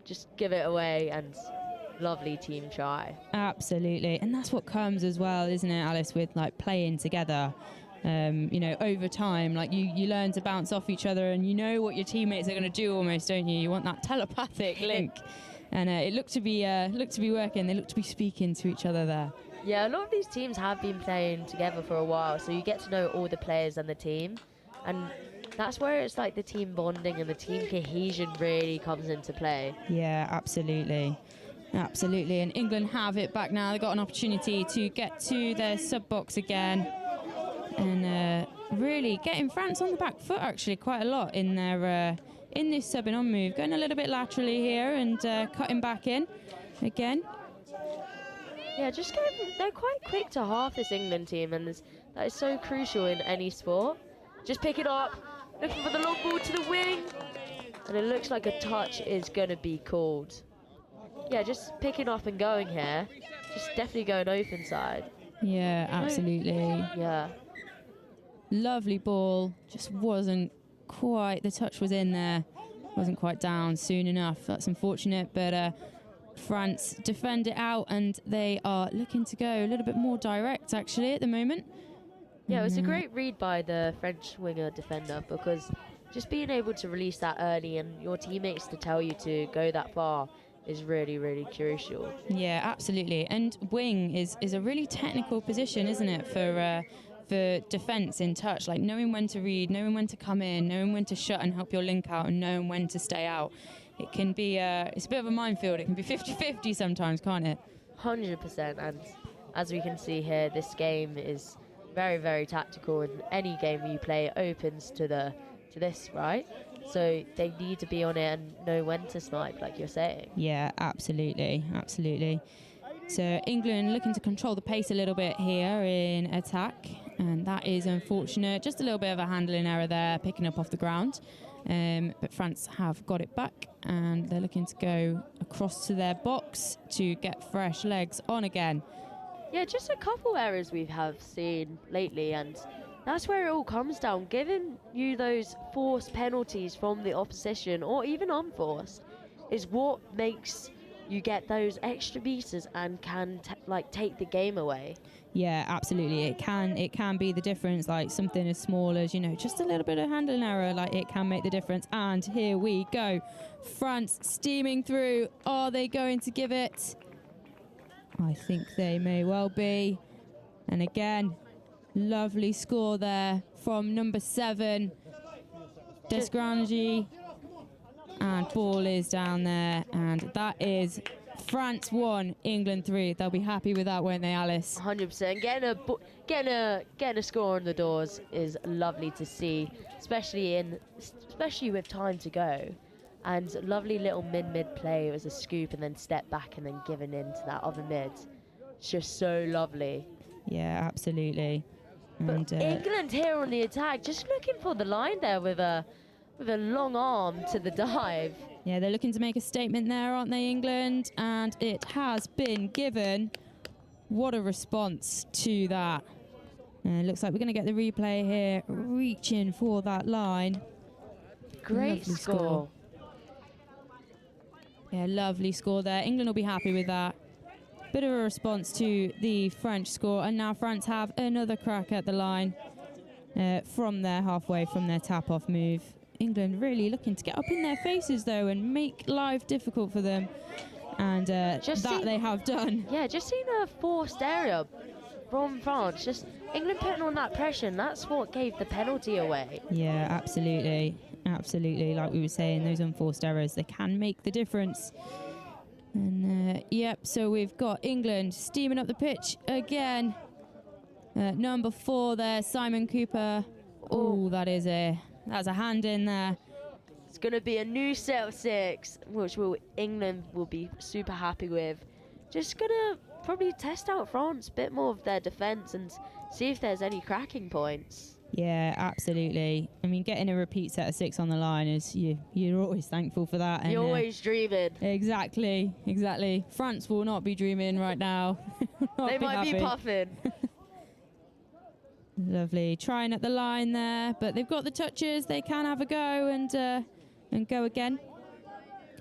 just give it away, and lovely team try. Absolutely, and that's what comes as well, isn't it, Alice, with like playing together. You know, over time, like you learn to bounce off each other, and you know what your teammates are going to do almost, don't you? You want that telepathic link, and it looked to be working. They looked to be speaking to each other there. Yeah, a lot of these teams have been playing together for a while, so you get to know all the players and the team, and that's where it's like the team bonding and the team cohesion really comes into play. Yeah, absolutely. Absolutely, and England have it back now. They've got an opportunity to get to their sub-box again, and really getting France on the back foot actually quite a lot in their in this subbing on move. Going a little bit laterally here and cutting back in again. Yeah, just they're quite quick to half, this England team, and that is so crucial in any sport. Just pick it up, looking for the long ball to the wing, and it looks like a touch is going to be called. Yeah, just picking up and going here. Just definitely going open side. Yeah, absolutely. Yeah. Lovely ball. Just wasn't quite, the touch was in there. Wasn't quite down soon enough. That's unfortunate, but France defend it out, and they are looking to go a little bit more direct actually at the moment. Yeah, it was a great read by the French winger defender, because just being able to release that early and your teammates to tell you to go that far is really, really crucial. Yeah, absolutely. And wing is a really technical position, isn't it, for defence in touch, like knowing when to read, knowing when to come in, knowing when to shut and help your link out, and knowing when to stay out. It can be, it's a bit of a minefield. It can be 50-50 sometimes, can't it? 100%. And as we can see here, this game is very, very tactical, and any game you play opens to this, right? So they need to be on it and know when to snipe, like you're saying. Yeah, absolutely, absolutely. So England looking to control the pace a little bit here in attack, and that is unfortunate. Just a little bit of a handling error there, picking up off the ground. But France have got it back, and they're looking to go across to their box to get fresh legs on again. Yeah, just a couple errors we have seen lately, and that's where it all comes down. Giving you those forced penalties from the opposition, or even unforced, is what makes you get those extra meters and can take the game away. Yeah, absolutely. It can be the difference. Like something as small as, just a little bit of handling error, like it can make the difference. And here we go. France steaming through. Are they going to give it? I think they may well be. And again, lovely score there from number 7, Desgrange. And ball is down there, and that is France 1, England 3. They'll be happy with that, won't they, Alice? 100%. Getting a score on the doors is lovely to see, especially with time to go. And lovely little mid play. It was a scoop and then step back and then given into that other mid. It's just so lovely. Yeah, absolutely. But England here on the attack, just looking for the line there with a long arm to the dive. Yeah, they're looking to make a statement there, aren't they, England? And it has been given. What a response to that. It looks like we're going to get the replay here, reaching for that line. Great score. Yeah, lovely score there. England will be happy with that. Bit of a response to the French score, and now France have another crack at the line from their halfway, from their tap-off move. England really looking to get up in their faces, though, and make life difficult for them. And they have done. Yeah, just seen a forced area from France. Just England putting on that pressure, and that's what gave the penalty away. Yeah, absolutely. Absolutely. Like we were saying, those unforced errors, they can make the difference. And, so we've got England steaming up the pitch again. Number 4 there, Simon Cooper. Oh, that's a hand in there. It's going to be a new set of 6, which England will be super happy with. Just going to probably test out France, a bit more of their defence, and see if there's any cracking points. Yeah, absolutely. I mean, getting a repeat set of 6 on the line is you're always thankful for that. You're always dreaming. Exactly. France will not be dreaming right now. They might be puffing. Lovely. Trying at the line there, but they've got the touches. They can have a go and go again.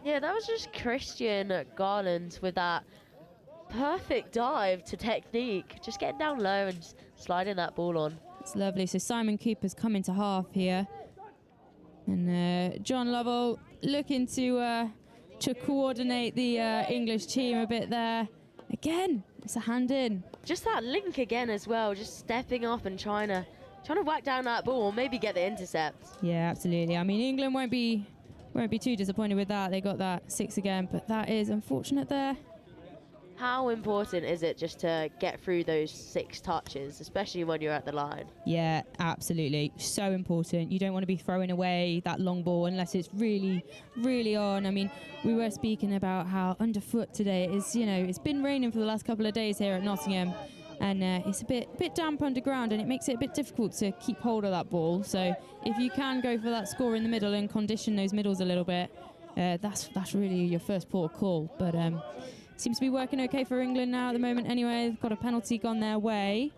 Yeah, that was just Christian Garland with that perfect dive to technique. Just getting down low and just sliding that ball on. It's lovely. So Simon Cooper's come into half here. And John Lovell looking to coordinate the English team a bit there. Again, it's a hand in. Just that link again as well, just stepping up and trying to whack down that ball, or maybe get the intercept. Yeah, absolutely. I mean, England won't be too disappointed with that. They got that 6 again, but that is unfortunate there. How important is it just to get through those 6 touches, especially when you're at the line? Yeah, absolutely. So important. You don't want to be throwing away that long ball unless it's really, really on. I mean, we were speaking about how underfoot today is, it's been raining for the last couple of days here at Nottingham, and it's a bit damp underground, and it makes it a bit difficult to keep hold of that ball. So if you can go for that score in the middle and condition those middles a little bit, that's really your first port of call. But seems to be working okay for England now at the moment anyway. They've got a penalty gone their way,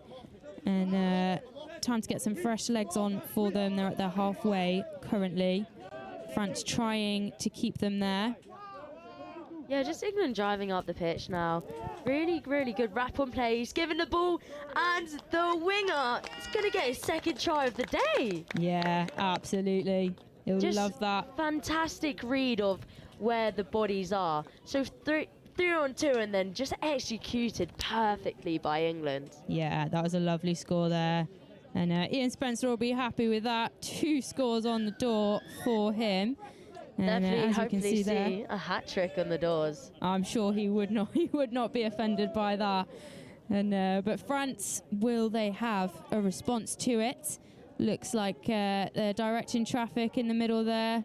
and time to get some fresh legs on for them. They're at their halfway currently. France trying to keep them there. Yeah, just England driving up the pitch now. Really, really good wrap on play. He's given the ball, and the winger is going to get his 2nd try of the day. Yeah, absolutely. He'll love that. Fantastic read of where the bodies are. So three on two, and then just executed perfectly by England. Yeah, that was a lovely score there. And Ian Spencer will be happy with that. 2 scores on the door for him. And Definitely, as you can hopefully see there, a hat trick on the doors. I'm sure he would not. He would not be offended by that. And but France, will they have a response to it? Looks like they're directing traffic in the middle there.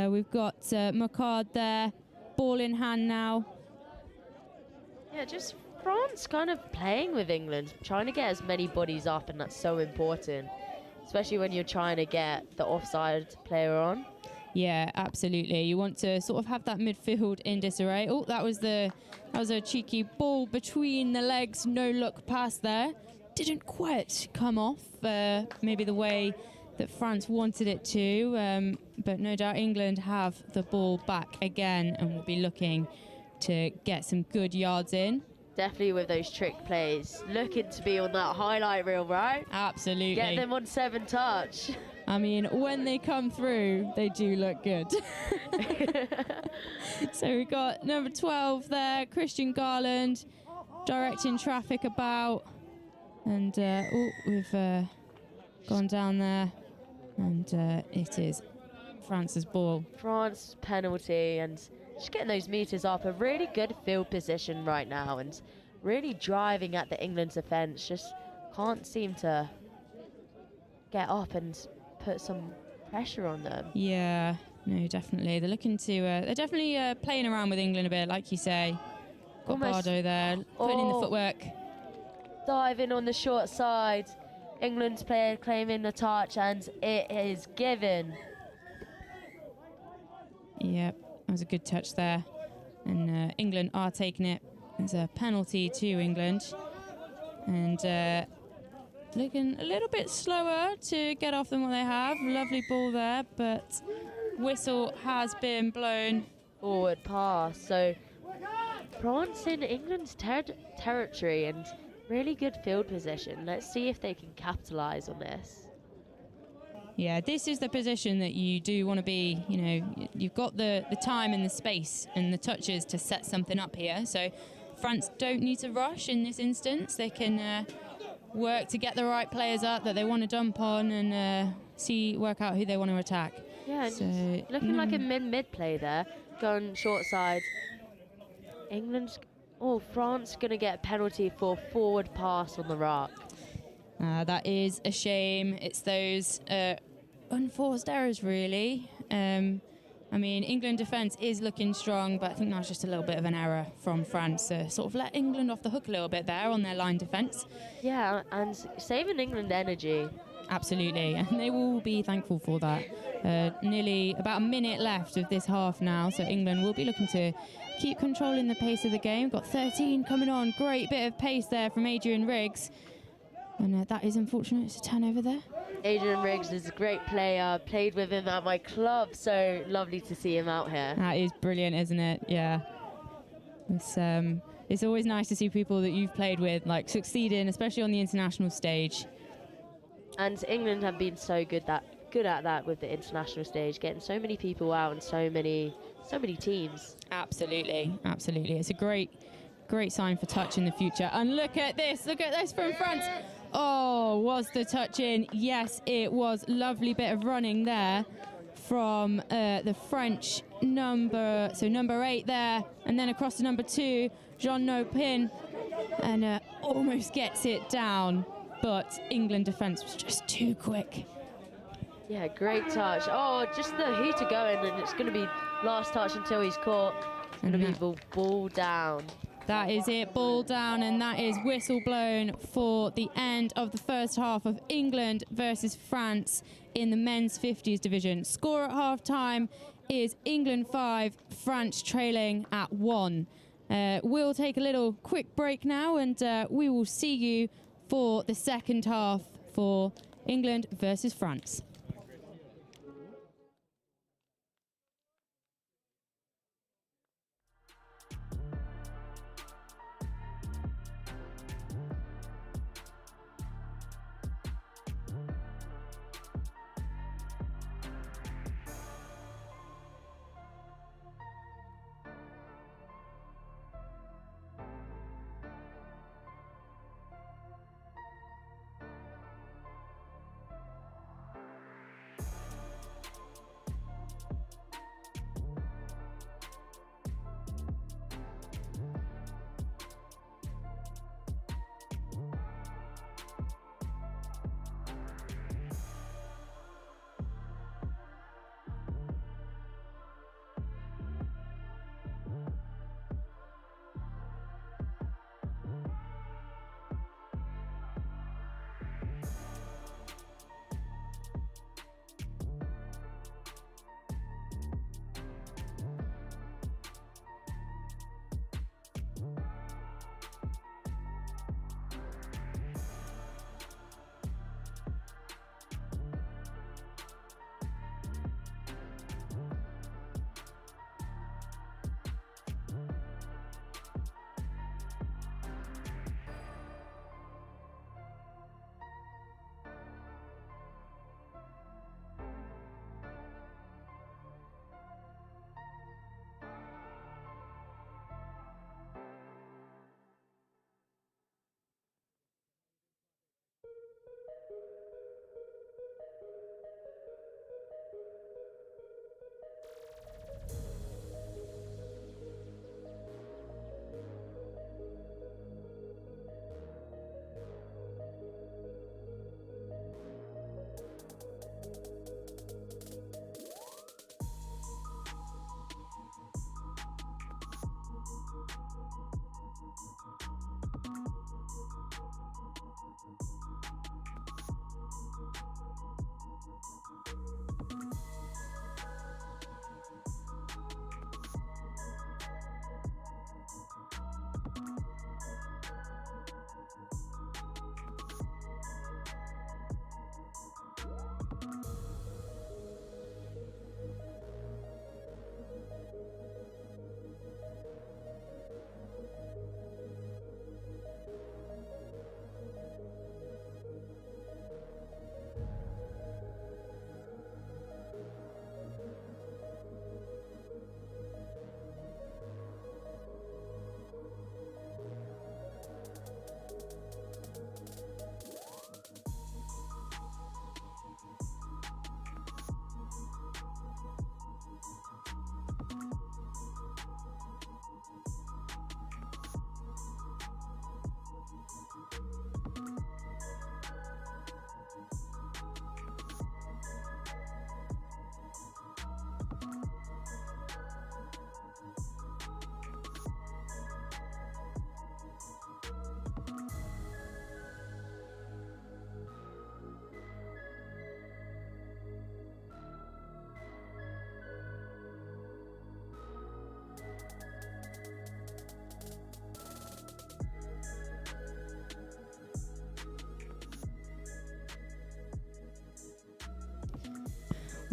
We've got Macard there, ball in hand now. Yeah, just France kind of playing with England, trying to get as many bodies up, and that's so important, especially when you're trying to get the offside player on. Yeah, absolutely. You want to sort of have that midfield in disarray. Oh, that was a cheeky ball between the legs. No look pass there. Didn't quite come off, maybe the way that France wanted it to. But no doubt England have the ball back again and will be looking to get some good yards in. Definitely with those trick plays. Looking to be on that highlight reel, right? Absolutely. Get them on 7 touch. I mean, when they come through, they do look good. So we've got number 12 there, Christian Garland, directing traffic about. And we've gone down there. And it is France's ball. France penalty, and just getting those meters up. A really good field position right now, and really driving at the England defence. Just can't seem to get up and put some pressure on them. Yeah, no, definitely. They're looking to. They're definitely playing around with England a bit, like you say. Got Bardo there, putting in the footwork. Diving on the short side. England's player claiming the touch, and it is given. Yep, that was a good touch there. And England are taking it. It's a penalty to England. And looking a little bit slower to get off than what they have. Lovely ball there, but whistle has been blown. Forward pass. So France in England's territory, and really good field position. Let's see if they can capitalise on this. Yeah, this is the position that you do want to be. You know, you've got the time and the space and the touches to set something up here. So France don't need to rush in this instance. They can work to get the right players up that they want to dump on and work out who they want to attack. Yeah, so, looking like a mid play there. Going short side. France going to get a penalty for forward pass on the rock. That is a shame. It's those unforced errors, really. I mean, England defence is looking strong, but I think that's just a little bit of an error from France to sort of let England off the hook a little bit there on their line defence. Yeah, and saving England energy. Absolutely, and they will be thankful for that. Nearly about a minute left of this half now, so England will be looking to keep controlling the pace of the game. Got 13 coming on. Great bit of pace there from Adrian Riggs. And that is unfortunate. It's a turnover there. Adrian Riggs is a great player. Played with him at my club, so lovely to see him out here. That is brilliant, isn't it? Yeah. It's always nice to see people that you've played with like succeeding, especially on the international stage. And England have been so good at that with the international stage, getting so many people out and so many teams. Absolutely. It's a great sign for touch in the future. And look at this from France. Oh, was the touch in? Yes, it was. Lovely bit of running there from the French number 8 there, and then across to number 2, Jean Nopin, and almost gets it down, but England defence was just too quick. Yeah, great touch. Oh, just the hooter going, and it's going to be last touch until he's caught. It's going to be the ball down. That is it, ball down, and that is whistle blown for the end of the first half of England versus France in the men's 50s division. Score at half-time is England 5, France trailing at 1. We'll take a little quick break now, and we will see you for the second half for England versus France.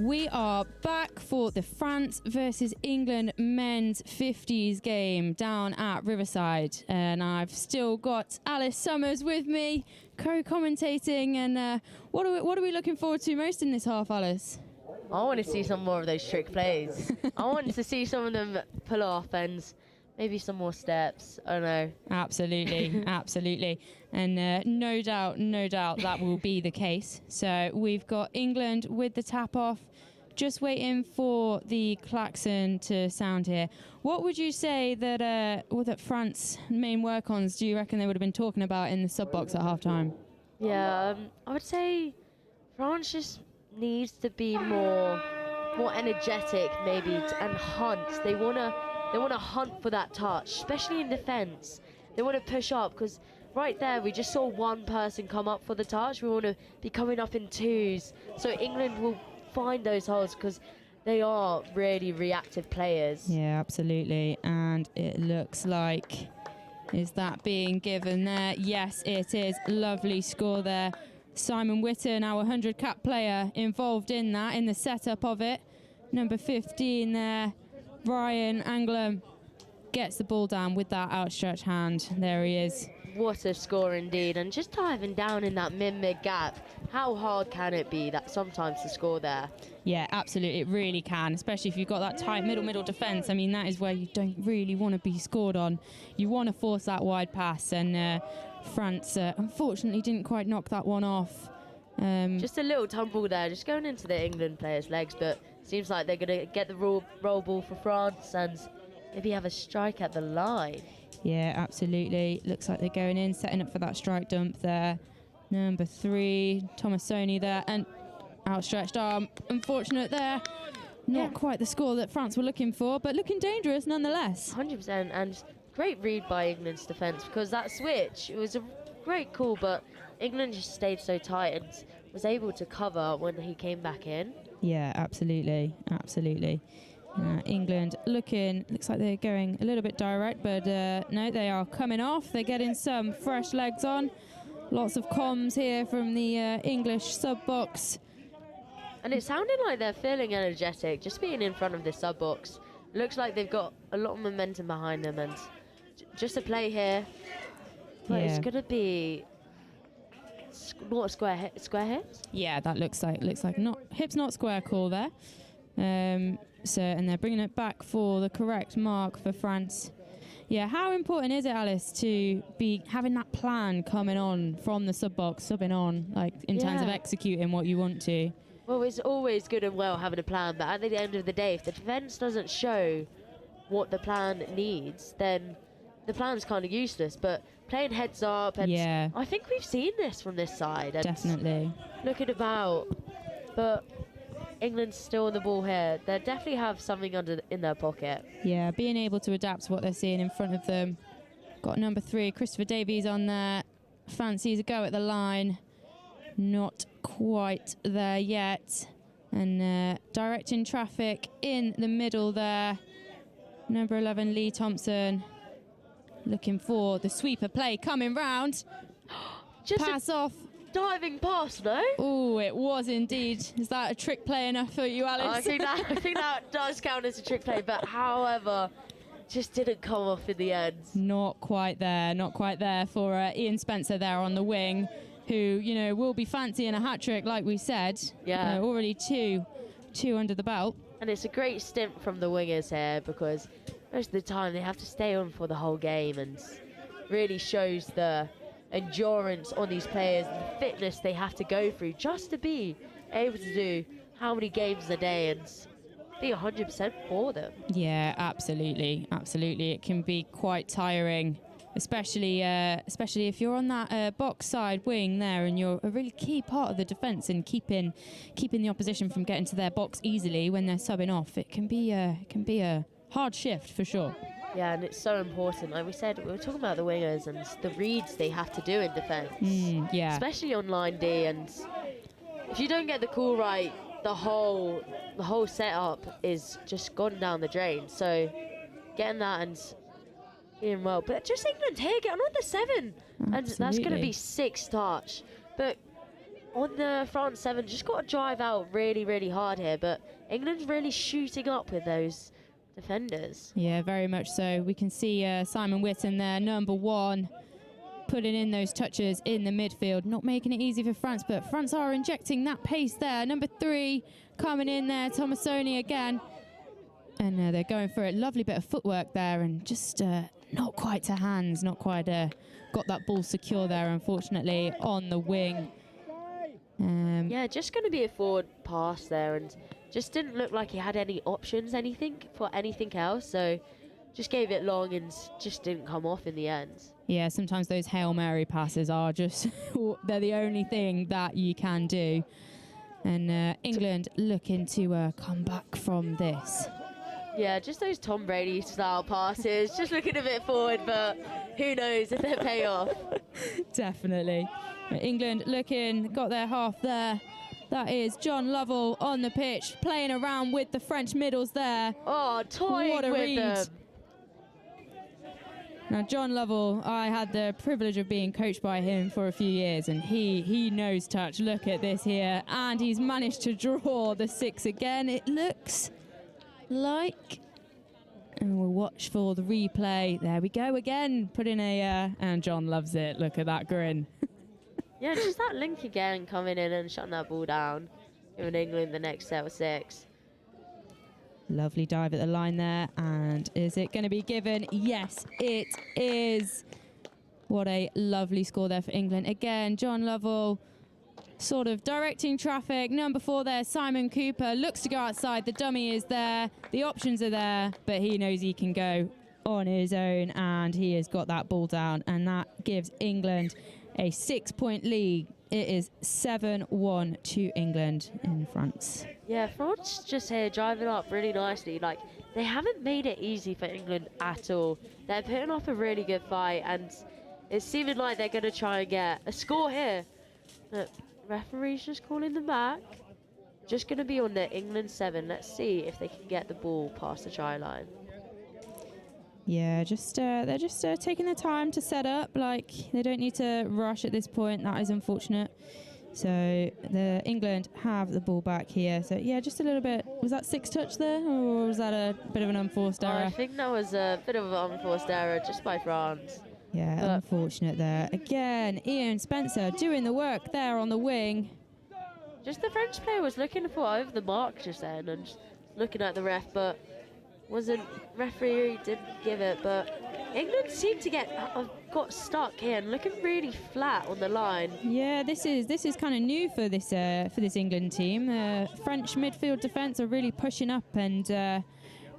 We are back for the France versus England men's 50s game down at Riverside. And I've still got Alice Summers with me, co-commentating. And what are we looking forward to most in this half, Alice? I want to see some more of those trick plays. I want to see some of them pull off and maybe some more steps. I don't know. Absolutely, absolutely. And no doubt that will be the case. So we've got England with the tap off, just waiting for the klaxon to sound here. What would you say that that France main work-ons do you reckon they would have been talking about in the sub box at halftime? Yeah, I would say France just needs to be more energetic, maybe, and hunt. They wanna hunt for that touch, especially in defence. They want to push up because right there we just saw one person come up for the touch. We want to be coming up in twos, so England will find those holes because they are really reactive players. Yeah, absolutely. And it looks like, is that being given there? Yes, it is. Lovely score there. Simon Witten, our 100 cap player, involved in that, in the setup of it. Number 15 there, Ryan Anglem, gets the ball down with that outstretched hand. There he is. What a score indeed, and just diving down in that mid gap. How hard can it be that sometimes to score there? Yeah, absolutely, it really can, especially if you've got that tight middle defence. I mean, that is where you don't really want to be scored on. You want to force that wide pass, and France unfortunately didn't quite knock that one off. Just a little tumble there, just going into the England players' legs, but seems like they're going to get the roll ball for France and maybe have a strike at the line. Yeah, absolutely. Looks like they're going in, setting up for that strike dump there. Number 3, Tomasoni there, and outstretched arm. Unfortunate there. Not quite the score that France were looking for, but looking dangerous nonetheless. 100%, and great read by England's defence, because that switch, it was a great call, but England just stayed so tight and was able to cover when he came back in. Yeah, absolutely, absolutely. England looks like they're going a little bit direct, but no, they are coming off. They're getting some fresh legs on. Lots of comms here from the English sub-box. And it sounded like they're feeling energetic, just being in front of this sub-box. Looks like they've got a lot of momentum behind them, and just a play here. But it's going to be not square hips? Yeah, that looks like not hips, not square call there. And they're bringing it back for the correct mark for France. Yeah, how important is it, Alice, to be having that plan coming on from the sub-box, subbing on, like in terms of executing what you want to? Well, it's always good and well having a plan, but at the end of the day, if the defence doesn't show what the plan needs, then the plan's kind of useless. But playing heads up, and I think we've seen this from this side. And definitely. Looking about, but England's still on the ball here. They definitely have something in their pocket. Yeah, being able to adapt to what they're seeing in front of them. Got number 3, Christopher Davies on there. Fancies a go at the line. Not quite there yet. And directing traffic in the middle there. Number 11, Lee Thompson. Looking for the sweeper play coming round. Just pass off. Diving pass, no? Oh, it was indeed. Is that a trick play enough for you, Alice? I think that does count as a trick play, but however, just didn't come off in the end. Not quite there for Ian Spencer there on the wing, who, will be fancying a hat-trick, like we said. Yeah. Already two under the belt. And it's a great stint from the wingers here, because most of the time they have to stay on for the whole game, and really shows the endurance on these players and the fitness they have to go through just to be able to do how many games a day and be 100% for them. Yeah, absolutely. It can be quite tiring, especially if you're on that box side wing there, and you're a really key part of the defence in keeping the opposition from getting to their box easily when they're subbing off. It can be a hard shift for sure. Yeah, and it's so important. Like we said, we were talking about the wingers and the reads they have to do in defence. Yeah. Especially on line D, and if you don't get the call right, the whole setup is just gone down the drain. So getting that and being well. But just England here, getting on the 7. Absolutely. And that's going to be 6 touch. But on the front 7, just got to drive out really, really hard here, but England's really shooting up with those defenders. Yeah, very much so. We can see Simon Whitten there, number 1, putting in those touches in the midfield, not making it easy for France, but France are injecting that pace there. Number 3 coming in there, Tomasoni again. And they're going for a lovely bit of footwork there, and just not quite to hands, not quite got that ball secure there, unfortunately, on the wing. Yeah, just going to be a forward pass there, and just didn't look like he had any options, anything else. So just gave it long and just didn't come off in the end. Yeah, sometimes those Hail Mary passes are just, they're the only thing that you can do. And England looking to come back from this. Yeah, just those Tom Brady style passes, just looking a bit forward, but who knows if they pay off. Definitely. England looking, got their half there. That is John Lovell on the pitch, playing around with the French middles there. Oh, toying what a with read. them. Now, John Lovell, I had the privilege of being coached by him for a few years, and he knows touch. Look at this here, and he's managed to draw the 6 again. It looks like, and we'll watch for the replay. There we go again, put in and John loves it. Look at that grin. Yeah, just that link again, coming in and shutting that ball down, giving England the next set of 6. Lovely dive at the line there, and is it going to be given? Yes, it is. What a lovely score there for England. Again, John Lovell sort of directing traffic. Number 4 there, Simon Cooper, looks to go outside. The dummy is there. The options are there, but he knows he can go on his own, and he has got that ball down, and that gives England a 6-point lead. It is 7-1 to England in France. Yeah, France just here driving up really nicely. Like, they haven't made it easy for England at all. They're putting up a really good fight, and it's seeming like they're going to try and get a score here. But referee's just calling them back. Just going to be on the England 7. Let's see if they can get the ball past the try line. Yeah, they're just taking their time to set up. Like, they don't need to rush at this point. That is unfortunate. So the England have the ball back here. So yeah, just a little bit. Was that 6 touch there, or was that a bit of an unforced error? I think that was a bit of an unforced error just by France. Yeah, but unfortunate there. Again, Ian Spencer doing the work there on the wing. Just the French player was looking for over the mark just then, and just looking at the ref, but referee didn't give it. But England seemed to got stuck here and looking really flat on the line. Yeah, this is kind of new for this England team. French midfield defence are really pushing up and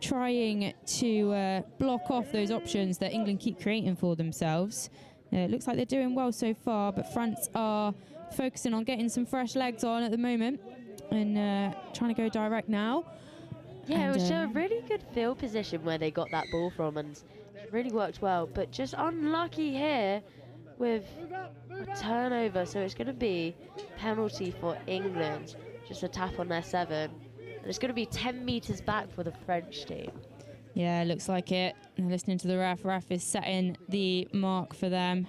trying to block off those options that England keep creating for themselves. It looks like they're doing well so far, but France are focusing on getting some fresh legs on at the moment and trying to go direct now. Yeah, it was a really good field position where they got that ball from, and it really worked well, but just unlucky here with a turnover. So it's going to be penalty for England, just a tap on their 7. And it's going to be 10 metres back for the French team. Yeah, looks like it. Listening to the ref is setting the mark for them.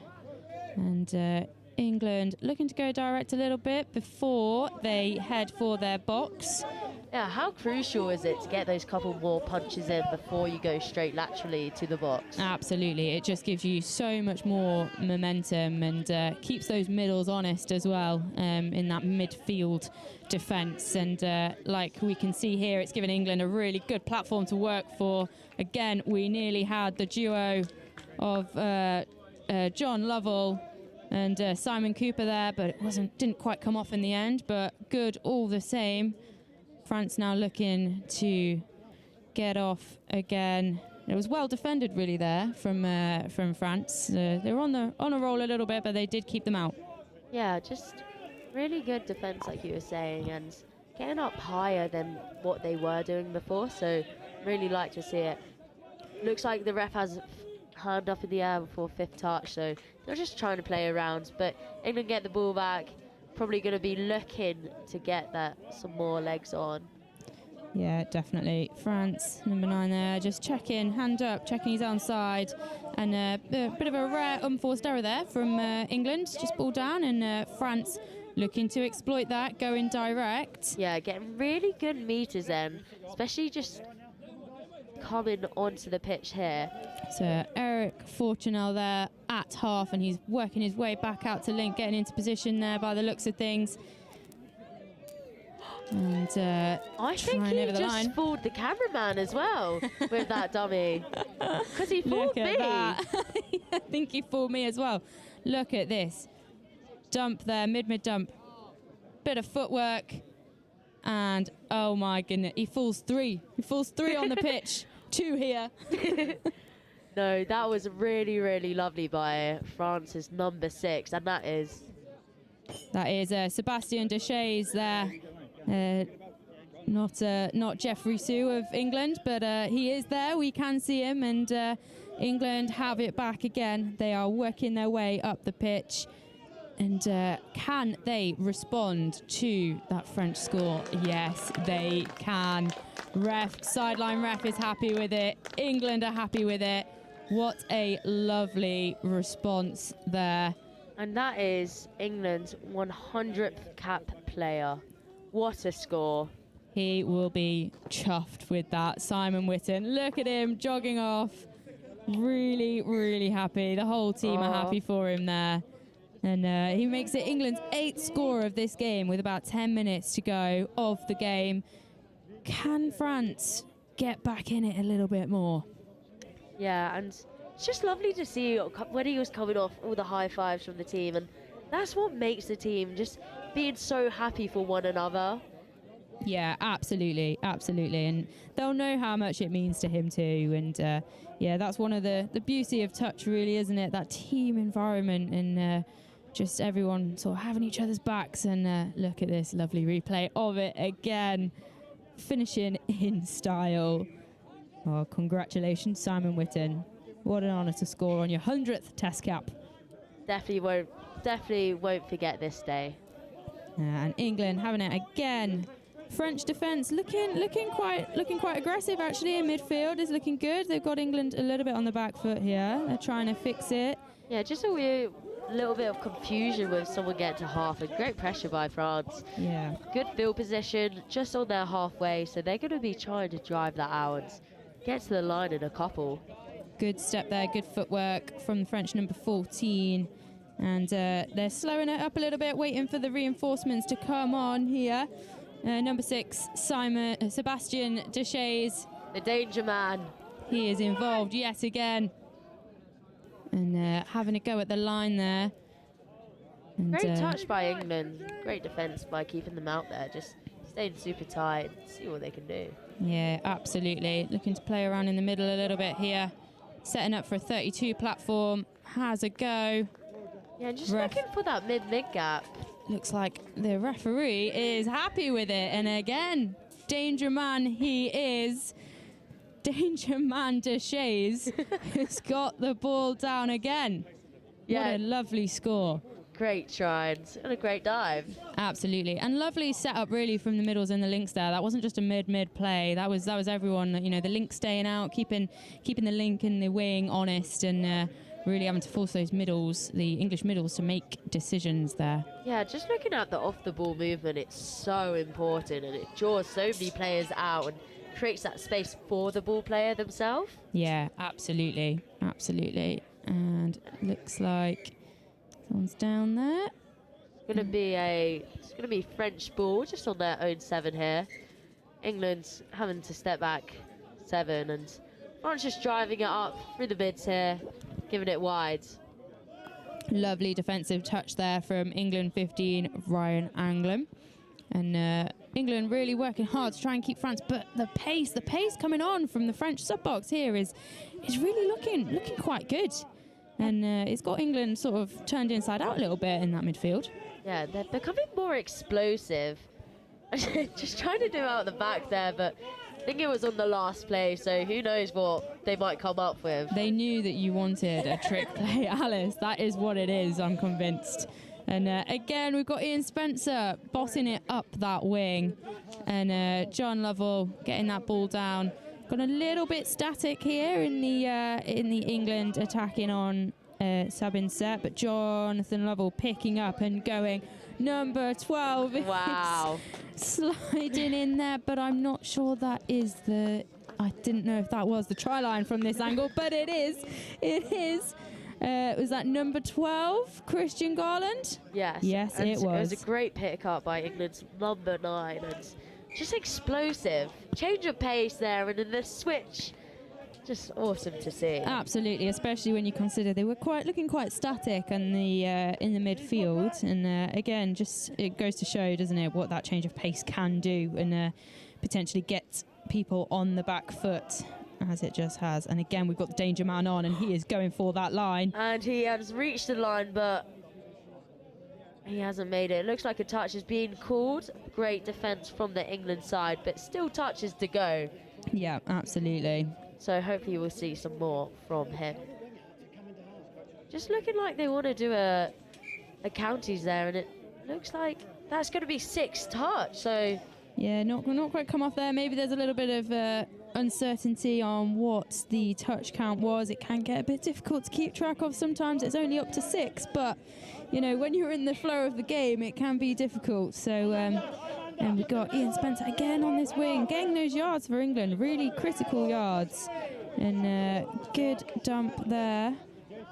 And England looking to go direct a little bit before they head for their box. Yeah, how crucial is it to get those couple more punches in before you go straight laterally to the box? Absolutely. It just gives you so much more momentum and keeps those middles honest as well in that midfield defence. And like we can see here, it's given England a really good platform to work for. Again, we nearly had the duo of John Lovell and Simon Cooper there, but it didn't quite come off in the end, but good all the same. France now looking to get off again. It was well defended really there from France. They were on a roll a little bit, but they did keep them out. Yeah, just really good defence, like you were saying, and getting up higher than what they were doing before. So really like to see it. Looks like the ref has hand up in the air before 5th touch, so they're just trying to play around. But England get the ball back. Probably going to be looking to get some more legs on. Yeah, definitely. France, number 9 there, just checking, hand up, checking his own side. And a bit of a rare unforced error there from England. Just ball down, and France looking to exploit that, going direct. Yeah, getting really good meters then, especially just coming onto the pitch here. So Eric Fortunel there at half, and he's working his way back out to link, getting into position there by the looks of things. And I think he just fooled the cameraman as well with that dummy. Because he fooled me. I think he fooled me as well. Look at this. Dump there, mid dump. Bit of footwork. And oh my goodness, he falls 3. He falls 3 on the pitch. 2 here. No, that was really, really lovely by France's number 6. And that is Sebastien Deshays there. Not Jeffrey Sue of England, but he is there. We can see him, and England have it back again. They are working their way up the pitch, and can they respond to that French score? Yes, they can. Sideline ref is happy with it. England are happy with it. What a lovely response there. And that is England's 100th cap player. What a score. He will be chuffed with that. Simon Whitten, look at him jogging off. Really, really happy. The whole team are happy for him there. And he makes it England's 8th score of this game with about 10 minutes to go of the game. Can France get back in it a little bit more? Yeah, and it's just lovely to see when he was coming off all the high fives from the team. And that's what makes the team just being so happy for one another. Yeah, absolutely, absolutely. And they'll know how much it means to him too. And yeah, that's one of the beauty of touch, really, isn't it? That team environment and just everyone sort of having each other's backs. And look at this lovely replay of it again. Finishing in style. Oh, congratulations, Simon Whitten. What an honour to score on your 100th test cap. Definitely won't forget this day. And England having it again. French defence looking quite aggressive actually in midfield. Is looking good. They've got England a little bit on the back foot here. They're trying to fix it. Yeah, just a little bit of confusion with someone getting to half, and great pressure by France. Yeah. Good field position just on their halfway, so they're going to be trying to drive that out and get to the line in a couple. Good step there, good footwork from the French number 14. And they're slowing it up a little bit, waiting for the reinforcements to come on here. Number 6, Sebastien Deshays. The danger man. He is involved yet again. And having a go at the line there. And, great touch by England. Great defence by keeping them out there. Just staying super tight. See what they can do. Yeah, absolutely. Looking to play around in the middle a little bit here. Setting up for a 32 platform. Has a go. Yeah, just looking for that mid gap. Looks like the referee is happy with it. And again, danger man he is. Danger man Deshays has got the ball down again. Yeah. What a lovely score. Great try and a great dive. Absolutely. And lovely setup really from the middles and the links there. That wasn't just a mid play. That was everyone, you know, the link staying out, keeping the link and the wing honest, and really having to force those middles, the English middles, to make decisions there. Yeah, just looking at the off-the-ball movement, it's so important, and it draws so many players out and creates that space for the ball player themselves. Yeah, absolutely. Absolutely. And looks like someone's down there. It's gonna be French ball just on their own 7 here. England's having to step back 7, and France just driving it up through the mids here, giving it wide. Lovely defensive touch there from England 15, Ryan Anglin. And England really working hard to try and keep France, but the pace coming on from the French sub-box here is really looking quite good. And it's got England sort of turned inside out a little bit in that midfield. Yeah, they're becoming more explosive. Just trying to do out the back there, but I think it was on the last play, so who knows what they might come up with. They knew that you wanted a trick play, Alice. That is what it is, I'm convinced. And again, we've got Ian Spencer bossing it up that wing. And John Lovell getting that ball down. Got a little bit static here in the England attacking on sub-inset, but Jonathan Lovell picking up and going number 12. Wow. Sliding in there, but I'm not sure that is the... I didn't know if that was the try line from this angle, but it is. It is. Was that number 12, Christian Garland? Yes. Yes, and it was. It was a great pick up by England's number 9, and just explosive. Change of pace there, and then the switch. Just awesome to see. Absolutely, especially when you consider they were looking quite static in the midfield, and again, just it goes to show, doesn't it, what that change of pace can do, and potentially get people on the back foot, as it just has. And again, we've got the danger man on, and he is going for that line. And he has reached the line, but he hasn't made it. It looks like a touch is being called. Great defence from the England side, but still touches to go. Yeah, absolutely. So hopefully we'll see some more from him. Just looking like they want to do a counties there, and it looks like that's going to be 6 touch. So yeah, not quite come off there. Maybe there's a little bit of uncertainty on what the touch count was. It can get a bit difficult to keep track of. Sometimes it's only up to 6, but you know, when you're in the flow of the game, it can be difficult. So and we've got Ian Spencer again on this wing, getting those yards for England, really critical yards. And good dump there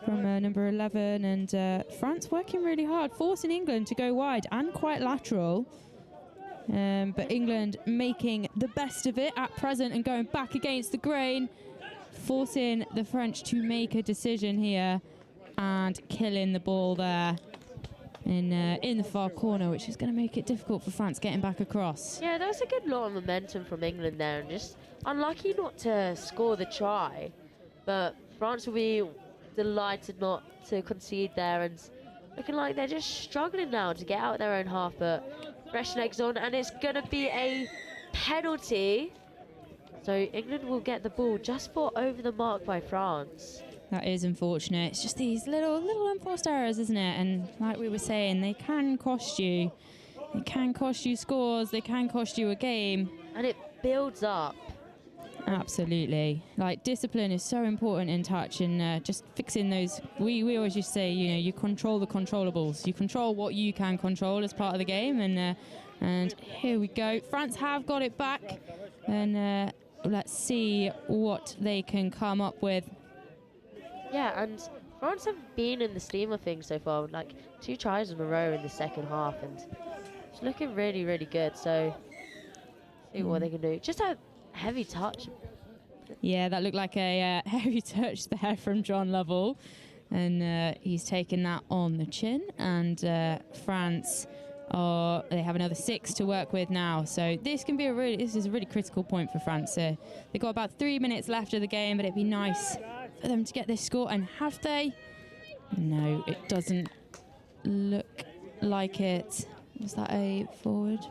from number 11. And France working really hard, forcing England to go wide and quite lateral. But England making the best of it at present and going back against the grain, forcing the French to make a decision here and killing the ball there in the far corner, which is going to make it difficult for France getting back across. yeah, that was a good lot of momentum from England there, and just unlucky not to score the try. But France will be delighted not to concede there, and looking like they're just struggling now to get out their own half. But fresh legs on, and it's going to be a penalty. So England will get the ball just for over the mark by France. That is unfortunate. It's just these little unforced errors, isn't it? And like we were saying, they can cost you. They can cost you scores. They can cost you a game. And it builds up. Absolutely. Like, discipline is so important in touch, and just fixing those. We always used to say, you know, you control the controllables. You control what you can control as part of the game. And here we go. France have got it back, and let's see what they can come up with. Yeah, and France have been in the steam of things so far, like 2 tries in a row in the second half, and it's looking really, really good. So see what they can do. Just a heavy touch. Yeah, that looked like a heavy touch there from John Lovell, and he's taken that on the chin. And France they have another 6 to work with now. So this is a really critical point for France. They've got about 3 minutes left of the game, but it'd be nice for them to get this score. And have they? No, it doesn't look like it. Was that a forward?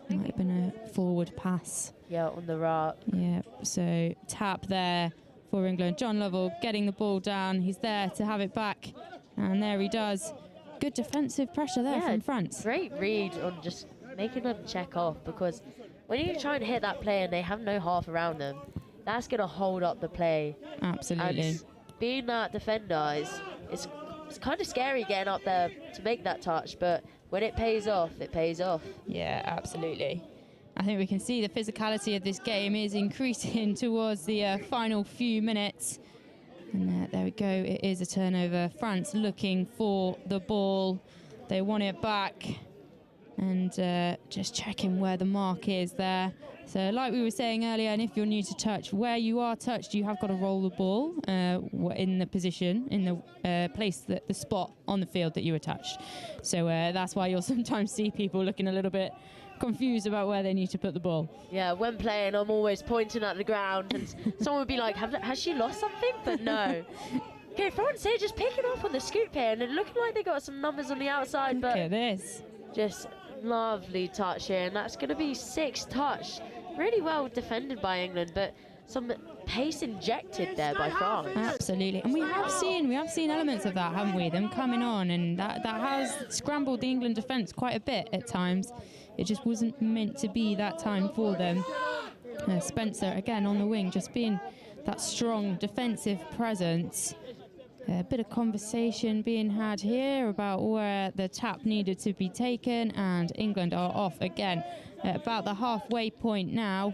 Might have been a forward pass. Yeah, on the rock. Yeah, so tap there for England. John Lovell getting the ball down. He's there to have it back, and there he does. Good defensive pressure there from France. Great read on just making them check off, because when you try and hit that play and they have no half around them, that's going to hold up the play. Absolutely. And being that defender it's kind of scary getting up there to make that touch, but when it pays off, it pays off. Yeah, absolutely. I think we can see the physicality of this game is increasing towards the final few minutes. And there we go, it is a turnover. France looking for the ball. They want it back. And just checking where the mark is there. So like we were saying earlier, and if you're new to touch, where you are touched, you have got to roll the ball in the position, in the place, the spot on the field that you were touched. So that's why you'll sometimes see people looking a little bit confused about where they need to put the ball. Yeah, when playing, I'm always pointing at the ground, and someone would be like, has she lost something? But no. Okay, France here just picking up on the scoop here, and it looking like they got some numbers on the outside, but look at this. Just lovely touch here, and that's going to be 6 touch. Really well defended by England, but some pace injected there by France. Absolutely, and we have seen elements of that, haven't we? Them coming on, and that has scrambled the England defence quite a bit at times. It just wasn't meant to be that time for them. Spencer again on the wing, just being that strong defensive presence. A bit of conversation being had here about where the tap needed to be taken, and England are off again at about the halfway point now.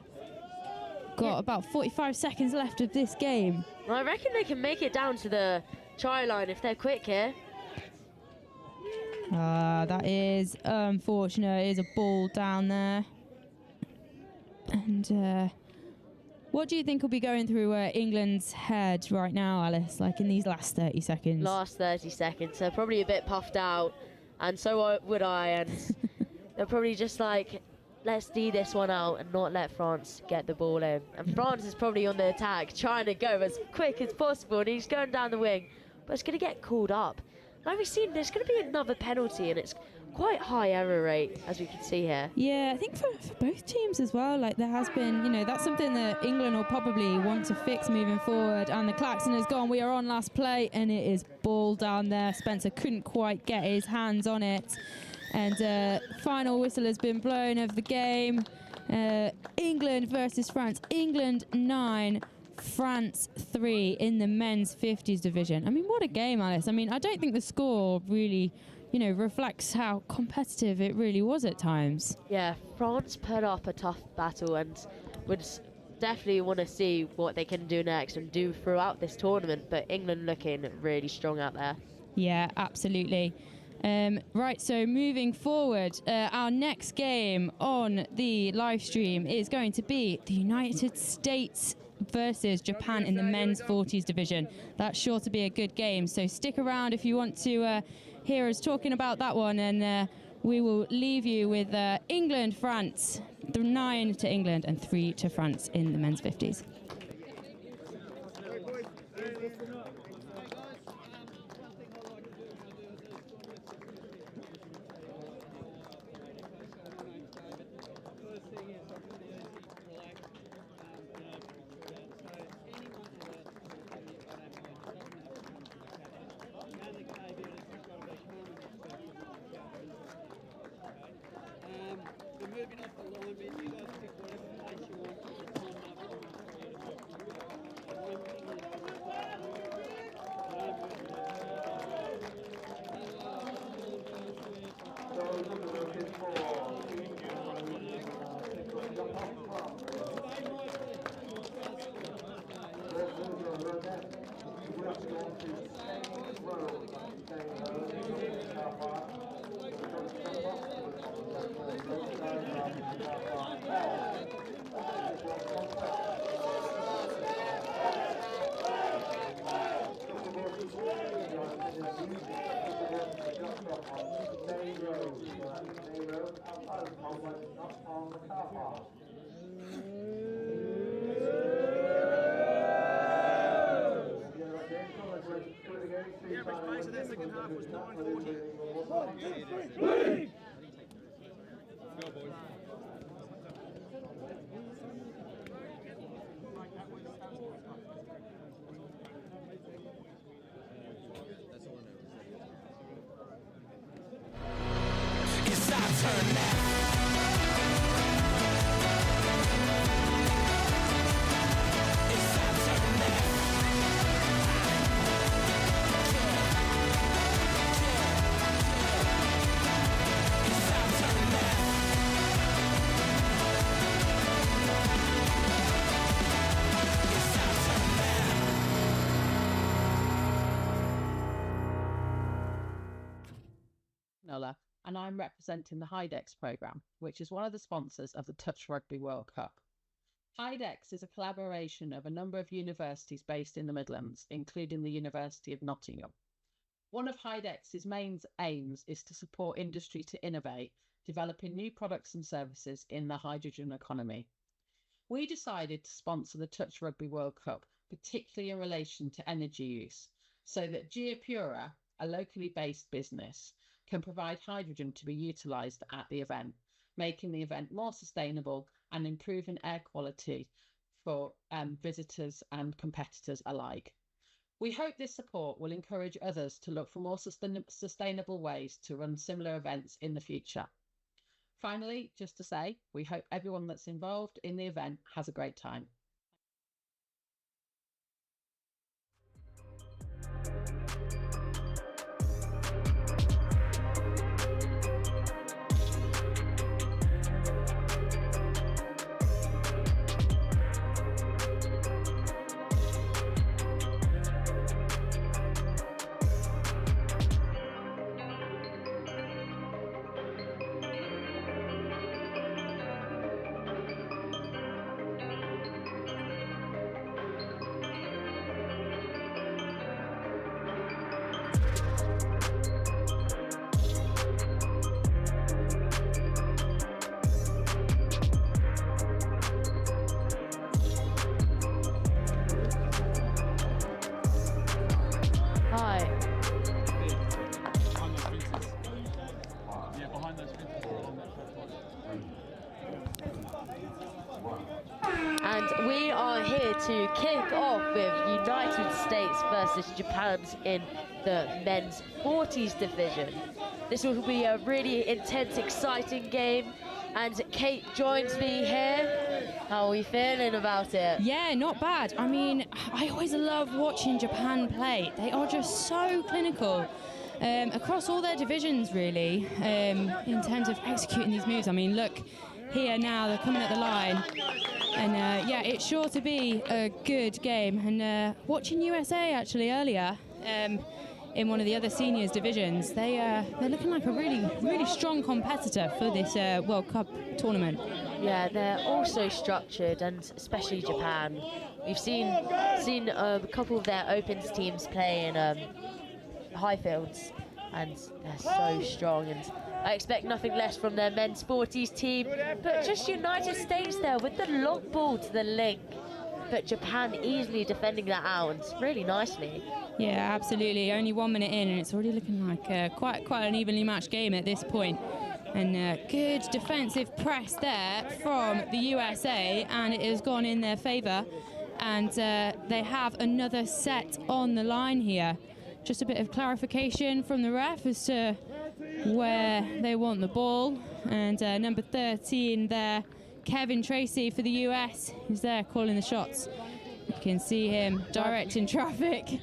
Got about 45 seconds left of this game. Well, I reckon they can make it down to the try line if they're quick here. That is unfortunate. It is a ball down there. And what do you think will be going through England's head right now, Alice, like in these last 30 seconds? Last 30 seconds. They're probably a bit puffed out, and so would I. And they're probably just like, let's see this one out and not let France get the ball in. And France is probably on the attack, trying to go as quick as possible, and he's going down the wing, but it's going to get called up. Like we've seen, there's going to be another penalty, and it's quite high error rate, as we can see here. Yeah, I think for both teams as well, like there has been, that's something that England will probably want to fix moving forward. And the klaxon has gone. We are on last play, and it is ball down there. Spencer couldn't quite get his hands on it. And final whistle has been blown of the game. England versus France. England 9, France 3 in the men's 50s division. I mean, what a game, Alice. I mean, I don't think the score really, reflects how competitive it really was at times. Yeah, France put up a tough battle and would definitely want to see what they can do next and do throughout this tournament, but England looking really strong out there. Yeah, absolutely. Right, so moving forward, our next game on the live stream is going to be the United States versus Japan in the men's 40s division. That's sure to be a good game, so stick around if you want to hear us talking about that one, and we will leave you with England, France, 9 to England and 3 to France in the men's 50s. And I'm representing the HYDEX programme, which is one of the sponsors of the Touch Rugby World Cup. HYDEX is a collaboration of a number of universities based in the Midlands, including the University of Nottingham. One of HYDEX's main aims is to support industry to innovate, developing new products and services in the hydrogen economy. We decided to sponsor the Touch Rugby World Cup, particularly in relation to energy use, so that Geopura, a locally based business, can provide hydrogen to be utilised at the event, making the event more sustainable and improving air quality for visitors and competitors alike. We hope this support will encourage others to look for more sustainable ways to run similar events in the future. Finally, just to say, we hope everyone that's involved in the event has a great time. Hi. And we are here to kick off with United States versus Japan in the men's 40s division. This will be a really intense, exciting game. And Kate joins me here. How are we feeling about it? Yeah, not bad. I mean, I always love watching Japan play. They are just so clinical across all their divisions, really, in terms of executing these moves. I mean, look here now, they're coming at the line. And yeah, it's sure to be a good game. And watching USA actually earlier in one of the other seniors divisions, they're looking like a really strong competitor for this World Cup tournament. Yeah, they're also structured, and especially Japan. We've seen a couple of their opens teams play in Highfields, and they're so strong. And I expect nothing less from their men's 40s team, but just United States there with the long ball to the link. But Japan easily defending that out really nicely. Yeah, absolutely. Only 1 minute in, and it's already looking like quite an evenly matched game at this point. And good defensive press there from the USA, and it has gone in their favour. And they have another set on the line here. Just a bit of clarification from the ref as to where they want the ball. And number 13 there, Kevin Tracy for the US, who's there calling the shots. You can see him directing traffic.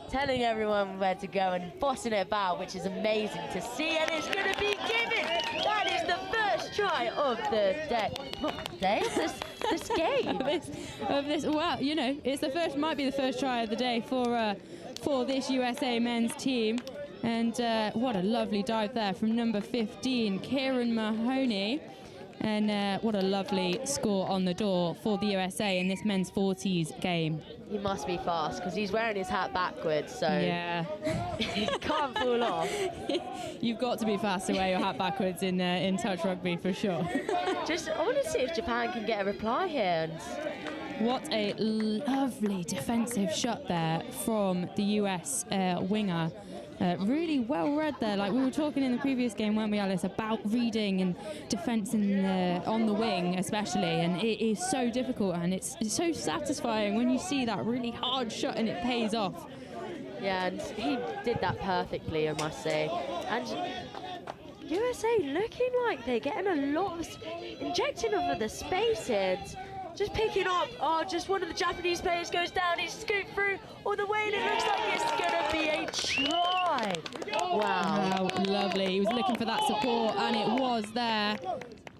Telling everyone where to go and bossing it about, which is amazing to see, and it's going to be given. That is the first try of the day. Not day, this game. of this, well, you know, it's the first, might be the first try of the day for this USA men's team. And what a lovely dive there from number 15, Kieran Mahoney. And what a lovely score on the door for the USA in this men's 40s game. He must be fast because he's wearing his hat backwards, so yeah, he can't fall off. You've got to be fast to wear your hat backwards in touch rugby for sure. I want to see if Japan can get a reply here. And what a lovely defensive shot there from the US winger. Really well read there. Like we were talking in the previous game, weren't we, Alice, about reading and defence on the wing especially, and it is so difficult, and it's so satisfying when you see that really hard shot and it pays off. Yeah, and he did that perfectly, I must say. And USA looking like they're getting a lot of injecting over the space here. Just picking up, just one of the Japanese players goes down, he's scooped through all the way, and it looks like it's going to be a try. Wow. Lovely. He was looking for that support, and it was there.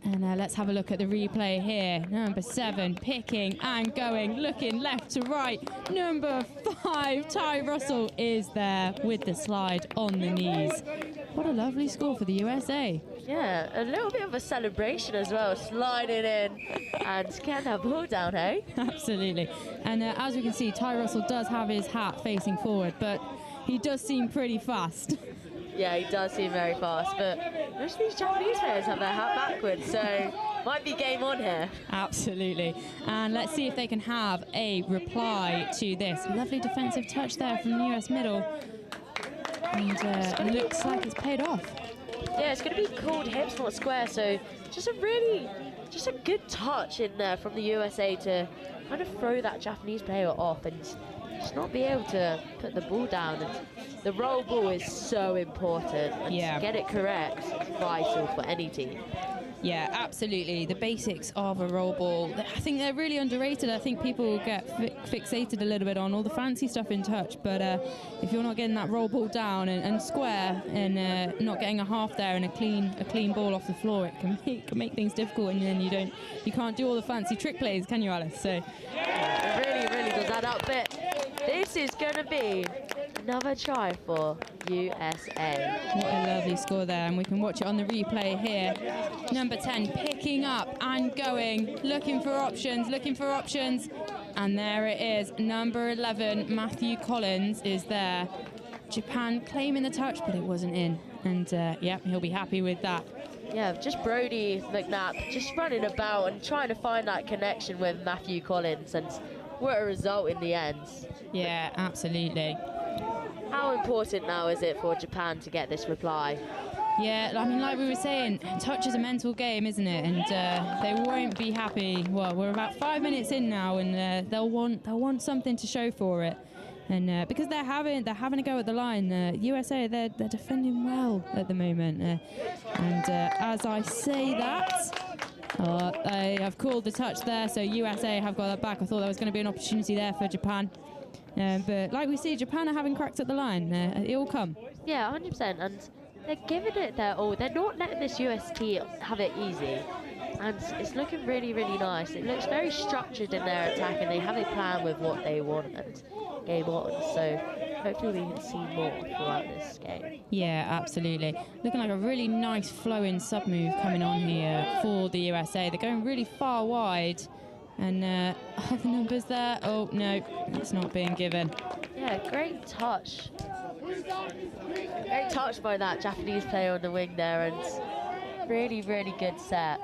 And let's have a look at the replay here. Number 7, picking and going, looking left to right. Number 5, Ty Russell is there with the slide on the knees. What a lovely score for the USA. Yeah, a little bit of a celebration as well, sliding in and getting that ball down, hey? Absolutely. And as we can see, Ty Russell does have his hat facing forward, but he does seem pretty fast. Yeah, he does seem very fast, but most of these Japanese players have their hat backwards, so might be game on here. Absolutely. And let's see if they can have a reply to this. Lovely defensive touch there from the US middle. And it looks like it's paid off. Yeah, it's going to be called hips, not square, so just a good touch in there from the USA to kind of throw that Japanese player off and just not be able to put the ball down. And the roll ball is so important, and to get it correct is vital for any team. Yeah, absolutely. The basics of a roll ball, I think they're really underrated. I think people get fixated a little bit on all the fancy stuff in touch, but if you're not getting that roll ball down and square and not getting a half there and a clean ball off the floor, it can make things difficult, and then you can't do all the fancy trick plays, can you, Alice? So it really does add up. But this is going to be another try for USA. What a lovely score there, and we can watch it on the replay here. Number 10 picking up and going, looking for options, and there it is. Number 11, Matthew Collins, is there. Japan claiming the touch, but it wasn't in. And yeah, he'll be happy with that. Yeah, just Brody McNabb just running about and trying to find that connection with Matthew Collins, and what a result in the end. Yeah, absolutely. How important now is it for Japan to get this reply? Yeah, I mean, like we were saying, touch is a mental game, isn't it? And they won't be happy. Well, we're about 5 minutes in now, and they'll want something to show for it. And because they're having a go at the line, USA they're defending well at the moment. And as I say that, I have called the touch there, so USA have got that back. I thought there was going to be an opportunity there for Japan. But like we see, Japan are having cracks at the line. It'll come. Yeah, 100%. And they're giving it their all. They're not letting this US team have it easy. And it's looking really, really nice. It looks very structured in their attack, and they have a plan with what they want and game on. So hopefully we can see more throughout this game. Yeah, absolutely. Looking like a really nice flowing sub move coming on here for the USA. They're going really far wide. And are the numbers there? Oh, no, it's not being given. Yeah, great touch. Great touch by that Japanese player on the wing there, and really, really good set.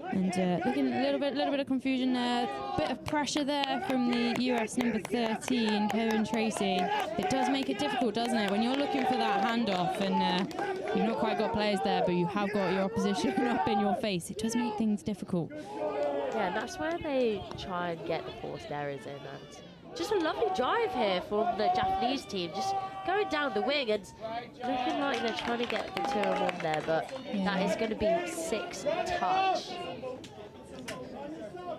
And looking a little bit of confusion there. Bit of pressure there from the US number 13, Kevin Tracy. It does make it difficult, doesn't it? When you're looking for that handoff and you've not quite got players there, but you have got your opposition up in your face, it does make things difficult. Yeah, and that's where they try and get the forced errors in. And just a lovely drive here from the Japanese team, just going down the wing and looking like they're trying to get the 2-on-1 there, but that is going to be 6 touch.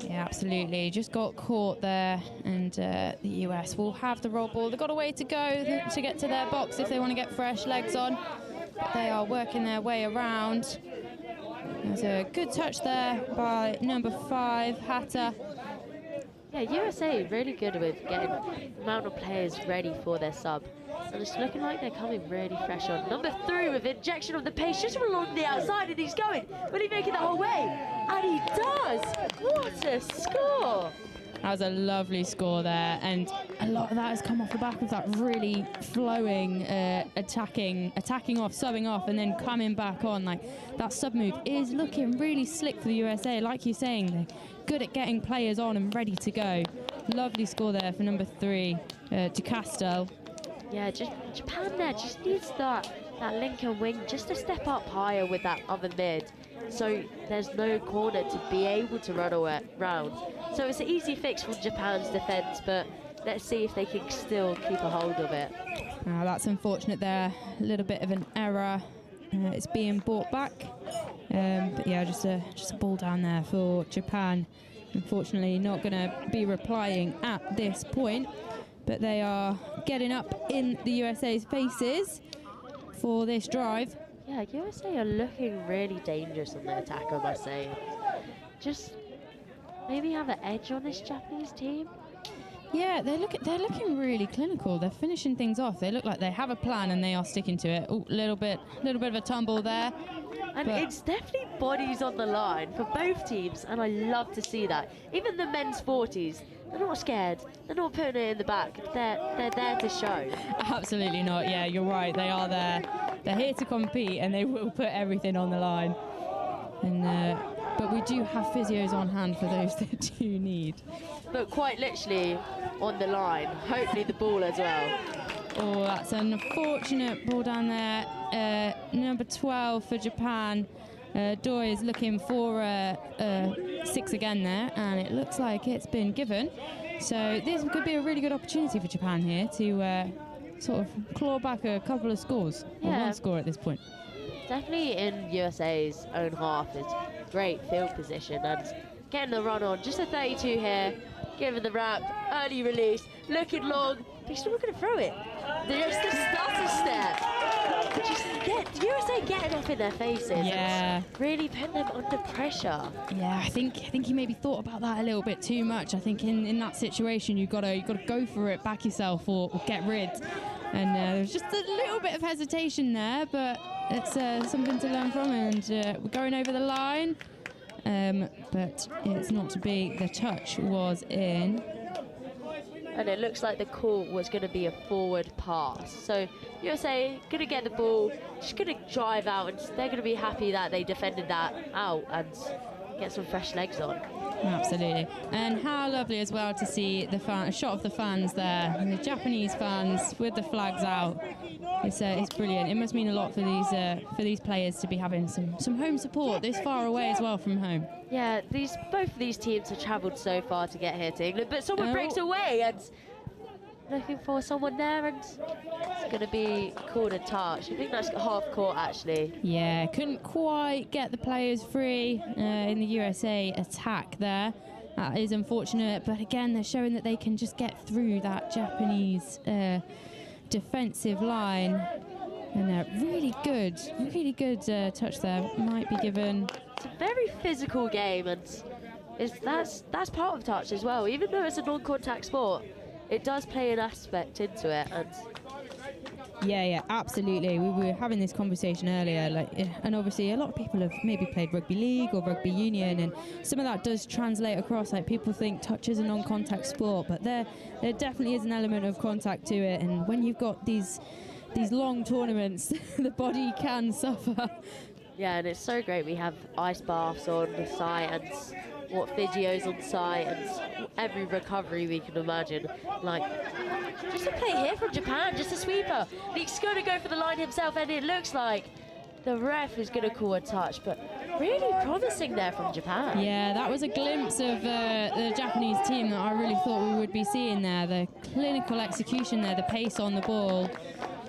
Yeah, absolutely. Just got caught there, and the US will have the roll ball. They've got a way to go to get to their box if they want to get fresh legs on. But they are working their way around. There's a good touch there by number 5, Hatter. Yeah, USA really good with getting the amount of players ready for their sub. And it's looking like they're coming really fresh on. Number 3 with injection of the pace just along the outside, and he's going. Will he make it the whole way? And he does! What a score! That was a lovely score there, and a lot of that has come off the back of that really flowing, attacking off, subbing off, and then coming back on. Like, that sub move is looking really slick for the USA. Like you're saying, they're good at getting players on and ready to go. Lovely score there for number 3, DeCastel. Yeah, just Japan there just needs that Lincoln wing just to step up higher with that other mid. So there's no corner to be able to run around. So it's an easy fix from Japan's defence, but let's see if they can still keep a hold of it. That's unfortunate there. A little bit of an error. It's being brought back. But yeah, just a ball down there for Japan. Unfortunately, not going to be replying at this point. But they are getting up in the USA's faces for this drive. Yeah, USA are looking really dangerous on the attack, I must say. Just maybe have an edge on this Japanese team. Yeah, they're looking really clinical. They're finishing things off. They look like they have a plan and they are sticking to it. Oh, little bit of a tumble there. And it's definitely bodies on the line for both teams, and I love to see that. Even the men's 40s, they're not scared. They're not putting it in the back. They're there to show. Absolutely not. Yeah, you're right. They are there. They're here to compete, and they will put everything on the line. And but we do have physios on hand for those that do need. But quite literally on the line. Hopefully the ball as well. Oh, that's an unfortunate ball down there. Number 12 for Japan. Doi is looking for 6 again there, and it looks like it's been given. So this could be a really good opportunity for Japan here to sort of claw back a couple of scores, or one score at this point. Definitely in USA's own half is great field position and getting the run on. Just a 32 here, giving the wrap, early release, looking long, but he's not going to throw it. Just a stutter step. Just USA getting up in their faces. Yeah. And really putting them under pressure. Yeah, I think he maybe thought about that a little bit too much. I think in that situation you've got to go for it, back yourself or get rid. And there's just a little bit of hesitation there, but it's something to learn from, and we're going over the line. But it's not to be. The touch was in. and it looks like the call was going to be a forward pass. So USA going to get the ball, just going to drive out, and they're going to be happy that they defended that out and get some fresh legs on. Absolutely. And how lovely as well to see the a shot of the fans there, and the Japanese fans with the flags out. It's brilliant. It must mean a lot for these players to be having some home support this far away as well from home. Yeah, both of these teams have travelled so far to get here to England, but someone breaks away and looking for someone there, and it's going to be called a touch. I think that's half court actually. Yeah, couldn't quite get the players free in the USA attack there. That is unfortunate, but again, they're showing that they can just get through that Japanese defensive line. And really good touch there. Might be given. It's a very physical game, and that's part of touch as well. Even though it's a non-contact sport, it does play an aspect into it. And yeah, absolutely. We were having this conversation earlier, and obviously a lot of people have maybe played rugby league or rugby union, and some of that does translate across. Like, people think touch is a non-contact sport, but there definitely is an element of contact to it. And when you've got these long tournaments, the body can suffer. Yeah, and it's so great. We have ice baths on the site and physios on site and every recovery we can imagine. Like, just a play here from Japan, just a sweeper. He's going to go for the line himself, and it looks like the ref is going to call a touch, but really promising there from Japan. Yeah, that was a glimpse of the Japanese team that I really thought we would be seeing there. The clinical execution there, the pace on the ball.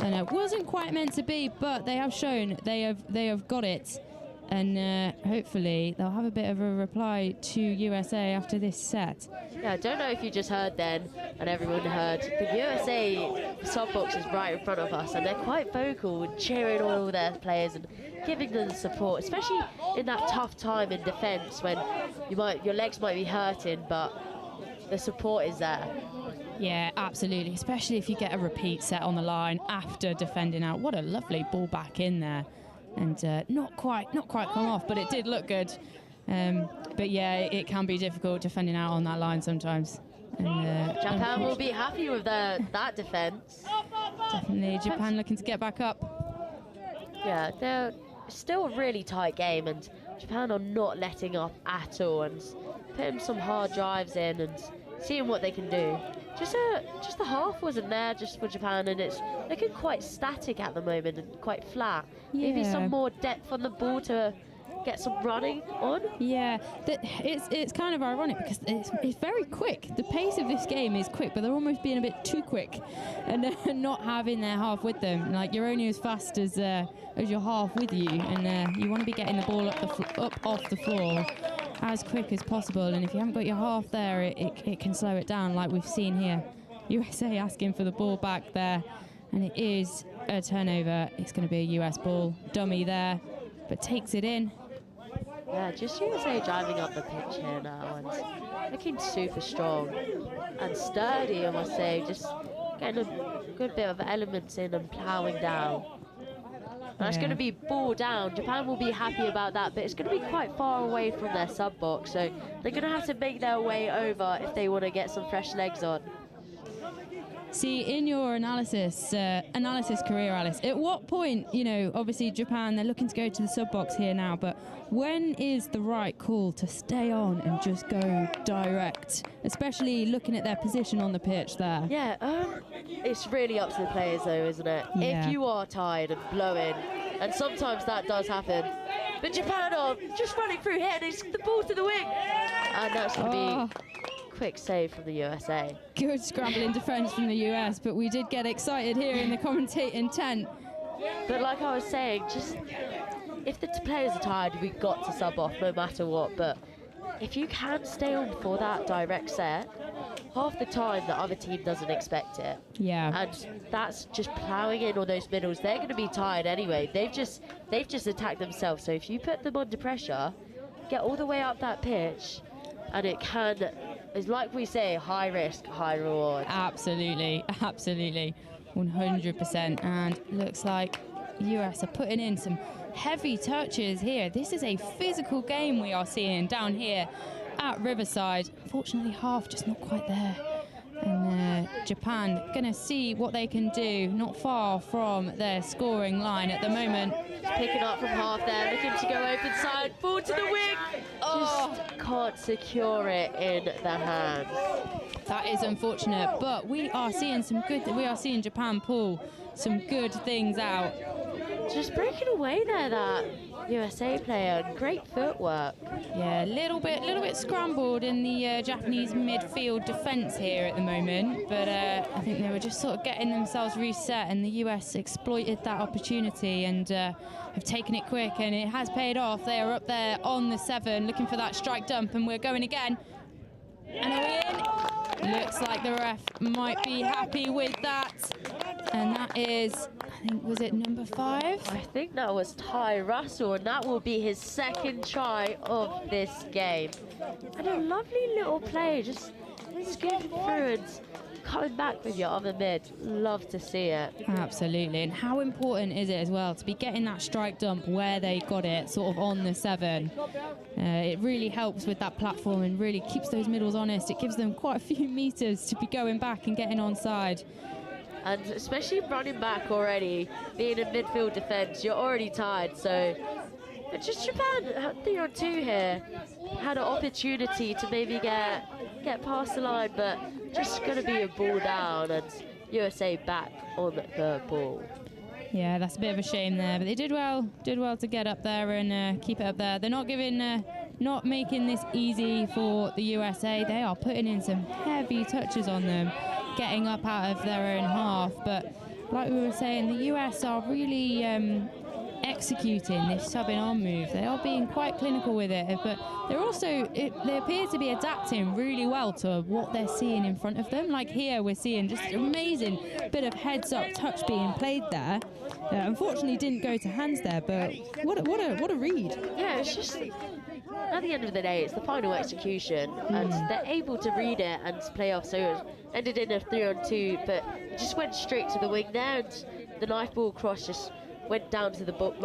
And it wasn't quite meant to be, but they have shown they have got it, and hopefully they'll have a bit of a reply to USA after this set. Yeah, I don't know if you just heard then, and everyone heard, the USA sub-box is right in front of us, and they're quite vocal and cheering on all their players and giving them the support, especially in that tough time in defence when your legs might be hurting, but the support is there. Yeah, absolutely, especially if you get a repeat set on the line after defending out. What a lovely ball back in there, and not quite come off, but it did look good. But yeah, it can be difficult defending out on that line sometimes. And, Japan will be happy with that defence. Definitely, Japan looking to get back up. Yeah, they're still a really tight game, and Japan are not letting up at all, and putting some hard drives in and seeing what they can do. Just the half wasn't there just for Japan, and it's looking quite static at the moment and quite flat. Yeah. Maybe some more depth on the ball to get some running on. Yeah, it's kind of ironic because it's very quick. The pace of this game is quick, but they're almost being a bit too quick and not having their half with them. Like, you're only as fast as your half with you, and you want to be getting the ball up off the floor as quick as possible, and if you haven't got your half there, it can slow it down, like we've seen here. USA asking for the ball back there, and it is a turnover. It's going to be a US ball. Dummy there, but takes it in. Yeah, just USA driving up the pitch here now and looking super strong and sturdy, I must say, just getting a good bit of elements in and ploughing down. That's going to be ball down. Japan will be happy about that, but it's going to be quite far away from their sub-box, so they're going to have to make their way over if they want to get some fresh legs on. See, in your analysis, career, Alice, at what point, obviously Japan, they're looking to go to the sub-box here now, but when is the right call to stay on and just go direct, especially looking at their position on the pitch there? Yeah, it's really up to the players though, isn't it? Yeah. If you are tired and blowing, and sometimes that does happen, but Japan are just running through here, and it's the ball to the wing, and that's going to be quick save from the USA. Good scrambling defence from the US, but we did get excited here in the commentating tent. But like I was saying, just if the players are tired, we've got to sub off no matter what. But if you can stay on for that direct set, half the time the other team doesn't expect it. Yeah. And that's just ploughing in on those middles. They're going to be tired anyway. They've just attacked themselves. So if you put them under pressure, get all the way up that pitch, and it can, it's like we say, high risk, high reward. Absolutely, 100%. And looks like US are putting in some heavy touches here. This is a physical game we are seeing down here at Riverside. Unfortunately, half just not quite there And Japan gonna see what they can do, not far from their scoring line at the moment. Just picking up from half there, looking to go open side, ball to the wing. Just can't secure it in the hands. That is unfortunate, but we are seeing Japan pull some good things out. Just breaking away there, that USA player. Great footwork. Yeah, a little bit scrambled in the Japanese midfield defence here at the moment, but I think they were just sort of getting themselves reset, and the US exploited that opportunity and have taken it quick, and it has paid off. They are up there on the 7, looking for that strike dump, and we're going again. And are we in? Looks like the ref might be happy with that. And that is, I think, was it number 5? I think that was Ty Russell, and that will be his second try of this game. And a lovely little play, just skipping through and coming back with your other mid. Love to see it. Absolutely. And how important is it as well to be getting that strike dump where they got it, sort of on the 7? It really helps with that platform and really keeps those middles honest. It gives them quite a few meters to be going back and getting onside. And especially running back already, being in midfield defence, you're already tired. So, but just Japan, 3-on-2 here, had an opportunity to maybe get past the line, but just going to be a ball down, and USA back on the ball. Yeah, that's a bit of a shame there, but they did well to get up there and keep it up there. They're not making this easy for the USA. They are putting in some heavy touches on them, getting up out of their own half. But like we were saying, the US are really executing this subbing on move. They are being quite clinical with it, but they're also, they appear to be adapting really well to what they're seeing in front of them. Like here, we're seeing just an amazing bit of heads-up touch being played there. Unfortunately, didn't go to hands there, but what a read. Yeah, it's just, at the end of the day, it's the final execution, and they're able to read it and play off. So it ended in a 3-on-2, but it just went straight to the wing there, and the knife ball cross just went down to the floor.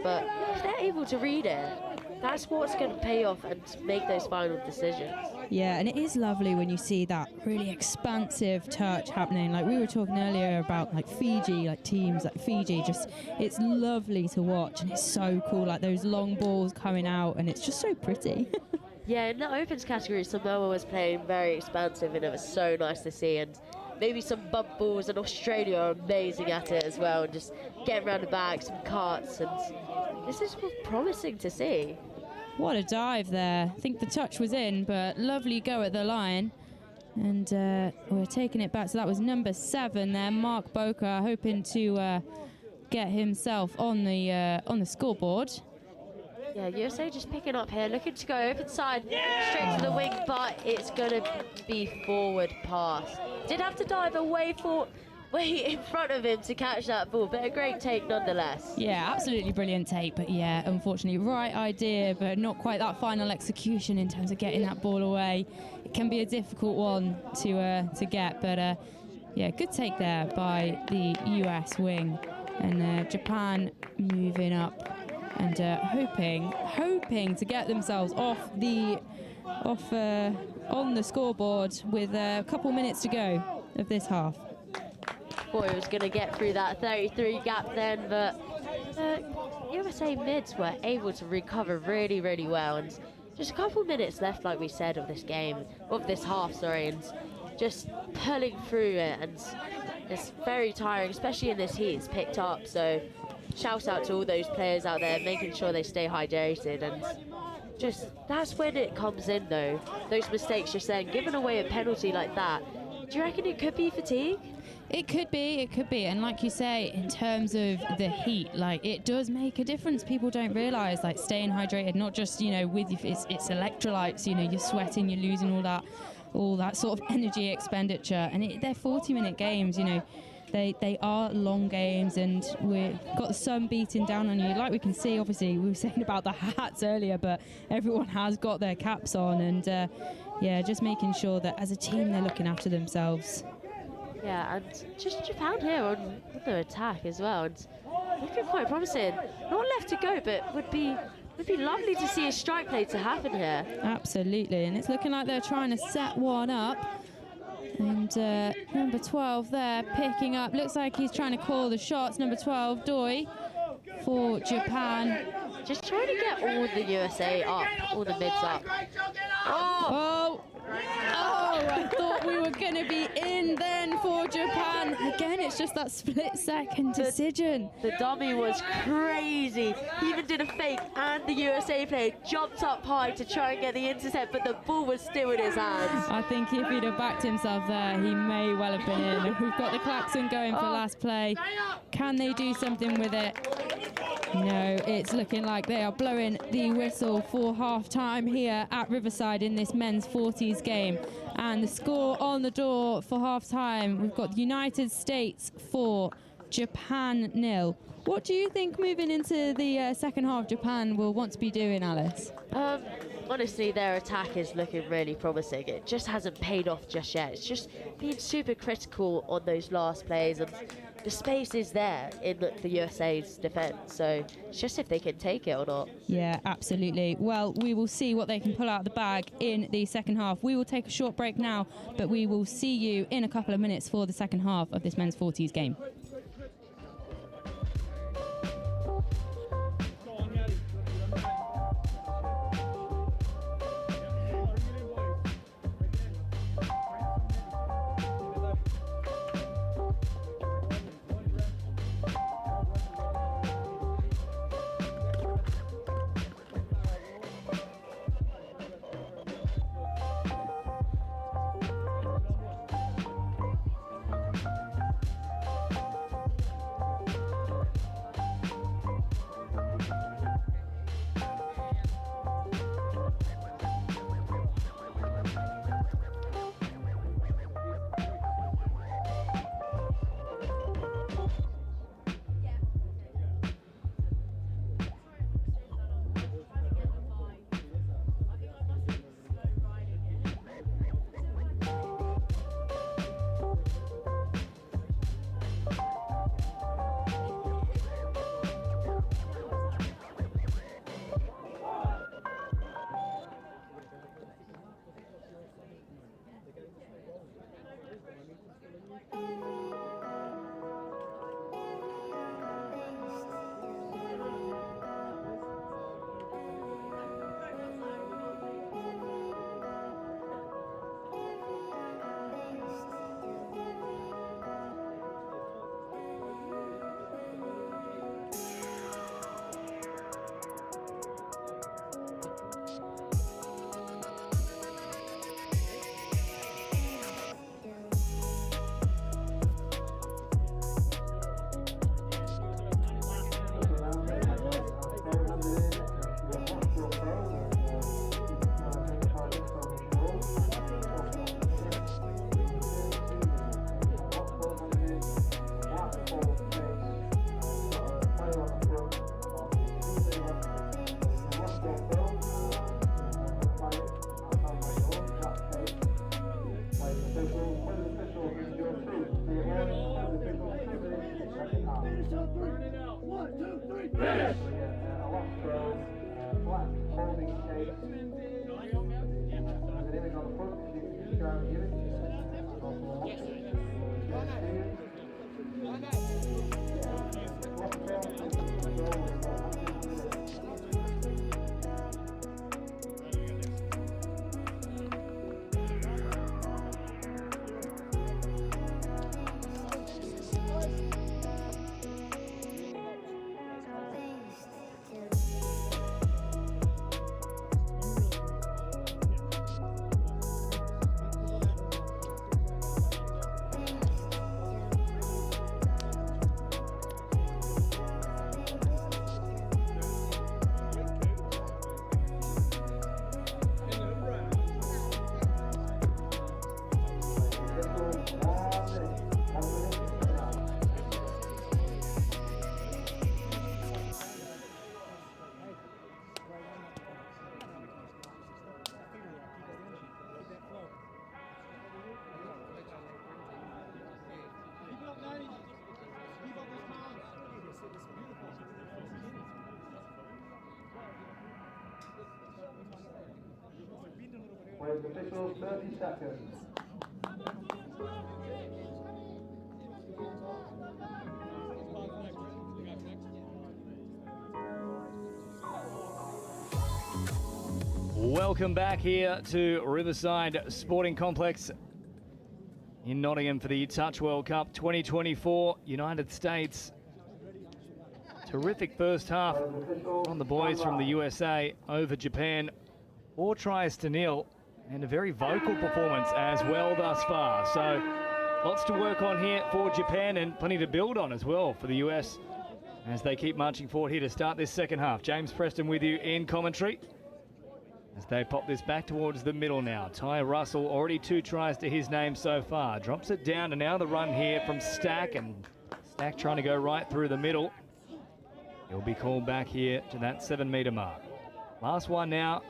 But if they're able to read it, that's what's going to pay off and make those final decisions. Yeah, and it is lovely when you see that really expansive touch happening. Like we were talking earlier about like Fiji, like teams like Fiji, just it's lovely to watch, and it's so cool, like those long balls coming out, and it's just so pretty. Yeah, in the opens category, Samoa was playing very expansive, and it was so nice to see. And maybe some bump balls, and Australia are amazing at it as well, and just getting around the back, some carts, and this is promising to see. What a dive there. I think the touch was in, but lovely go at the line. And we're taking it back. So that was number 7 there, Mark Boca, hoping to get himself on the scoreboard. Yeah, USA just picking up here, looking to go open side, straight to the wing, but it's going to be forward pass. Did have to dive way in front of him to catch that ball, but a great take nonetheless. Yeah, absolutely brilliant take, but yeah, unfortunately, right idea, but not quite that final execution in terms of getting that ball away. It can be a difficult one to get, but yeah, good take there by the US wing, and Japan moving up and hoping to get themselves on the scoreboard with a couple minutes to go of this half. Thought he was going to get through that 33 gap then, but USA mids were able to recover really, really well, and just a couple minutes left, like we said, of this half, and just pulling through it, and it's very tiring, especially in this heat. It's picked up, so shout out to all those players out there, making sure they stay hydrated, and just that's when it comes in though, those mistakes you're saying, giving away a penalty like that. Do you reckon it could be fatigue? It could be, and like you say, in terms of the heat, like it does make a difference. People don't realise, like staying hydrated, not just with it's electrolytes. You're sweating, you're losing all that sort of energy expenditure, and they're 40-minute games. They are long games, and we've got the sun beating down on you. Like we can see, obviously, we were saying about the hats earlier, but everyone has got their caps on, and yeah, just making sure that as a team they're looking after themselves. Yeah, and just Japan here on the attack as well, and looking quite promising. Not left to go, but would be lovely to see a strike play to happen here. Absolutely, and it's looking like they're trying to set one up. And number 12 there picking up. Looks like he's trying to call the shots. Number 12, Doi for Japan. Just trying to get all the USA up, all the mids up. Oh, I thought we were going to be in then for Japan. Again, it's just that split-second decision. The dummy was crazy. He even did a fake, and the USA player jumped up high to try and get the intercept, but the ball was still in his hands. I think if he'd have backed himself there, he may well have been in. We've got the klaxon going for last play. Can they do something with it? No, it's looking like they are blowing the whistle for half-time here at Riverside in this men's 40s game. And the score on the door for half-time, we've got the United States 4, Japan 0. What do you think moving into the second half Japan will want to be doing, Alice? Honestly, their attack is looking really promising. It just hasn't paid off just yet. It's just been super critical on those last plays, and the space is there in the USA's defence, so it's just if they can take it or not. Yeah, absolutely. Well, we will see what they can pull out of the bag in the second half. We will take a short break now, but we will see you in a couple of minutes for the second half of this men's 40s game. With officials, 30 seconds. Welcome back here to Riverside Sporting Complex in Nottingham for the Touch World Cup 2024. United States. Terrific first half on the boys from the USA over Japan. 4 tries to 0 and a very vocal performance as well thus far. So lots to work on here for Japan and plenty to build on as well for the US as they keep marching forward here to start this second half. James Preston with you in commentary as they pop this back towards the middle now. Ty Russell, already 2 tries to his name so far. Drops it down, and now the run here from Stack, and Stack trying to go right through the middle. He'll be called back here to that 7-metre mark. Last one now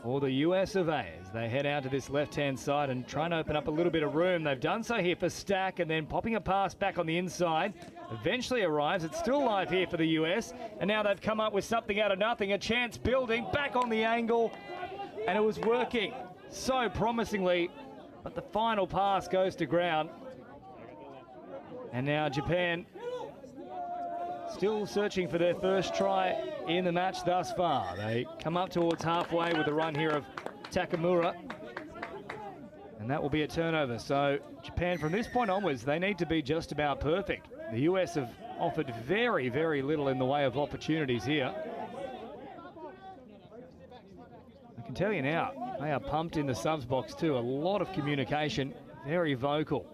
for the US of A as they head out to this left-hand side and trying to open up a little bit of room. They've done so here for Stack, and then popping a pass back on the inside. Eventually arrives. It's still live here for the US, and now they've come up with something out of nothing. A chance building back on the angle, and it was working so promisingly, but the final pass goes to ground. And now Japan still searching for their first try in the match thus far. They come up towards halfway with the run here of Takamura, and that will be a turnover. So Japan, from this point onwards, they need to be just about perfect. The US have offered very, very little in the way of opportunities here. I can tell you now, they are pumped in the subs box too. A lot of communication, very vocal.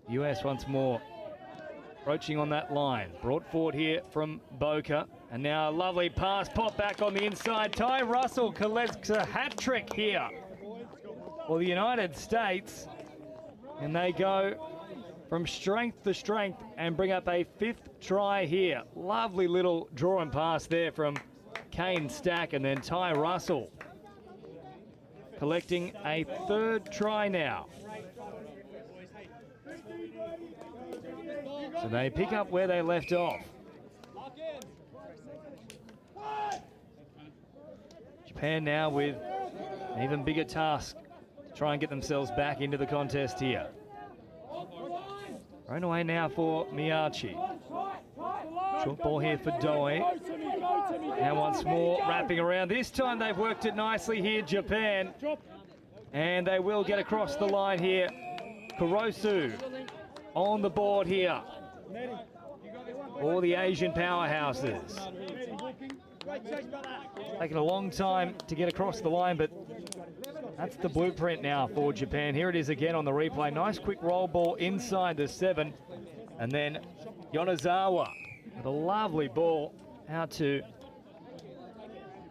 US once more approaching on that line. Brought forward here from Boca. And now a lovely pass, pop back on the inside. Ty Russell collects a hat trick here for the United States. And they go from strength to strength and bring up a 5th try here. Lovely little draw and pass there from Kane Stack, and then Ty Russell collecting a 3rd try now. So they pick up where they left off. Japan now with an even bigger task to try and get themselves back into the contest here. Thrown away now for Miyachi. Short ball here for Doi. Now once more wrapping around. This time they've worked it nicely here, Japan. And they will get across the line here. Kurosu on the board here. All the Asian powerhouses. Taking a long time to get across the line, but that's the blueprint now for Japan. Here it is again on the replay. Nice quick roll ball inside the 7. And then Yonezawa with a lovely ball out to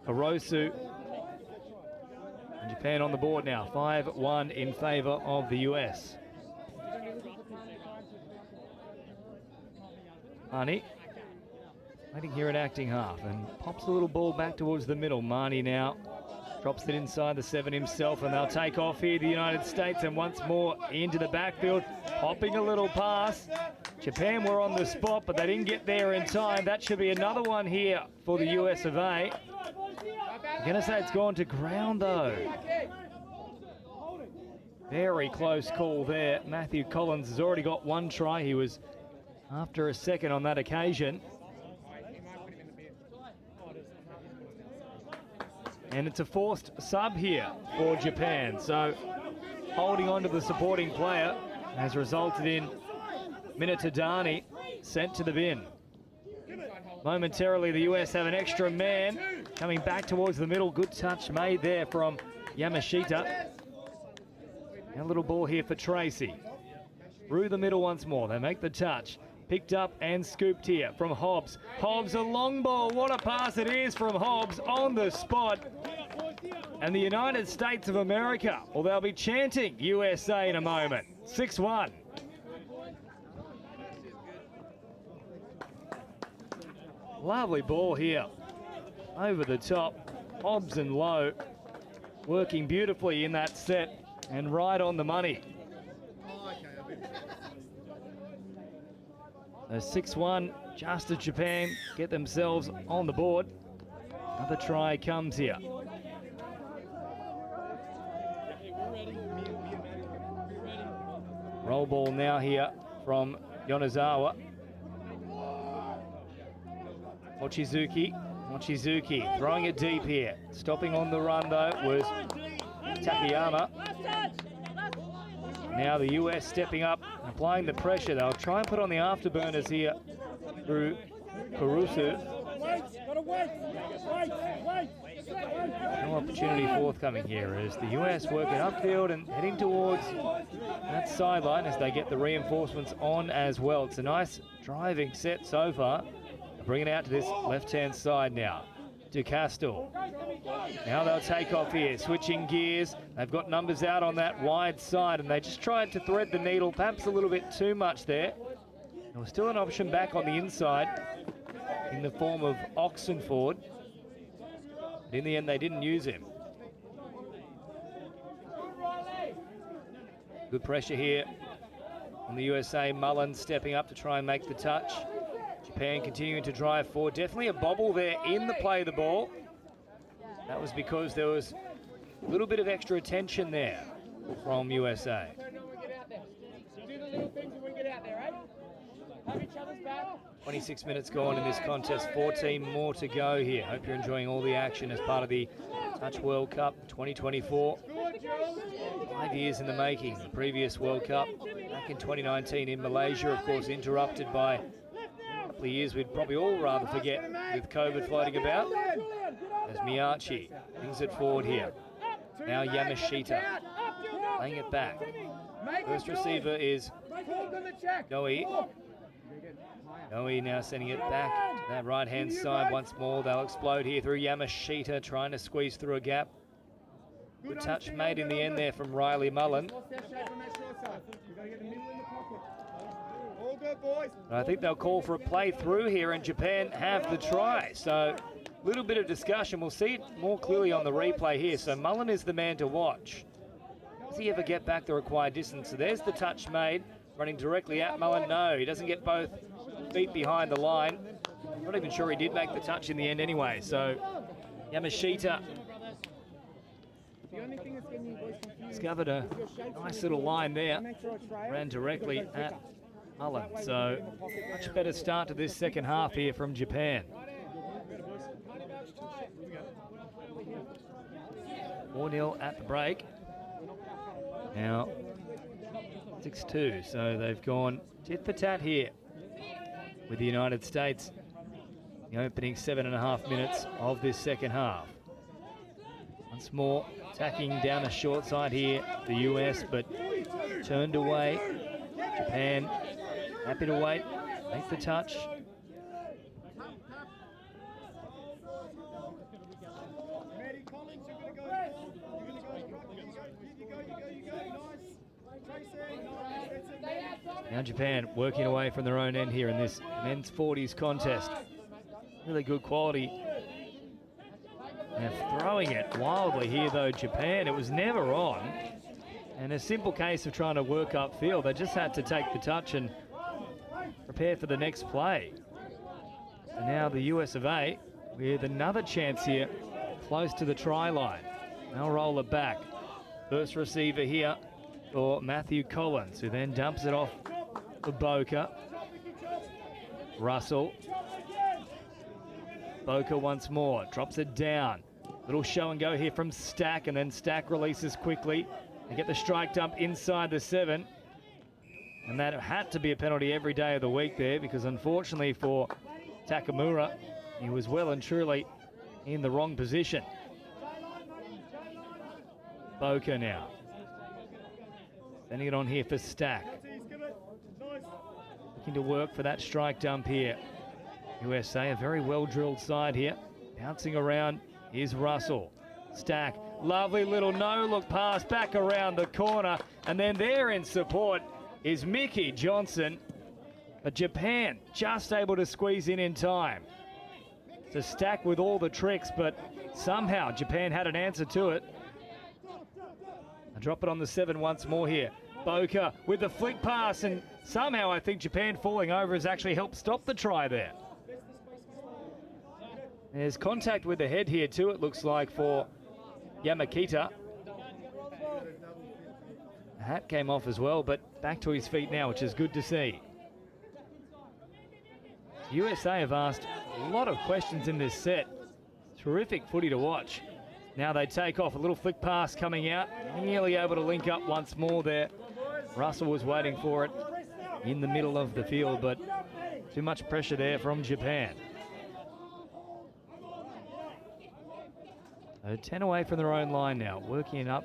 Kurosu. And Japan on the board now. 5-1 in favour of the US. Mani waiting here at acting half and pops the little ball back towards the middle. Mani now drops it inside the 7 himself, and they'll take off here, the United States, and once more into the backfield, popping a little pass. Japan were on the spot, but they didn't get there in time. That should be another one here for the US of A. I'm going to say it's gone to ground, though. Very close call there. Matthew Collins has already got 1 try. He was after a 2nd on that occasion. And it's a forced sub here for Japan. So holding on to the supporting player has resulted in Minatadani sent to the bin. Momentarily, the US have an extra man coming back towards the middle. Good touch made there from Yamashita. And a little ball here for Tracy. Through the middle once more. They make the touch. Picked up and scooped here from Hobbs. Hobbs, a long ball. What a pass it is from Hobbs on the spot. And the United States of America, well, they'll be chanting USA in a moment. 6-1. Lovely ball here. Over the top. Hobbs and low. Working beautifully in that set and right on the money. So 6-1, just as Japan get themselves on the board. Another try comes here. Roll ball now here from Yonezawa. Mochizuki throwing it deep here. Stopping on the run though was Takayama. Now the US stepping up, applying the pressure. They'll try and put on the afterburners here through Kurusu. No opportunity forthcoming here as the US working upfield and heading towards that sideline as they get the reinforcements on as well. It's a nice driving set so far. Bring it out to this left-hand side now. DeCastle. Now they'll take off here, switching gears. They've got numbers out on that wide side and they just tried to thread the needle, perhaps a little bit too much there. There was still an option back on the inside in the form of Oxenford. But in the end, they didn't use him. Good pressure here on the USA. Mullen stepping up to try and make the touch. Japan continuing to drive forward. Definitely a bobble there in the play of the ball. That was because there was a little bit of extra attention there from USA. 26 minutes gone in this contest, 14 more to go here. Hope you're enjoying all the action as part of the Touch World Cup 2024. 5 years in the making. The previous World Cup back in 2019 in Malaysia, of course, interrupted by a couple of years we'd probably all rather forget with COVID floating about. As Miyachi brings it forward here. Now Yamashita laying it back. First receiver is Noi. Noi now sending it back to that right-hand side once more. They'll explode here through Yamashita, trying to squeeze through a gap. Good touch made in the end there from Riley Mullen. I think they'll call for a play through here, and Japan have the try. So a little bit of discussion. We'll see it more clearly on the replay here. So Mullen is the man to watch. Does he ever get back the required distance? So there's the touch made, running directly at Mullen. No, he doesn't get both feet behind the line. Not even sure he did make the touch in the end anyway. So Yamashita discovered a nice little line there. Ran directly at Mullen. So much better start to this second half here from Japan. 4-0 at the break. Now 6-2, so they've gone tit for tat here with the United States. The opening 7.5 minutes of this second half. Once more attacking down the short side here, the US, but turned away. Japan happy to wait, make the touch. Now Japan working away from their own end here in this men's 40s contest. Really good quality. Now throwing it wildly here though, Japan. It was never on. And a simple case of trying to work upfield. They just had to take the touch and prepare for the next play. And now the US of A with another chance here close to the try line. They'll roll it back. First receiver here for Matthew Collins, who then dumps it off for Boca. Russell. Boca once more, drops it down. Little show and go here from Stack, and then Stack releases quickly. They get the strike dump inside the 7. And that had to be a penalty every day of the week there, because unfortunately for Takamura, he was well and truly in the wrong position. Boca now. Sending it on here for Stack. Looking to work for that strike dump here. USA, a very well-drilled side here. Bouncing around is Russell. Stack, lovely little no-look pass back around the corner. And then there in support is Mickey Johnson. But Japan just able to squeeze in time. To Stack with all the tricks, but somehow Japan had an answer to it. I drop it on the 7 once more here. Boca with the flick pass, and somehow I think Japan falling over has actually helped stop the try there. There's contact with the head here too, it looks like, for Yamakita. hat came off as well, but back to his feet now, which is good to see. USA have asked a lot of questions in this set. Terrific footy to watch. Now they take off. A little flick pass coming out. Nearly able to link up once more there. Russell was waiting for it in the middle of the field, but too much pressure there from Japan. So 10 away from their own line now, working it up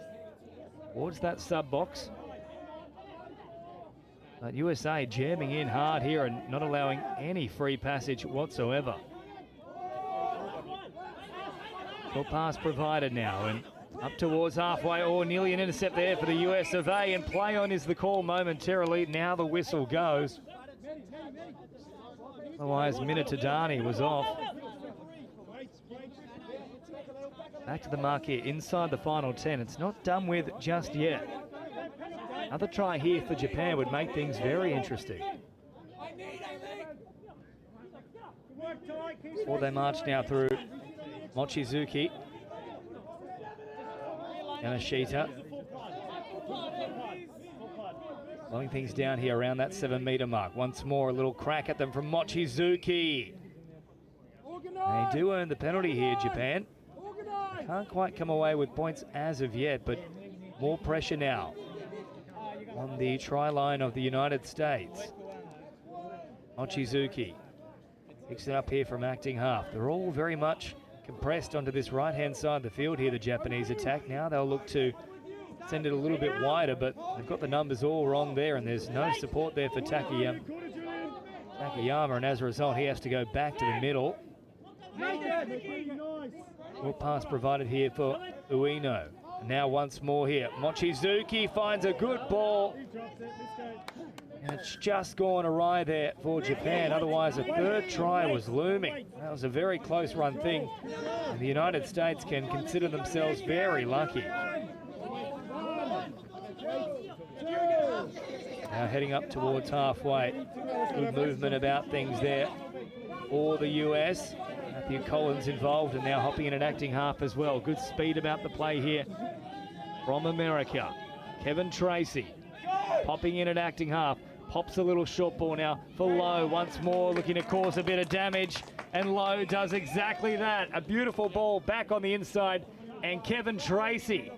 towards that sub box. But USA jamming in hard here and not allowing any free passage whatsoever. Short pass provided now, and up towards halfway, or nearly an intercept there for the US of A, and play on is the call momentarily. Now the whistle goes. Otherwise, Minitadani was off. Back to the mark here, inside the final 10. It's not done with just yet. Another try here for Japan would make things very interesting. Before they march now through Mochizuki, Yamashita, slowing things down here around that 7-metre mark. Once more, a little crack at them from Mochizuki. They do earn the penalty here, Japan. Can't quite come away with points as of yet, but more pressure now on the try line of the United States. Mochizuki picks it up here from acting half. They're all very much compressed onto this right-hand side of the field here, the Japanese attack. Now they'll look to send it a little bit wider, but they've got the numbers all wrong there, and there's no support there for Takayama, and as a result, he has to go back to the middle. Short pass provided here for Ueno. Now once more here, Mochizuki finds a good ball. And it's just gone awry there for Japan. Otherwise, a third try was looming. That was a very close run thing. And the United States can consider themselves very lucky. Now heading up towards halfway. Good movement about things there for the US. Matthew Collins involved and now hopping in and acting half as well. Good speed about the play here from America. Kevin Tracy popping in and acting half. Pops a little short ball now for Lowe. Once more looking to cause a bit of damage. And Lowe does exactly that. A beautiful ball back on the inside. And Kevin Tracy,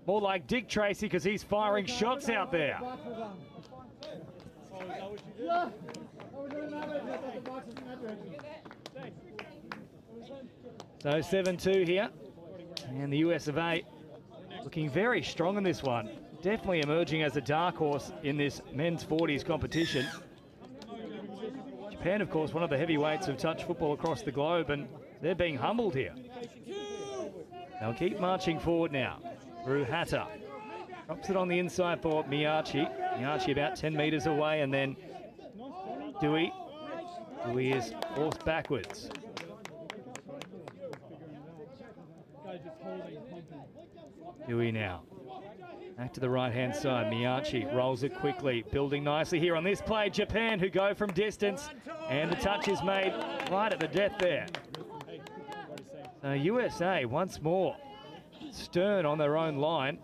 more like Dick Tracy because he's firing shots out there. So 7-2 here. And the US of A looking very strong in this one. Definitely emerging as a dark horse in this men's 40s competition. Japan, of course, one of the heavyweights of touch football across the globe, and they're being humbled here. They'll keep marching forward now through Hatta. Drops it on the inside for Miyachi. Miyachi about 10 metres away, and then Dewey. Dewey is forced backwards. Dewey now. Back to the right-hand side, Miyachi rolls it quickly, building nicely here on this play. Japan, who go from distance, and the touch is made right at the death there. So USA, once more, stern on their own line.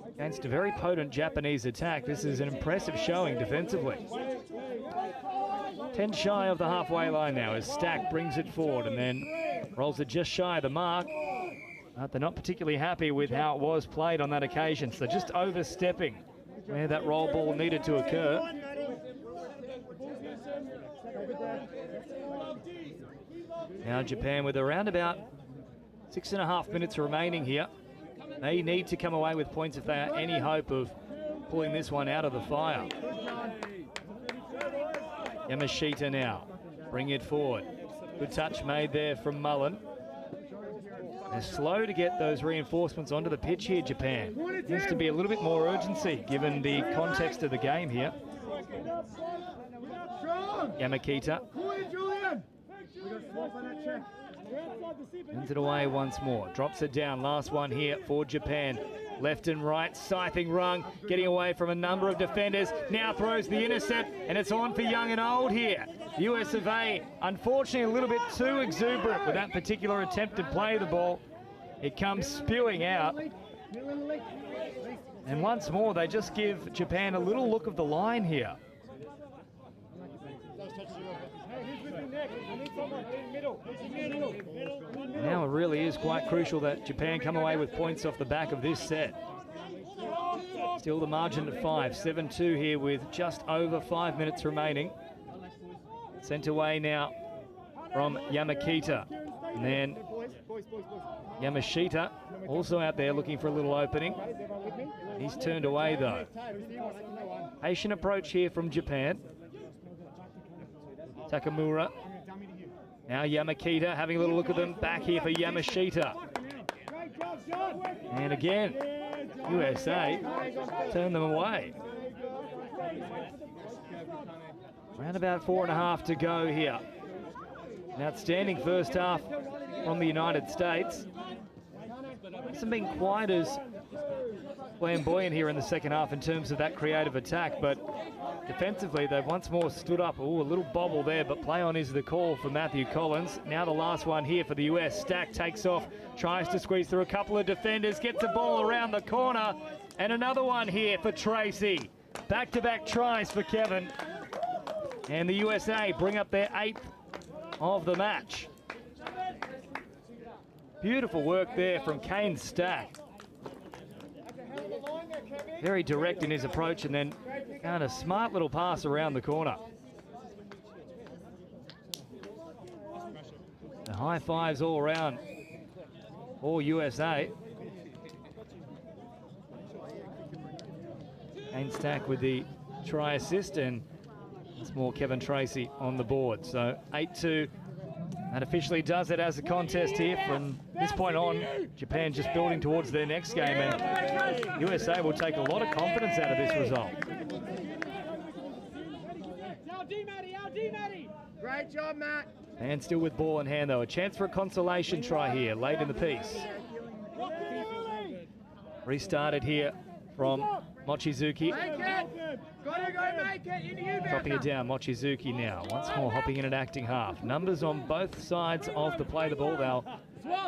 Against a very potent Japanese attack, this is an impressive showing defensively. 10 shy of the halfway line now as Stack brings it forward and then rolls it just shy of the mark. But they're not particularly happy with how it was played on that occasion, so just overstepping where that roll ball needed to occur. Now Japan with around about 6.5 minutes remaining here. They need to come away with points if they are any hope of pulling this one out of the fire. Yamashita now, bring it forward. Good touch made there from Mullen. They're slow to get those reinforcements onto the pitch here, Japan. Needs to be a little bit more urgency given the context of the game here. Yamakita. Sends it away once more. Drops it down. Last one here for Japan. Left and right, scything rung, getting away from a number of defenders. Now throws the intercept, and it's on for young and old here. US of A, unfortunately, a little bit too exuberant with that particular attempt to play the ball. It comes spewing out. And once more, they just give Japan a little look of the line here. Now it really is quite crucial that Japan come away with points off the back of this set. Still the margin at 5, 7-2 here with just over 5 minutes remaining. Sent away now from Yamakita. And then Yamashita also out there looking for a little opening. He's turned away though. Patient approach here from Japan. Takamura. Now Yamakita having a little look at them. Back here for Yamashita. And again, USA turn them away. Around about 4.5 to go here. An outstanding first half from the United States. Hasn't been quite as flamboyant here in the second half in terms of that creative attack, but defensively they've once more stood up. Oh, a little bobble there, but play on is the call for Matthew Collins. Now the last one here for the US. Stack takes off, tries to squeeze through a couple of defenders, gets the ball around the corner, and another one here for Tracy. Back-to-back tries for Kevin. And the USA bring up their 8th of the match. Beautiful work there from Kane Stack. Very direct in his approach and then kind of smart little pass around the corner. The high fives all around for USA. Kane Stack with the try assist, and it's more Kevin Tracy on the board. So 8-2. That officially does it as a contest here. From this point on, Japan just building towards their next game, and USA will take a lot of confidence out of this result. Great job, Matt. And still with ball in hand though. A chance for a consolation try here late in the piece. Restarted here from Mochizuki. Dropping it down, Mochizuki now. Once more hopping in and acting half. Numbers on both sides of the play the ball. They'll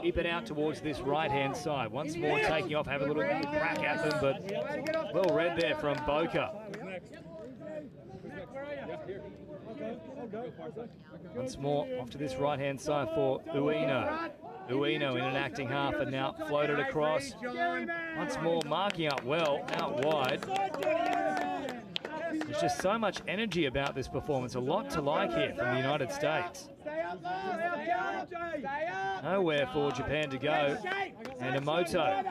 keep it out towards this right-hand side. Once more taking off, have a little crack at them, but well read there from Boca. Once more off to this right-hand side for Ueno. Ueno in an acting half and now floated across. Once more marking up well, out wide. There's just so much energy about this performance. A lot to like here from the United States. Nowhere for Japan to go. And Emoto.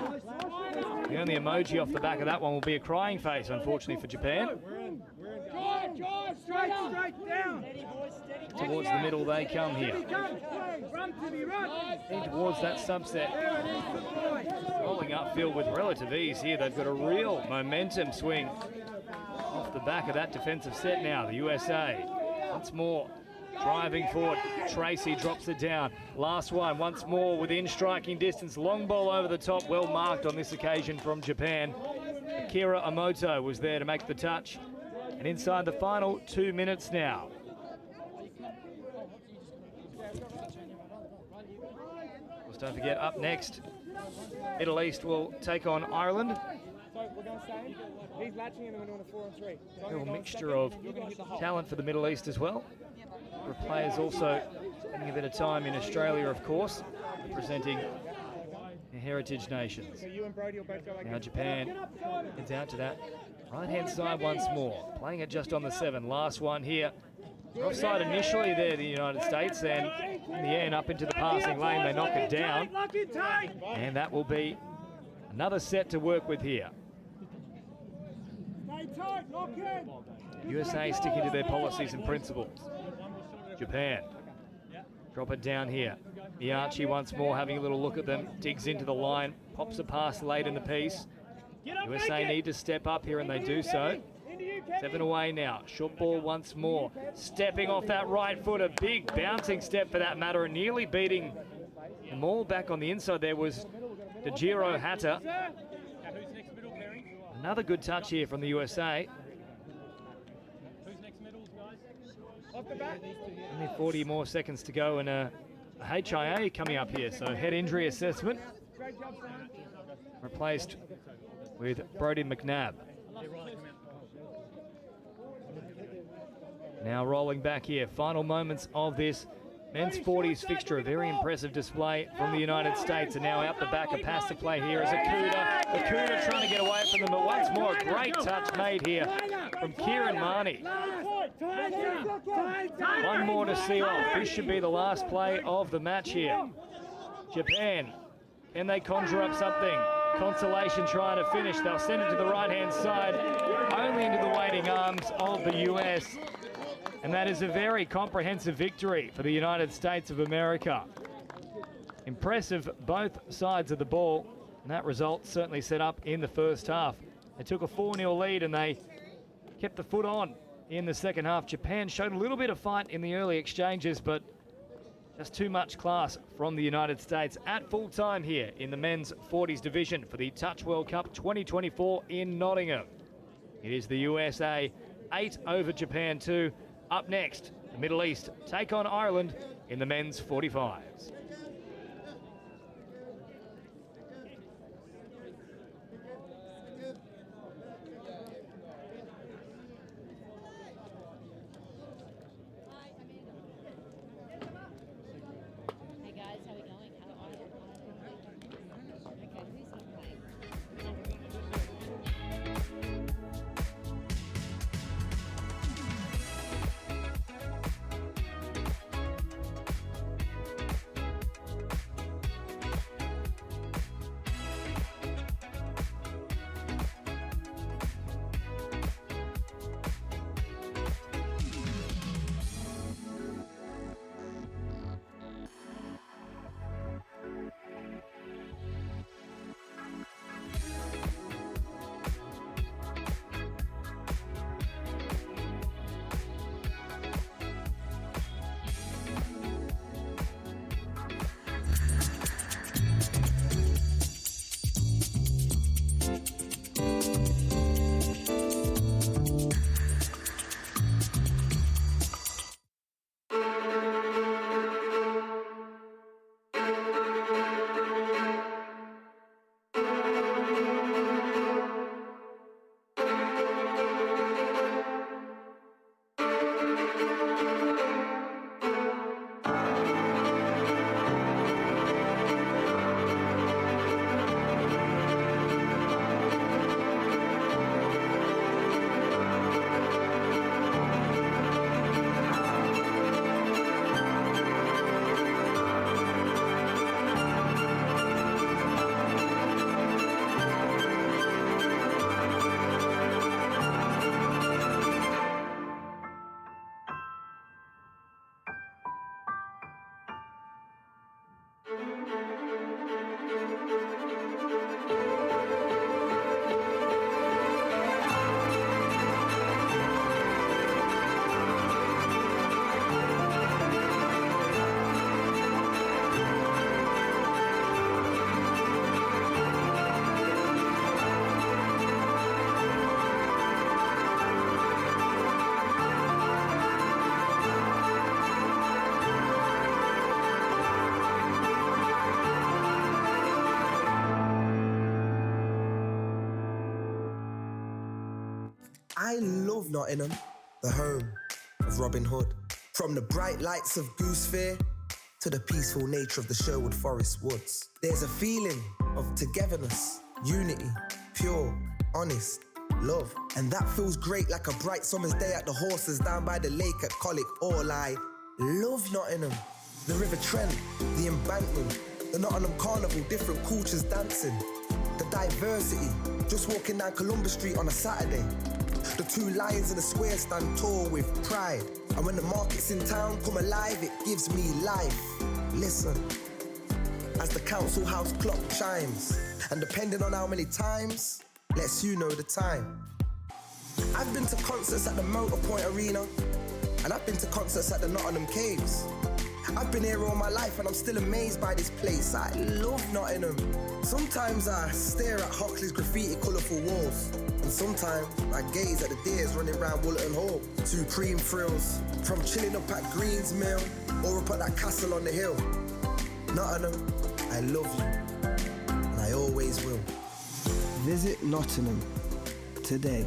The only emoji off the back of that one will be a crying face, unfortunately, for Japan. Towards the middle they come here. And towards that subset. Rolling upfield with relative ease here. They've got a real momentum swing off the back of that defensive set now. The USA once more driving forward. Tracy drops it down. Last one once more within striking distance. Long ball over the top. Well marked on this occasion from Japan. Akira Emoto was there to make the touch. And inside the final 2 minutes now. Don't forget, up next, Middle East will take on Ireland. He's latching and then we're doing a 4-on-3. A real mixture of talent for the Middle East as well. For players also spending a bit of time in Australia, of course, representing their heritage nations. Now Japan heads out to that right-hand side once more, playing it just on the 7. Last one here. Offside initially there, the United States, and in the end up into the passing lane, they knock it down. And that will be another set to work with here. USA sticking to their policies and principles. Japan, drop it down here. Miyachi once more having a little look at them, digs into the line, pops a pass late in the piece. USA need to step up here, and they do so. 7 away now. Short ball once more. Stepping off that right foot. A big bouncing step for that matter. And nearly beating them all back on the inside there was Dejiro Hatta. Another good touch here from the USA. Only 40 more seconds to go, and a HIA coming up here. So head injury assessment. Replaced with Brodie McNabb. Now rolling back here, final moments of this men's 40s fixture. A very impressive display from the United States. And now out the back, a pass to play here is Akuda. Akuda trying to get away from them, but once more a great touch made here from Kieran Marnie. One more to see off. This should be the last play of the match here. Japan, can they conjure up something? Consolation trying to finish. They'll send it to the right-hand side, only into the waiting arms of the US. And that is a very comprehensive victory for the United States of America. Impressive both sides of the ball, and that result certainly set up in the first half. They took a 4-0 lead and they kept the foot on in the second half. Japan showed a little bit of fight in the early exchanges, but just too much class from the United States at full time here in the men's 40s division for the Touch World Cup 2024 in Nottingham. It is the USA 8 over Japan 2. Up next, the Middle East take on Ireland in the men's 45s. I love Nottingham, the home of Robin Hood. From the bright lights of Goose Fair to the peaceful nature of the Sherwood Forest woods. There's a feeling of togetherness, unity, pure, honest, love. And that feels great like a bright summer's day at the horses down by the lake at Colic. All I love Nottingham. The River Trent, the embankment, the Nottingham Carnival, different cultures dancing. The diversity, just walking down Columbus Street on a Saturday. The two lions in the square stand tall with pride. And when the markets in town come alive, it gives me life. Listen, as the council house clock chimes, and depending on how many times, lets you know the time. I've been to concerts at the Motorpoint Arena, and I've been to concerts at the Nottingham Caves. I've been here all my life and I'm still amazed by this place. I love Nottingham. Sometimes I stare at Hoxley's graffiti colourful walls, and sometimes I gaze at the deers running around Woollerton Hall. Supreme thrills, from chilling up at Green's Mill or up at that castle on the hill. Nottingham, I love you, and I always will. Visit Nottingham today.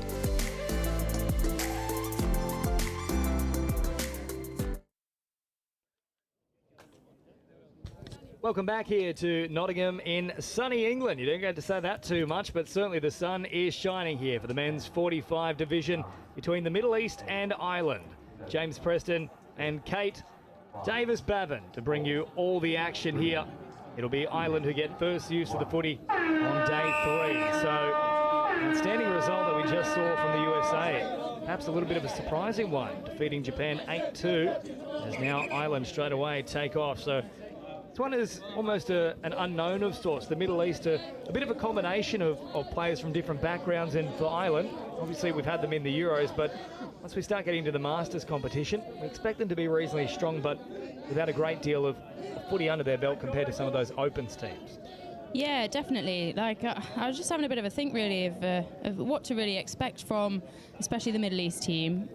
Welcome back here to Nottingham in sunny England. You don't get to say that too much, but certainly the sun is shining here for the men's 45 division between the Middle East and Ireland. James Preston and Kate Davis-Bavin to bring you all the action here. It'll be Ireland who get first use of the footy on day 3. So, outstanding result that we just saw from the USA. Perhaps a little bit of a surprising one, defeating Japan 8-2, as now Ireland straight away take off. So, this one is almost an unknown of sorts. The Middle East, a bit of a combination of players from different backgrounds, and for Ireland, obviously we've had them in the Euros, but once we start getting into the Masters competition, we expect them to be reasonably strong, but without a great deal of footy under their belt compared to some of those Opens teams. Yeah, definitely. Like I was just having a bit of a think, really, of what to really expect from, especially the Middle East team.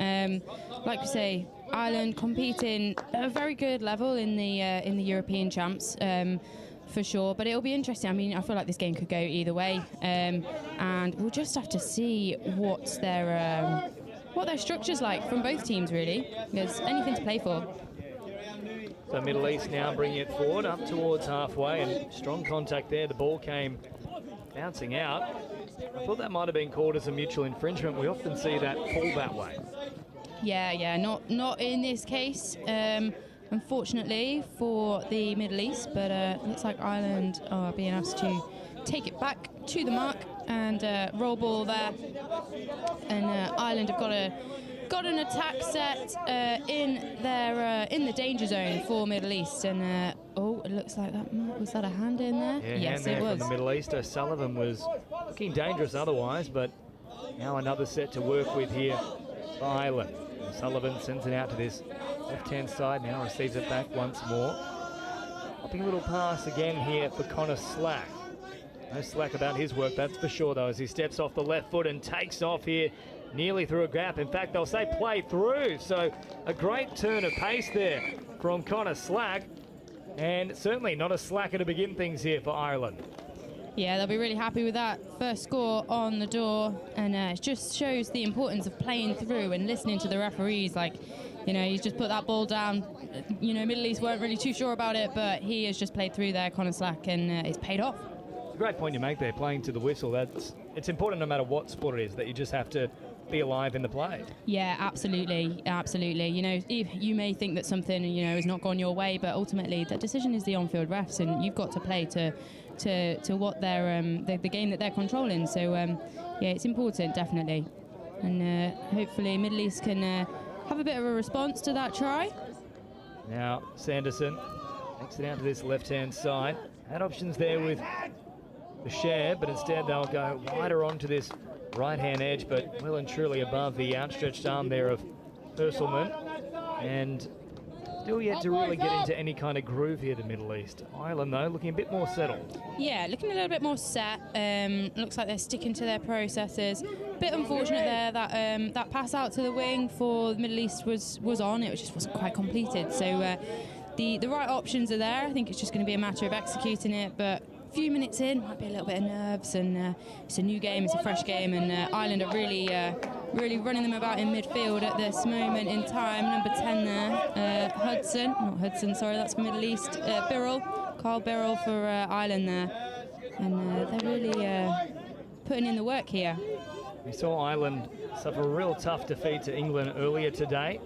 Like you say, Ireland competing at a very good level in the European champs, for sure. But it'll be interesting. I mean, I feel like this game could go either way, and we'll just have to see what their structure's like from both teams, really. There's anything to play for. So Middle East now bringing it forward up towards halfway, and strong contact there. The ball came bouncing out. I thought that might have been called as a mutual infringement. We often see that called that way. Yeah, not in this case, unfortunately for the Middle East, but looks like Ireland are being asked to take it back to the mark and roll ball there, and Ireland have got an attack set in the danger zone for Middle East, and it looks like was that a hand in there? Yeah, yes, hand there it was. from the Middle East. Sullivan was looking dangerous otherwise, but now another set to work with here for Ireland. Sullivan sends it out to this left-hand side, now receives it back once more. Hopping a little pass again here for Connor Slack. No slack about his work, that's for sure, though, as he steps off the left foot and takes off here nearly through a gap. In fact, they'll say play through. So a great turn of pace there from Connor Slack, and certainly not a slacker to begin things here for Ireland. Yeah, they'll be really happy with that first score on the door, and it just shows the importance of playing through and listening to the referees. Like, he's just put that ball down. Middle East weren't really too sure about it, but he has just played through there, Connor Slack, and it's paid off. It's a great point you make there, playing to the whistle. It's important no matter what sport it is, that you just have to be alive in the play. Yeah, absolutely. You may think that something has not gone your way, but ultimately the decision is the on-field refs, and you've got to play to what they're the game that they're controlling. So yeah, it's important, definitely, and hopefully Middle East can have a bit of a response to that try. Now Sanderson takes it out to this left-hand side. Had options there with the share, but instead they'll go wider onto this right-hand edge, but well and truly above the outstretched arm there of Urselman, and still yet to really get into any kind of groove here, the Middle East. Ireland, though, looking a bit more settled. Yeah, looking a little bit more set. Looks like they're sticking to their processes. Bit unfortunate there that that pass out to the wing for the Middle East was on. It just wasn't quite completed. So the right options are there. I think it's just going to be a matter of executing it, but a few minutes in, might be a little bit of nerves, and it's a new game, it's a fresh game, and Ireland are really running them about in midfield at this moment in time. Number 10 there, that's for Middle East. Carl Birrell for Ireland there, and they're really putting in the work here. We saw Ireland suffer a real tough defeat to England earlier today,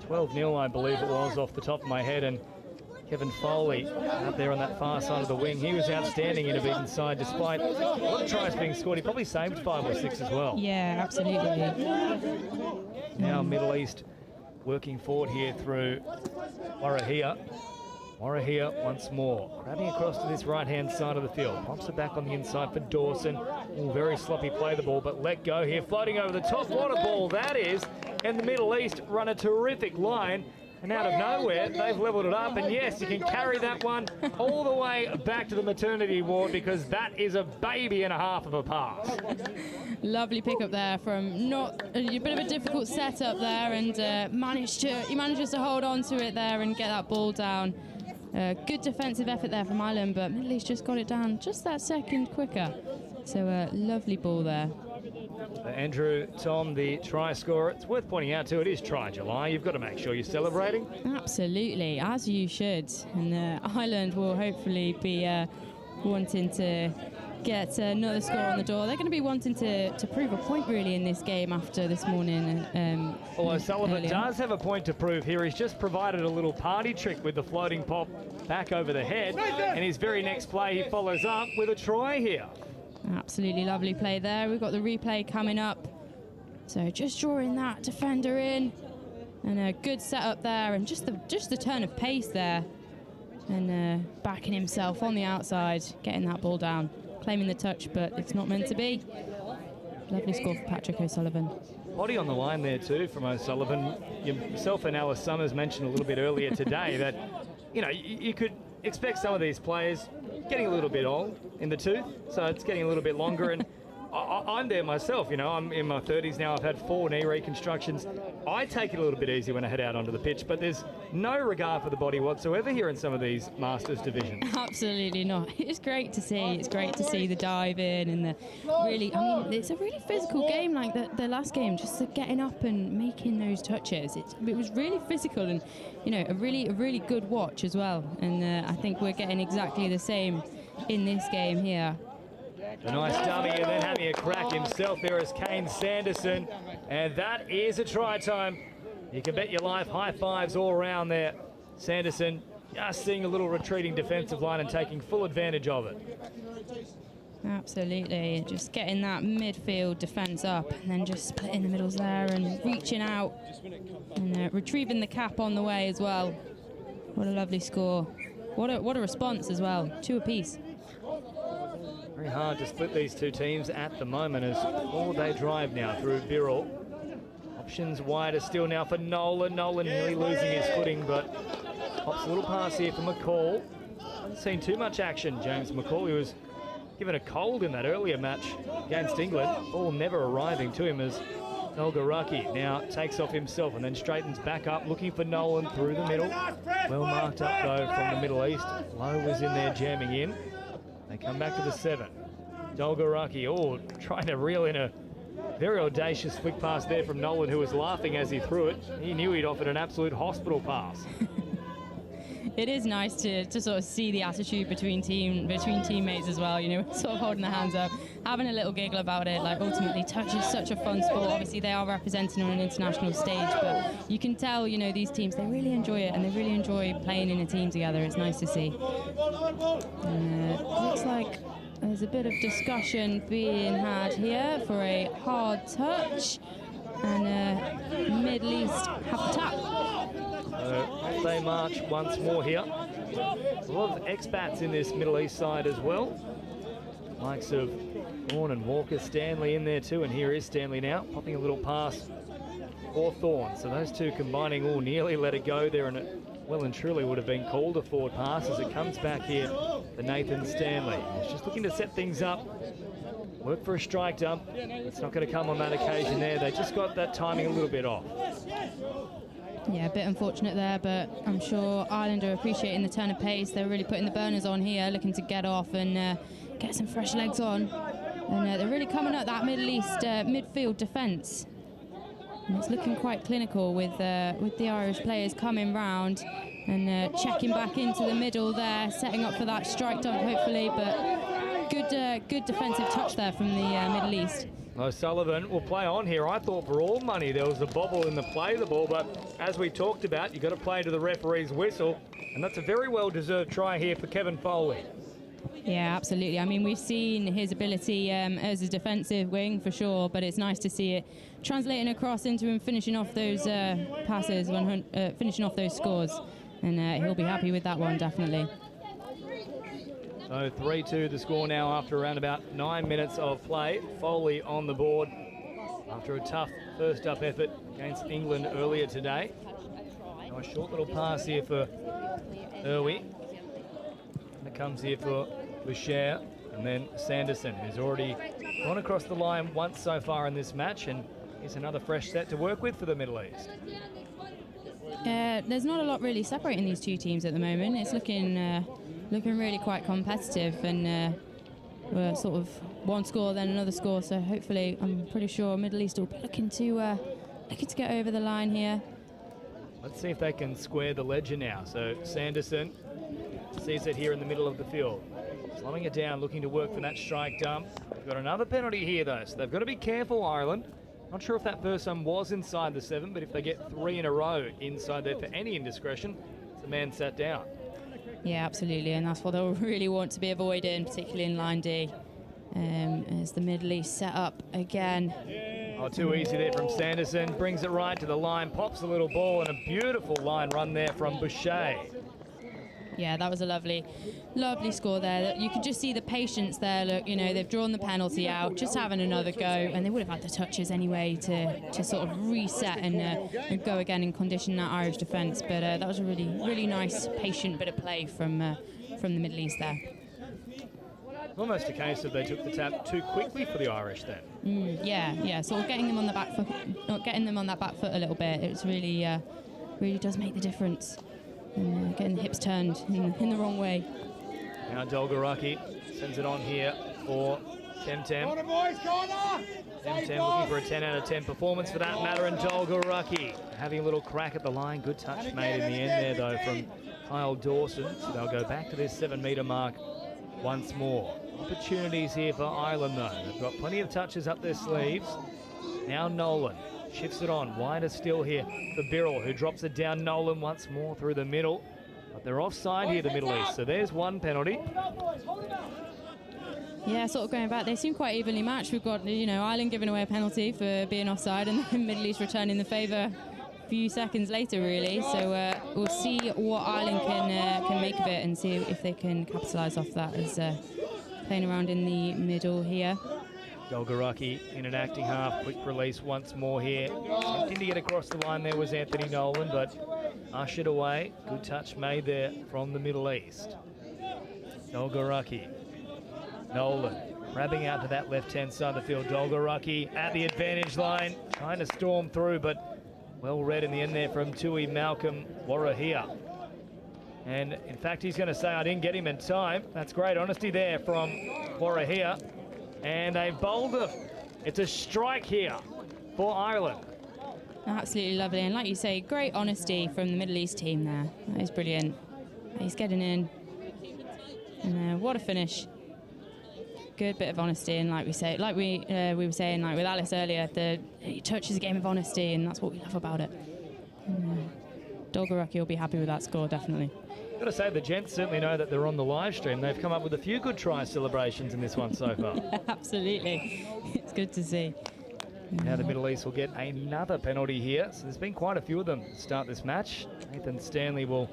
12-0 I believe it was off the top of my head, and Kevin Foley out there on that far side of the wing. He was outstanding in a beaten side despite a lot of tries being scored. He probably saved 5 or 6 as well. Yeah, absolutely. Now Middle East working forward here through Warahia. Warahia once more, grabbing across to this right-hand side of the field. Pops it back on the inside for Dawson. Ooh, very sloppy play the ball, but let go here. Floating over the top. What a ball that is. And the Middle East run a terrific line. And out of nowhere, they've levelled it up. And yes, you can carry that one all the way back to the maternity ward, because that is a baby and a half of a pass. Lovely pick up there from not a bit of a difficult setup there, and he manages to hold on to it there and get that ball down. Good defensive effort there from Ireland, but Middle East just got it down just that second quicker. So lovely ball there. Andrew, Tom, the try scorer. It's worth pointing out too, it is Try July. You've got to make sure you're celebrating. Absolutely, as you should. And Ireland will hopefully be wanting to get another score on the door. They're going to be wanting to prove a point really in this game after this morning. Although Sullivan does have a point to prove here. He's just provided a little party trick with the floating pop back over the head. And his very next play, he follows up with a try here. Absolutely lovely play there. We've got the replay coming up. So just drawing that defender in. And a good setup there. And just the turn of pace there. And backing himself on the outside, getting that ball down. Claiming the touch, but it's not meant to be. Lovely score for Patrick O'Sullivan. Body on the line there too from O'Sullivan. Yourself and Alice Summers mentioned a little bit earlier today that, you know, you could expect some of these players getting a little bit old in the tooth, so it's getting a little bit longer. And I'm there myself, you know, I'm in my 30s now. I've had 4 knee reconstructions. I take it a little bit easy when I head out onto the pitch, but there's no regard for the body whatsoever here in some of these Masters divisions. Absolutely not. It's great to see. It's great to see the dive in and the really, I mean, it's a really physical game like the last game, just getting up and making those touches. It was really physical and, you know, a really good watch as well. And I think we're getting exactly the same in this game here. A nice dummy and then having a crack himself there is Kane Sanderson. And that is a try time. You can bet your life high fives all around there. Sanderson just seeing a little retreating defensive line and taking full advantage of it. Absolutely, just getting that midfield defence up and then just splitting the middles there and reaching out and retrieving the cap on the way as well. What a lovely score. What a response as well. 2 apiece. Very hard to split these two teams at the moment as they drive now through Birrell. Options wider still now for Nolan. Nolan nearly losing his footing, but pops a little pass here for McCall. Hasn't seen too much action, James McCall. He was given a cold in that earlier match against England. Ball never arriving to him as Elgaraki now takes off himself and then straightens back up, looking for Nolan through the middle. Well marked up though from the Middle East. Lowe was in there jamming in. They come back to the 7. Dolgaraki, trying to reel in a very audacious flick pass there from Nolan, who was laughing as he threw it. He knew he'd offered an absolute hospital pass. It is nice to sort of see the attitude between teammates as well, you know, sort of holding their hands up, having a little giggle about it. Like, ultimately, touch is such a fun sport. Obviously, they are representing on an international stage, but you can tell, you know, these teams, they really enjoy it and they really enjoy playing in a team together. It's nice to see. Looks like there's a bit of discussion being had here for a hard touch, and Middle East have the tap. They march once more here. A lot of expats in this Middle East side as well. Likes of Thorne and Walker. Stanley in there too, and here is Stanley now, popping a little pass for Thorne. So those two combining nearly let it go there, and it well and truly would have been called a forward pass as it comes back here to Nathan Stanley. He's just looking to set things up. Work for a strike dump. It's not going to come on that occasion there. They just got that timing a little bit off. Yeah, a bit unfortunate there, but I'm sure Ireland are appreciating the turn of pace. They're really putting the burners on here, looking to get off and get some fresh legs on. And they're really coming up that Middle East midfield defence. And it's looking quite clinical with the Irish players coming round and checking back into the middle there, setting up for that strike dump hopefully, but good defensive touch there from the Middle East. O'Sullivan will play on here. I thought for all money there was a bobble in the play of the ball, but as we talked about, you've got to play to the referee's whistle, and that's a very well-deserved try here for Kevin Foley. Yeah, absolutely. I mean, we've seen his ability as a defensive wing for sure, but it's nice to see it translating across into him finishing off those passes, finishing off those scores, and he'll be happy with that one, definitely. So 3-2 the score now after around about 9 minutes of play. Foley on the board after a tough first up effort against England earlier today. Now a short little pass here for Irwi. And it comes here for Boucher, and then Sanderson, who's already gone across the line once so far in this match, and here's another fresh set to work with for the Middle East. There's not a lot really separating these two teams at the moment. It's looking really quite competitive, and sort of one score, then another score. So hopefully, I'm pretty sure Middle East will be looking to get over the line here. Let's see if they can square the ledger now. So Sanderson sees it here in the middle of the field. Slowing it down, looking to work for that strike dump. They've got another penalty here though, so they've got to be careful, Ireland. Not sure if that first one was inside the 7, but if they get 3 in a row inside there for any indiscretion, the man sat down. Yeah, absolutely, and that's what they'll really want to be avoiding, particularly in line D, as the Middle East set up again. Oh, too easy there from Sanderson. Brings it right to the line, pops a little ball, and a beautiful line run there from Boucher. Yeah, that was a lovely score there. You could just see the patience there. Look, you know, they've drawn the penalty out, just having another go, and they would have had the touches anyway to sort of reset and go again and condition that Irish defence. But that was a really nice, patient bit of play from the Middle East there. Almost a case of they took the tap too quickly for the Irish then. Yeah, sort of getting them on the back foot, not getting them on that back foot a little bit. It's really does make the difference. And getting the hips turned in the wrong way. Now Dolgaraki sends it on here for Temtem. Temtem looking for a 10 out of 10 performance for that matter, and Dolgaraki having a little crack at the line. Good touch made in the end there though from Kyle Dawson. So they'll go back to this 7-metre mark once more. Opportunities here for Ireland though. They've got plenty of touches up their sleeves. Now Nolan shifts it on, wider still here for Birrell, who drops it down. Nolan once more through the middle, but they're offside here, the Middle East, so there's one penalty. Yeah, sort of going back, they seem quite evenly matched. We've got, you know, Ireland giving away a penalty for being offside, and the Middle East returning the favour a few seconds later, really. So we'll see what Ireland can make of it and see if they can capitalise off that as playing around in the middle here. Dolgaraki in an acting half, quick release once more here. Attempting to get across the line there was Anthony Nolan, but ushered away. Good touch made there from the Middle East. Dolgaraki. Nolan grabbing out to that left-hand side of the field. Dolgaraki at the advantage line, trying to storm through, but well read in the end there from Tui Malcolm Warahia. And in fact, he's going to say, I didn't get him in time. That's great honesty there from Warahia. And they've bowled him. It's a strike here for Ireland. Absolutely lovely. And like you say, great honesty from the Middle East team there. That is brilliant. He's getting in. And what a finish. Good bit of honesty. And like we say, like we were saying, like with Alice earlier, he touches a game of honesty, and that's what we love about it. Dolgaraki will be happy with that score, definitely. Got to say, the gents certainly know that they're on the live stream. They've come up with a few good try celebrations in this one so far. Yeah, absolutely. It's good to see. Now the Middle East will get another penalty here. So there's been quite a few of them to start this match. Nathan Stanley will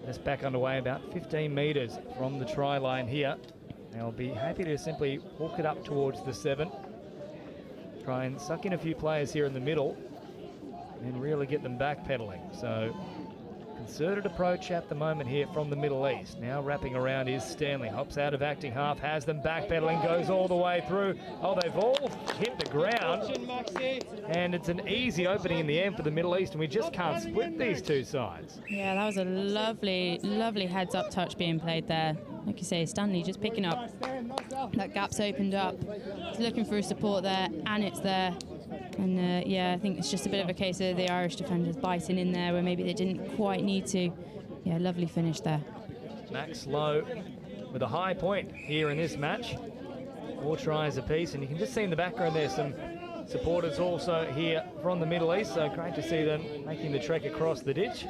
just back underway about 15 metres from the try line here. They'll be happy to simply walk it up towards the 7. Try and suck in a few players here in the middle and really get them backpedaling. So concerted approach at the moment here from the Middle East. Now wrapping around is Stanley. Hops out of acting half, has them backpedaling, goes all the way through. Oh, they've all hit the ground. And it's an easy opening in the end for the Middle East, and we just can't split these two sides. Yeah, that was a lovely heads-up touch being played there. Like you say, Stanley just picking up. That gap's opened up. He's looking for support there, and it's there. And yeah, I think it's just a bit of a case of the Irish defenders biting in there where maybe they didn't quite need to. Yeah, lovely finish there. Max Lowe with a high point here in this match. 4 tries apiece, and you can just see in the background there some supporters also here from the Middle East, so great to see them making the trek across the ditch.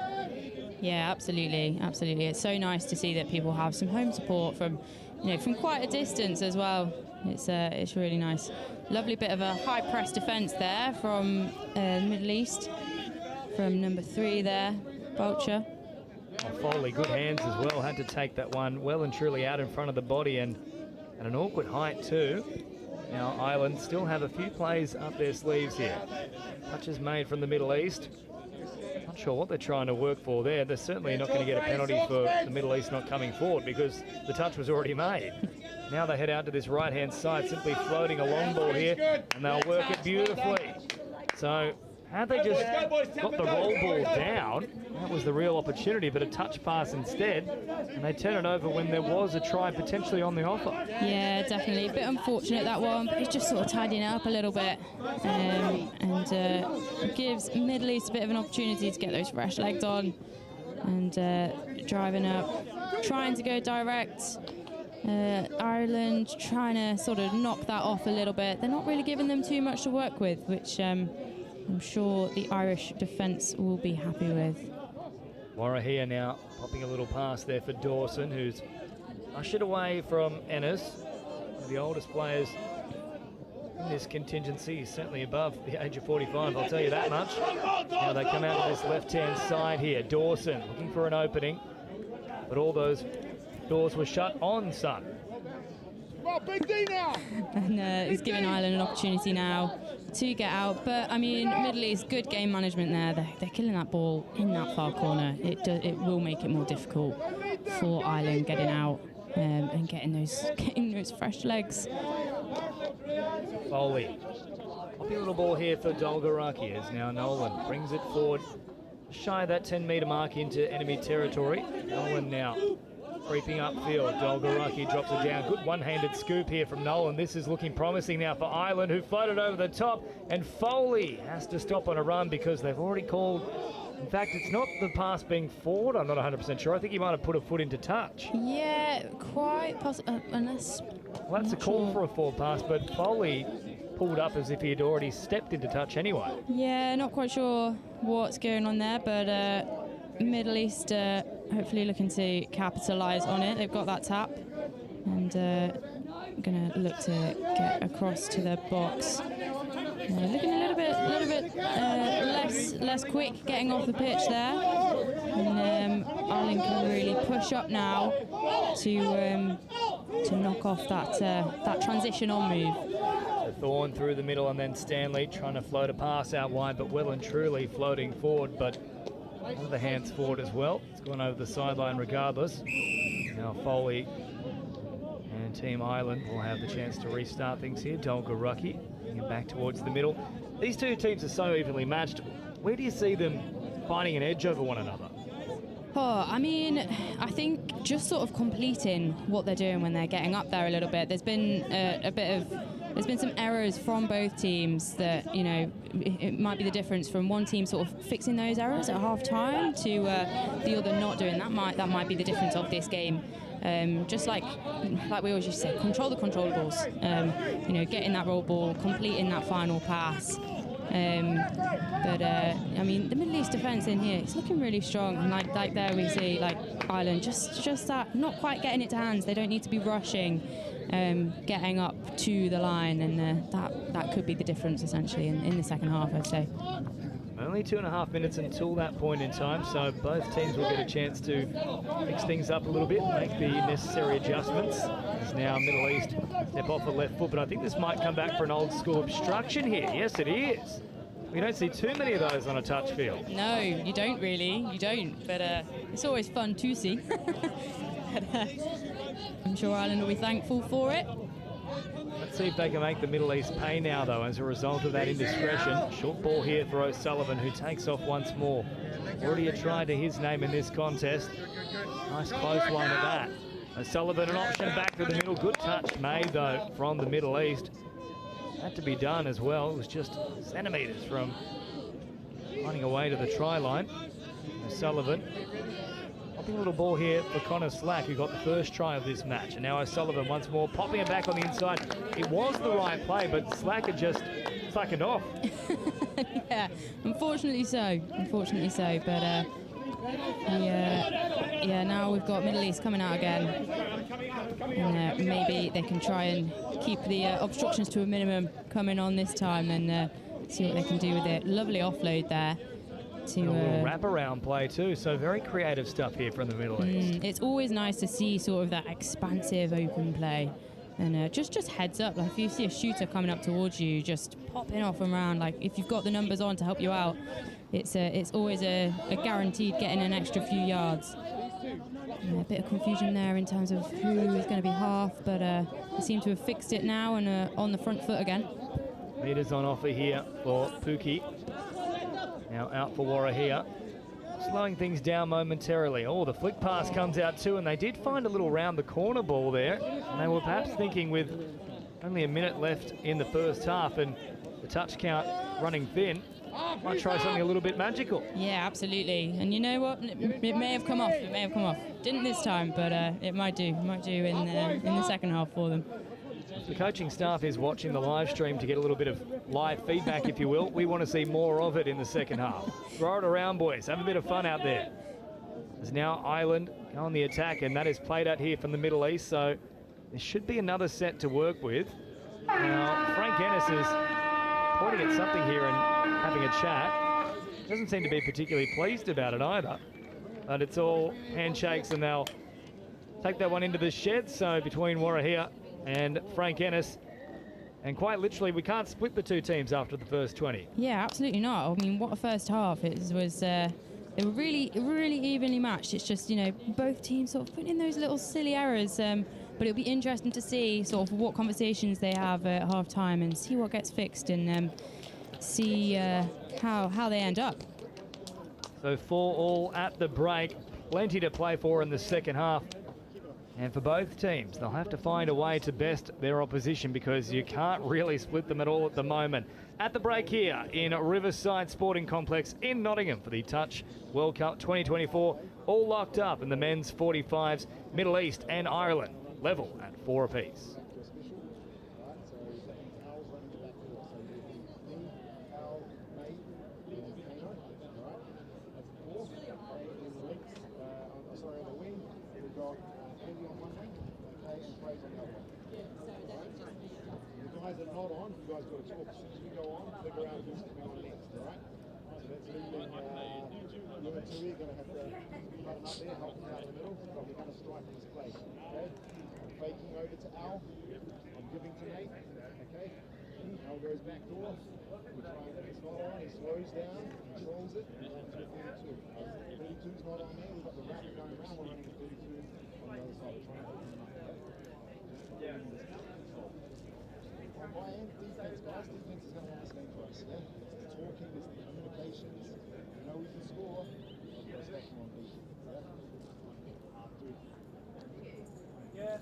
Yeah, absolutely. It's so nice to see that people have some home support from, you know, from quite a distance as well. It's really nice. Lovely bit of a high press defence there from the Middle East, from number 3 there, Vulture. Oh, Foley, good hands as well, had to take that one well and truly out in front of the body, and at an awkward height too. Now Ireland still have a few plays up their sleeves here. Touches made from the Middle East. Not sure what they're trying to work for there. They're certainly not going to get a penalty for the Middle East not coming forward because the touch was already made. Now they head out to this right-hand side, simply floating a long ball here, and they'll work it beautifully. So had they just got the roll ball down, That was the real opportunity, but a touch pass instead, and they turn it over when there was a try potentially on the offer. Yeah, definitely. A bit unfortunate, that one, but it's just sort of tidying it up a little bit, and gives Middle East a bit of an opportunity to get those fresh legs on and driving up, trying to go direct. Ireland trying to sort of knock that off a little bit. They're not really giving them too much to work with, which I'm sure the Irish defence will be happy with. Warahia now popping a little pass there for Dawson, who's ushered away from Ennis, one of the oldest players in this contingency. He's certainly above the age of 45, I'll tell you that much. Now they come out to this left-hand side here. Dawson looking for an opening, but all those doors were shut on Son. And he's giving Ireland an opportunity now to get out. But, I mean, Middle East, good game management there. They're killing that ball in that far corner. It will make it more difficult for Ireland getting out and getting those fresh legs. Foley. Poppy little ball here for Dolgaraki as now Nolan brings it forward. Shy of that 10-metre mark into enemy territory. Nolan now creeping upfield. Dolgaraki drops it down. Good one-handed scoop here from Nolan. This is looking promising now for Ireland, who floated over the top. And Foley has to stop on a run because they've already called. In fact, it's not the pass being forward. I'm not 100% sure. I think he might have put a foot into touch. Yeah, quite possible. Unless. Well, that's a call for a forward pass, but Foley pulled up as if he had already stepped into touch anyway. Yeah, not quite sure what's going on there, but Middle East hopefully looking to capitalise on it. They've got that tap, and going to look to get across to the box. Looking a little bit less quick getting off the pitch there, and Ireland can really push up now to knock off that transition on move. Thorne through the middle, and then Stanley trying to float a pass out wide, but well and truly floating forward, but one of the hands forward as well. It's gone over the sideline regardless. Now Foley and Team Ireland will have the chance to restart things here. Dolgaraki bringing back towards the middle. These two teams are so evenly matched. Where do you see them finding an edge over one another? Oh, I mean, I think just sort of completing what they're doing when they're getting up there a little bit. There's been there's been some errors from both teams that, you know, it might be the difference from one team sort of fixing those errors at half time to the other not doing that. Might be the difference of this game. Just like we always used to say, control the controllables. You know, getting that roll ball, completing that final pass. But I mean, the Middle East defence in here, it's looking really strong. And like there we see, like Ireland, just that, not quite getting it to hands. They don't need to be rushing, getting up to the line, and that could be the difference essentially in the second half, I'd say. Only 2.5 minutes until that point in time, so both teams will get a chance to mix things up a little bit, make the necessary adjustments. As now Middle East step off the left foot, but I think this might come back for an old school obstruction here. Yes, it is. We don't see too many of those on a touch field. No, you don't really. You don't. But it's always fun to see. But, I'm sure Ireland will be thankful for it. Let's see if they can make the Middle East pay now, though, as a result of that indiscretion. Short ball here for O'Sullivan, who takes off once more. Already a try to his name in this contest. Nice close one at that. O'Sullivan, an option back to the middle. Good touch made, though, from the Middle East. Had to be done as well. It was just centimetres from running away to the try line. O'Sullivan. Popping a little ball here for Connor Slack, who got the first try of this match. And now O'Sullivan once more, popping it back on the inside. It was the right play, but Slack had just slackened off. Yeah, unfortunately so. But yeah, now we've got Middle East coming out again. And maybe they can try and keep the obstructions to a minimum coming on this time, and see what they can do with it. Lovely offload there. To, a little wraparound play too, so very creative stuff here from the Middle East. It's always nice to see sort of that expansive open play, and just heads up, like if you see a shooter coming up towards you, just popping off and around, like if you've got the numbers on to help you out, it's always a guaranteed getting an extra few yards. A bit of confusion there in terms of who is going to be half, but they seem to have fixed it now and on the front foot again. Meters on offer here for Pookie. Now out for Warahia. slowing things down momentarily. Oh, the flick pass comes out too, and they did find a little round the corner ball there. And they were perhaps thinking with only a minute left in the first half and the touch count running thin, might try something a little bit magical. Yeah, absolutely. And you know what? It may have come off. It may have come off. Didn't this time, but it might do. It might do in the second half for them. The coaching staff is watching the live stream to get a little bit of live feedback, if you will. We want to see more of it in the second half. Throw it around, boys. Have a bit of fun out there. There's now Ireland on the attack, and that is played out here from the Middle East, so there should be another set to work with. Now, Frank Ennis is pointing at something here and having a chat. Doesn't seem to be particularly pleased about it either. But it's all handshakes, and they'll take that one into the shed. So between Warahia and Frank Ennis, and quite literally, we can't split the two teams after the first 20. Yeah, absolutely not. I mean, what a first half. It was they were really evenly matched. It's just, you know, both teams sort of putting in those little silly errors. But it'll be interesting to see sort of what conversations they have at half time and see what gets fixed and see how they end up. So 4-4 at the break. Plenty to play for in the second half. And for both teams, they'll have to find a way to best their opposition because you can't really split them at all at the moment. At the break here in Riverside Sporting Complex in Nottingham for the Touch World Cup 2024. All locked up in the men's 45s, Middle East and Ireland, level at 4 apiece. Faking over to Al. I'm giving to Nate. Okay. Al goes back door. We're trying to, it's not on. He slows down, controls it. 32. 32's not on there. We've got the racket going around. We're running 32 on the other side. Trying to open up. Okay? On my end, defense, guys. Defense is going to want to stay for us. Yeah. It's the talking, it's the communications. We know we can score. We've got to stay on defense. Yeah.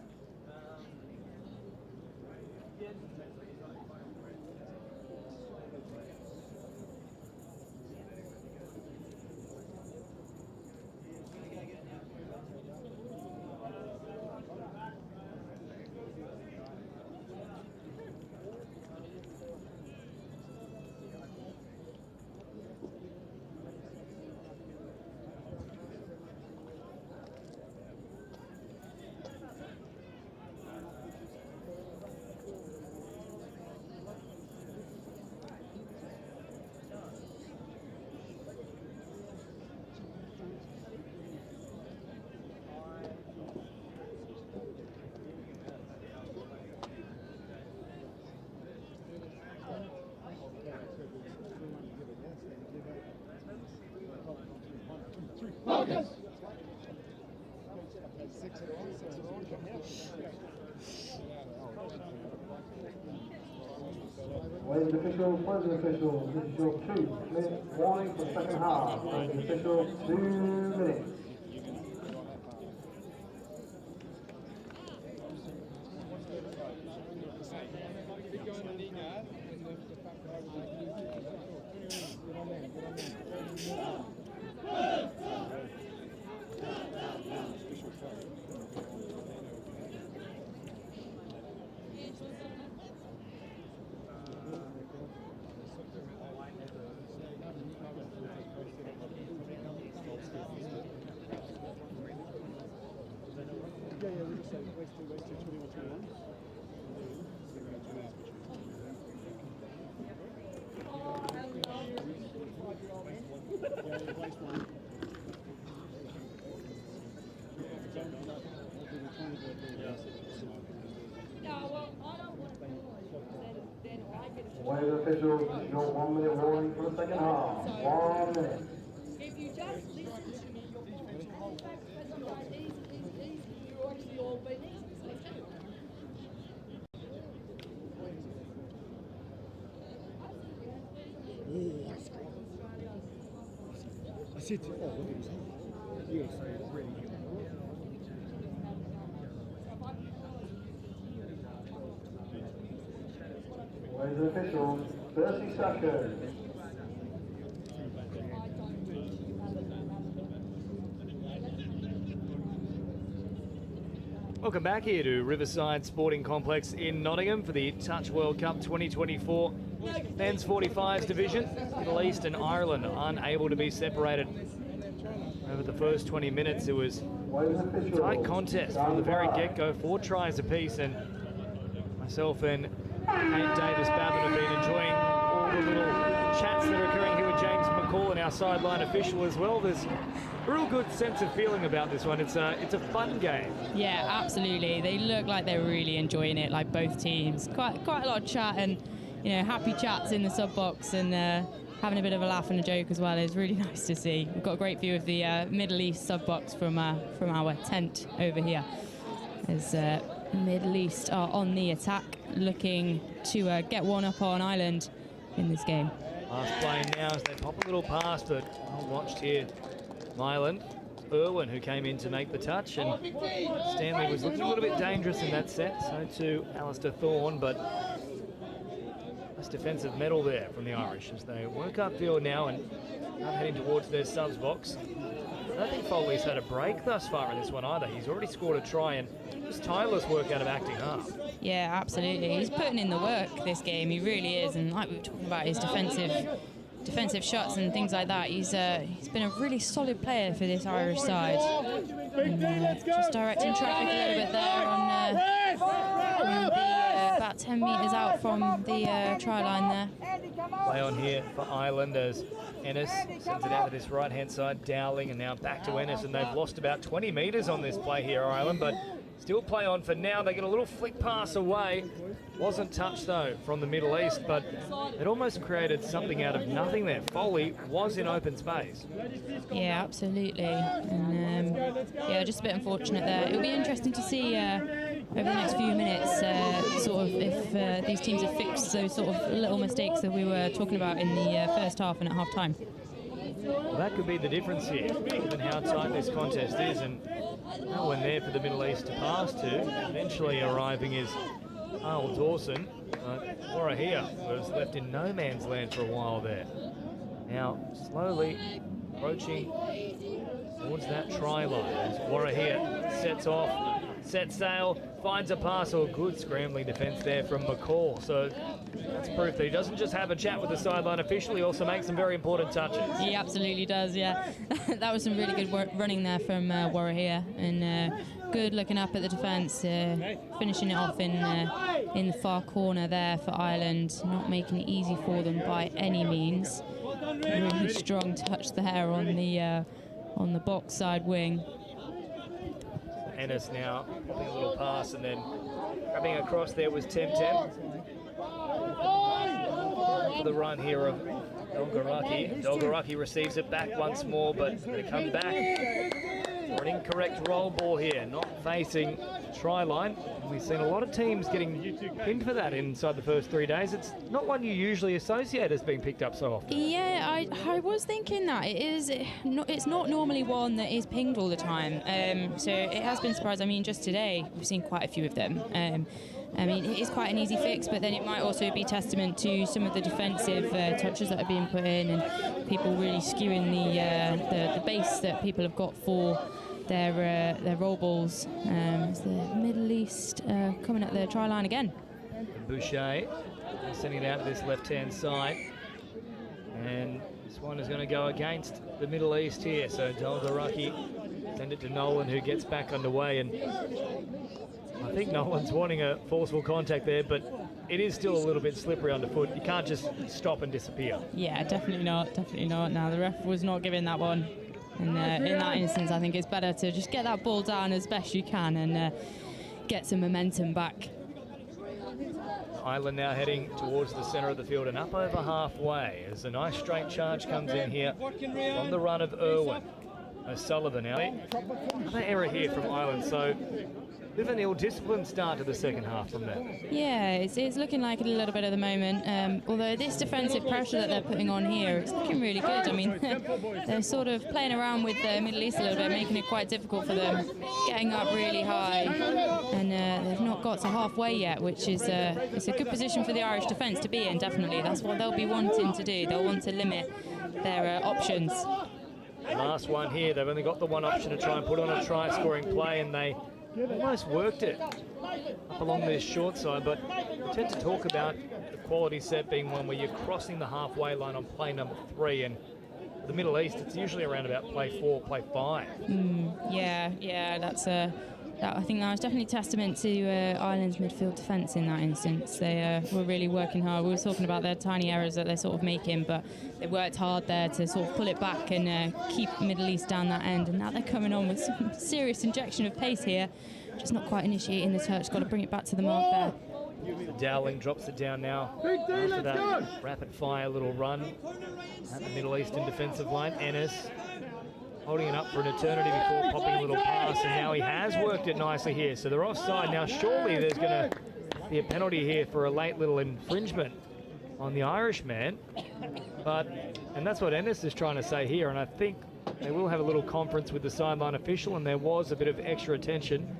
Ladies officials, present officials, this is your 2-minute warning for the second half. Ladies officials, 2 minutes. Ladies officials, this is your 1 minute warning for the second half. 1 minute. If you just listen to me, you'll hold back because you're like easy, you're actually all been easy. Where's the officials? 30 seconds. Welcome back here to Riverside Sporting Complex in Nottingham for the Touch World Cup 2024 Men's 45s division. Middle East and Ireland unable to be separated. Over the first 20 minutes, it was a tight contest from the very get-go, 4 tries apiece, and myself and Kate Davis-Babin have been enjoying all the little chats that are occurring here with James McCall and our sideline official as well. There's a real good sense of feeling about this one. It's a fun game. Yeah, absolutely. They look like they're really enjoying it, like both teams. Quite a lot of chat and, you know, happy chats in the sub box, and having a bit of a laugh and a joke as well is really nice to see. We've got a great view of the Middle East sub box from our tent over here. As Middle East are on the attack, looking to get one up on Ireland in this game. Last play now as they pop a little pass, but well watched here. Ireland, Irwin who came in to make the touch, and Stanley was looking a little bit dangerous in that set, so too Alistair Thorne, but nice defensive medal there from the Irish as they work upfield now and are heading towards their subs box. I don't think Foley's had a break thus far in this one either. He's already scored a try and just tireless work out of acting half. Yeah, absolutely. He's putting in the work this game. He really is, and like we were talking about his defensive shots and things like that, he's been a really solid player for this Irish side. And, just directing traffic a little bit there on the about 10 metres out from the try line there. Play on here for Ireland as Ennis sends it out to this right-hand side, Dowling, and now back to Ennis, and they've lost about 20 metres on this play here, Ireland, but still play on for now. They get a little flick pass away. Wasn't touched, though, from the Middle East, but it almost created something out of nothing there. Foley was in open space. Yeah, absolutely. And, yeah, just a bit unfortunate there. It'll be interesting to see over the next few minutes sort of if these teams have fixed those sort of little mistakes that we were talking about in the first half and at half-time. Well, that could be the difference here, given how tight this contest is, and no one there for the Middle East to pass to. Eventually arriving is Arnold Dawson, but Warahia was left in no man's land for a while there. Now slowly approaching towards that try line as Warahia sets off, sets sail, finds a pass, or good scrambling defence there from McCall. So that's proof that he doesn't just have a chat with the sideline official, he also makes some very important touches. He absolutely does, yeah. That was some really good running there from Warahia, and good looking up at the defence, finishing it off in the far corner there for Ireland, not making it easy for them by any means. Really strong touch there on the box side wing. Ennis now popping a little pass, and then grabbing across there was Temtem. For the run here of Dolgaraki. Dolgaraki receives it back once more, but they come back for an incorrect roll ball here, not facing try line. We've seen a lot of teams getting pinned for that inside the first 3 days. It's not one you usually associate as being picked up so often. Yeah, I was thinking that. It's not normally one that is pinged all the time. So it has been surprised. I mean, just today, we've seen quite a few of them. I mean, it is quite an easy fix, but then it might also be testament to some of the defensive touches that are being put in, and people really skewing the base that people have got for their roll balls. It's the Middle East coming at the try line again. Boucher sending it out to this left-hand side, and this one is going to go against the Middle East here. So Dolgaraki send it to Nolan, who gets back underway, and I think Nolan's wanting a forceful contact there, but it is still a little bit slippery underfoot. You can't just stop and disappear. Yeah, definitely not. Now, the ref was not giving that one. And in that instance, I think it's better to just get that ball down as best you can and get some momentum back. Ireland now heading towards the centre of the field and up over halfway as a nice straight charge comes in here from the run of Irwin. O'Sullivan now. Another error here from Ireland, so With an ill-disciplined start to the second half from them. Yeah, it's looking like it a little bit at the moment. Although this defensive pressure that they're putting on here, it's looking really good. I mean, they're sort of playing around with the Middle East a little bit, making it quite difficult for them, getting up really high, and they've not got to halfway yet, which is it's a good position for the Irish defence to be in. Definitely, that's what they'll be wanting to do. They'll want to limit their options. Last one here, they've only got the one option to try and put on a try-scoring play, and they almost worked it up along their short side, but we tend to talk about the quality set being one where you're crossing the halfway line on play number 3, and for the Middle East, it's usually around about play 4, play 5. Yeah, that's I think that was definitely testament to Ireland's midfield defence in that instance. They were really working hard. We were talking about their tiny errors that they're sort of making, but they worked hard there to sort of pull it back and keep Middle East down that end. And now they're coming on with some serious injection of pace here. Just not quite initiating the touch. Got to bring it back to the mark there. Dowling drops it down now after that rapid-fire little run at the Middle Eastern defensive line. Ennis holding it up for an eternity before popping a little pass, and now he has worked it nicely here. So they're offside. Now surely there's going to be a penalty here for a late little infringement on the Irishman. And that's what Ennis is trying to say here, and I think they will have a little conference with the sideline official, and there was a bit of extra attention.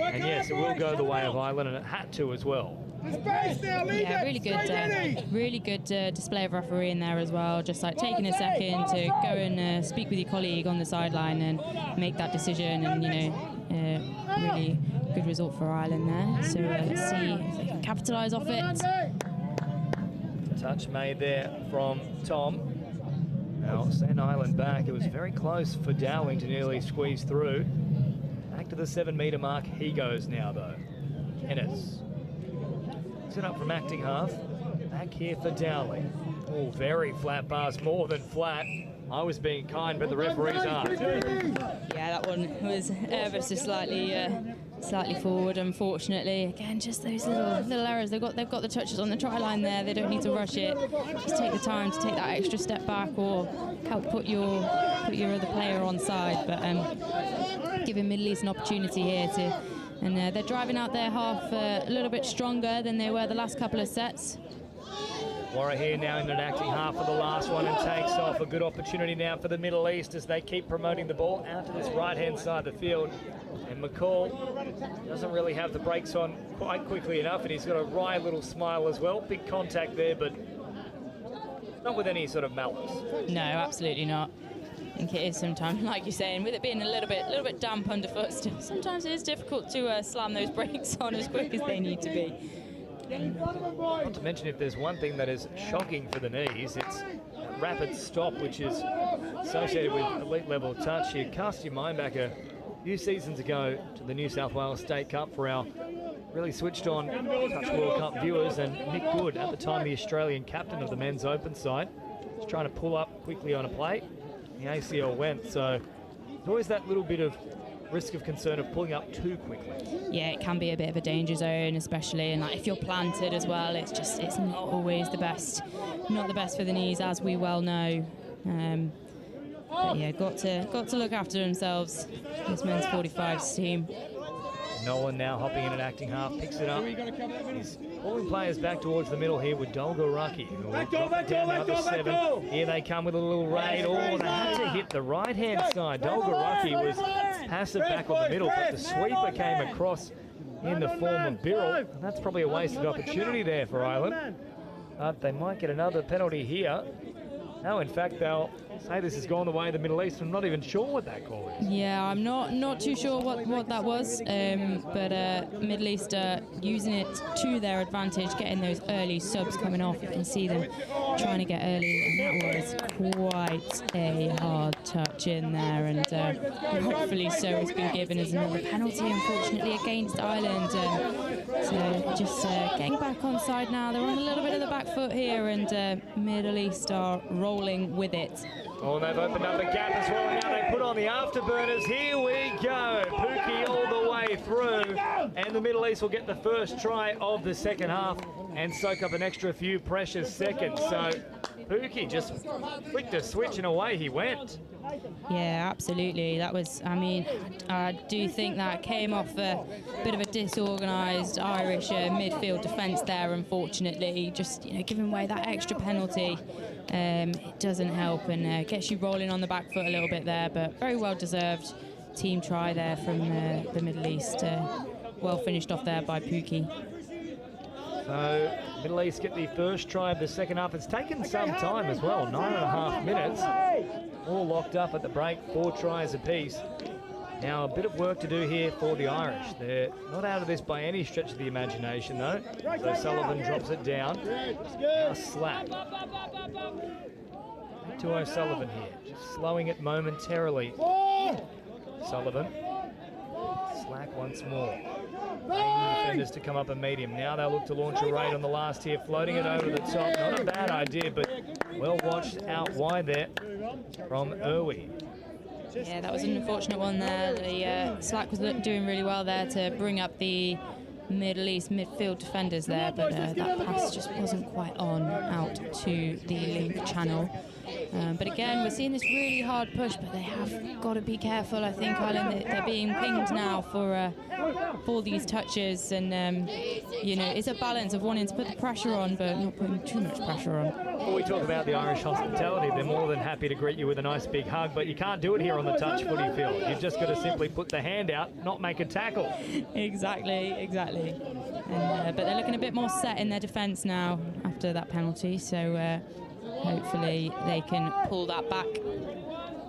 And yes, it will go the way of Ireland, and it had to as well. Yeah, really good display of refereeing there as well. Just like taking a second to go and speak with your colleague on the sideline and make that decision, and really good result for Ireland there. So let's see if they can capitalise off it. Touch made there from Tom. Now send Ireland back. It was very close for Dowling to nearly squeeze through. Back to the 7-metre mark he goes now though. Ennis. Set up from acting half. Back here for Dowling. Oh, very flat pass, more than flat. I was being kind, but the referees aren't. Yeah, that one was ever so slightly forward, unfortunately. Again, just those little errors. They've got the touches on the try line there. They don't need to rush it. Just take the time to take that extra step back, or help put your other player on side. But giving Middle East an opportunity here to. And they're driving out their half a little bit stronger than they were the last couple of sets. Warra here now in an acting half for the last one and takes off. A good opportunity now for the Middle East as they keep promoting the ball out to this right-hand side of the field. And McCall doesn't really have the brakes on quite quickly enough, and he's got a wry little smile as well. Big contact there, but not with any sort of malice. No, absolutely not. I think it is sometimes, like you're saying, with it being a little bit damp underfoot still, sometimes it is difficult to slam those brakes on as quick as they need to be. Not to mention, if there's one thing that is shocking for the knees, it's that rapid stop, which is associated with elite level touch. You cast your mind back a few seasons ago to the New South Wales State Cup for our really switched on Touch World Cup viewers, and Nick Good, at the time the Australian captain of the men's open side, was trying to pull up quickly on a plate. The ACL went, so there's always that little bit of risk of concern of pulling up too quickly. Yeah, it can be a bit of a danger zone, especially, and like if you're planted as well, it's not always the best, not the best for the knees, as we well know. But yeah, got to look after themselves, this men's 45s team. Nolan now hopping in and acting half, picks it up. He's pulling players back towards the middle here with Dolgaraki. Here they come with a little raid. Oh, they had to hit the right-hand side. Dolgaraki was passive back on the middle, but the sweeper came across in the form of Birrell. That's probably a wasted opportunity there for Ireland. But they might get another penalty here. No, in fact, they'll say this has gone the way of the Middle East. I'm not even sure what that call is. Yeah, I'm not too sure what that was, but Middle East using it to their advantage, getting those early subs coming off. You can see them trying to get early, and that was quite a hard touch in there, and hopefully so it's been given as another penalty, unfortunately, against Ireland. So just getting back on side now. They're on a little bit of the back foot here, and Middle East are rolling with it. Oh, and they've opened up a gap as well, and now they put on the afterburners. Here we go. Pookie all the way through, and the Middle East will get the first try of the second half and soak up an extra few precious seconds. So Pookie just flicked a switch and away he went. Yeah, absolutely. That was, I mean, I do think that came off a bit of a disorganised Irish midfield defence there, unfortunately. Just, giving away that extra penalty, it doesn't help and gets you rolling on the back foot a little bit there, but very well deserved team try there from the Middle East. Well finished off there by Pookie. So Middle East get the first try of the second half. It's taken some time as well, 9.5 minutes. All locked up at the break, 4 tries apiece. Now a bit of work to do here for the Irish. They're not out of this by any stretch of the imagination though. So Sullivan drops it down. Now Slack. Back to O'Sullivan here, just slowing it momentarily. Sullivan. Slack once more. Waiting the defenders to come up and meet him. Now they'll look to launch a raid on the last here, floating it over the top. Not a bad idea, but well watched out wide there from Irwi. Yeah, that was an unfortunate one there. The Slack was doing really well there to bring up the Middle East midfield defenders there, but that pass just wasn't quite on out to the link channel. But again, we're seeing this really hard push, but they have got to be careful. I think, Ireland, they're being pinged now for these touches, and it's a balance of wanting to put the pressure on, but not putting too much pressure on. Before we talk about the Irish hospitality, they're more than happy to greet you with a nice big hug, but you can't do it here on the touch footy field. You've just got to simply put the hand out, not make a tackle. Exactly. And, but they're looking a bit more set in their defence now after that penalty, so hopefully they can pull that back.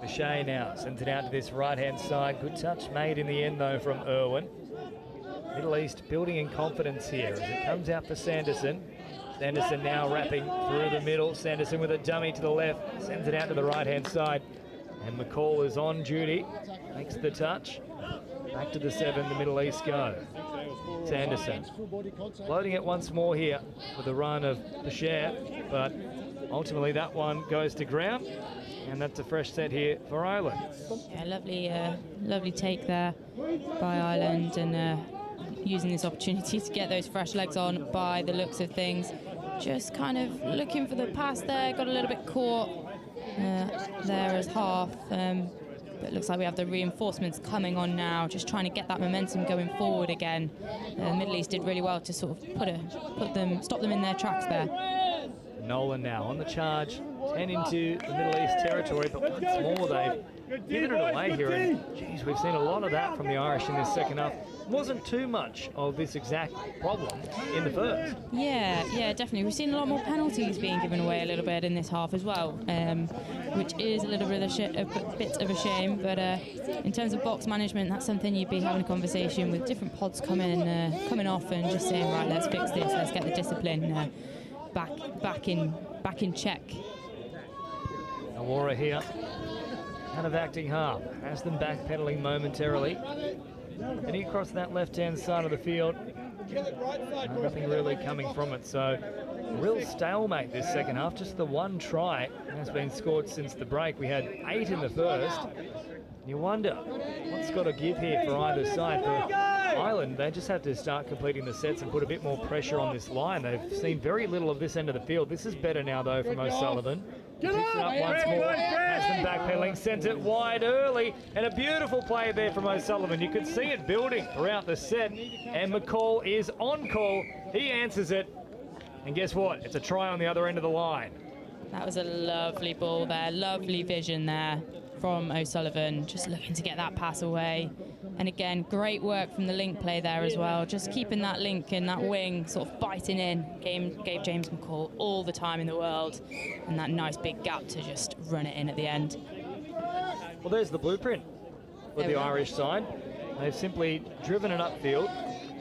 Boucher now sends it out to this right-hand side. Good touch made in the end, though, from Irwin. Middle East building in confidence here as it comes out for Sanderson. Sanderson now wrapping through the middle. Sanderson with a dummy to the left, sends it out to the right-hand side. And McCall is on duty, makes the touch. Back to the 7, the Middle East go. Sanderson loading it once more here with the run of Boucher, but ultimately that one goes to ground, and that's a fresh set here for Ireland. Yeah, lovely take there by Ireland, and using this opportunity to get those fresh legs on by the looks of things. Just kind of looking for the pass there, got a little bit caught there as half. But it looks like we have the reinforcements coming on now, just trying to get that momentum going forward again. The Middle East did really well to sort of stop them in their tracks there. Nolan now on the charge, 10 into the Middle East territory, but once more they've given it away here. And geez, we've seen a lot of that from the Irish in this second half. Wasn't too much of this exact problem in the first. Yeah, definitely. We've seen a lot more penalties being given away a little bit in this half as well, which is a little bit of a shame. But in terms of box management, that's something you'd be having a conversation with different pods coming off and just saying, right, let's fix this, let's get the discipline back in check. Awara here, out of acting half, has them backpedaling momentarily. Heading across that left-hand side of the field, nothing really coming from it. So, a real stalemate this second half. Just the one try has been scored since the break. We had 8 in the first. You wonder what's got to give here for either side. For Ireland, they just have to start completing the sets and put a bit more pressure on this line. They've seen very little of this end of the field. This is better now, though, from O'Sullivan. He picks it up once more, has them backpedaling, sends it wide early, and a beautiful play there from O'Sullivan. You could see it building throughout the set, and McCall is on call. He answers it, and guess what? It's a try on the other end of the line. That was a lovely ball there, lovely vision there from O'Sullivan, just looking to get that pass away. And again, great work from the link play there as well, just keeping that link and that wing sort of biting in. Gave James McCall all the time in the world, and that nice big gap to just run it in at the end. Well, there's the blueprint for the Irish side. They've simply driven it upfield,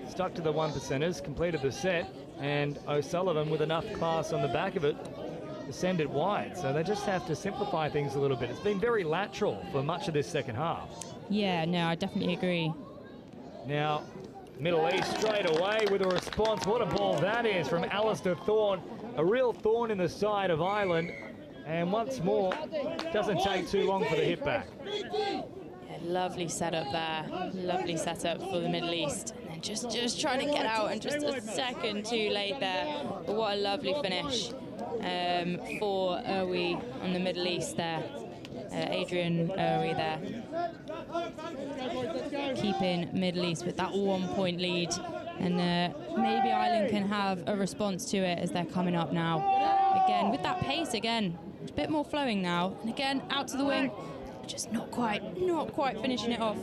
stuck to the 1%ers, completed the set, and O'Sullivan, with enough class on the back of it, to send it wide. So they just have to simplify things a little bit. It's been very lateral for much of this second half. Yeah, no, I definitely agree. Now, Middle East straight away with a response. What a ball that is from Alistair Thorne. A real thorn in the side of Ireland. And once more, doesn't take too long for the hit back. Yeah, lovely setup there. Lovely setup for the Middle East. And just trying to get out and just a second too late there. But what a lovely finish for Irwi on the Middle East there. Adrian Irwi there. Keeping Middle East with that 1 point lead. And maybe Ireland can have a response to it as they're coming up now. Again, with that pace again, a bit more flowing now. And again, out to the wing, just not quite finishing it off.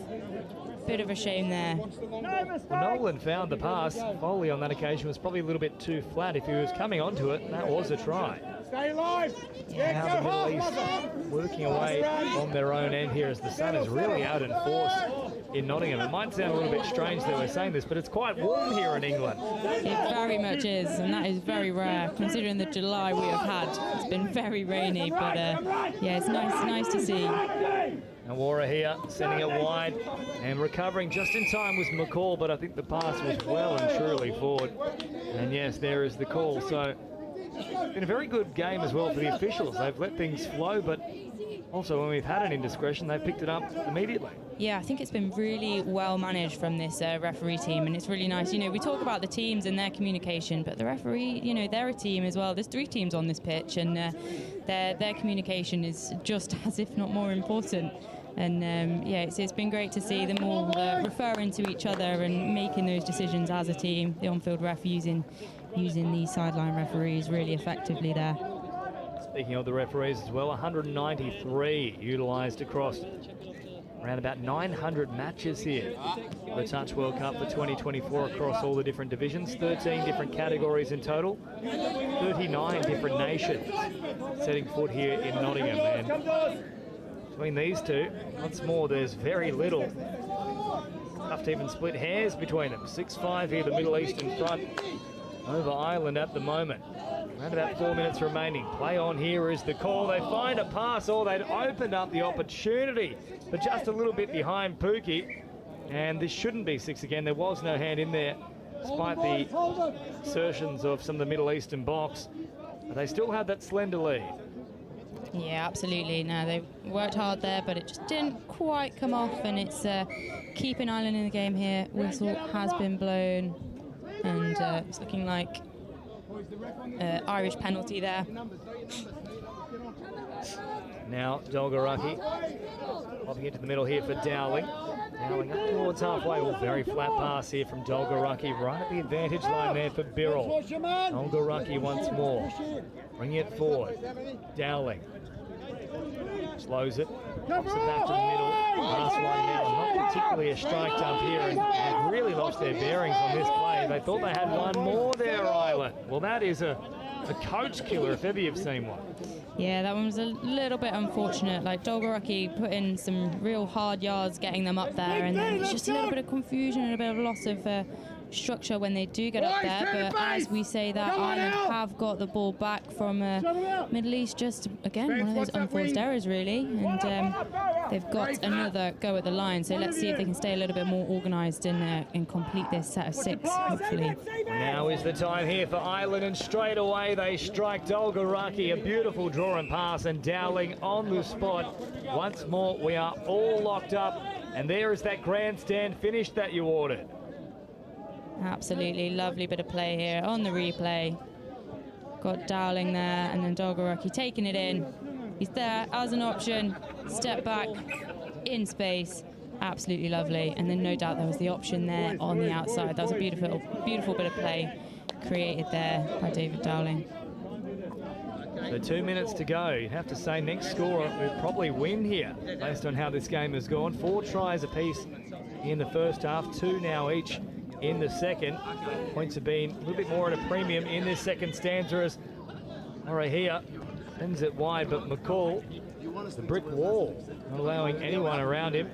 Bit of a shame there. Well, Nolan found the pass. Foley on that occasion was probably a little bit too flat. If he was coming onto it, that was a try. Stay alive. Now the Middle East working away on their own end here as the sun is really out in force in Nottingham. It might sound a little bit strange that we're saying this, but it's quite warm here in England. It very much is, and that is very rare considering the July we have had. It's been very rainy, but yeah, it's nice to see. Nawara here, sending it wide and recovering just in time was McCall, but I think the pass was well and truly forward. And yes, there is the call. So it's been a very good game as well for the officials. They've let things flow, but also when we've had an indiscretion, they've picked it up immediately. Yeah, I think it's been really well managed from this referee team, and it's really nice. You know, we talk about the teams and their communication, but the referee, you know, they're a team as well. There's 3 teams on this pitch, and their communication is just as if not more important. And yeah, it's been great to see them all referring to each other and making those decisions as a team. The on-field ref using the sideline referees really effectively there. Speaking of the referees as well, 193 utilised across around about 900 matches here. The Touch World Cup for 2024 across all the different divisions, 13 different categories in total, 39 different nations setting foot here in Nottingham. And between these two, once more, there's very little. Tough to even split hairs between them. 6-5 here, the Middle East in front over Ireland at the moment. Around about 4 minutes remaining. Play on here is the call. They find a pass. Oh, they'd opened up the opportunity, but just a little bit behind Pookie. And this shouldn't be 6 again. There was no hand in there, despite the assertions of some of the Middle Eastern box. But they still had that slender lead. Yeah, absolutely. No, they worked hard there, but it just didn't quite come off, and it's keeping Ireland in the game here. Whistle has been blown, and it's looking like Irish penalty there. Now Dolgaraki popping into the middle here for Dowling. Dowling up towards halfway. Well, very flat pass here from Dolgaraki, right at the advantage line there for Birrell. Dolgaraki once more, bringing it forward. Dowling slows it, pops it back to the middle. Pass one now, not particularly a strike dump here, and they've really lost their bearings on this play. They thought they had one more there, Ireland. Well, that is a coach killer if ever you've seen one. Yeah, that one was a little bit unfortunate. Like Dolgaraki put in some real hard yards getting them up there, and then it's just a little bit of confusion and a bit of loss of structure when they do get up there. But as we say that, Ireland have got the ball back from Middle East, just again one of those unforced errors really, and they've got another go at the line. So let's see if they can stay a little bit more organised and complete this set of 6 hopefully. Now is the time here for Ireland, and straight away they strike Dolgaraki. A beautiful draw and pass, and Dowling on the spot. Once more we are all locked up, and there is that grandstand finish that you ordered. Absolutely lovely bit of play here on the replay. Got Dowling there, and then Dolgaraki taking it in. He's there as an option, step back in space. Absolutely lovely. And then no doubt there was the option there on the outside. That was a beautiful bit of play created there by David Dowling. So 2 minutes to go. You'd have to say next scorer will probably win here based on how this game has gone. 4 tries apiece in the first half, 2 now each in the second. Points have been a little bit more at a premium in this second stanza as Orahia sends it wide, but McCall, the brick wall, not allowing anyone around him.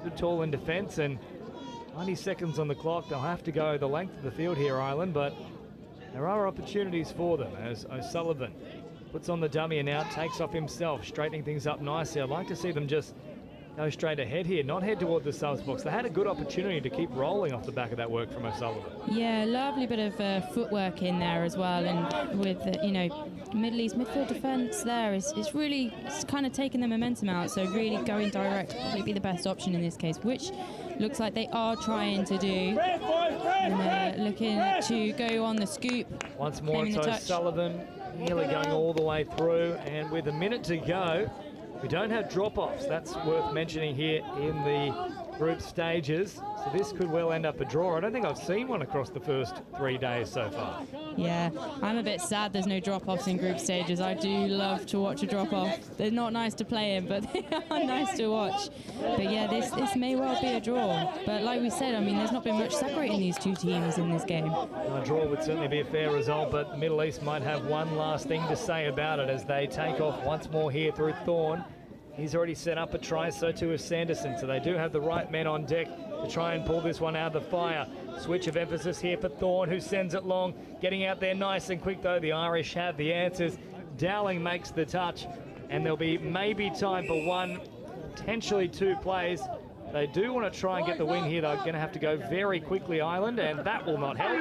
Stood tall in defence, and 90 seconds on the clock. They'll have to go the length of the field here, Ireland, but there are opportunities for them as O'Sullivan puts on the dummy and now takes off himself, straightening things up nicely. I'd like to see them just go straight ahead here, not head towards the subs box. They had a good opportunity to keep rolling off the back of that work from O'Sullivan. Yeah, lovely bit of footwork in there as well, and with you know, Middle East midfield defence there is really kind of taking the momentum out. So really going direct would probably be the best option in this case, which looks like they are trying to do. and looking to go on the scoop. Once more, claiming it's the touch. O'Sullivan nearly going all the way through, and with a minute to go, we don't have drop-offs. That's worth mentioning here in the group stages. So this could well end up a draw. I don't think I've seen one across the first 3 days so far. Yeah, I'm a bit sad there's no drop-offs in group stages. I do love to watch a drop-off. They're not nice to play in, but they are nice to watch. But yeah, this may well be a draw. But like we said, I mean, there's not been much separating these two teams in this game. A draw would certainly be a fair result, but the Middle East might have one last thing to say about it as they take off once more here through Thorne. He's already set up a try, so too is Sanderson. So they do have the right men on deck to try and pull this one out of the fire. Switch of emphasis here for Thorne, who sends it long. Getting out there nice and quick, though. The Irish have the answers. Dowling makes the touch, and there'll be maybe time for one, potentially two plays. They do want to try and get the win here. They're going to have to go very quickly, Ireland, and that will not help.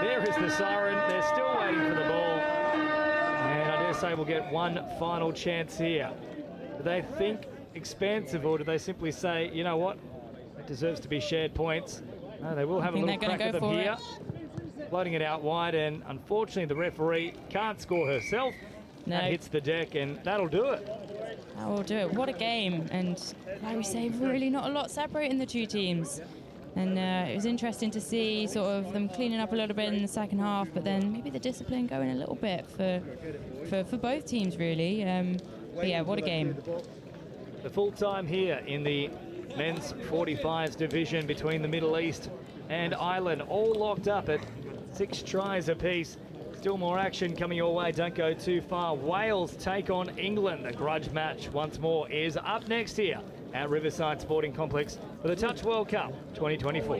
There is the siren. They're still waiting for the ball. And I dare say we'll get one final chance here. Do they think expansive, or do they simply say, you know what, it deserves to be shared points? No, they will have a little crack at them here. Floating it out wide, and unfortunately the referee can't score herself. No. That hits the deck, and that'll do it. That will do it. What a game. And like we say, really not a lot separating the two teams. And it was interesting to see sort of them cleaning up a little bit in the second half, but then maybe the discipline going a little bit for both teams, really. But yeah, what a game. The full time here in the men's 45s division between the Middle East and Ireland, all locked up at 6 tries apiece. Still more action coming your way, don't go too far. Wales take on England. The grudge match once more is up next here at Riverside Sporting Complex for the Touch World Cup 2024.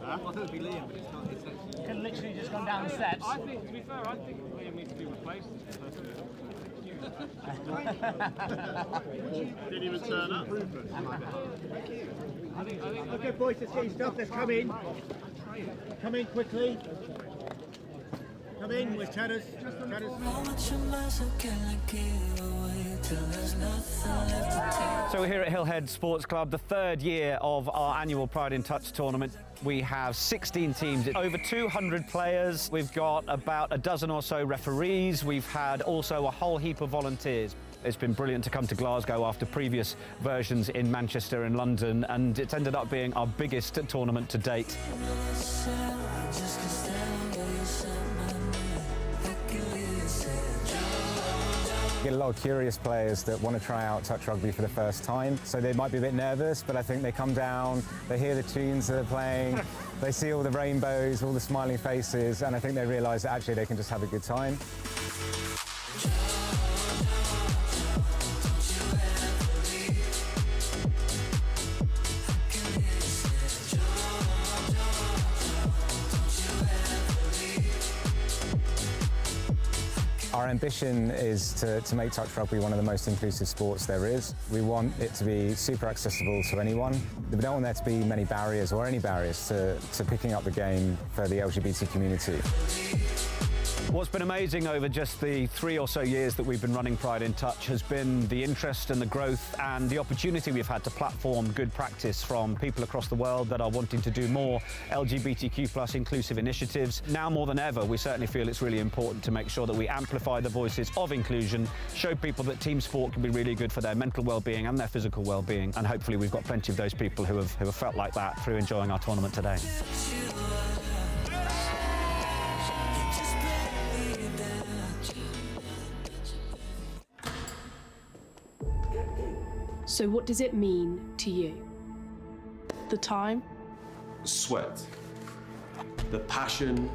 I thought it'd be Liam, but it's not. It's actually... Can literally just gone down the steps. I think, to be fair, I think Liam needs to be replaced. Didn't even turn up. I think, okay, boys, let's get your stuff. Let's come in. Come in quickly. Come in with Chatters. So we're here at Hillhead Sports Club, the third year of our annual Pride in Touch tournament. We have 16 teams, over 200 players. We've got about a dozen or so referees. We've had also a whole heap of volunteers. It's been brilliant to come to Glasgow after previous versions in Manchester and London, and it's ended up being our biggest tournament to date. Get a lot of curious players that want to try out touch rugby for the first time, so they might be a bit nervous, but I think they come down, they hear the tunes that they're playing, they see all the rainbows, all the smiling faces, and I think they realise that actually they can just have a good time. Our ambition is to make touch rugby one of the most inclusive sports there is. We want it to be super accessible to anyone. We don't want there to be many barriers or any barriers to picking up the game for the LGBT community. What's been amazing over just the 3 or so years that we've been running Pride in Touch has been the interest and the growth and the opportunity we've had to platform good practice from people across the world that are wanting to do more LGBTQ+ inclusive initiatives. Now more than ever, we certainly feel it's really important to make sure that we amplify the voices of inclusion, show people that team sport can be really good for their mental well-being and their physical well-being, and hopefully we've got plenty of those people who have felt like that through enjoying our tournament today. So what does it mean to you? The time? Sweat. The passion.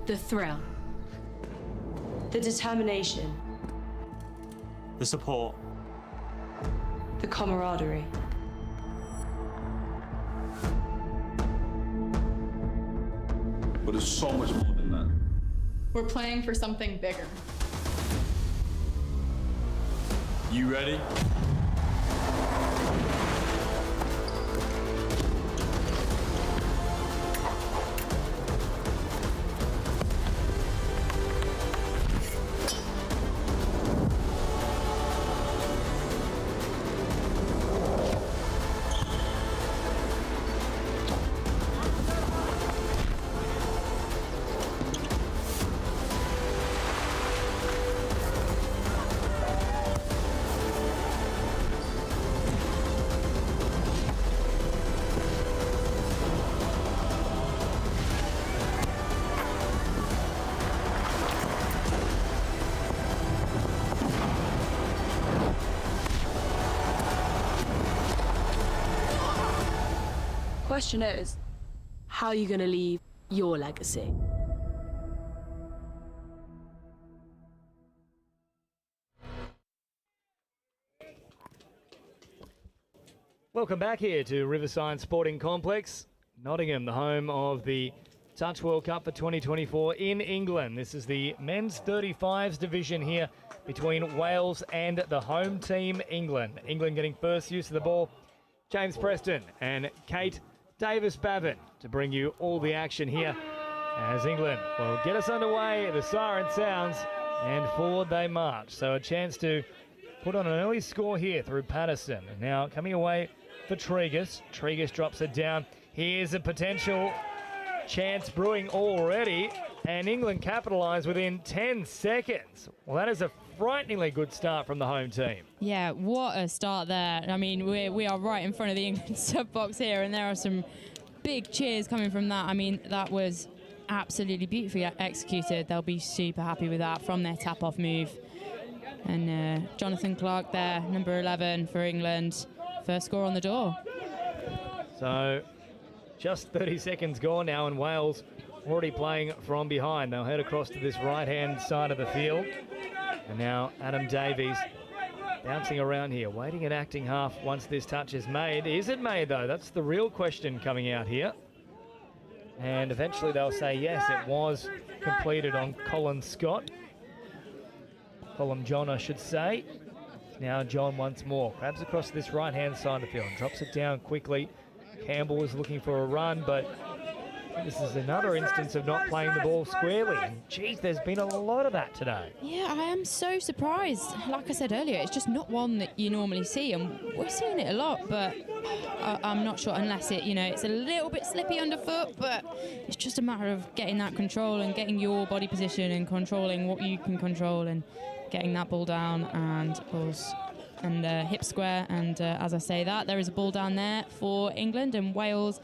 The thrill? The determination? The support. The camaraderie? But it's so much more than that. We're playing for something bigger. You ready? Question is, how are you going to leave your legacy? Welcome back here to Riverside Sporting Complex, Nottingham, the home of the Touch World Cup for 2024 in England. This is the men's 35s division here between Wales and the home team, England. England getting first use of the ball. James Preston and Kate Davis-Bavin to bring you all the action here as England will get us underway. The siren sounds and forward they march. So a chance to put on an early score here through Patterson. And now coming away for Tregus. Tregus drops it down. Here's a potential chance brewing already, and England capitalise within 10 seconds. Well, that is a frighteningly good start from the home team. Yeah, what a start there. I mean, we are right in front of the England sub box here, and there are some big cheers coming from that. I mean, that was absolutely beautifully executed. They'll be super happy with that from their tap-off move. And Jonathan Clark there, number 11 for England. First score on the door. So just 30 seconds gone now, and Wales already playing from behind. They'll head across to this right-hand side of the field. And now Adam Davies bouncing around here, waiting and acting half once this touch is made. Is it made, though? That's the real question coming out here. And eventually they'll say, yes, it was completed on Colin Scott. Colin John, I should say. Now John once more. Grabs across this right-hand side of the field. Drops it down quickly. Campbell is looking for a run, but this is another instance of not playing the ball squarely. And geez, there's been a lot of that today. Yeah, I am so surprised. Like I said earlier, it's just not one that you normally see, and we're seeing it a lot, but I'm not sure unless it's a little bit slippy underfoot, but it's just a matter of getting that control and getting your body position and controlling what you can control and getting that ball down and, of course, and hip square. And as I say that, there is a ball down there for England, and Wales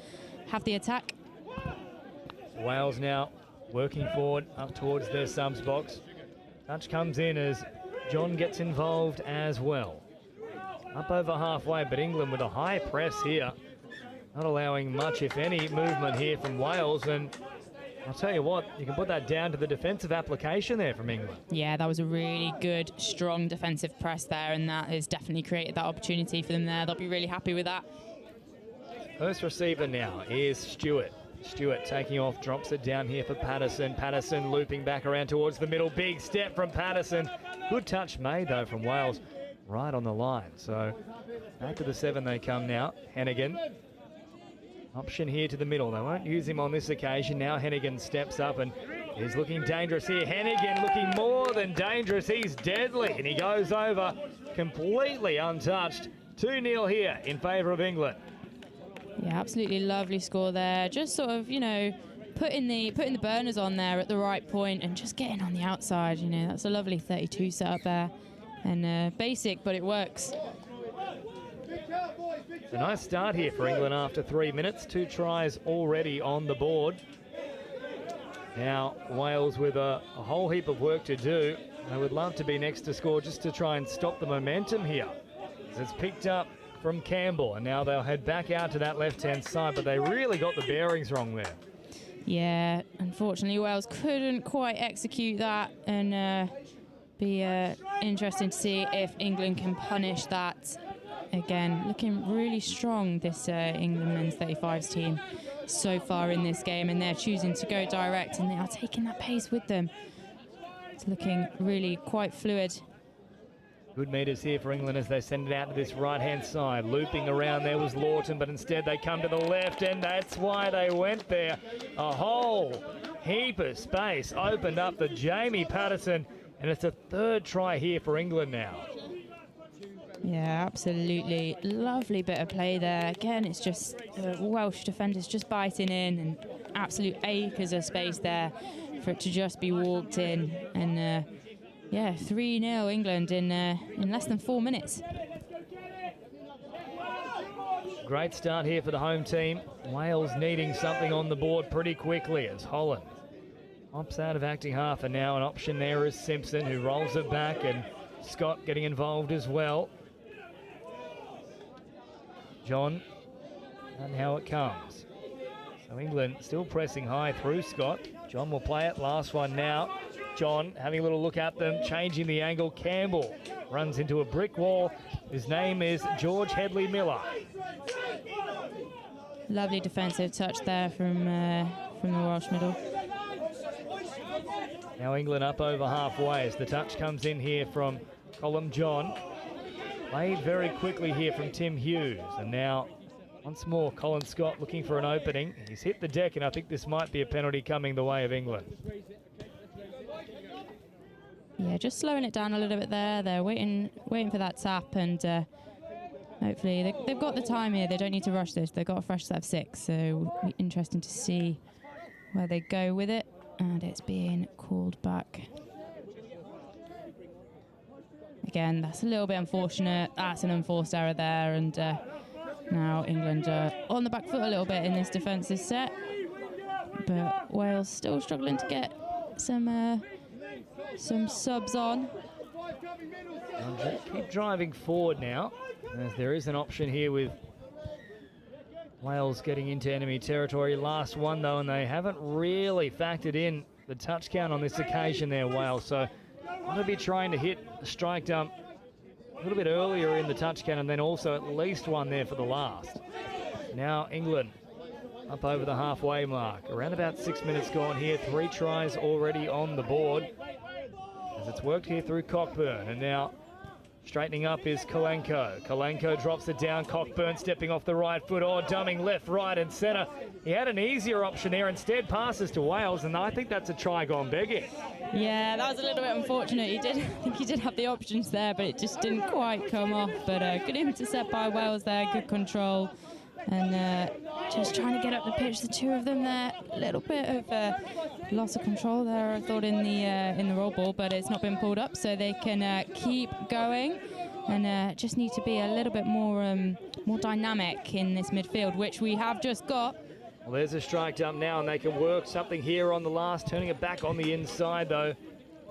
have the attack. Wales now working forward up towards their subs box. Touch comes in as John gets involved as well. Up over halfway, but England with a high press here. Not allowing much, if any, movement here from Wales. And I'll tell you what, you can put that down to the defensive application there from England. Yeah, that was a really good, strong defensive press there, and that has definitely created that opportunity for them there. They'll be really happy with that. First receiver now is Stewart. Stewart taking off, drops it down here for Patterson. Patterson looping back around towards the middle. Big step from Patterson. Good touch made, though, from Wales right on the line. So back to the 7 they come now. Hennigan. Option here to the middle. They won't use him on this occasion. Now Hennigan steps up and is looking dangerous here. Hennigan looking more than dangerous. He's deadly, and he goes over completely untouched. 2-0 here in favour of England. Yeah, absolutely lovely score there. Just sort of, putting the burners on there at the right point and just getting on the outside. That's a lovely 32 setup there, and basic, but it works. A nice start here for England after 3 minutes. 2 tries already on the board. Now Wales with a whole heap of work to do. They would love to be next to score just to try and stop the momentum here. It's picked up from Campbell, and now they'll head back out to that left-hand side, but they really got the bearings wrong there. Yeah, unfortunately Wales couldn't quite execute that, and be interesting to see if England can punish that. Again, looking really strong, this England men's 35s team so far in this game, and they're choosing to go direct, and they are taking that pace with them. It's looking really quite fluid. Good meters here for England as they send it out to this right-hand side. Looping around there was Lawton, but instead they come to the left, and that's why they went there. A whole heap of space opened up for Jamie Patterson, and it's a 3rd try here for England now. Yeah, absolutely. Lovely bit of play there. Again, it's just Welsh defenders just biting in, and absolute acres of space there for it to just be walked in. And yeah, 3-0 England in less than 4 minutes. Great start here for the home team. Wales needing something on the board pretty quickly as Holland opts out of acting half, and now an option there is Simpson, who rolls it back, and Scott getting involved as well. John And how it comes. So England still pressing high through Scott. John will play it. Last one now. John having a little look at them, changing the angle. Campbell runs into a brick wall. His name is George Headley Miller. Lovely defensive touch there from the Welsh middle. Now England up over halfway as the touch comes in here from Colm John. Played very quickly here from Tim Hughes. And now once more Colin Scott looking for an opening. He's hit the deck, and I think this might be a penalty coming the way of England. Yeah, just slowing it down a little bit there. They're waiting for that tap, and hopefully they've got the time here. They don't need to rush this. They've got a fresh set of 6, so it'll be interesting to see where they go with it. And it's being called back. Again, that's a little bit unfortunate. That's an unforced error there, and now England are on the back foot a little bit in this defensive set. But Wales still struggling to get some subs on. Keep driving forward now, as there is an option here with Wales getting into enemy territory. Last one though, and they haven't really factored in the touch count on this occasion there, Wales. So want to be trying to hit the strike dump a little bit earlier in the touch count, and then also at least one there for the last. Now England up over the halfway mark. Around about 6 minutes gone here. 3 tries already on the board, as it's worked here through Cockburn. And now straightening up is Kalenko. Kalenko drops it down. Cockburn stepping off the right foot. Oh, dumbing left, right and centre. He had an easier option there. Instead passes to Wales, and I think that's a try gone begging. Yeah, that was a little bit unfortunate. I think he did have the options there, but it just didn't quite come off. But good intercept by Wales there, good control. And just trying to get up the pitch, the two of them there. A little bit of loss of control there, I thought, in the roll ball, but it's not been pulled up, so they can keep going. And just need to be a little bit more dynamic in this midfield, which we have just got. Well, there's a strike dump now, and they can work something here on the last, turning it back on the inside, though.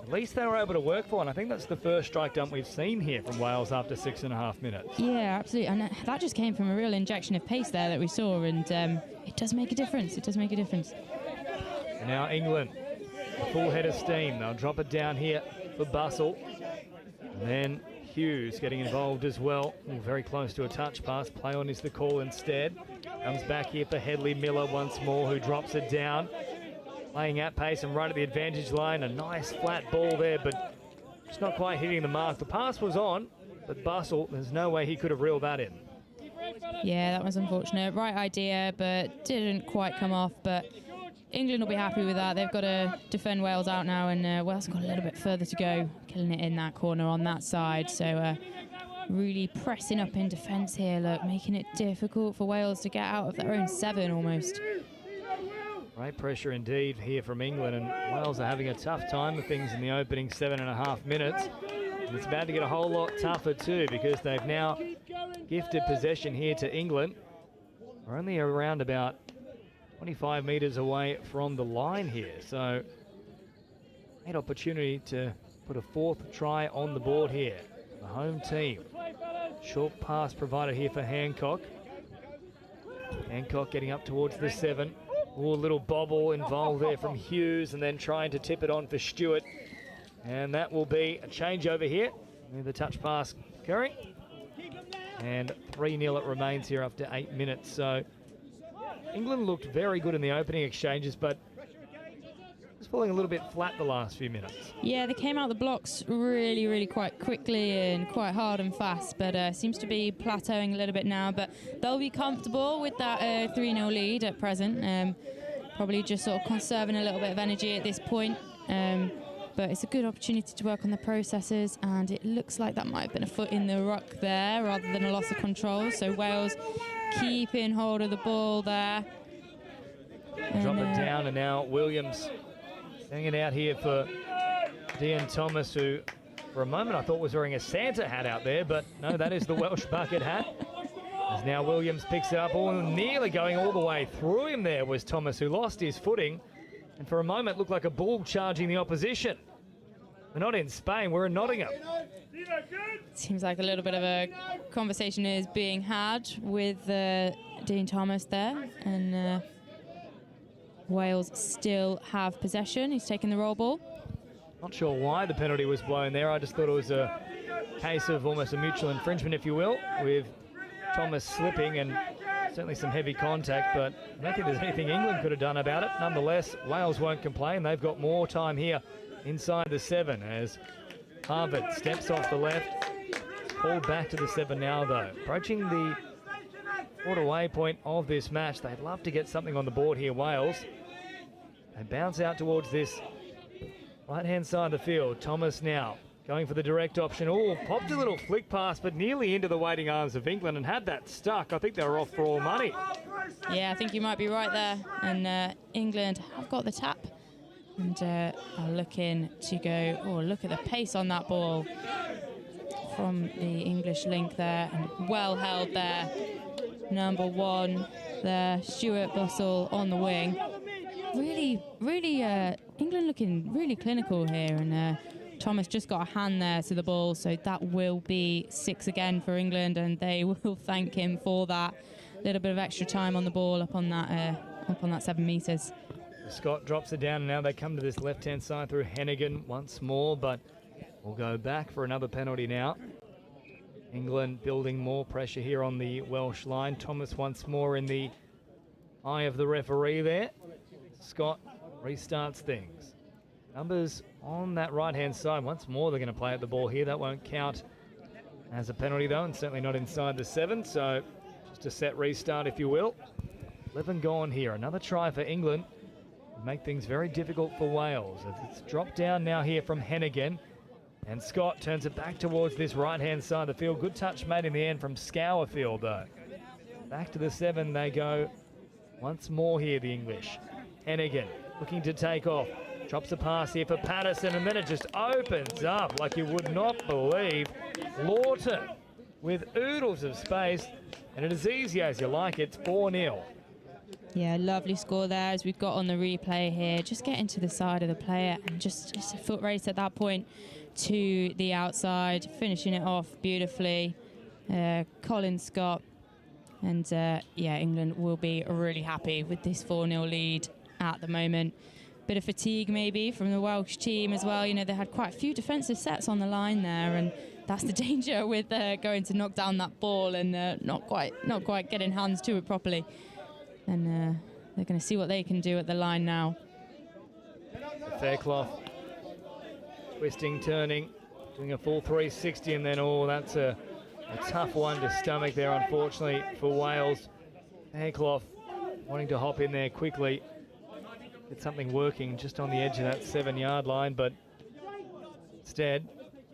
At least they were able to work for, and I think that's the first strike dump we've seen here from Wales after 6.5 minutes. Yeah, absolutely, and that just came from a real injection of pace there that we saw, and it does make a difference. It does make a difference. And now England, full head of steam. They'll drop it down here for Bustle. And then Hughes getting involved as well. Ooh, very close to a touch pass. Play on is the call instead. Comes back here for Headley Miller once more, who drops it down. Playing at pace and right at the advantage line. A nice flat ball there, but just not quite hitting the mark. The pass was on, but Bustle, there's no way he could have reeled that in. Yeah, that was unfortunate. Right idea, but didn't quite come off. But England will be happy with that. They've got to defend Wales out now, and Wales have got a little bit further to go, killing it in that corner on that side. So really pressing up in defence here, look, making it difficult for Wales to get out of their own 7 almost. Great pressure indeed here from England, and Wales are having a tough time with things in the opening 7.5 minutes. And it's about to get a whole lot tougher too, because they've now gifted possession here to England. We're only around about 25 metres away from the line here, so great opportunity to put a 4th try on the board here. The home team. Short pass provided here for Hancock. Hancock getting up towards the 7. Oh, a little bobble involved there from Hughes, and then trying to tip it on for Stewart. And that will be a changeover here with the touch pass occurring. And 3-0 it remains here after 8 minutes. So England looked very good in the opening exchanges, but just falling a little bit flat the last few minutes. Yeah, they came out the blocks really, really quite quickly and quite hard and fast, but seems to be plateauing a little bit now. But they'll be comfortable with that 3-0 lead at present. Probably just sort of conserving a little bit of energy at this point. But it's a good opportunity to work on the processes, and it looks like that might have been a foot in the ruck there rather than a loss of control. So Wales keeping hold of the ball there. Drop it down, and now Williams hanging out here for Dean Thomas, who for a moment I thought was wearing a Santa hat out there, but no, that is the Welsh bucket hat. As now Williams picks it up, nearly going all the way through him there was Thomas, who lost his footing, and for a moment looked like a bull charging the opposition. We're not in Spain, we're in Nottingham. Seems like a little bit of a conversation is being had with Dean Thomas there, and Wales still have possession. He's taking the roll ball. Not sure why the penalty was blown there. I just thought it was a case of almost a mutual infringement, if you will, with Thomas slipping and certainly some heavy contact, but I don't think there's anything England could have done about it. Nonetheless, Wales won't complain. They've got more time here inside the 7 as Harvard steps off the left. Pulled back to the 7 now, though. Approaching the quarter-way point of this match. They'd love to get something on the board here, Wales. They bounce out towards this right-hand side of the field. Thomas now going for the direct option. Oh, popped a little flick pass, but nearly into the waiting arms of England and had that stuck. I think they were off for all money. Yeah, I think you might be right there. And England have got the tap and are looking to go. Oh, look at the pace on that ball from the English link there, and well held there. Number 1 there, Stuart Bussell on the wing. Really, England looking really clinical here, and Thomas just got a hand there to the ball, so that will be 6 again for England, and they will thank him for that little bit of extra time on the ball up on that 7 metres. Scott drops it down, and now they come to this left-hand side through Hennigan once more, but we'll go back for another penalty now. England building more pressure here on the Welsh line. Thomas once more in the eye of the referee there. Scott restarts things. Numbers on that right-hand side. Once more they're going to play at the ball here. That won't count as a penalty, though, and certainly not inside the 7. So just a set restart, if you will. 11 gone here. Another try for England. Make things very difficult for Wales. It's dropped down now here from Hennigan. And Scott turns it back towards this right-hand side of the field. Good touch made in the end from Scourfield, though. Back to the 7 they go once more here, the English. Hennigan looking to take off. Drops a pass here for Patterson, and then it just opens up like you would not believe. Lawton with oodles of space, and it is easy as you like. It's 4-0. Yeah, lovely score there as we've got on the replay here. Just getting to the side of the player and just a foot race at that point to the outside, finishing it off beautifully. Colin Scott. And yeah, England will be really happy with this 4-0 lead at the moment. Bit of fatigue maybe from the Welsh team as well. You know, they had quite a few defensive sets on the line there, and that's the danger with going to knock down that ball and not quite getting hands to it properly. And they're going to see what they can do at the line now. Fairclough twisting, turning, doing a full 360, and then, oh, that's a tough one to stomach there, unfortunately, for Wales. Fairclough wanting to hop in there quickly, get something working just on the edge of that 7-yard line, but instead,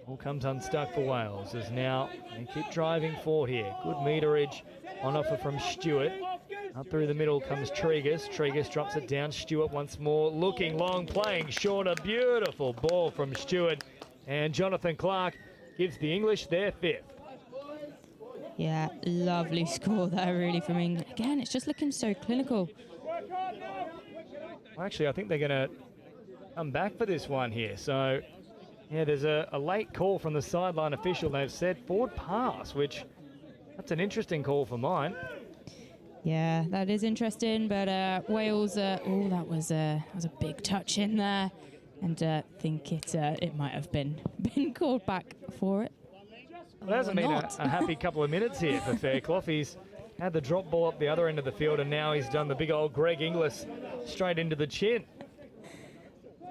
all comes unstuck for Wales as now they keep driving forward here. Good meterage on offer from Stewart. Up through the middle comes Tregus. Tregus drops it down. Stewart once more looking long, playing short. A beautiful ball from Stewart. And Jonathan Clark gives the English their 5th. Yeah, lovely score there really from England. Again, it's just looking so clinical. Well, actually, I think they're going to come back for this one here. So, yeah, there's a late call from the sideline official. They've said forward pass, which that's an interesting call for mine. Yeah, that is interesting, but Wales, oh, that was a big touch in there, and I think it might have been called back for it. Well, it hasn't been a happy couple of minutes here for Fairclough. He's had the drop ball up the other end of the field, and now he's done the big old Greg Inglis straight into the chin.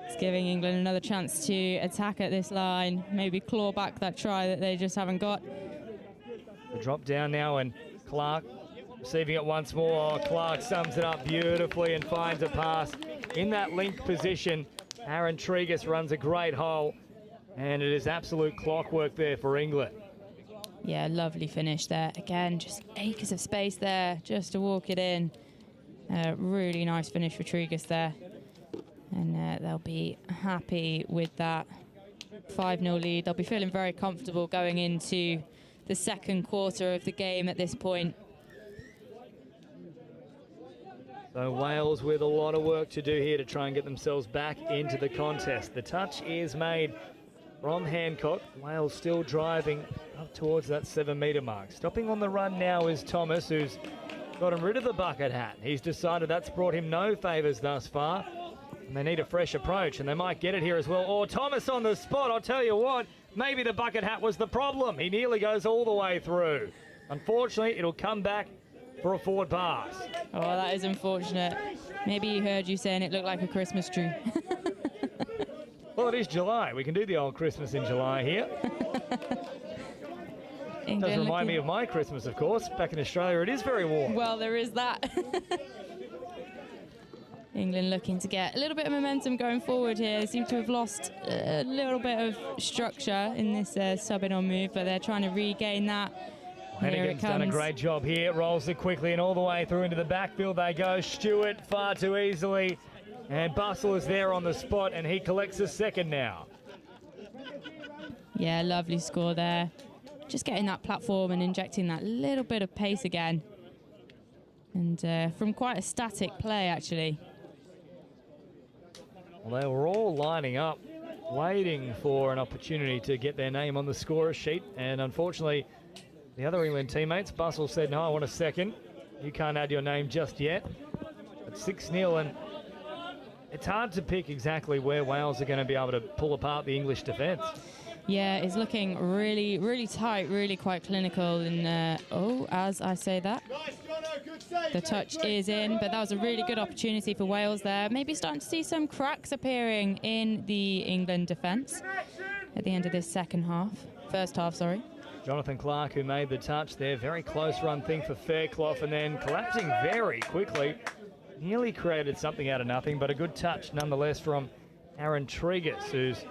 It's giving England another chance to attack at this line, maybe claw back that try that they just haven't got. The drop down now, and Clark receiving it once more. Clark sums it up beautifully and finds a pass in that link position. Aaron Tregus runs a great hole, and it is absolute clockwork there for England. Yeah, lovely finish there. Again, just acres of space there just to walk it in. Really nice finish for Tregus there. And they'll be happy with that 5-0 lead. They'll be feeling very comfortable going into the second quarter of the game at this point. So Wales with a lot of work to do here to try and get themselves back into the contest. The touch is made from Hancock. Wales still driving up towards that 7-metre mark. Stopping on the run now is Thomas, who's gotten rid of the bucket hat. He's decided that's brought him no favours thus far. And they need a fresh approach, and they might get it here as well. Oh, Thomas on the spot. I'll tell you what, maybe the bucket hat was the problem. He nearly goes all the way through. Unfortunately, it'll come back for a forward pass. Oh, that is unfortunate. Maybe he heard you saying it looked like a Christmas tree. Well, it is July. We can do the old Christmas in July here. Does remind me of my Christmas, of course. Back in Australia, it is very warm. Well, there is that. England looking to get a little bit of momentum going forward here. They seem to have lost a little bit of structure in this subbing on move, but they're trying to regain that. Hennigan's done a great job here. Rolls it quickly and all the way through into the backfield they go. Stewart far too easily. And Bustle is there on the spot, and he collects a second now. Yeah, lovely score there. Just getting that platform and injecting that little bit of pace again. And from quite a static play, actually. Well, they were all lining up, waiting for an opportunity to get their name on the scorer sheet. And unfortunately, the other England teammates, Bustle said, no, I want a second. You can't add your name just yet. It's 6-0, and it's hard to pick exactly where Wales are going to be able to pull apart the English defence. Yeah, it's looking really, really tight, really quite clinical. And, as I say that, the touch is in, but that was a really good opportunity for Wales there. Maybe starting to see some cracks appearing in the England defence at the end of this first half, sorry. Jonathan Clark, who made the touch there, very close run thing for Fairclough, and then collapsing very quickly. Nearly created something out of nothing, but a good touch nonetheless from Aaron Tregus, who's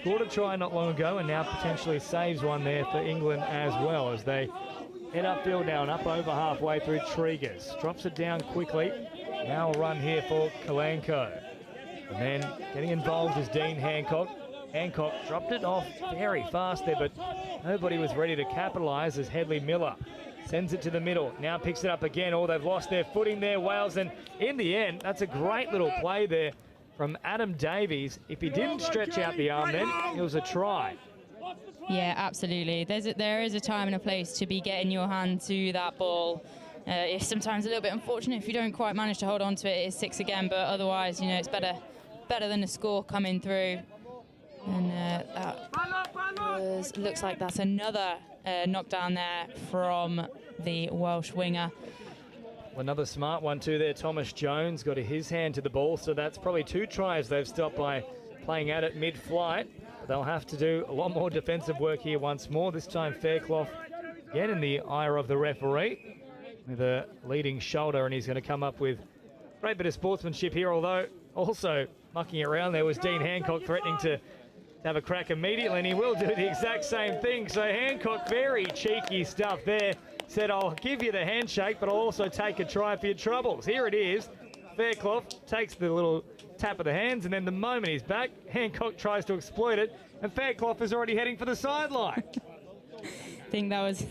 scored a try not long ago and now potentially saves one there for England as well, as they head upfield now and up over halfway through. Tregus drops it down quickly. Now a run here for Kalanko. And then getting involved is Dean Hancock. Hancock dropped it off very fast there, but nobody was ready to capitalise as Headley Miller sends it to the middle. Now picks it up again. Oh, they've lost their footing there, Wales. And in the end, that's a great little play there from Adam Davies. If he didn't stretch out the arm then, it was a try. Yeah, absolutely. There is a time and a place to be getting your hand to that ball. It's sometimes a little bit unfortunate if you don't quite manage to hold on to it. It's 6 again, but otherwise, it's better than a score coming through. And looks like that's another knockdown there from the Welsh winger. Well, another smart one too there. Thomas Jones got his hand to the ball, so that's probably 2 tries they've stopped by playing at it mid-flight. They'll have to do a lot more defensive work here once more. This time Fairclough again in the ire of the referee with a leading shoulder, and he's going to come up with a great bit of sportsmanship here, although also mucking around there was Dean Hancock threatening to have a crack immediately, and he will do the exact same thing. So Hancock, very cheeky stuff there, said, I'll give you the handshake, but I'll also take a try for your troubles. Here it is. Fairclough takes the little tap of the hands, and then the moment he's back, Hancock tries to exploit it, and Fairclough is already heading for the sideline. I think that was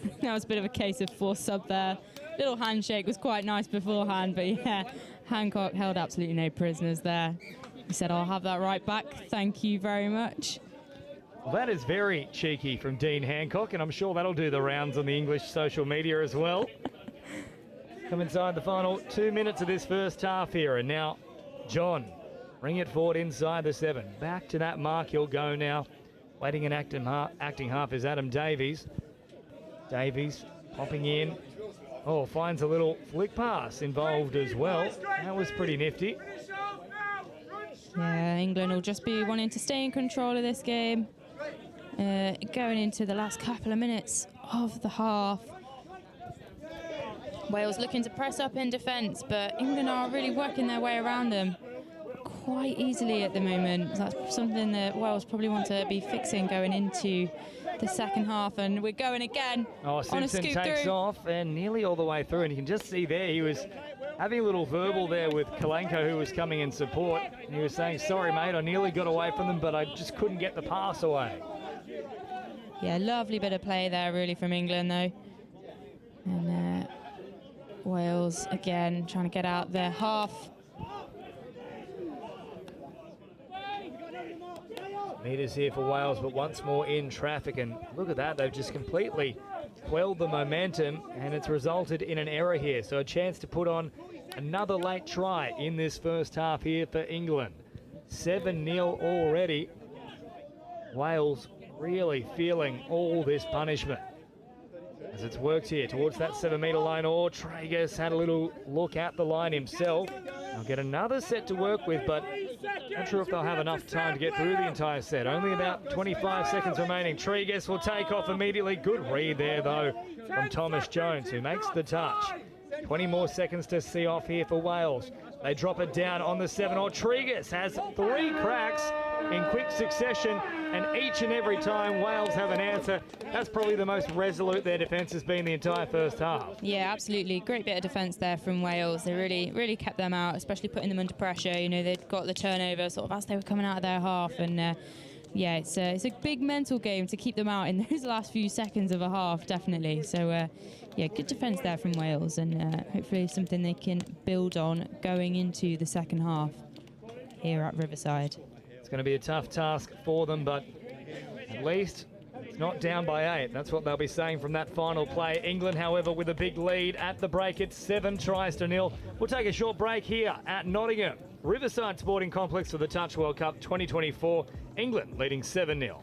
a bit of a case of force sub there. Little handshake was quite nice beforehand, but yeah, Hancock held absolutely no prisoners there. He said, I'll have that right back. Thank you very much. Well, that is very cheeky from Dean Hancock, and I'm sure that'll do the rounds on the English social media as well. Come inside the final 2 minutes of this first half here, and now John, bring it forward inside the 7. Back to that mark he'll go now. Waiting an acting half is Adam Davies. Davies popping in. Oh, finds a little flick pass involved as well. That was pretty nifty. Yeah, England will just be wanting to stay in control of this game. Going into the last couple of minutes of the half. Wales looking to press up in defence, but England are really working their way around them quite easily at the moment. That's something that Wales probably want to be fixing going into the second half, and we're going again. Oh, Simpson takes off and nearly all the way through, and you can just see there he was having a little verbal there with Kalanko, who was coming in support. And he was saying, sorry mate, I nearly got away from them, but I just couldn't get the pass away. Yeah, lovely bit of play there really from England though. And Wales again trying to get out their half. Meters here for Wales, but once more in traffic, and look at that, they've just completely quelled the momentum, and it's resulted in an error here. So a chance to put on another late try in this first half here for England. 7-0 already. Wales really feeling all this punishment as it's worked here towards that 7-metre line. Or Traeger had a little look at the line himself. They'll get another set to work with, but not sure if they'll have enough time to get through the entire set. Only about 25 seconds remaining. Tregus will take off immediately. Good read there, though, from Thomas Jones, who makes the touch. 20 more seconds to see off here for Wales. They drop it down on the 7. Or Tregus has 3 cracks in quick succession, and each and every time Wales have an answer. That's probably the most resolute their defence has been the entire first half. Yeah, absolutely. Great bit of defence there from Wales. They really kept them out, especially putting them under pressure. You know, they'd got the turnover sort of as they were coming out of their half, and yeah, it's a big mental game to keep them out in those last few seconds of a half, definitely. So yeah, good defence there from Wales, and hopefully something they can build on going into the second half here at Riverside. It's going to be a tough task for them, but at least it's not down by 8. That's what they'll be saying from that final play. England, however, with a big lead at the break. It's 7-0. We'll take a short break here at Nottingham. Riverside Sporting Complex for the Touch World Cup 2024. England leading 7-0.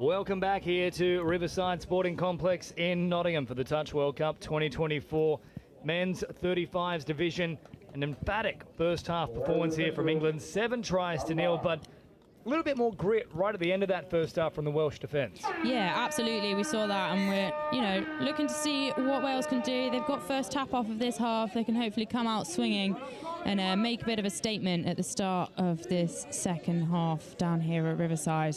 Welcome back here to Riverside Sporting Complex in Nottingham for the Touch World Cup 2024 Men's 35s Division. An emphatic first half performance here from England. 7 tries to 0, but a little bit more grit right at the end of that first half from the Welsh defence. Yeah, absolutely. We saw that, and we're, looking to see what Wales can do. They've got first tap off of this half. They can hopefully come out swinging and make a bit of a statement at the start of this second half down here at Riverside.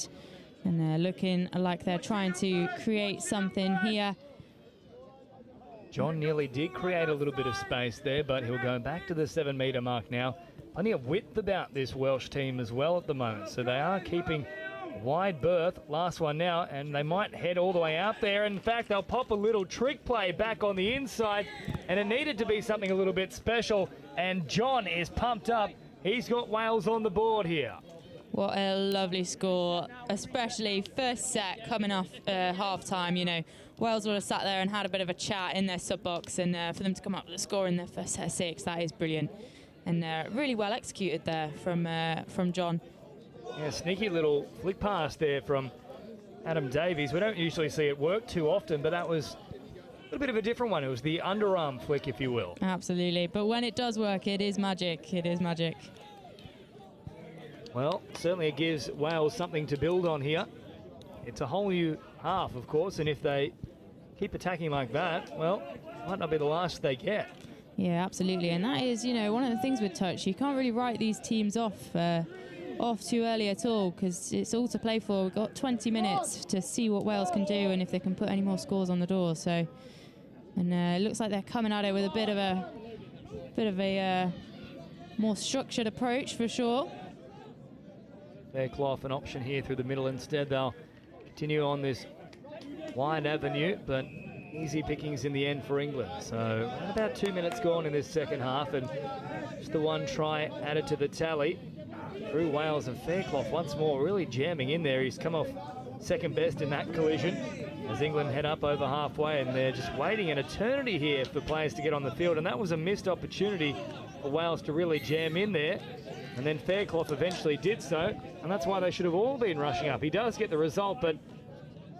And they're looking like they're trying to create something here. John nearly did create a little bit of space there, but he'll go back to the 7-metre mark now. Plenty of width about this Welsh team as well at the moment, so they are keeping wide berth. Last one now, and they might head all the way out there. In fact, they'll pop a little trick play back on the inside, and it needed to be something a little bit special, and John is pumped up. He's got Wales on the board here. What a lovely score, especially first set coming off half-time. Wales would have sat there and had a bit of a chat in their sub-box, and for them to come up with a score in their first set of 6, that is brilliant. And really well executed there from John. Yeah, sneaky little flick pass there from Adam Davies. We don't usually see it work too often, but that was a little bit of a different one. It was the underarm flick, if you will. Absolutely, but when it does work, it is magic. It is magic. Well, certainly it gives Wales something to build on here. It's a whole new half, of course, and if they keep attacking like that, well, it might not be the last they get. Yeah, absolutely, and that is, one of the things with touch. You can't really write these teams off too early at all, because it's all to play for. We've got 20 minutes to see what Wales can do and if they can put any more scores on the door. So, and it looks like they're coming at it with a bit of a more structured approach for sure. Fairclough an option here through the middle instead. They'll continue on this wide avenue, but easy pickings in the end for England. So about 2 minutes gone in this second half, and just the 1 try added to the tally. Through Wales, and Fairclough once more really jamming in there. He's come off second best in that collision as England head up over halfway, and they're just waiting an eternity here for players to get on the field, and that was a missed opportunity for Wales to really jam in there. And then Fairclough eventually did so, and that's why they should have all been rushing up. He does get the result, but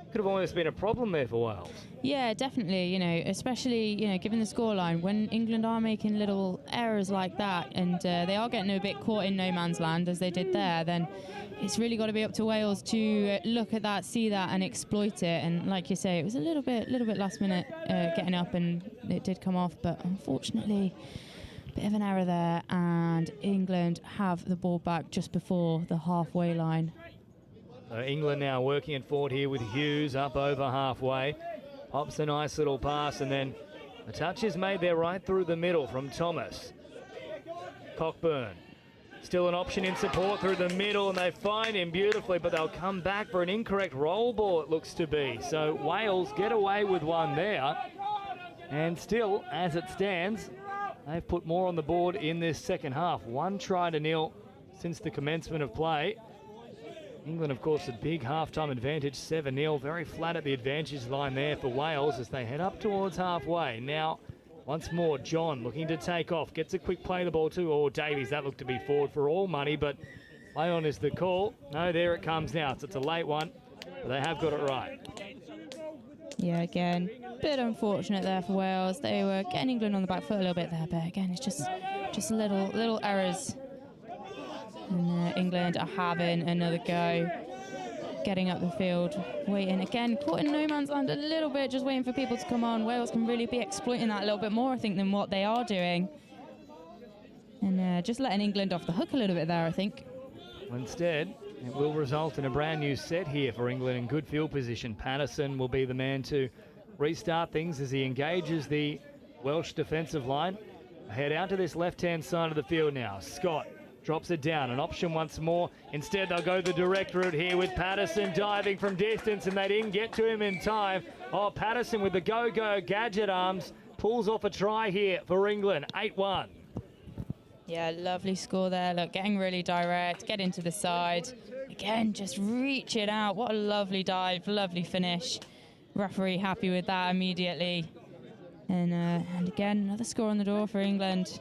could have almost been a problem there for Wales. Yeah, definitely, especially, given the scoreline, when England are making little errors like that and they are getting a bit caught in no man's land as they did there, then it's really got to be up to Wales to look at that, see that and exploit it. And like you say, it was a little bit last minute getting up, and it did come off, but unfortunately bit of an error there, and England have the ball back just before the halfway line. So England now working it forward here with Hughes up over halfway. Pops a nice little pass, and then a touch is made there right through the middle from Thomas. Cockburn still an option in support through the middle, and they find him beautifully, but they'll come back for an incorrect roll ball, it looks to be. So Wales get away with one there, and still, as it stands, they've put more on the board in this second half. 1 try to 0 since the commencement of play. England, of course, a big half-time advantage, 7-0. Very flat at the advantage line there for Wales as they head up towards halfway. Now, once more, John looking to take off. Gets a quick play the ball to, or Davies. That looked to be forward for all money, but play on is the call. No, there it comes now. So it's a late one, but they have got it right. Yeah, again, bit unfortunate there for Wales. They were getting England on the back foot a little bit there, but again, it's just little errors. And England are having another go, getting up the field, waiting again, caught in no man's land a little bit, just waiting for people to come on. Wales can really be exploiting that a little bit more, I think, than what they are doing. And just letting England off the hook a little bit there, I think. Instead, it will result in a brand new set here for England in good field position. Patterson will be the man to restart things as he engages the Welsh defensive line. Head out to this left-hand side of the field now. Scott drops it down, an option once more. Instead, they'll go the direct route here with Patterson diving from distance, and they didn't get to him in time. Oh, Patterson with the go-go gadget arms pulls off a try here for England, 8-1. Yeah, lovely score there. Look, getting really direct, get into the side. Again, just reach it out. What a lovely dive, lovely finish. Referee happy with that immediately. And again, another score on the door for England.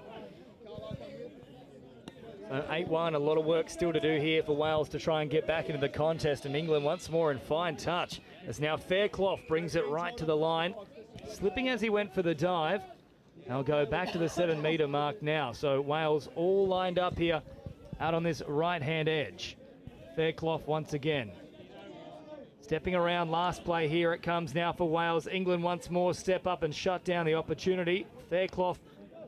8-1, a lot of work still to do here for Wales to try and get back into the contest. And England once more in fine touch as now Fairclough brings it right to the line, slipping as he went for the dive. They'll go back to the 7-metre mark now. So Wales all lined up here out on this right-hand edge. Fairclough once again. Stepping around, last play here it comes now for Wales. England once more step up and shut down the opportunity. Fairclough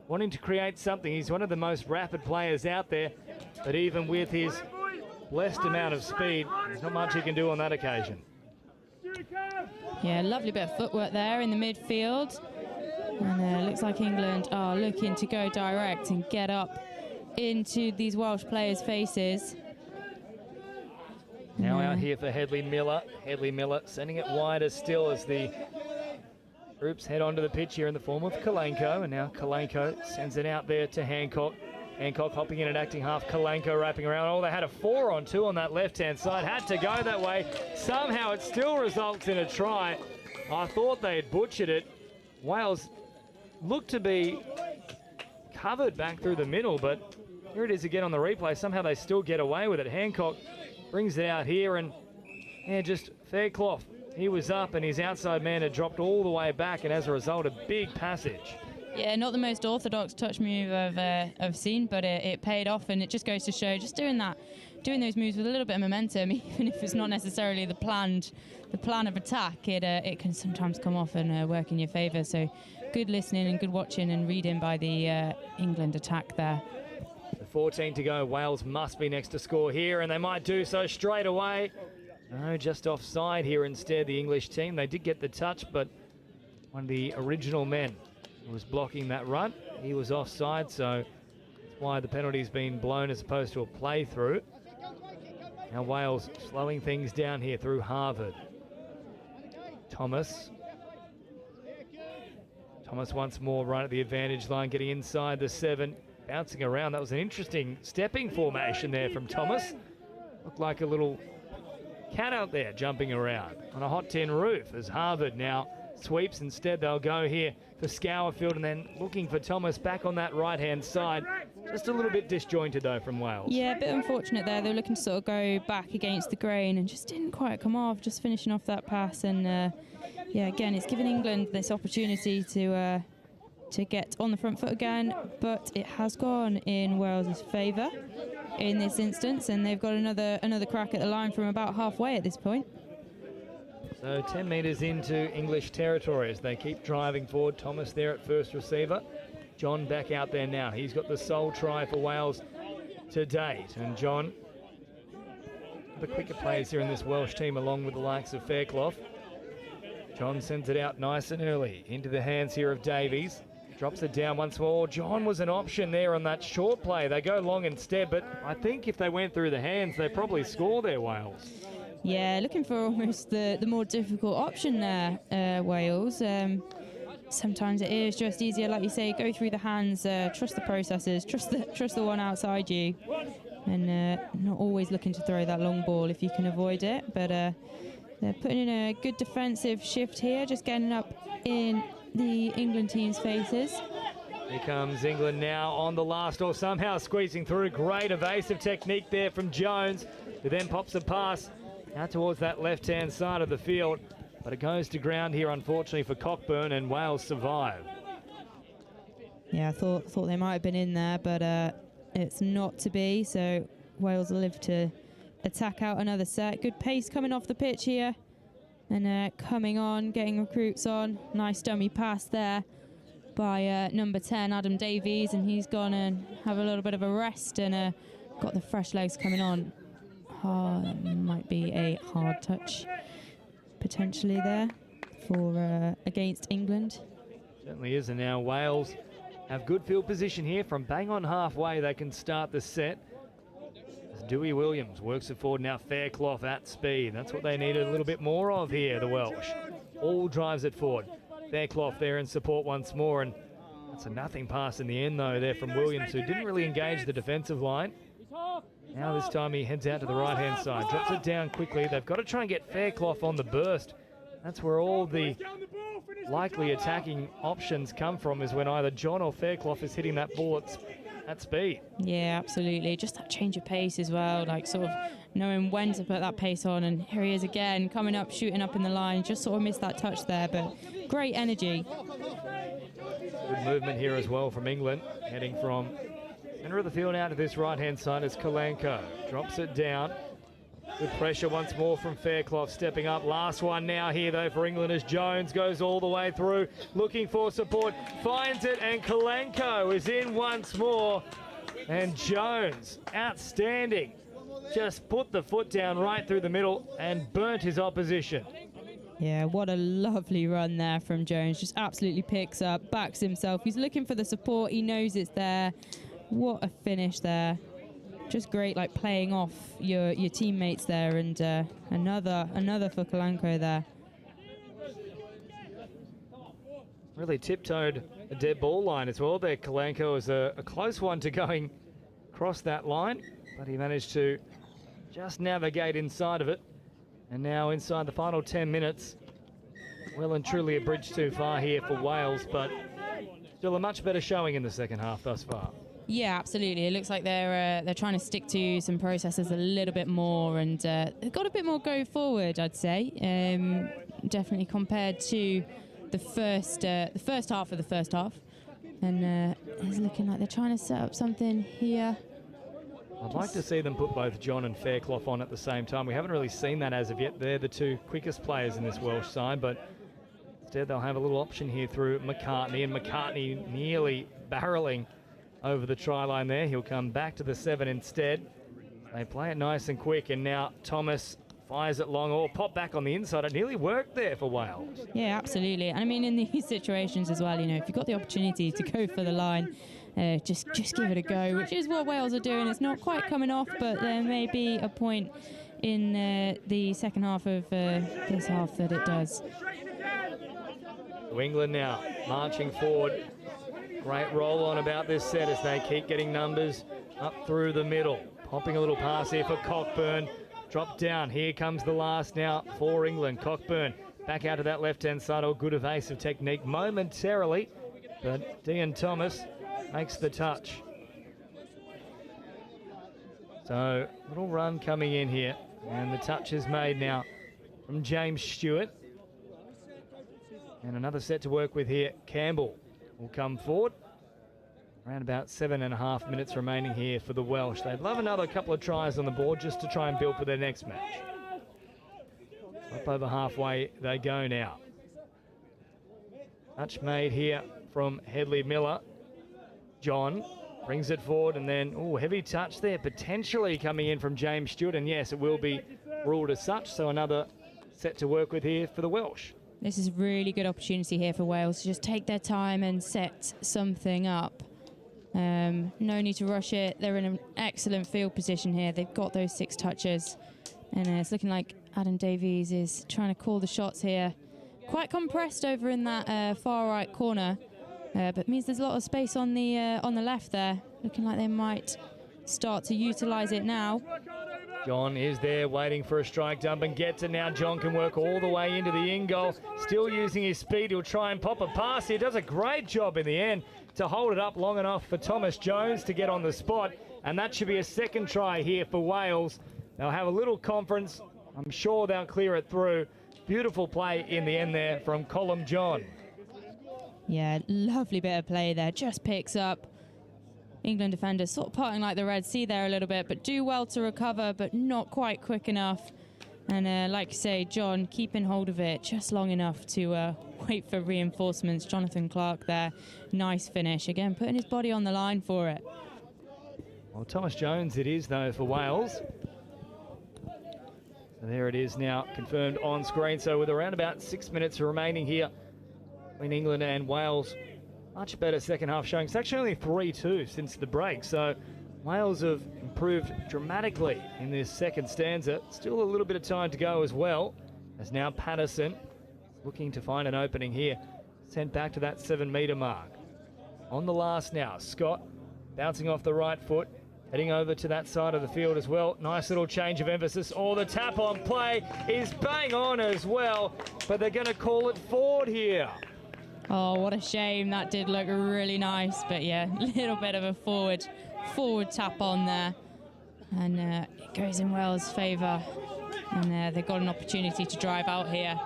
wanting to create something. He's one of the most rapid players out there, but even with his blessed amount of speed, there's not much he can do on that occasion. Yeah, lovely bit of footwork there in the midfield. And looks like England are looking to go direct and get up into these Welsh players' faces. Now out here for Headley Miller. Headley Miller sending it wider still as the groups head onto the pitch here in the form of Kalenko. And now Kalenko sends it out there to Hancock. Hancock hopping in and acting half. Kalenko wrapping around. Oh, they had a 4-on-2 on that left-hand side. Had to go that way. Somehow it still results in a try. I thought they had butchered it. Wales looked to be covered back through the middle, but here it is again on the replay. Somehow they still get away with it. Hancock brings it out here, and yeah, just Fairclough. He was up and his outside man had dropped all the way back, and as a result, a big passage. Yeah, not the most orthodox touch move I've seen, but it paid off, and it just goes to show just doing those moves with a little bit of momentum, even if it's not necessarily the plan of attack, it can sometimes come off and work in your favour. So good listening and good watching and reading by the England attack there. 14 to go. Wales must be next to score here, and they might do so straight away. No, just offside here instead, the English team. They did get the touch, but one of the original men who was blocking that run, he was offside, so that's why the penalty's been blown as opposed to a play-through. Now Wales slowing things down here through Harvard. Thomas once more right at the advantage line, getting inside the 7. Bouncing around. That was an interesting stepping formation there from Thomas. Looked like a little cat out there jumping around on a hot tin roof as Harvard now sweeps. Instead, they'll go here for Scourfield and then looking for Thomas back on that right-hand side. Just a little bit disjointed, though, from Wales. Yeah, a bit unfortunate there. They were looking to sort of go back against the grain and just didn't quite come off, just finishing off that pass. And, yeah, again, it's given England this opportunity to get on the front foot again, but it has gone in Wales' favour in this instance, and they've got another crack at the line from about halfway at this point. So 10 metres into English territory as they keep driving forward. Thomas there at first receiver. John back out there now. He's got the sole try for Wales to date, and John, the quicker players here in this Welsh team along with the likes of Fairclough. John sends it out nice and early into the hands here of Davies. Drops it down once more. John was an option there on that short play. They go long instead, but I think if they went through the hands, they probably score there, Wales. Yeah, looking for almost the more difficult option there, Wales. Sometimes it is just easier, like you say, go through the hands, trust the processes, trust the one outside you, and not always looking to throw that long ball if you can avoid it. But they're putting in a good defensive shift here, just getting up in the England team's faces. Here comes England now on the last, or somehow squeezing through. Great evasive technique there from Jones, who then pops a pass out towards that left-hand side of the field. But it goes to ground here, unfortunately, for Cockburn, and Wales survive. Yeah, I thought they might have been in there, but it's not to be. So Wales live to attack out another set. Good pace coming off the pitch here. And coming on, getting recruits on. Nice dummy pass there by number 10, Adam Davies, and he's gone and have a little bit of a rest and got the fresh legs coming on. Might be a hard touch potentially there for against England. Certainly is, and now Wales have good field position here. From bang on halfway, they can start the set. Dewey Williams works it forward now. Fairclough at speed. That's what they needed a little bit more of here, the Welsh. All drives it forward. Fairclough there in support once more, and that's a nothing pass in the end, though, there from Williams, who didn't really engage the defensive line. Now this time he heads out to the right-hand side, drops it down quickly. They've got to try and get Fairclough on the burst. That's where all the likely attacking options come from, is when either John or Fairclough is hitting that ball at at speed. Yeah, absolutely. Just that change of pace as well, like sort of knowing when to put that pace on. And here he is again, coming up, shooting up in the line. Just sort of missed that touch there, but great energy. Good movement here as well from England, heading from centre of the field out to this right-hand side as Kalanko drops it down. Good pressure once more from Fairclough, stepping up. Last one now here, though, for England as Jones goes all the way through, looking for support, finds it, and Kalanko is in once more. And Jones, outstanding. Just put the foot down right through the middle and burnt his opposition. Yeah, what a lovely run there from Jones. Just absolutely picks up, backs himself. He's looking for the support. He knows it's there. What a finish there. Just great, like playing off your teammates there, and another for Kalanko there. Really tiptoed a dead ball line as well there. Kalanko was a close one to going across that line, but he managed to just navigate inside of it. And now inside the final 10 minutes, well and truly a bridge too far here for Wales, but still a much better showing in the second half thus far. Yeah, absolutely. It looks like they're trying to stick to some processes a little bit more, and they've got a bit more go forward, I'd say. Definitely compared to the first half of the first half, and it's looking like they're trying to set up something here. I'd like to see them put both John and Fairclough on at the same time. We haven't really seen that as of yet. They're the two quickest players in this Welsh side, but instead they'll have a little option here through McCartney, and McCartney nearly barreling over the try line there. He'll come back to the 7 instead. They play it nice and quick, and now Thomas fires it long, or pop back on the inside. It nearly worked there for Wales. Yeah, absolutely. And I mean, in these situations as well, you know, if you've got the opportunity to go for the line, just give it a go, which is what Wales are doing. It's not quite coming off, but there may be a point in the second half of this half that it does. So England now marching forward. Great roll on about this set as they keep getting numbers up through the middle. Popping a little pass here for Cockburn. Drop down. Here comes the last now for England. Cockburn back out to that left-hand side. All good evasive technique momentarily, but Dean Thomas makes the touch. So little run coming in here, and the touch is made now from James Stewart. And another set to work with here. Campbell will come forward. Around about 7.5 minutes remaining here for the Welsh. They'd love another couple of tries on the board just to try and build for their next match. Up over halfway they go now. Touch made here from Headley Miller. John brings it forward, and then, heavy touch there, potentially coming in from James Stewart, and yes, it will be ruled as such, so another set to work with here for the Welsh. This is a really good opportunity here for Wales to just take their time and set something up. No need to rush it. They're in an excellent field position here. They've got those 6 touches, and it's looking like Adam Davies is trying to call the shots here. Quite compressed over in that far right corner, but means there's a lot of space on the left there. Looking like they might start to utilise it now. John is there waiting for a strike dump and gets it now. John can work all the way into the in goal. Still using his speed. He'll try and pop a pass here. Does a great job in the end to hold it up long enough for Thomas Jones to get on the spot. And that should be a second try here for Wales. They'll have a little conference. I'm sure they'll clear it through. Beautiful play in the end there from Colm John. Yeah, lovely bit of play there. Just picks up. England defenders sort of parting like the Red Sea there a little bit, but do well to recover, but not quite quick enough. And like you say, John keeping hold of it just long enough to wait for reinforcements. Jonathan Clark there, nice finish. Again, putting his body on the line for it. Well, Thomas Jones it is, though, for Wales. So there it is now, confirmed on screen. So with around about 6 minutes remaining here between England and Wales, much better second half showing. It's actually only 3-2 since the break, so Wales have improved dramatically in this second stanza. Still a little bit of time to go as well, as now Patterson looking to find an opening here. Sent back to that 7-metre mark. On the last now, Scott bouncing off the right foot, heading over to that side of the field as well. Nice little change of emphasis. The tap on play is bang on as well, but they're going to call it forward here. Oh, what a shame. That did look really nice. But yeah, a little bit of a forward tap on there. And it goes in Wales' favour. And they've got an opportunity to drive out here.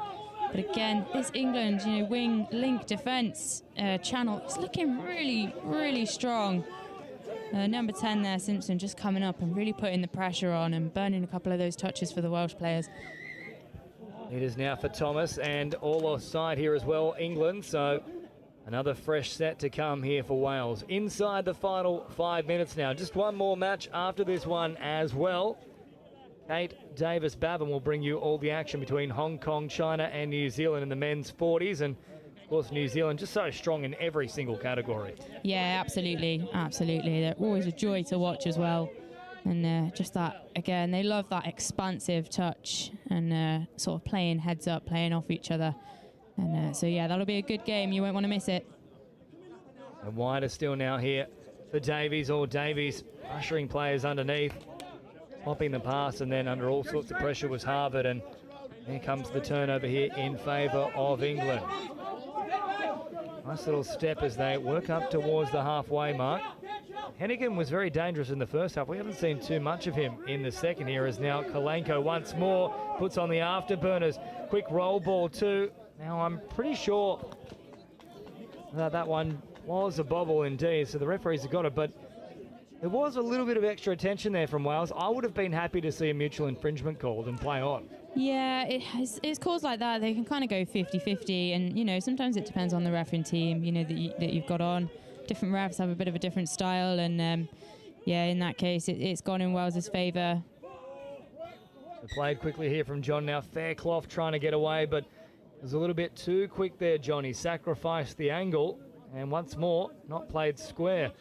But again, this England, wing link defence channel is looking really, really strong. Number 10 there, Simpson, just coming up and really putting the pressure on and burning a couple of those touches for the Welsh players. It is now for Thomas, and all offside here as well, England. So another fresh set to come here for Wales. Inside the final 5 minutes now. Just one more match after this one as well. Kate Davis-Bavin will bring you all the action between Hong Kong, China and New Zealand in the men's 40s. And of course, New Zealand just so strong in every single category. Yeah, absolutely. Absolutely. They're always a joy to watch as well. And just that, again, they love that expansive touch and sort of playing heads up, playing off each other. And so, yeah, that'll be a good game. You won't want to miss it. And wider still now here for Davies, or Davies ushering players underneath, popping the pass, and then under all sorts of pressure was Harvard. And here comes the turnover here in favour of England. Nice little step as they work up towards the halfway mark. Hennigan was very dangerous in the first half. We haven't seen too much of him in the second here, as now Kalenko once more puts on the afterburners. Quick roll ball too. Now I'm pretty sure that one was a bobble indeed, so the referees have got it, but there was a little bit of extra attention there from Wales. I would have been happy to see a mutual infringement called and play on. Yeah, it's calls like that. They can kind of go 50-50, and sometimes it depends on the refereeing team. That you've got on. Different refs have a bit of a different style, and yeah, in that case, it's gone in Wales' favour. So played quickly here from John now. Fairclough trying to get away, but it was a little bit too quick there, John. He sacrificed the angle, and once more, not played square.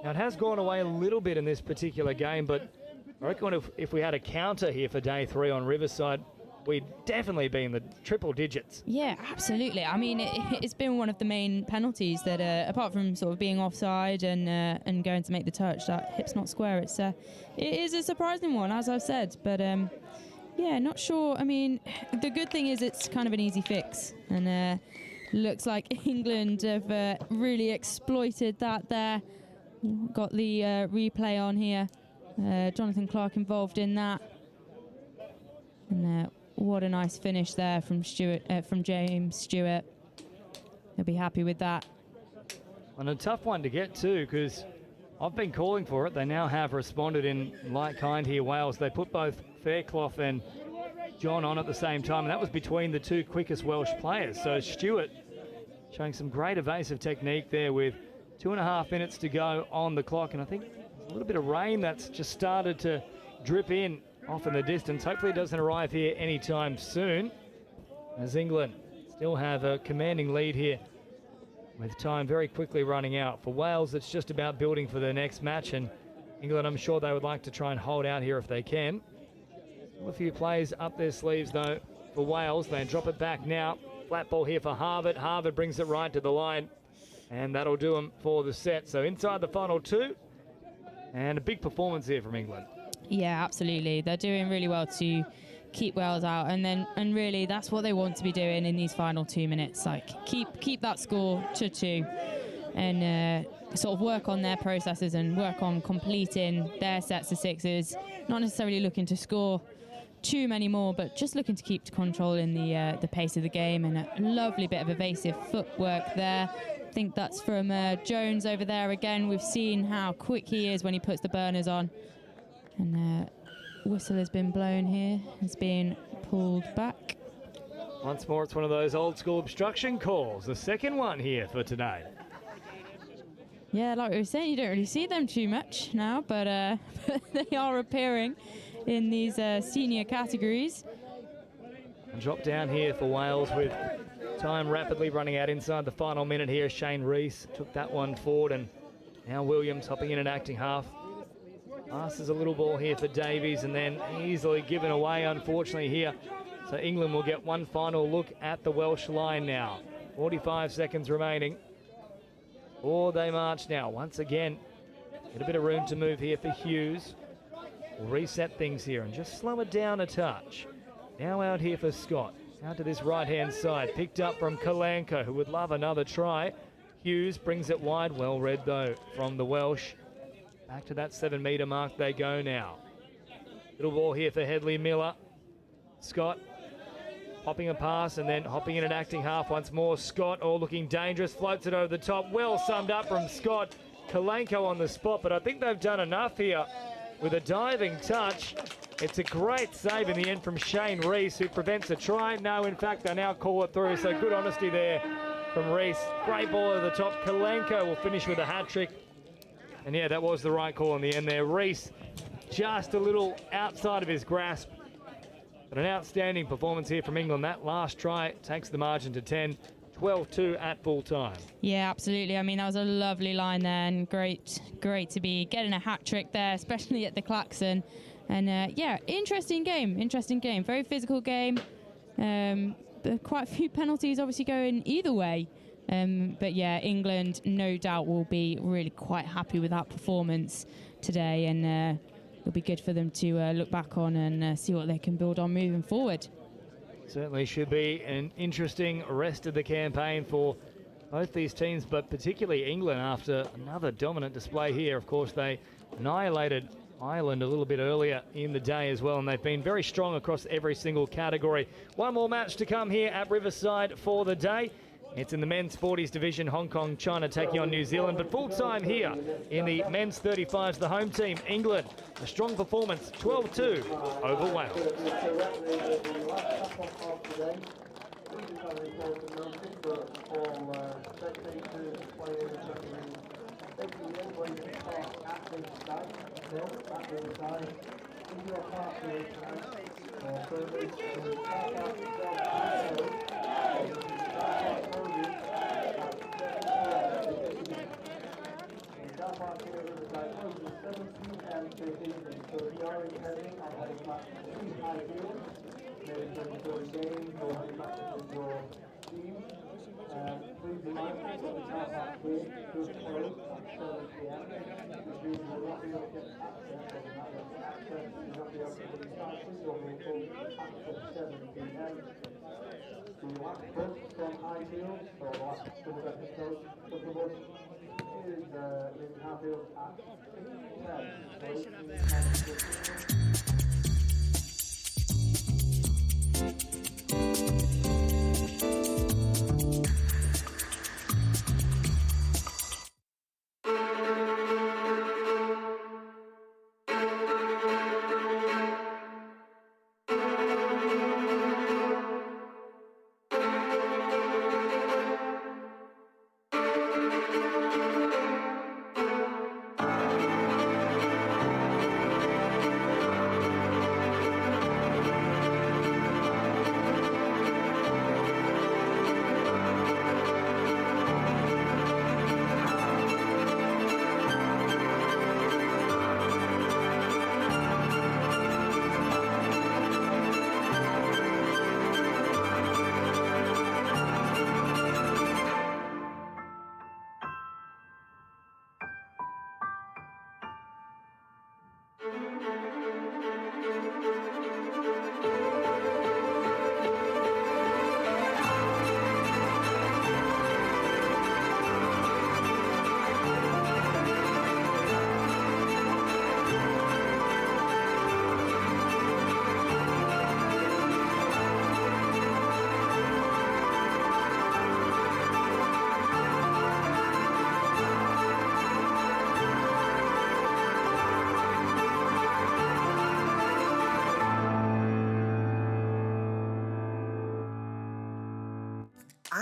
Now, it has gone away a little bit in this particular game, but I reckon if we had a counter here for day 3 on Riverside, we'd definitely be in the triple digits. Yeah, absolutely. I mean, it's been one of the main penalties that, apart from sort of being offside and going to make the touch, that hip's not square. It is a surprising one, as I've said, but yeah, not sure. I mean, the good thing is it's kind of an easy fix, and looks like England have really exploited that there. Got the replay on here. Jonathan Clark involved in that, and what a nice finish there from James Stewart. He'll be happy with that. And a tough one to get to, because I've been calling for it. They now have responded in like kind here, Wales. They put both Fairclough and John on at the same time, and that was between the two quickest Welsh players. So Stewart showing some great evasive technique there with 2.5 minutes to go on the clock, and I think there's a little bit of rain that's just started to drip in off in the distance. Hopefully it doesn't arrive here anytime soon, as England still have a commanding lead here with time very quickly running out. For Wales, it's just about building for their next match, and England, I'm sure they would like to try and hold out here if they can. A few plays up their sleeves though for Wales. They drop it back now. Flat ball here for Harvard. Harvard brings it right to the line, and that'll do them for the set. So inside the final 2, and a big performance here from England. Yeah, absolutely. They're doing really well to keep Wales out, and really that's what they want to be doing in these final 2 minutes. Like keep that score to 2, and sort of work on their processes and work on completing their sets of 6s. Not necessarily looking to score too many more, but just looking to keep control in the pace of the game. And a lovely bit of evasive footwork there. I think that's from Jones over there again. We've seen how quick he is when he puts the burners on. And whistle has been blown here. It's been pulled back. Once more, it's one of those old school obstruction calls. The second one here for today. Yeah, like we were saying, you don't really see them too much now, but they are appearing in these senior categories. And drop down here for Wales with time rapidly running out inside the final minute here. Shane Rees took that one forward, and now Williams hopping in and acting half. Passes a little ball here for Davies, and then easily given away, unfortunately, here. So England will get one final look at the Welsh line now. 45 seconds remaining. Or they march now. Once again, get a bit of room to move here for Hughes. We'll reset things here and just slow it down a touch. Now out here for Scott. Out to this right-hand side, picked up from Kalanko, who would love another try. Hughes brings it wide, well read though from the Welsh. Back to that 7 metre mark they go now. Little ball here for Headley Miller. Scott hopping a pass and then hopping in and acting half once more. Scott, all looking dangerous, floats it over the top. Well summed up from Scott. Kalanko on the spot, but I think they've done enough here with a diving touch. It's a great save in the end from Shane Reese, who prevents a try. No, in fact, they now call it through, so good honesty there from Reese. Great ball over the top. Kalanko will finish with a hat-trick. And yeah, that was the right call in the end there. Reese just a little outside of his grasp. But an outstanding performance here from England. That last try takes the margin to 10. 12-2 at full time. Yeah, absolutely. I mean, that was a lovely line there, and great to be getting a hat-trick there, especially at the klaxon. And yeah, interesting game. Very physical game. Quite a few penalties obviously going either way. But yeah, England no doubt will be really quite happy with that performance today, and it'll be good for them to look back on and see what they can build on moving forward. Certainly should be an interesting rest of the campaign for both these teams, but particularly England after another dominant display here. Of course, they annihilated Ireland a little bit earlier in the day as well, and they've been very strong across every single category. One more match to come here at Riverside for the day. It's in the men's 40s division, Hong Kong, China taking on New Zealand, but full time here in the men's 35s, the home team, England. A strong performance, 12-2 over Wales.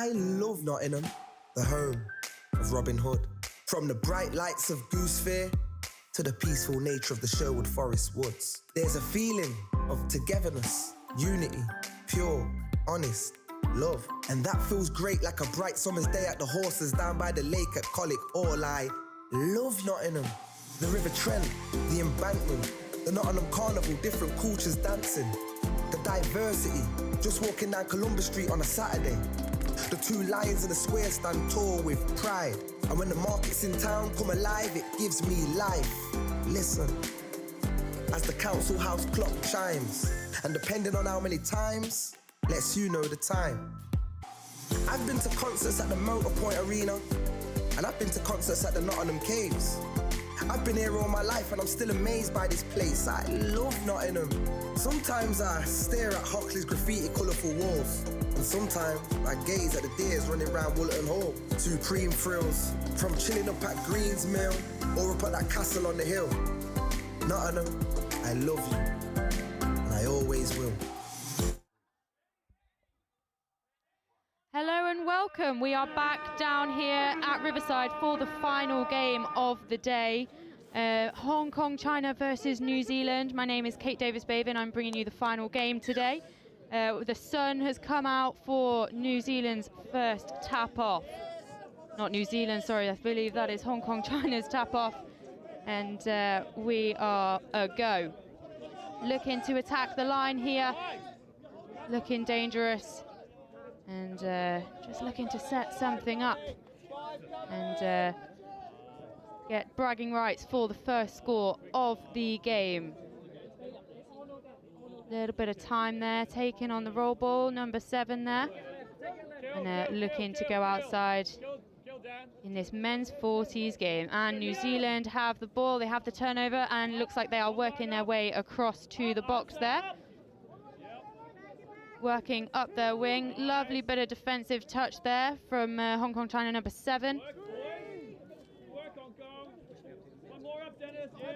I love Nottingham, the home of Robin Hood. From the bright lights of Goose Fair to the peaceful nature of the Sherwood Forest woods. There's a feeling of togetherness, unity, pure, honest, love. And that feels great like a bright summer's day at the horses down by the lake at Colic. All I love Nottingham. The River Trent, the embankment, the Nottingham Carnival, different cultures dancing. The diversity, just walking down Columbus Street on a Saturday. The two lions in the square stand tall with pride. And when the markets in town come alive, it gives me life. Listen, as the council house clock chimes, and depending on how many times lets you know the time. I've been to concerts at the Motorpoint Arena, and I've been to concerts at the Nottingham Caves. I've been here all my life and I'm still amazed by this place. I love Nottingham. Sometimes I stare at Hockley's graffiti colourful walls, and sometimes I gaze at the deers running around Woolton Hall. Supreme thrills, from chilling up at Greens Mill or up at that castle on the hill. Nottingham, I love you, and I always will. Hello and welcome. We are back down here at Riverside for the final game of the day. Hong Kong, China versus New Zealand. My name is Kate Davis-Bavin. I'm bringing you the final game today. The sun has come out for New Zealand's first tap-off. Not New Zealand, sorry, I believe that is Hong Kong, China's tap-off. And we are a go. Looking to attack the line here. Looking dangerous. And just looking to set something up and get bragging rights for the first score of the game. Little bit of time there taken on the roll ball, number 7 there. And looking to go outside in this men's 40s game. And New Zealand have the ball, they have the turnover, and looks like they are working their way across to the box there. Working up their wing. Lovely bit of defensive touch there from Hong Kong, China, number 7.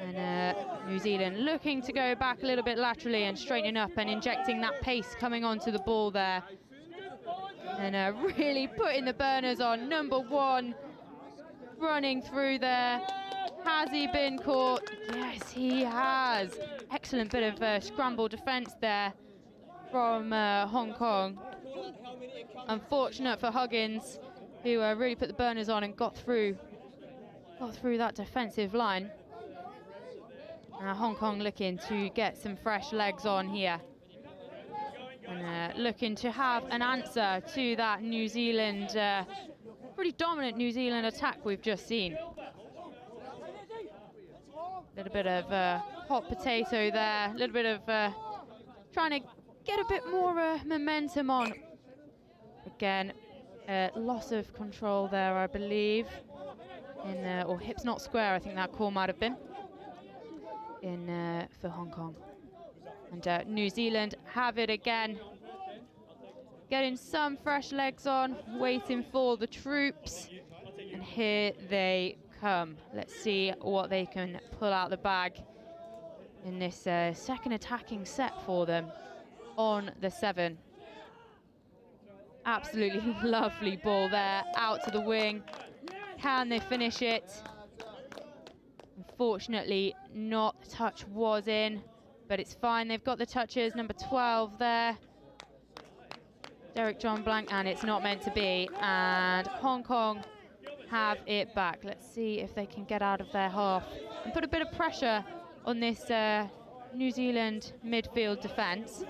And New Zealand looking to go back a little bit laterally and straightening up and injecting that pace coming onto the ball there. And really putting the burners on. Number 1 running through there. Has he been caught? Yes, he has. Excellent bit of scramble defense there from Hong Kong. Unfortunate for Huggins, who really put the burners on and got through that defensive line. Hong Kong looking to get some fresh legs on here. And looking to have an answer to that New Zealand, pretty dominant New Zealand attack we've just seen. A little bit of hot potato there, a little bit of trying to get a bit more momentum on. Again, loss of control there, I believe. Or hips not square, I think that call might have been. For Hong Kong. And New Zealand have it again. Getting some fresh legs on, waiting for the troops. And here they come. Let's see what they can pull out the bag in this second attacking set for them on the 7. Absolutely lovely ball there, out to the wing. Can they finish it? Unfortunately not. The touch was in, but it's fine. They've got the touches. Number 12 there, Derek John Blank, and it's not meant to be. And Hong Kong have it back. Let's see if they can get out of their half and put a bit of pressure on this New Zealand midfield defence.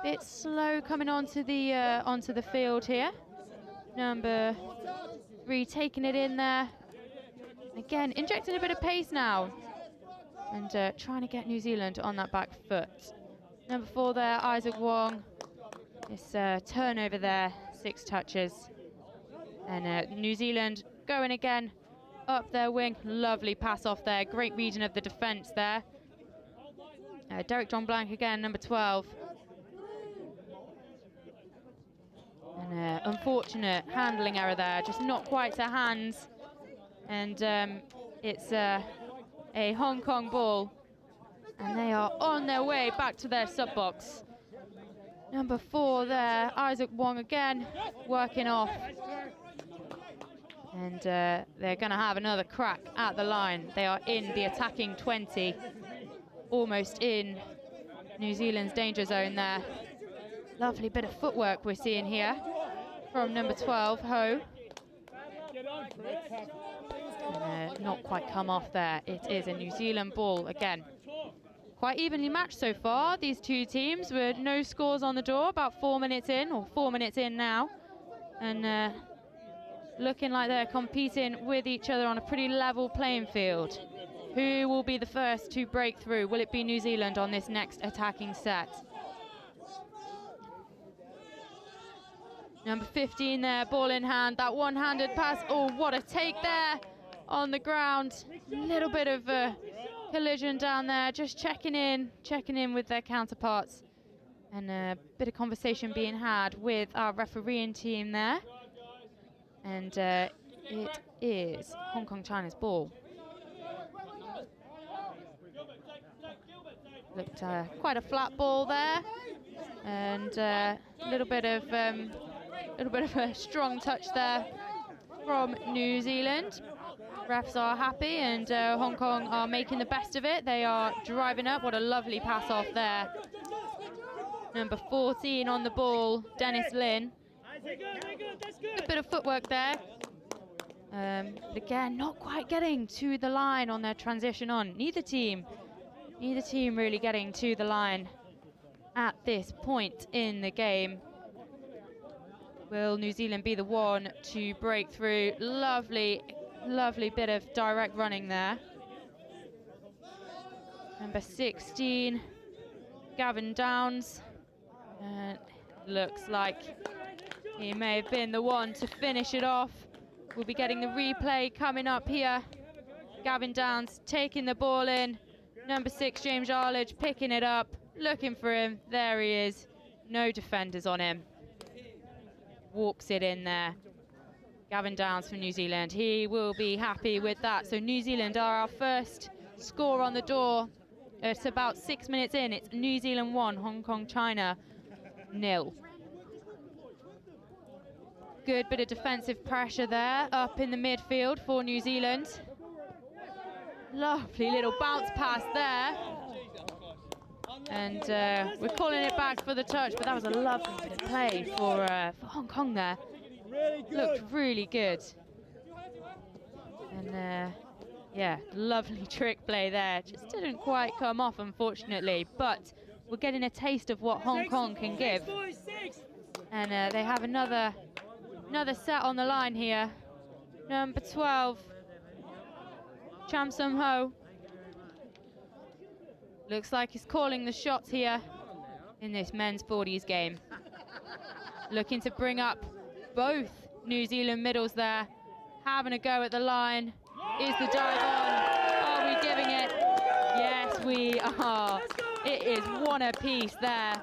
Bit slow coming onto the field here. Number 3 taking it in there. Again, injecting a bit of pace now. And trying to get New Zealand on that back foot. Number 4 there, Isaac Wong. This turnover there, 6 touches. And New Zealand going again up their wing. Lovely pass off there. Great region of the defence there. Derek John Blank again, number 12. And unfortunate handling error there, just not quite to hands. And it's a Hong Kong ball. And they are on their way back to their sub-box. Number 4 there, Isaac Wong again, working off. And they're going to have another crack at the line. They are in the attacking 20, almost in New Zealand's danger zone there. Lovely bit of footwork we're seeing here from number 12, Ho. And, not quite come off there. It is a New Zealand ball again. Quite evenly matched so far, these two teams, with no scores on the door, about 4 minutes in, or 4 minutes in now. And looking like they're competing with each other on a pretty level playing field. Who will be the first to break through? Will it be New Zealand on this next attacking set? Number 15 there, ball in hand, that one-handed pass. Oh, what a take there on the ground. Little bit of a collision down there, just checking in with their counterparts. And a bit of conversation being had with our refereeing team there. And it is Hong Kong China's ball. Looked quite a flat ball there, and a little bit of a strong touch there from New Zealand. Refs are happy, and Hong Kong are making the best of it. They are driving up. What a lovely pass off there. Number 14 on the ball, Dennis Lin. A bit of footwork there. But again, not quite getting to the line on their transition on. Neither team really getting to the line at this point in the game. Will New Zealand be the one to break through? Lovely bit of direct running there. Number 16, Gavin Downs. Looks like he may have been the one to finish it off. We'll be getting the replay coming up here. Gavin Downs taking the ball in. Number 6, James Arledge, picking it up, looking for him. There he is. No defenders on him. Walks it in there. Gavin Downs from New Zealand. He will be happy with that. So New Zealand are our first score on the door. It's about 6 minutes in. It's New Zealand 1, Hong Kong China 0. Good bit of defensive pressure there up in the midfield for New Zealand. Lovely little bounce pass there. And we're calling it back for the touch, but that was a lovely bit of play for Hong Kong there. Looked really good. And yeah, lovely trick play there. Just didn't quite come off, unfortunately, but we're getting a taste of what Hong Kong can give. And they have another set on the line here. Number 12, Cham Sum Ho. Looks like he's calling the shots here in this men's 40s game. Looking to bring up both New Zealand middles there. Having a go at the line. Is the dive on? Are we giving it? Yes, we are. It is one apiece there.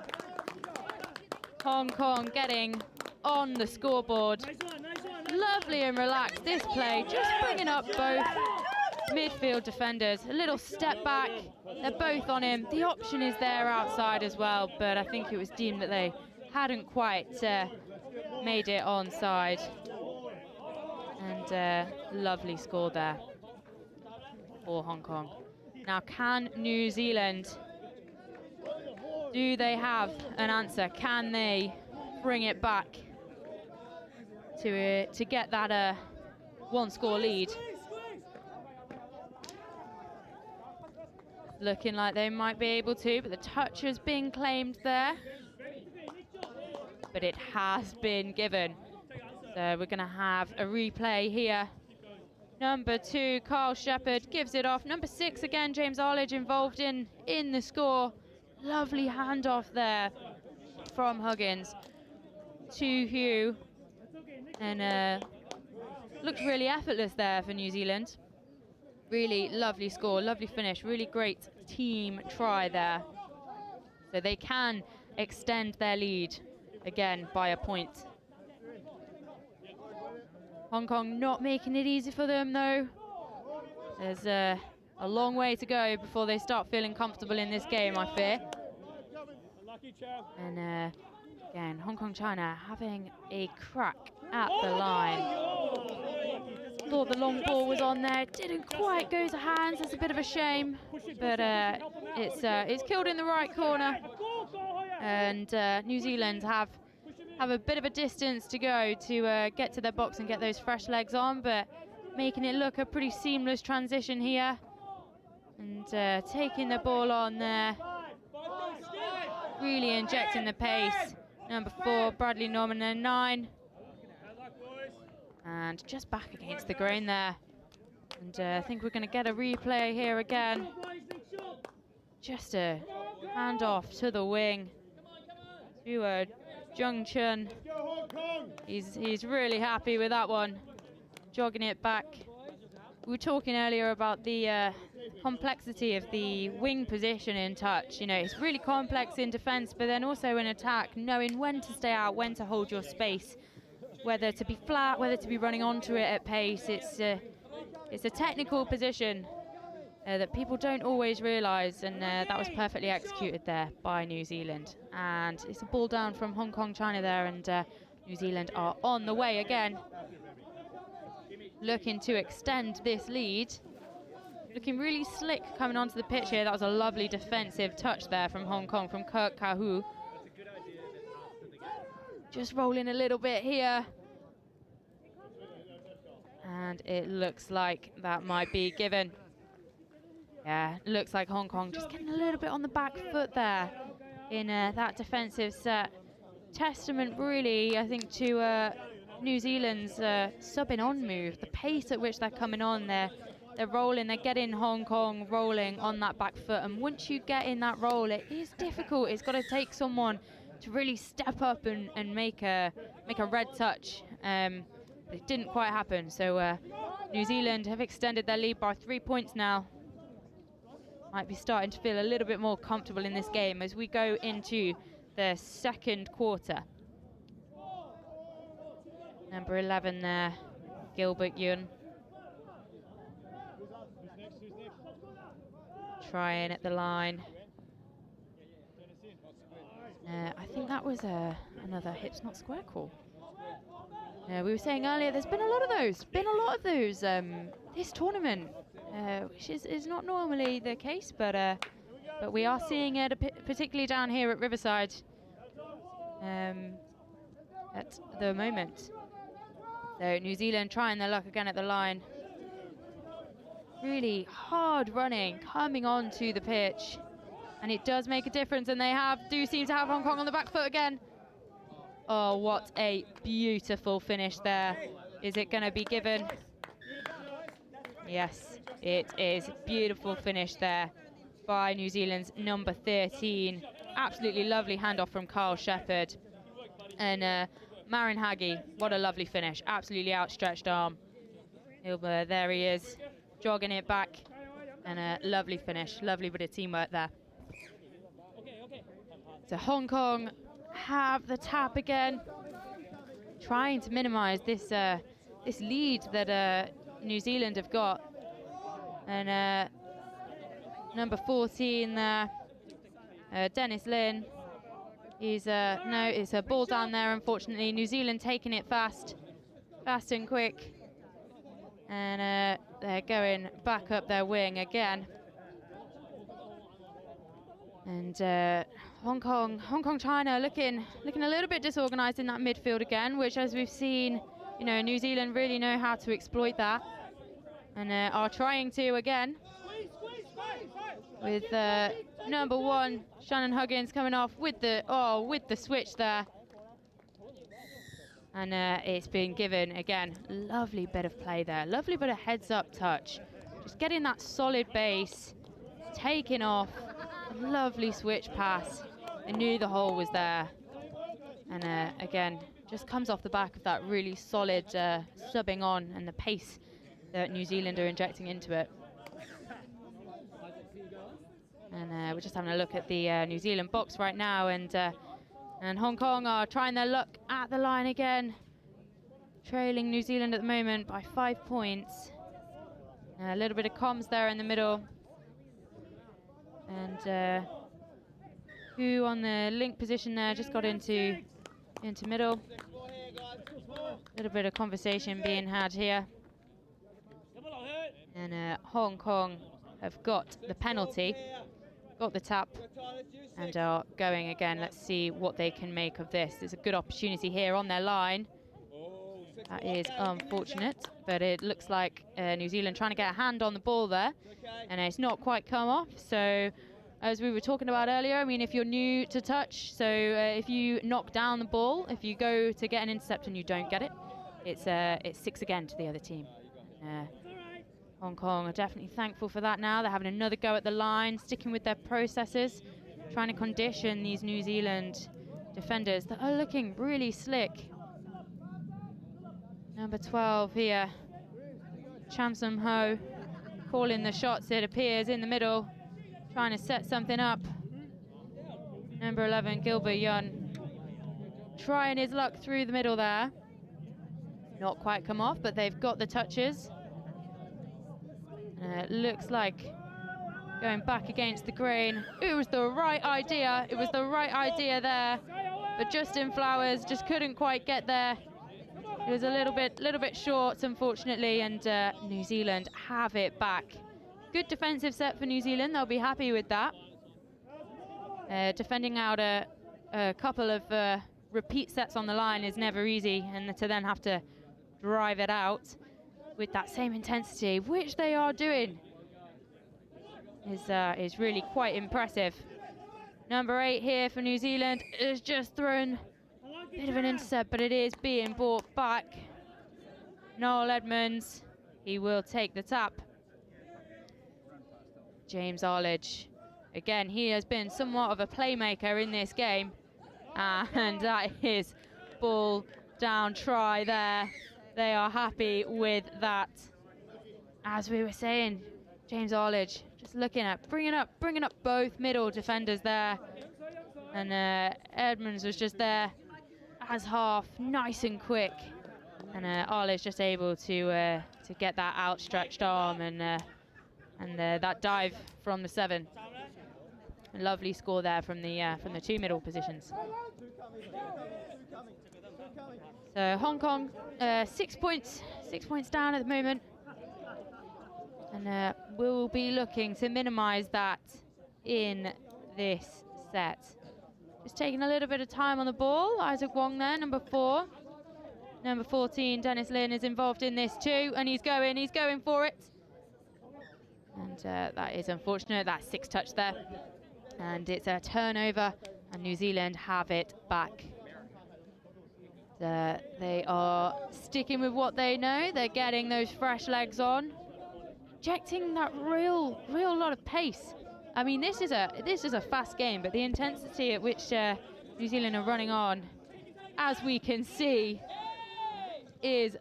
Hong Kong getting on the scoreboard. Lovely and relaxed this play, just bringing up both midfield defenders. A little step back, they're both on him. The option is there outside as well, but I think it was deemed that they hadn't quite made it onside. And lovely score there for Hong Kong. Now, can New Zealand, do they have an answer? Can they bring it back to get that one-score lead? Looking like they might be able to, but the touch has been claimed there. But it has been given. So we're going to have a replay here. Number 2, Carl Shepherd gives it off. Number 6, again, James Arledge involved in the score. Lovely handoff there from Huggins to Hugh. And looked really effortless there for New Zealand. Really lovely score, lovely finish, really great team try there. So they can extend their lead again by a point. Hong Kong not making it easy for them though. There's a long way to go before they start feeling comfortable in this game, I fear. And again, Hong Kong China having a crack at the line. Thought the long ball was on there, didn't quite go to hands. It's a bit of a shame, but it's killed in the right corner. And New Zealand have a bit of a distance to go to get to their box and get those fresh legs on, but making it look a pretty seamless transition here. And taking the ball on there, really injecting the pace. Number 4, Bradley Norman, and 9. And just back against the grain there. And I think we're going to get a replay here again. Just a handoff to the wing to Jung Chun. He's really happy with that one, jogging it back. We were talking earlier about the complexity of the wing position in touch. You know, it's really complex in defense, but then also in attack, knowing when to stay out, when to hold your space, whether to be flat, whether to be running onto it at pace. It's a technical position that people don't always realise, and that was perfectly executed there by New Zealand. And it's a ball down from Hong Kong, China there, and New Zealand are on the way again, looking to extend this lead. Looking really slick coming onto the pitch here. That was a lovely defensive touch there from Hong Kong, from Kirk Kahu. Just rolling a little bit here. And it looks like that might be given. Yeah, looks like Hong Kong just getting a little bit on the back foot there in that defensive set. Testament really, I think, to New Zealand's subbing on move. The pace at which they're coming on, they're rolling, they're getting Hong Kong rolling on that back foot. And once you get in that roll, it is difficult. It's got to take someone to really step up and make a red touch. It didn't quite happen. So New Zealand have extended their lead by 3 points now. Might be starting to feel a little bit more comfortable in this game as we go into the second quarter. Number 11 there, Gilbert Yun. Trying at the line. I think that was another hips not square call. We were saying earlier, there's been a lot of those. This tournament, which is not normally the case, but we are seeing it, particularly down here at Riverside at the moment. So New Zealand trying their luck again at the line. Really hard running, coming onto the pitch, and it does make a difference. And they do seem to have Hong Kong on the back foot again. Oh, what a beautiful finish there. Is it going to be given? Yes, it is. Beautiful finish there by New Zealand's number 13. Absolutely lovely handoff from Carl Shepherd. And Marin Hagi, what a lovely finish. Absolutely outstretched arm. There he is, jogging it back. And a lovely finish. Lovely bit of teamwork there. So Hong Kong have the tap again, trying to minimize this this lead that New Zealand have got. And number 14 there, Dennis Lin, is no, it's a ball down there, unfortunately. New Zealand taking it fast and quick, and they're going back up their wing again. And Hong Kong, China looking a little bit disorganized in that midfield again, which, as we've seen, you know, New Zealand really know how to exploit that, and are trying to again. With number 1, Shannon Huggins, coming off with the switch there, and it's been given again. Lovely bit of play there, lovely bit of heads-up touch, just getting that solid base, taking off. Lovely switch pass. I knew the hole was there. And again, just comes off the back of that really solid subbing on and the pace that New Zealand are injecting into it. And we're just having a look at the New Zealand box right now, and Hong Kong are trying their luck at the line again, trailing New Zealand at the moment by 5 points. A little bit of comms there in the middle. And who on the link position there just got into middle. A little bit of conversation being had here. And Hong Kong have got the penalty, got the tap, and are going again. Let's see what they can make of this. There's a good opportunity here on their line. That is unfortunate, but it looks like New Zealand trying to get a hand on the ball there, and it's not quite come off. So, as we were talking about earlier, I mean, if you're new to touch, so if you knock down the ball, if you go to get an intercept and you don't get it, it's 6 again to the other team. Hong Kong are definitely thankful for that now. They're having another go at the line, sticking with their processes, trying to condition these New Zealand defenders that are looking really slick. Number 12 here, Cham Sum Ho, calling the shots, it appears, in the middle, trying to set something up. Number 11, Gilbert Yun, trying his luck through the middle there. Not quite come off, but they've got the touches. It looks like going back against the grain. It was the right idea. It was the right idea there. But Justin Flowers just couldn't quite get there. It was a little bit short, unfortunately, and New Zealand have it back. Good defensive set for New Zealand. They'll be happy with that. Defending out a couple of repeat sets on the line is never easy, and to then have to drive it out with that same intensity, which they are doing, is really quite impressive. Number 8 here for New Zealand is just thrown a bit of an intercept, but it is being brought back. Noel Edmonds, he will take the tap. James Arledge, again, he has been somewhat of a playmaker in this game, and that is ball down try there. They are happy with that. As we were saying, James Arledge just looking at bringing up both middle defenders there, and Edmonds was just there as half, nice and quick, and Arledge just able to get that outstretched arm and that dive from the 7. A lovely score there from the 2 middle positions. So Hong Kong 6 points down at the moment, and we'll be looking to minimize that in this set. Just taking a little bit of time on the ball. Isaac Wong there, number 4. Number 14, Dennis Lin, is involved in this too, and he's going for it. And that is unfortunate. That's 6 touch there, and it's a turnover, and New Zealand have it back. They are sticking with what they know. They're getting those fresh legs on, injecting that real lot of pace. I mean, this is a fast game, but the intensity at which New Zealand are running on, as we can see, is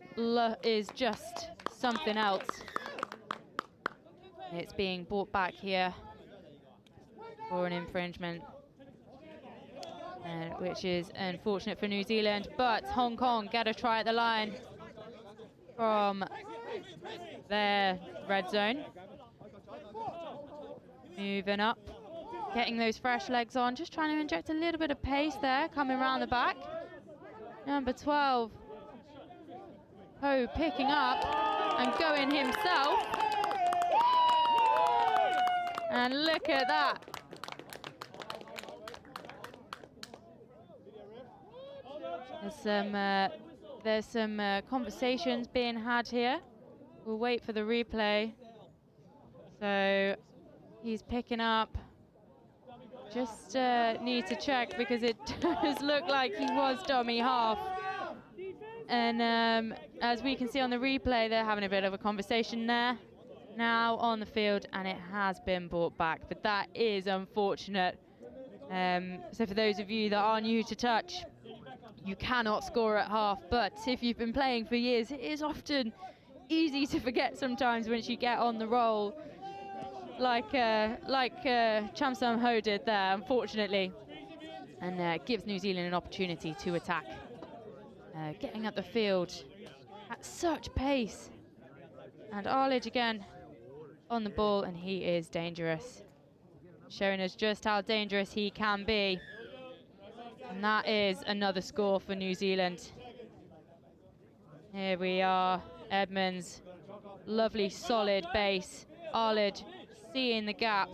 just something else. It's being brought back here for an infringement, which is unfortunate for New Zealand, but Hong Kong get a try at the line from their red zone. Moving up, getting those fresh legs on, just trying to inject a little bit of pace there, coming around the back. Number 12, Ho picking up and going himself. And look at that. There's some conversations being had here. We'll wait for the replay. So he's picking up. Just need to check, because it does look like he was dummy half. And as we can see on the replay, they're having a bit of a conversation there now on the field, and it has been brought back, but that is unfortunate. So for those of you that are new to touch, you cannot score at half, but if you've been playing for years, it is often easy to forget sometimes once you get on the roll, like Cham Sum Ho did there, unfortunately, and gives New Zealand an opportunity to attack. Getting up the field at such pace, and Arledge again on the ball, and he is dangerous, showing us just how dangerous he can be. And that is another score for New Zealand. Here we are, Edmonds, lovely solid base. Arledge seeing the gap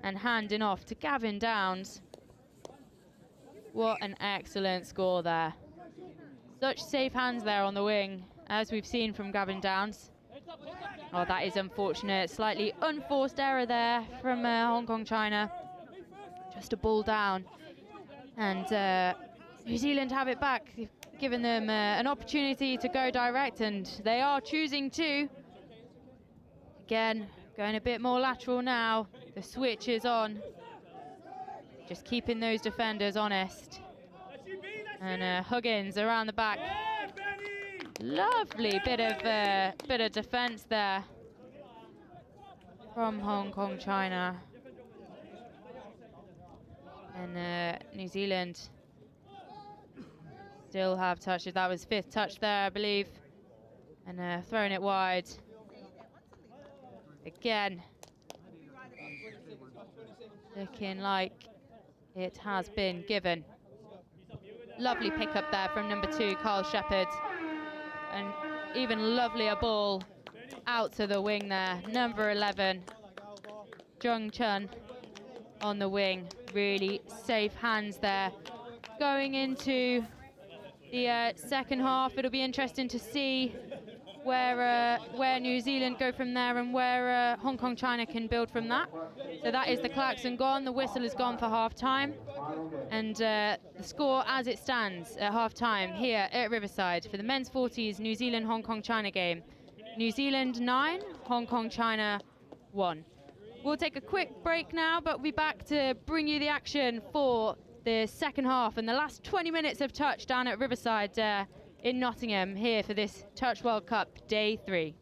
and handing off to Gavin Downs. What an excellent score there. Such safe hands there on the wing, as we've seen from Gavin Downs. Oh, that is unfortunate. Slightly unforced error there from Hong Kong China. Just a ball down. And New Zealand have it back, giving them an opportunity to go direct, and they are choosing to. Again, going a bit more lateral now. The switch is on. Just keeping those defenders honest. And Huggins around the back. Lovely bit of defense there from Hong Kong, China. And New Zealand still have touches. That was 5th touch there, I believe. And throwing it wide. Again, looking like it has been given. Lovely pickup there from number 2, Carl Shepherd. And even lovelier ball out to the wing there. Number 11, Jung Chun on the wing. Really safe hands there. Going into the second half, it'll be interesting to see where New Zealand go from there and where Hong Kong China can build from that. So that is the klaxon gone, the whistle is gone for half time, and the score as it stands at half time here at Riverside for the men's 40s New Zealand Hong Kong China game. New Zealand 9, Hong Kong China 1. We'll take a quick break now, but we'll be back to bring you the action for the second half and the last 20 minutes of touch down at Riverside in Nottingham here for this Touch World Cup Day 3.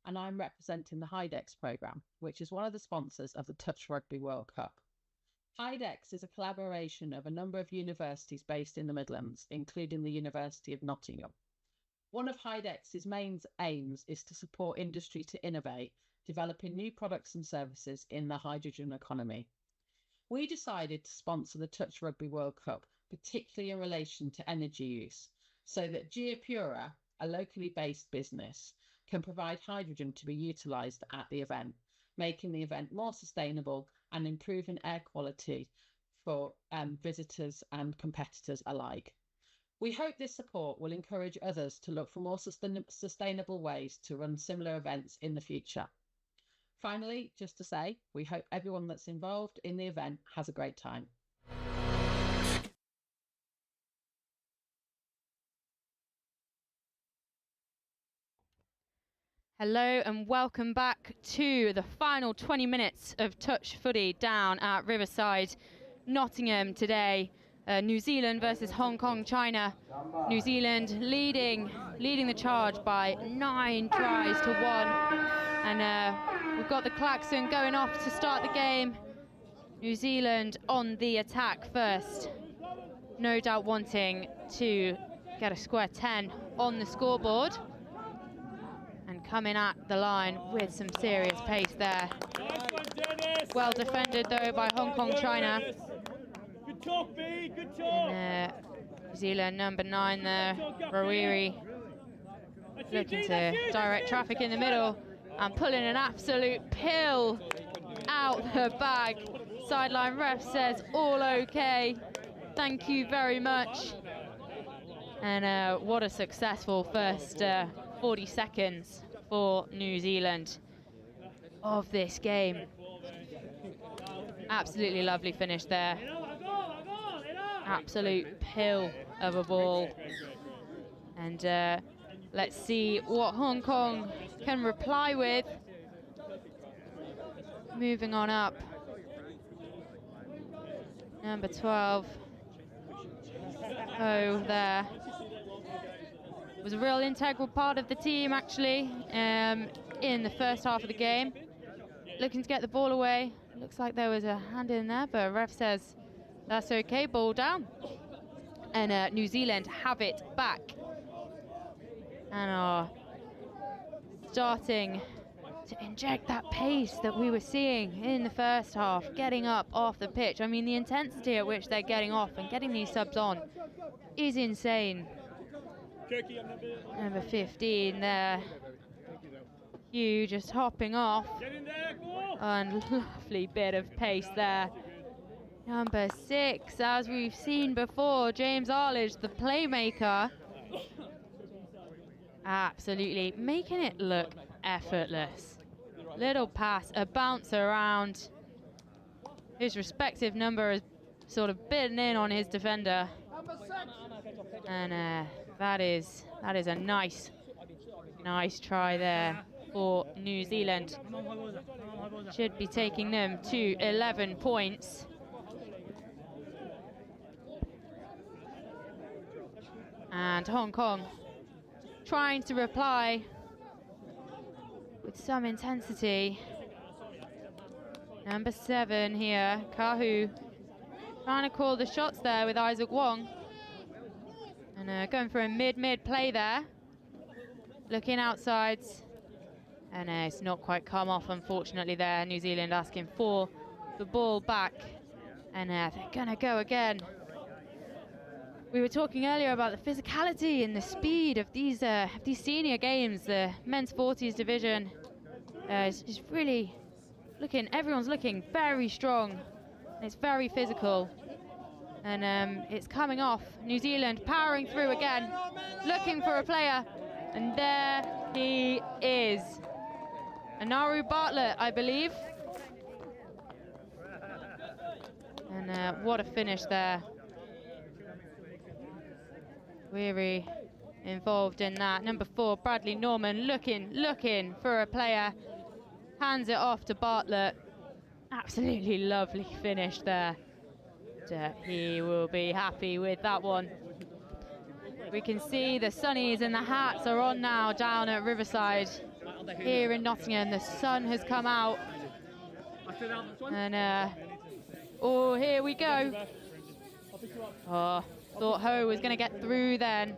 And I'm representing the HIDEX programme, which is one of the sponsors of the Touch Rugby World Cup. HIDEX is a collaboration of a number of universities based in the Midlands, including the University of Nottingham. One of HIDEX's main aims is to support industry to innovate, developing new products and services in the hydrogen economy. We decided to sponsor the Touch Rugby World Cup, particularly in relation to energy use, so that Geopura, a locally based business, can provide hydrogen to be utilised at the event, making the event more sustainable and improving air quality for visitors and competitors alike. We hope this support will encourage others to look for more sustainable ways to run similar events in the future. Finally, just to say, we hope everyone that's involved in the event has a great time. Hello and welcome back to the final 20 minutes of touch footy down at Riverside, Nottingham today. New Zealand versus Hong Kong, China. New Zealand leading the charge by 9 tries to 1. And we've got the klaxon going off to start the game. New Zealand on the attack first. No doubt wanting to get a square 10 on the scoreboard. And coming at the line with some serious pace there. Well defended though by Hong Kong, China. Good talk, B. Good talk. And, New Zealand number 9 there, Rawiri, looking to direct traffic in the middle and pulling an absolute pill out the bag. Sideline ref says all okay. Thank you very much. And what a successful first 40 seconds for New Zealand of this game. Absolutely lovely finish there. Absolute pill of a ball. And let's see what Hong Kong can reply with. Moving on up. Number 12. Oh, there. Was a real integral part of the team actually in the first half of the game. Looking to get the ball away. Looks like there was a hand in there, but ref says that's okay, ball down. And New Zealand have it back. And are starting to inject that pace that we were seeing in the first half, getting up off the pitch. I mean, the intensity at which they're getting off and getting these subs on is insane. Number 15 there. Hugh just hopping off. And lovely bit of pace there. Number 6, as we've seen before, James Arledge, the playmaker. Absolutely making it look effortless. Little pass, a bounce around. His respective number is sort of bitten in on his defender. And that is a nice try there for New Zealand. Should be taking them to 11 points. And Hong Kong trying to reply with some intensity. Number 7 here, Kahu, trying to call the shots there with Isaac Wong. And going for a mid play there. Looking outsides. And it's not quite come off, unfortunately, there. New Zealand asking for the ball back. And they're going to go again. We were talking earlier about the physicality and the speed of these senior games. The men's 40s division is really looking, everyone's looking very strong. And it's very physical. And it's coming off. New Zealand powering through again, looking for a player. And there he is. Anaru Bartlett, I believe. And what a finish there. Weary involved in that. Number 4, Bradley Norman, looking for a player. Hands it off to Bartlett. Absolutely lovely finish there. He will be happy with that one. We can see the sunnies and the hats are on now down at Riverside. Here in Nottingham, the sun has come out. And oh, here we go. Oh, thought Ho was going to get through then.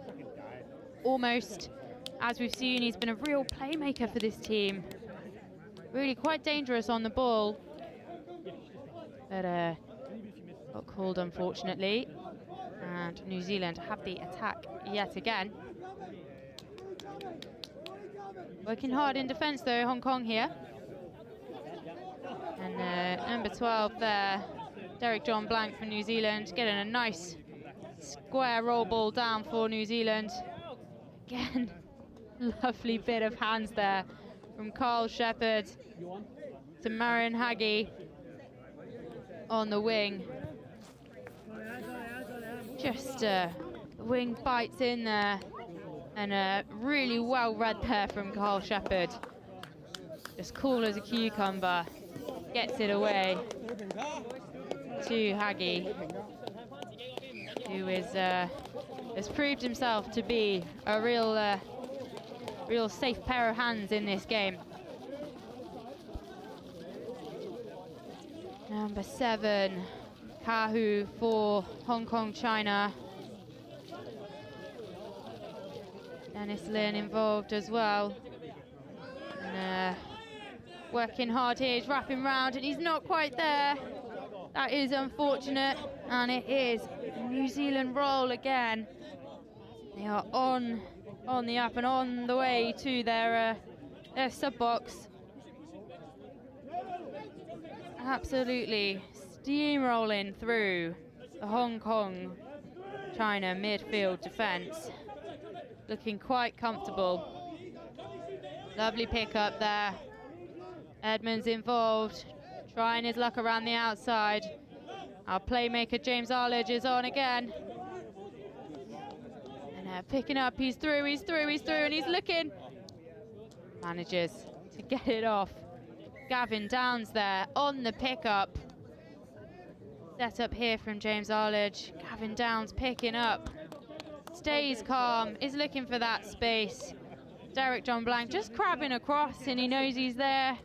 Almost. As we've seen, he's been a real playmaker for this team. Really quite dangerous on the ball. But got called, unfortunately. And New Zealand have the attack yet again. Working hard in defence, though, Hong Kong here. And number 12 there, Derek John Blank from New Zealand getting a nice square roll ball down for New Zealand. Again, lovely bit of hands there from Carl Shepherd to Marion Haggie on the wing. Just the wing bites in there, and really well read there from Carl Shepherd. Just cool as a cucumber, gets it away to Haggie, who has proved himself to be a real safe pair of hands in this game. Number 7, Kahu for Hong Kong, China. Dennis Lin involved as well. And, working hard here, he's wrapping round and he's not quite there. That is unfortunate, and it is New Zealand roll again. They are on the up and on the way to their sub box. Absolutely steamrolling through the Hong Kong China midfield defence. Looking quite comfortable. Lovely pick up there. Edmonds involved, trying his luck around the outside. Our playmaker James Arledge is on again. And picking up, he's through, and he's looking. Manages to get it off. Gavin Downs there on the pickup. Set up here from James Arledge. Gavin Downs picking up. Stays calm, is looking for that space. Derek John Blank just crabbing across, and he knows he's there.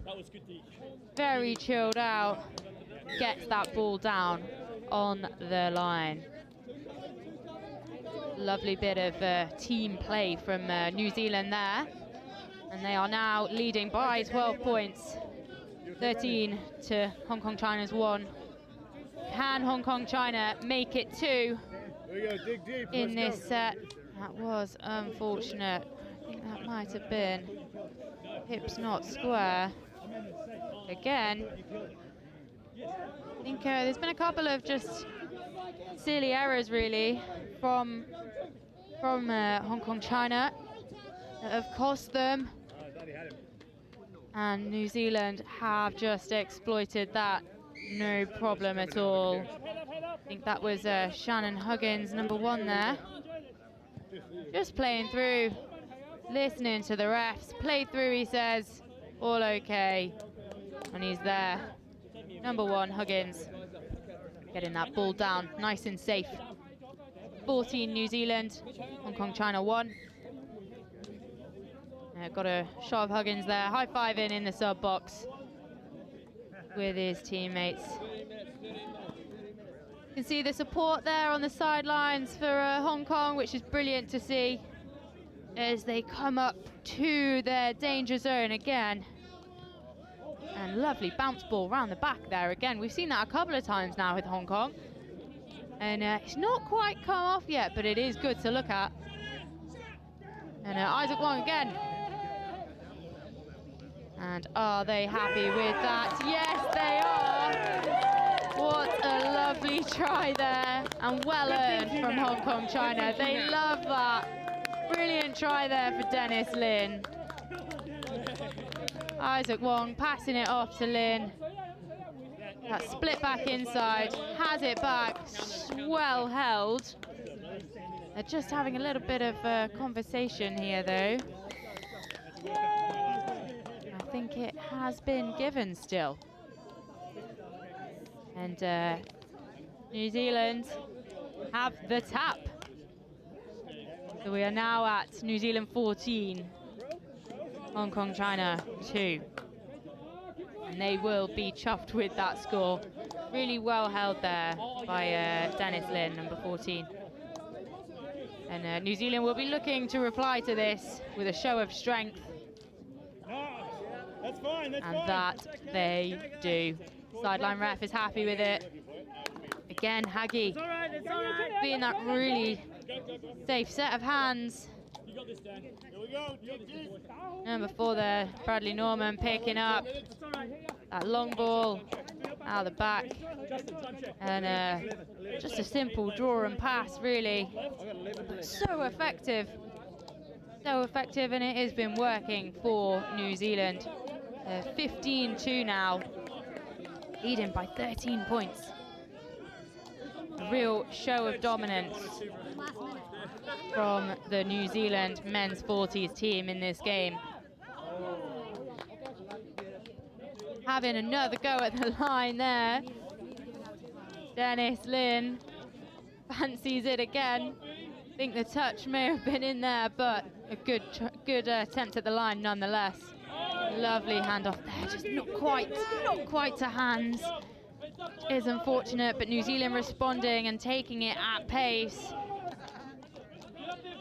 Very chilled out. Gets that ball down on the line. Lovely bit of team play from New Zealand there. And they are now leading by 12 points. 13 to Hong Kong China's 1. Can Hong Kong China make it 2 in this set? That was unfortunate. I think that might have been hips not square. Again, I think there's been a couple of just silly errors really from Hong Kong China that have cost them, and New Zealand have just exploited that, no problem at all. I think that was Shannon Huggins, number 1 there, just playing through, listening to the refs. Play through, he says, all okay, and he's there. Number 1, Huggins, getting that ball down, nice and safe. 14 New Zealand, Hong Kong China 1. Got a shot of Huggins there, high-fiving in the sub box with his teammates. You can see the support there on the sidelines for Hong Kong, which is brilliant to see as they come up to their danger zone again. And lovely bounce ball round the back there again. We've seen that a couple of times now with Hong Kong. And it's not quite come off yet, but it is good to look at. And Isaac Wong again. And are they happy with that? Yes, they are. What a lovely try there, and well earned from Hong Kong China. They love that. Brilliant try there for Dennis Lin. Isaac Wong passing it off to Lin. That split back inside, has it back, well held. They're just having a little bit of a conversation here though. I think it has been given still. And New Zealand have the tap. So we are now at New Zealand 14, Hong Kong China 2. And they will be chuffed with that score. Really well held there by Dennis Lin, number 14. And New Zealand will be looking to reply to this with a show of strength. That's fine, that's and that they do. Sideline ref is happy with it. Again, Haggie being that really safe set of hands. Number 4 there, Bradley Norman picking up that long ball out the back. And just a simple draw and pass, really. But so effective. So effective, and it has been working for New Zealand. 15-2 now, leading by 13 points. A real show of dominance from the New Zealand men's 40s team in this game. Having another go at the line there. Dennis Lynn fancies it again. I think the touch may have been in there, but a good attempt at the line nonetheless. Lovely handoff there, just not quite to hands. Is unfortunate, but New Zealand responding and taking it at pace.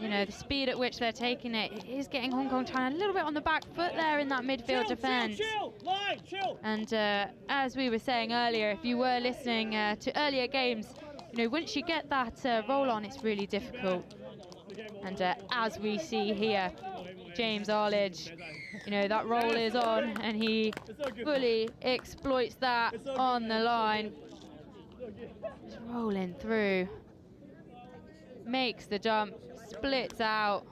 You know, the speed at which they're taking it is getting Hong Kong China a little bit on the back foot there in that midfield defence. And as we were saying earlier, if you were listening to earlier games, you know, once you get that roll on, it's really difficult. And as we see here, James Arledge, you know, that roll is on, and he fully exploits that on the line. Just rolling through, makes the jump, splits out.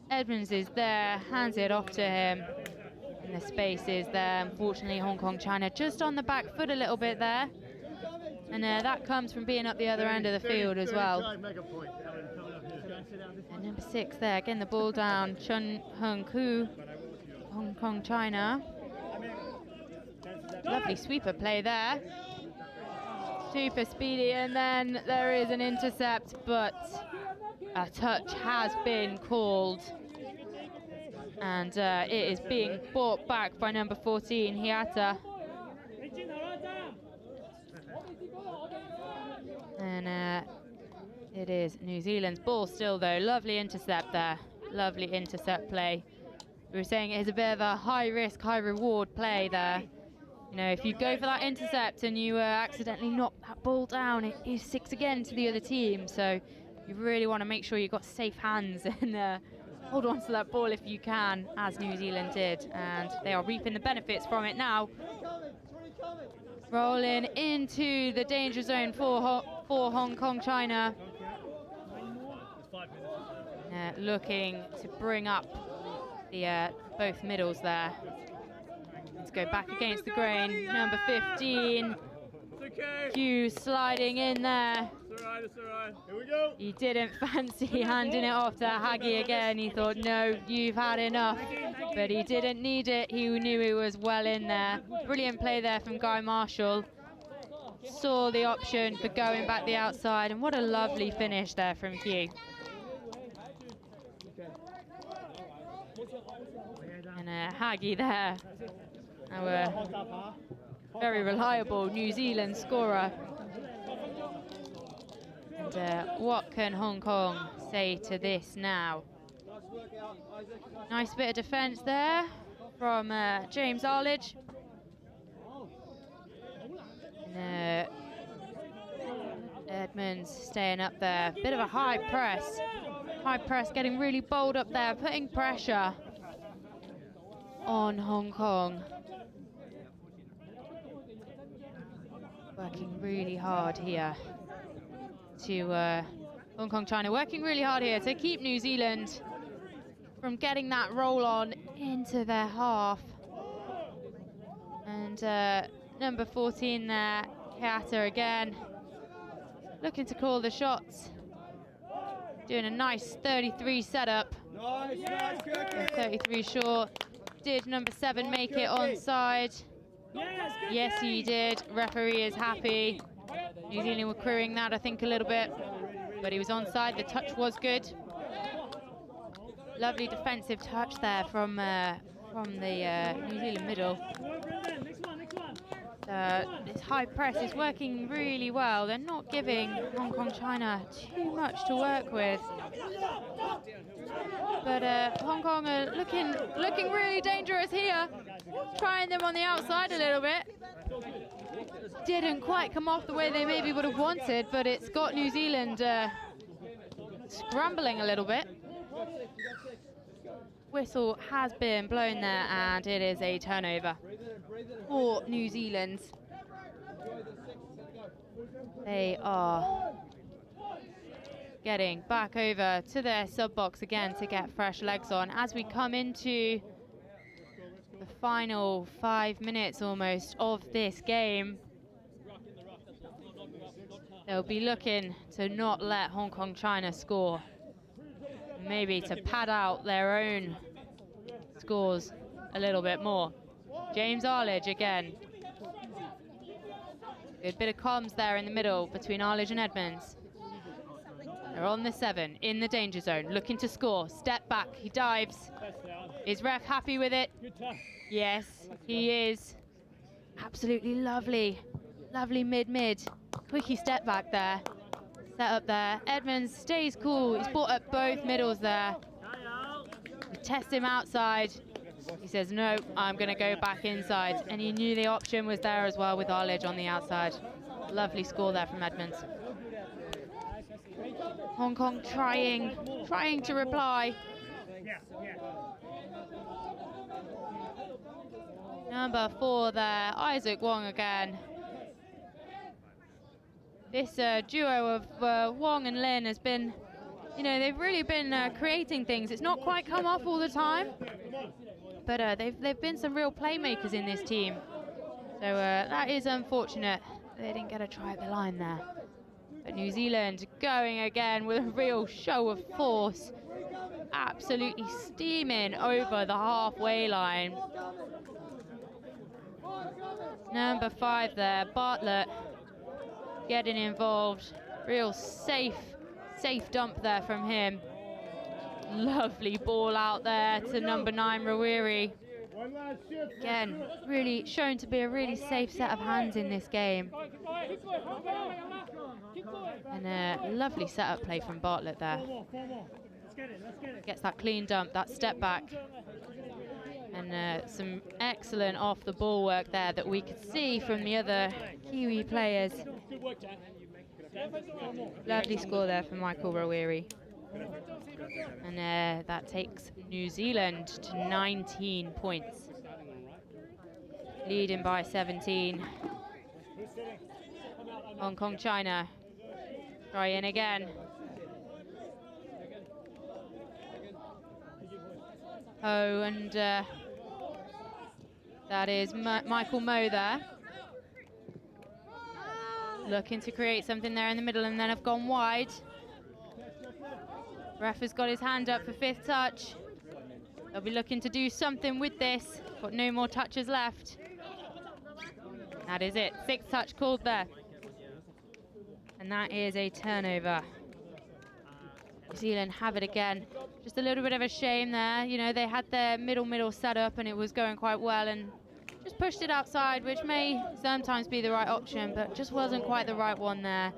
Edmonds is there, hands it off to him, and the space is there. Unfortunately, Hong Kong China just on the back foot a little bit there, and that comes from being up the other end of the field as well. And number 6 there, again the ball down, Chun Hung Koo, Hong Kong China. Lovely sweeper play there. Super speedy, and then there is an intercept, but a touch has been called. And it is being brought back by number 14, Hiata. And it is New Zealand's ball still, though. Lovely intercept there. Lovely intercept play. We were saying it is a bit of a high-risk, high-reward play there. You know, if you go for that intercept and you accidentally knock that ball down, it is 6 again to the other team. So you really want to make sure you've got safe hands and hold on to that ball if you can, as New Zealand did. And they are reaping the benefits from it now. Rolling into the danger zone for Hong Kong China. Looking to bring up the both middles there. Let's go back against the grain. Number 15, Hughes sliding in there. It's all right. Here we go. He didn't fancy handing it off to Haggy again. He thought, no, you've had enough. But he didn't need it. He knew he was well in there. Brilliant play there from Guy Marshall. Saw the option for going back the outside, and what a lovely finish there from Hugh. And Haggy there, our very reliable New Zealand scorer. And what can Hong Kong say to this now? Nice bit of defence there from James Arledge. And, Edmonds staying up there. Bit of a high press. High press, getting really bold up there, putting pressure on Hong Kong. Working really hard here to Hong Kong China, working really hard here to keep New Zealand from getting that roll on into their half. And number 14 there, Hiata again, looking to call the shots. Doing a nice 33 setup. Nice, 33 short. Did number 7 make it onside? Yes, he did. Referee is happy. New Zealand were querying that, I think, a little bit, but he was onside. The touch was good. Lovely defensive touch there from the New Zealand middle. This high press is working really well. They're not giving Hong Kong China too much to work with. But Hong Kong are looking really dangerous here. Trying them on the outside a little bit. Didn't quite come off the way they maybe would have wanted, but it's got New Zealand scrambling a little bit. Whistle has been blown there, and it is a turnover for New Zealand. They are getting back over to their sub box again to get fresh legs on as we come into the final 5 minutes almost of this game. They'll be looking to not let Hong Kong China score, maybe to pad out their own scores a little bit more. James Arledge again. Good bit of comms there in the middle between Arledge and Edmonds. They're on the 7, in the danger zone, looking to score. Step back, he dives. Is ref happy with it? Yes, he is. Absolutely lovely. Lovely mid-mid. Quickie step back there. Set up there. Edmonds stays cool. He's brought up both middles there. We test him outside. He says, no, I'm going to go back inside. And he knew the option was there as well with Arledge on the outside. Lovely score there from Edmonds. Hong Kong trying to reply. Number 4 there, Isaac Wong again. This duo of Wong and Lin has been, you know, they've really been creating things. It's not quite come off all the time, but they've been some real playmakers in this team. So that is unfortunate. They didn't get a try at the line there. But New Zealand going again with a real show of force. Absolutely steaming over the halfway line. Number 5 there, Bartlett, getting involved. Real safe dump there from him. Lovely ball out there to number 9, Rawiri. Again, really shown to be a really safe set of hands in this game. And a lovely setup play from Bartlett there. Gets that clean dump, that step back. And some excellent off the ball work there that we could see from the other Kiwi players. Lovely score there from Michael Rawiri. And that takes New Zealand to 19 points. Leading by 17. Hong Kong China. Try in again. Oh, and that is Michael Moe there. Looking to create something there in the middle and then have gone wide. Ref has got his hand up for 5th touch. They'll be looking to do something with this. Got no more touches left. That is it. 6th touch called there. And that is a turnover. New Zealand have it again. Just a little bit of a shame there. You know, they had their middle set up and it was going quite well and just pushed it outside, which may sometimes be the right option, but just wasn't quite the right one there.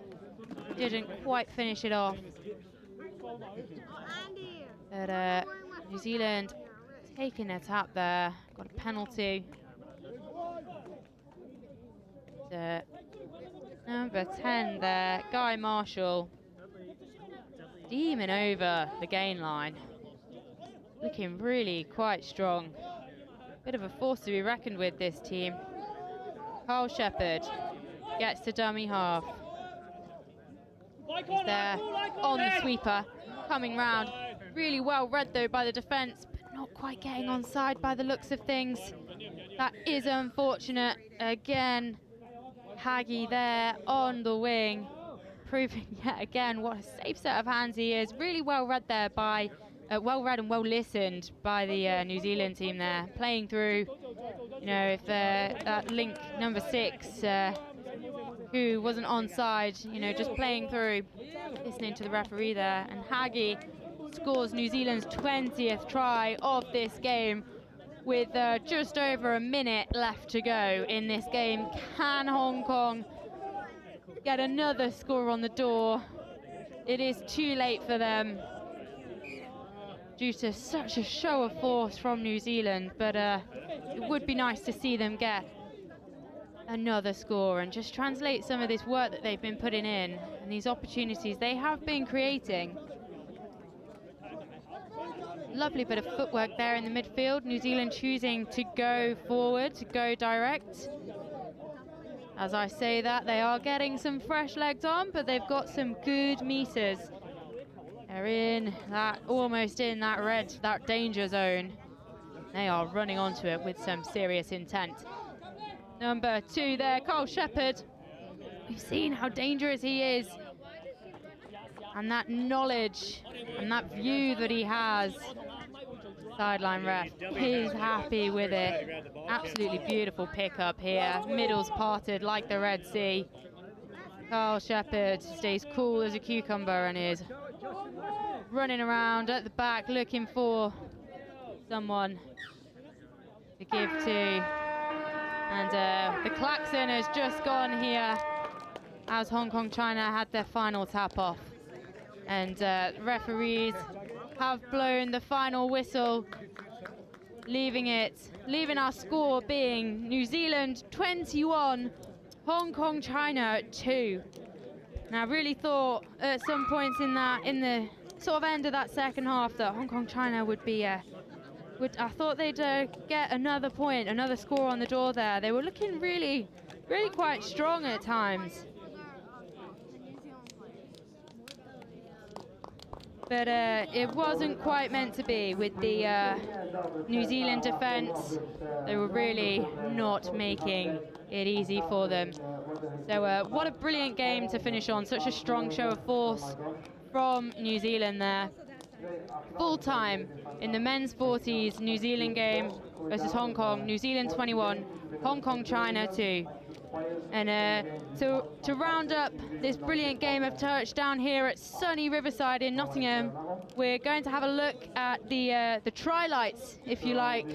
Didn't quite finish it off. But New Zealand taking their tap there. Got a penalty. Number 10 there, Guy Marshall. Steaming over the gain line. Looking really quite strong. Bit of a force to be reckoned with, this team. Carl Shepherd gets to dummy half. He's there on the sweeper, coming round. Really well read though by the defence, but not quite getting onside by the looks of things. That is unfortunate. Again, Haggy there on the wing, proving yet again what a safe set of hands he is. Really well read there by, well read and well listened by the New Zealand team there, playing through. You know, if that link number 6, who wasn't onside, you know, just playing through, listening to the referee there. And Haggy scores New Zealand's 20th try of this game with just over a minute left to go in this game. Can Hong Kong get another score on the door? It is too late for them due to such a show of force from New Zealand, but it would be nice to see them get another score and just translate some of this work that they've been putting in and these opportunities they have been creating. Lovely bit of footwork there in the midfield. New Zealand choosing to go forward, to go direct. As I say that, they are getting some fresh legs on, but they've got some good meters. They're in that, almost in that red, that danger zone. They are running onto it with some serious intent. Number 2 there, Carl Shepherd. We've seen how dangerous he is. And that knowledge and that view that he has. Sideline ref is happy with it. Absolutely beautiful pickup here. Middles parted like the Red Sea. Carl Shepherd stays cool as a cucumber and is running around at the back looking for someone to give to. And the klaxon has just gone here as Hong Kong China had their final tap off. And referees have blown the final whistle, leaving our score being New Zealand 21, Hong Kong China 2. Now I really thought at some points in the sort of end of that second half that Hong Kong China would be I thought they'd get another point, another score on the door there. They were looking really quite strong at times. But it wasn't quite meant to be with the New Zealand defence. They were really not making it easy for them. So what a brilliant game to finish on. Such a strong show of force from New Zealand there. Full time in the men's 40s New Zealand game versus Hong Kong. New Zealand 21, Hong Kong China 2. And to round up this brilliant game of touch down here at sunny Riverside in Nottingham, we're going to have a look at the try-lights, if you like,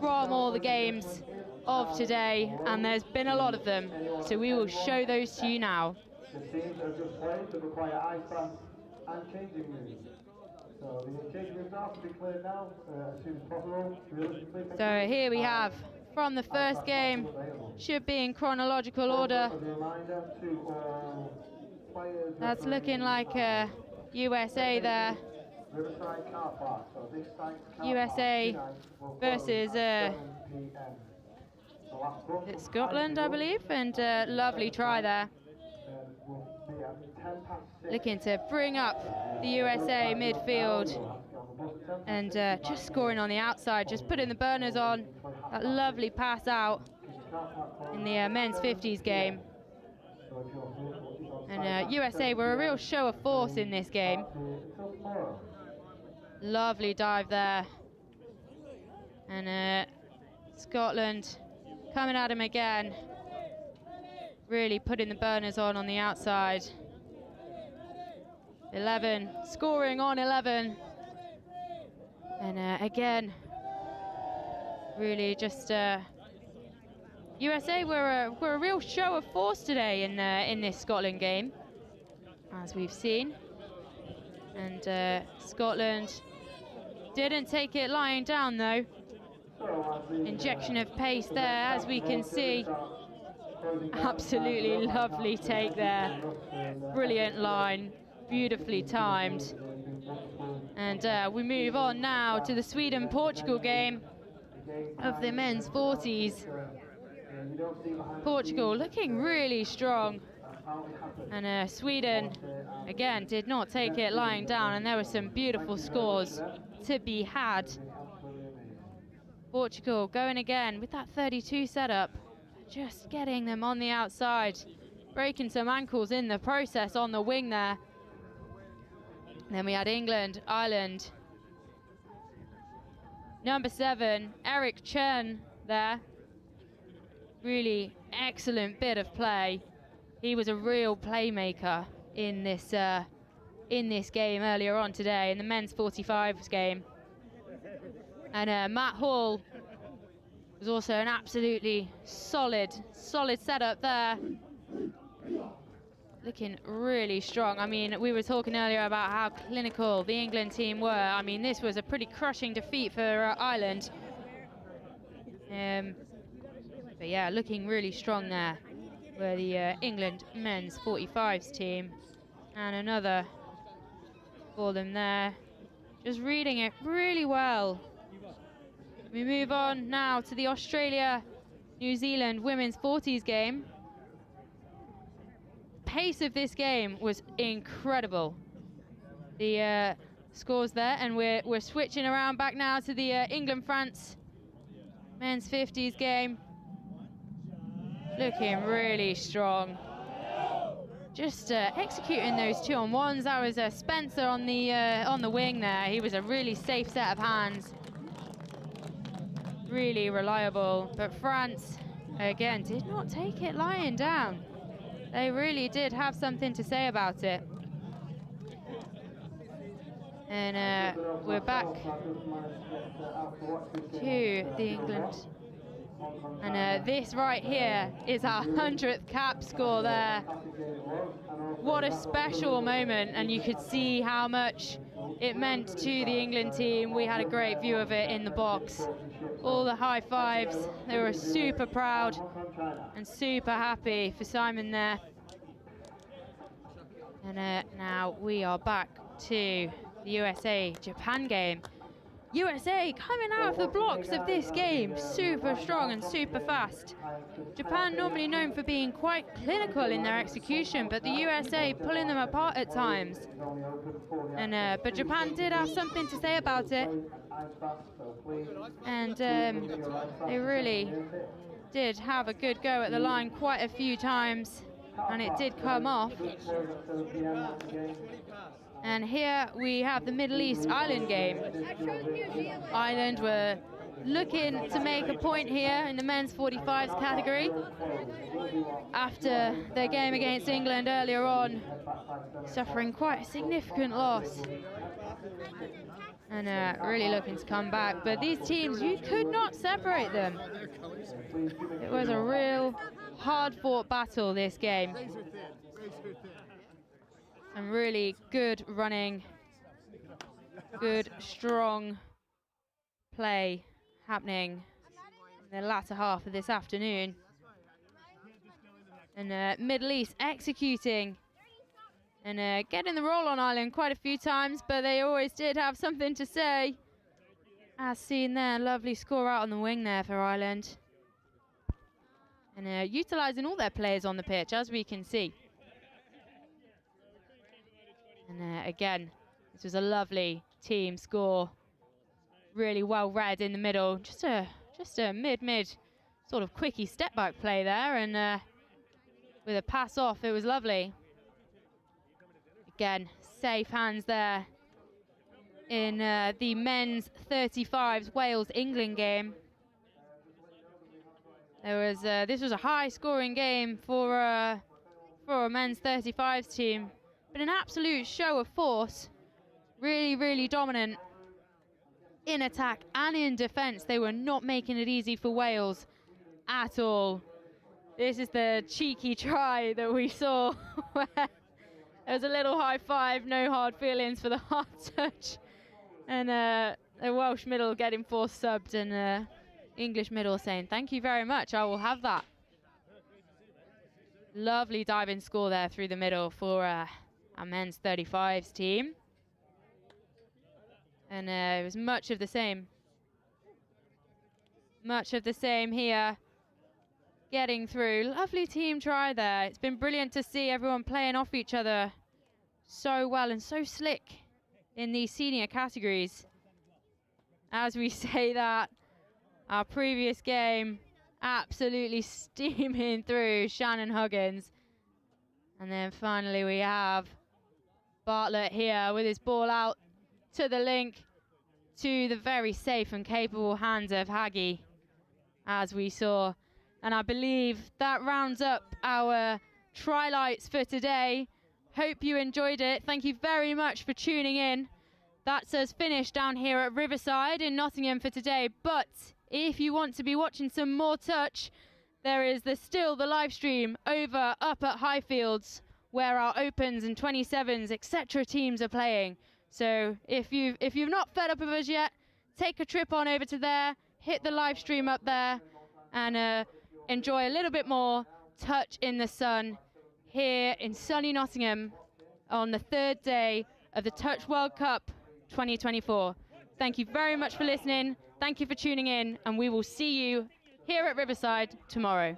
from all the games of today, and there's been a lot of them, so we will show those to you now. The teams that have just played require ice baths and changing rooms. So the changing rooms are to be cleared now as soon as possible. So here we have from the first game, should be in chronological order. That's looking like USA there. USA versus it's Scotland, I believe, and lovely try there. Looking to bring up the USA midfield and just scoring on the outside, just putting the burners on. That lovely pass out in the men's 50s game. And USA were a real show of force in this game. Lovely dive there. And Scotland coming at him again. Really putting the burners on the outside. 11, scoring on 11. And again, really just USA were a real show of force today in this Scotland game, as we've seen. And Scotland didn't take it lying down though. Injection of pace there, as we can see. Absolutely lovely take there. Brilliant line, beautifully timed. And we move on now to the Sweden-Portugal game of the men's 40s. Portugal looking really strong. And Sweden, again, did not take it lying down, and there were some beautiful scores to be had. Portugal going again with that 32 setup, just getting them on the outside, breaking some ankles in the process on the wing there. Then we had England, Ireland. Number 7, Eric Chen there. Really excellent bit of play. He was a real playmaker in this game earlier on today, in the men's 45s game. And Matt Hall was also an absolutely solid setup there. Looking really strong. I mean, we were talking earlier about how clinical the England team were. I mean, this was a pretty crushing defeat for Ireland. But yeah, looking really strong there were the England men's 45s team. And another for them there. Just reading it really well. We move on now to the Australia-New Zealand women's 40s game. pace of this game was incredible. The scores there, and we're switching around back now to the England-France men's 50s game. Looking really strong. Just executing those 2-on-1s. That was Spencer on the wing there. He was a really safe set of hands. Really reliable. But France, again, did not take it lying down. They really did have something to say about it. And we're back to the England. And this right here is our 100th cap score there. What a special moment, and you could see how much it meant to the England team. We had a great view of it in the box. All the high fives. They were super proud and super happy for Simon there. And now we are back to the USA-Japan game. USA coming out of the blocks of this game, super strong and super fast. Japan normally known for being quite clinical in their execution, but the USA pulling them apart at times. And but Japan did have something to say about it, and they really did have a good go at the line quite a few times, and it did come off. And here we have the Middle East Ireland game. Ireland were looking to make a point here in the men's 45s category after their game against England earlier on, suffering quite a significant loss. And really looking to come back. But these teams, you could not separate them. It was a real hard-fought battle, this game. Some really good running, good, strong play happening in the latter half of this afternoon. And Middle East executing and getting the roll on Ireland quite a few times, but they always did have something to say. As seen there, lovely score out on the wing there for Ireland. And utilising all their players on the pitch, as we can see. And again, this was a lovely team score. Really well read in the middle. Just a mid sort of quickie step back play there, and with a pass off, it was lovely. Again, safe hands there in the men's 35s Wales-England game. This was a high-scoring game for a men's 35s team. But an absolute show of force, really, really dominant in attack and in defence. They were not making it easy for Wales at all. This is the cheeky try that we saw where there was a little high five, no hard feelings for the hard touch. And the Welsh middle getting force subbed, and English middle saying, thank you very much, I will have that. Lovely diving score there through the middle for our men's 35s team. And it was much of the same. Much of the same here. Getting through. Lovely team try there. It's been brilliant to see everyone playing off each other so well and so slick in these senior categories. As we say that, our previous game absolutely steaming through Shannon Huggins. And then finally we have Bartlett here with his ball out to the link to the very safe and capable hands of Haggy, as we saw. And I believe that rounds up our try-lights for today. Hope you enjoyed it. Thank you very much for tuning in. That's us finished down here at Riverside in Nottingham for today. But if you want to be watching some more touch, there is still the live stream over up at Highfields, where our opens and 27s, etc. teams are playing. So if you've not fed up with us yet, take a trip on over to there, hit the live stream up there, and enjoy a little bit more touch in the sun here in sunny Nottingham on the third day of the Touch World Cup 2024. Thank you very much for listening. Thank you for tuning in, and we will see you here at Riverside tomorrow.